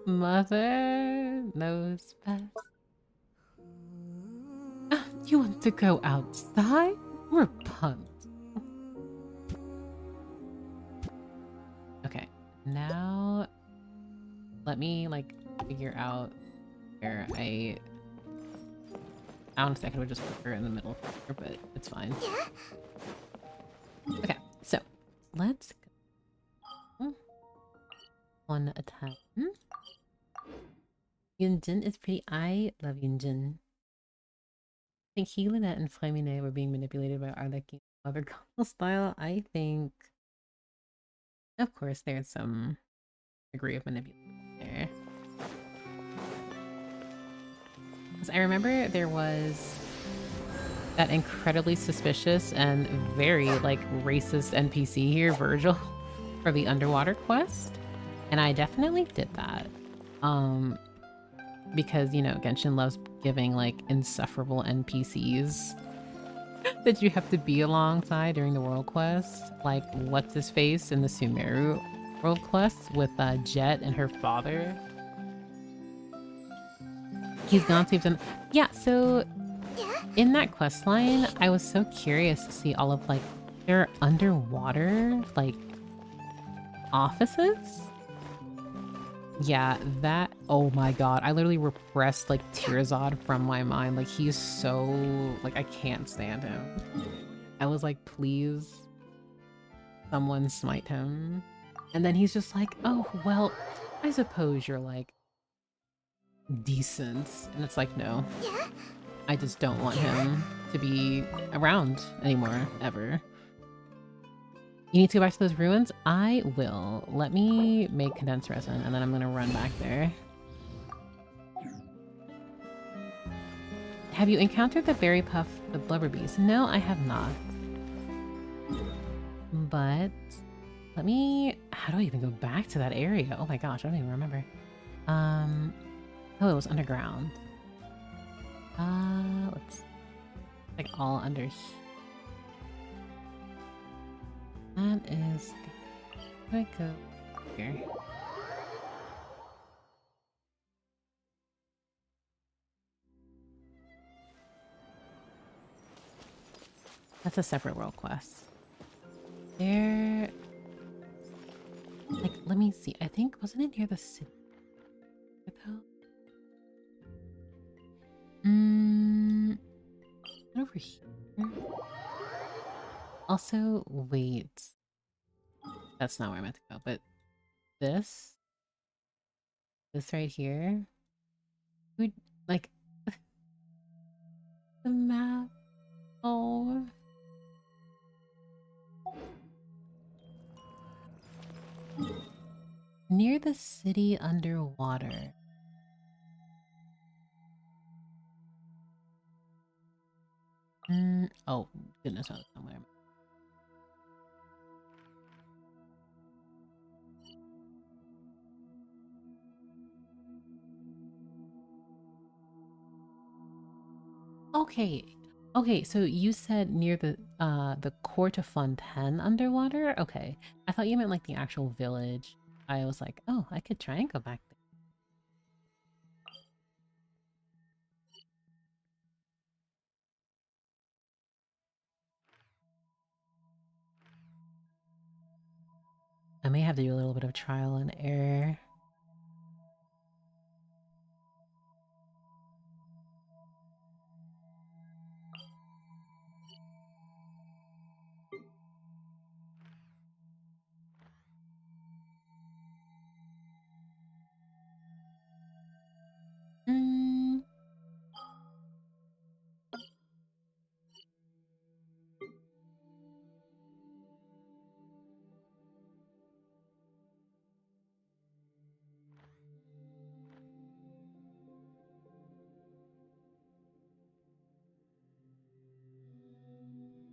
Mother knows best. You want to go outside? We're pumped. Okay, now let me like figure out where I honestly I could have just put her in the middle here, but it's fine. Okay, so let's go one at a time. Yunjin is pretty. I love Yunjin. I think he, Lynette, and Flamine were being manipulated by Arlecchino other couple style. I think, of course, there's some degree of manipulation there. 'Cause I remember there was that incredibly suspicious and very, like, racist NPC here, Virgil, for the underwater quest, and I definitely did that. Um, because, you know, Genshin loves giving, like, insufferable NPCs that you have to be alongside during the world quest. Like, what's his face in the Sumeru world quest with Jet and her father. He's gone saved them. Yeah, so in that quest line, I was so curious to see all of like their underwater like offices. Yeah, that, oh my god, I literally repressed like Tirazad from my mind. Like he's so, like I can't stand him. I was like, please, someone smite him. And then he's just like, oh, well, I suppose you're like decent. And it's like, no, I just don't want him to be around anymore, ever. You need to go back to those ruins? I will. Let me make condensed resin, and then I'm gonna run back there. Have you encountered the berry puff, the blubber bees? No, I have not. But let me... How do I even go back to that area? Oh my gosh, I don't even remember. Oh, it was underground. Let's... Like all under here. That is... Where do I go here? That's a separate world quest. There... Like, let me see. I think, wasn't it near the city? Over here. Also, wait. That's not where I meant to go, but this right here, would like the map. Oh, near the city underwater. Oh goodness, no, that's not what I meant. Okay. Okay, so you said near the Court of Fontaine underwater? Okay. I thought you meant like the actual village. I was like, oh, I could try and go back there. I may have to do a little bit of trial and error. Mm.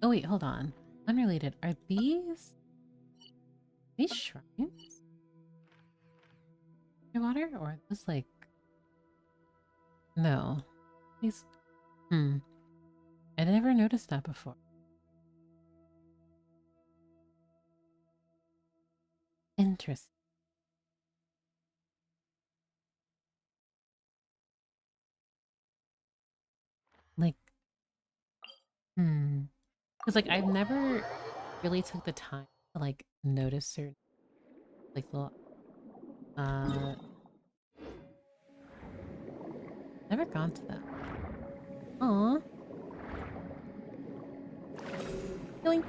Oh wait, hold on. Unrelated. Are these shrines? Underwater? Or are those like... No. These... I never noticed that before. Interesting. Like... Because like I've never really took the time to like notice certain like little never gone to them. Aw. Yoink.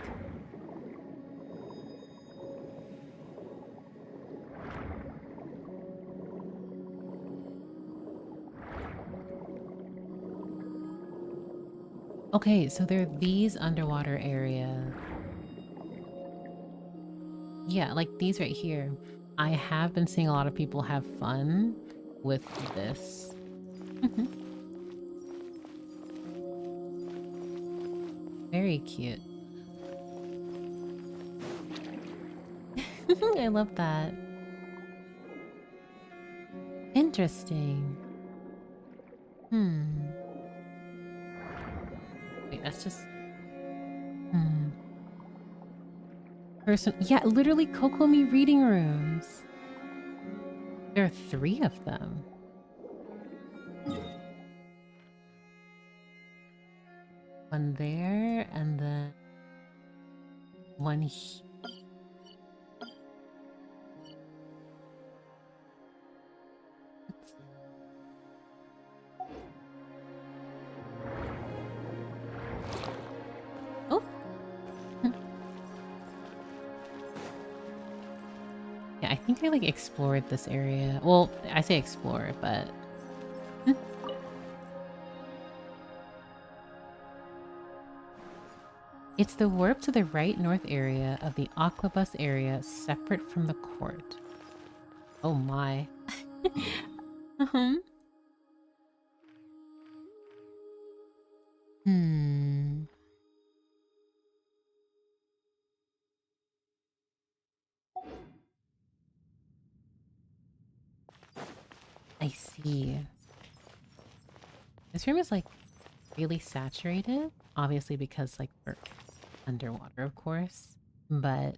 Okay, so there are these underwater areas. Yeah, like these right here. I have been seeing a lot of people have fun with this. Very cute. I love that. Interesting. Wait, that's just... Yeah, literally Kokomi reading rooms. There are 3 of them. One there, and then one here. Oh. Yeah, I think I like explored this area. Well, I say explore, but it's the warp to the right north area of the Aquabus area separate from the court. Oh my. I see. This room is like really saturated, obviously because like we're underwater, of course, but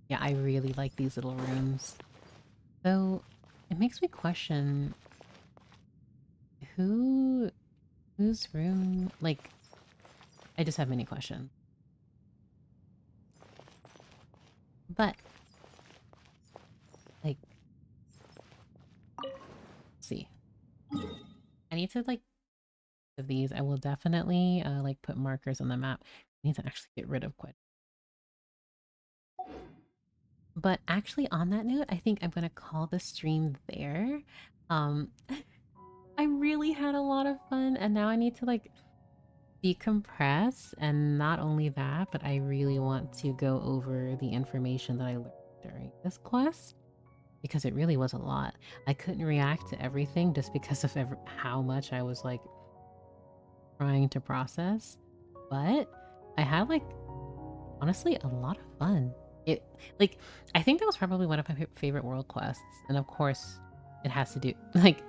yeah, I really like these little rooms. Though it makes me question whose room, like, I just have many questions. But like, let's see. I need to like of these. I will definitely like put markers on the map. I need to actually get rid of quite. But actually, on that note, I think I'm gonna call the stream there. I really had a lot of fun, and now I need to like decompress. And not only that, but I really want to go over the information that I learned during this quest because it really was a lot. I couldn't react to everything just because of how much I was like trying to process, but I had like honestly a lot of fun. It like I think that was probably one of my favorite world quests, and of course it has to do like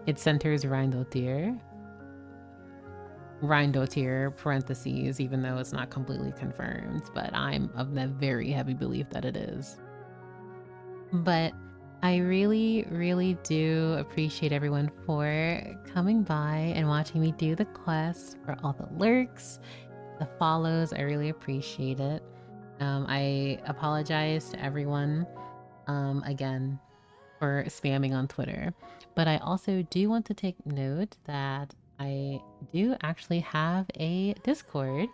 it centers Rhindotier parentheses, even though it's not completely confirmed, but I'm of the very heavy belief that it is. But I really, really do appreciate everyone for coming by and watching me do the quest, for all the lurks, the follows. I really appreciate it. I apologize to everyone again for spamming on Twitter, but I also do want to take note that I do actually have a Discord,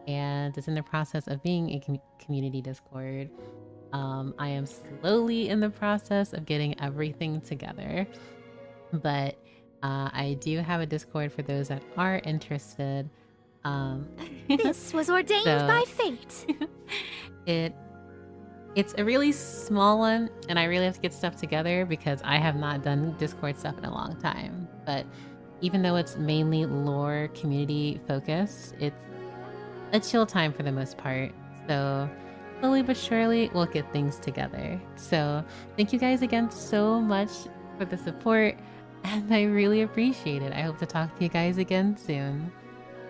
and it's in the process of being a community Discord. I am slowly in the process of getting everything together, but I do have a Discord for those that are interested. This was ordained So- by fate. It's a really small one, and I really have to get stuff together because I have not done Discord stuff in a long time. But even though it's mainly lore community focused, it's a chill time for the most part. So slowly but surely, we'll get things together. So thank you guys again so much for the support, and I really appreciate it. I hope to talk to you guys again soon.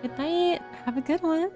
Good night. Have a good one.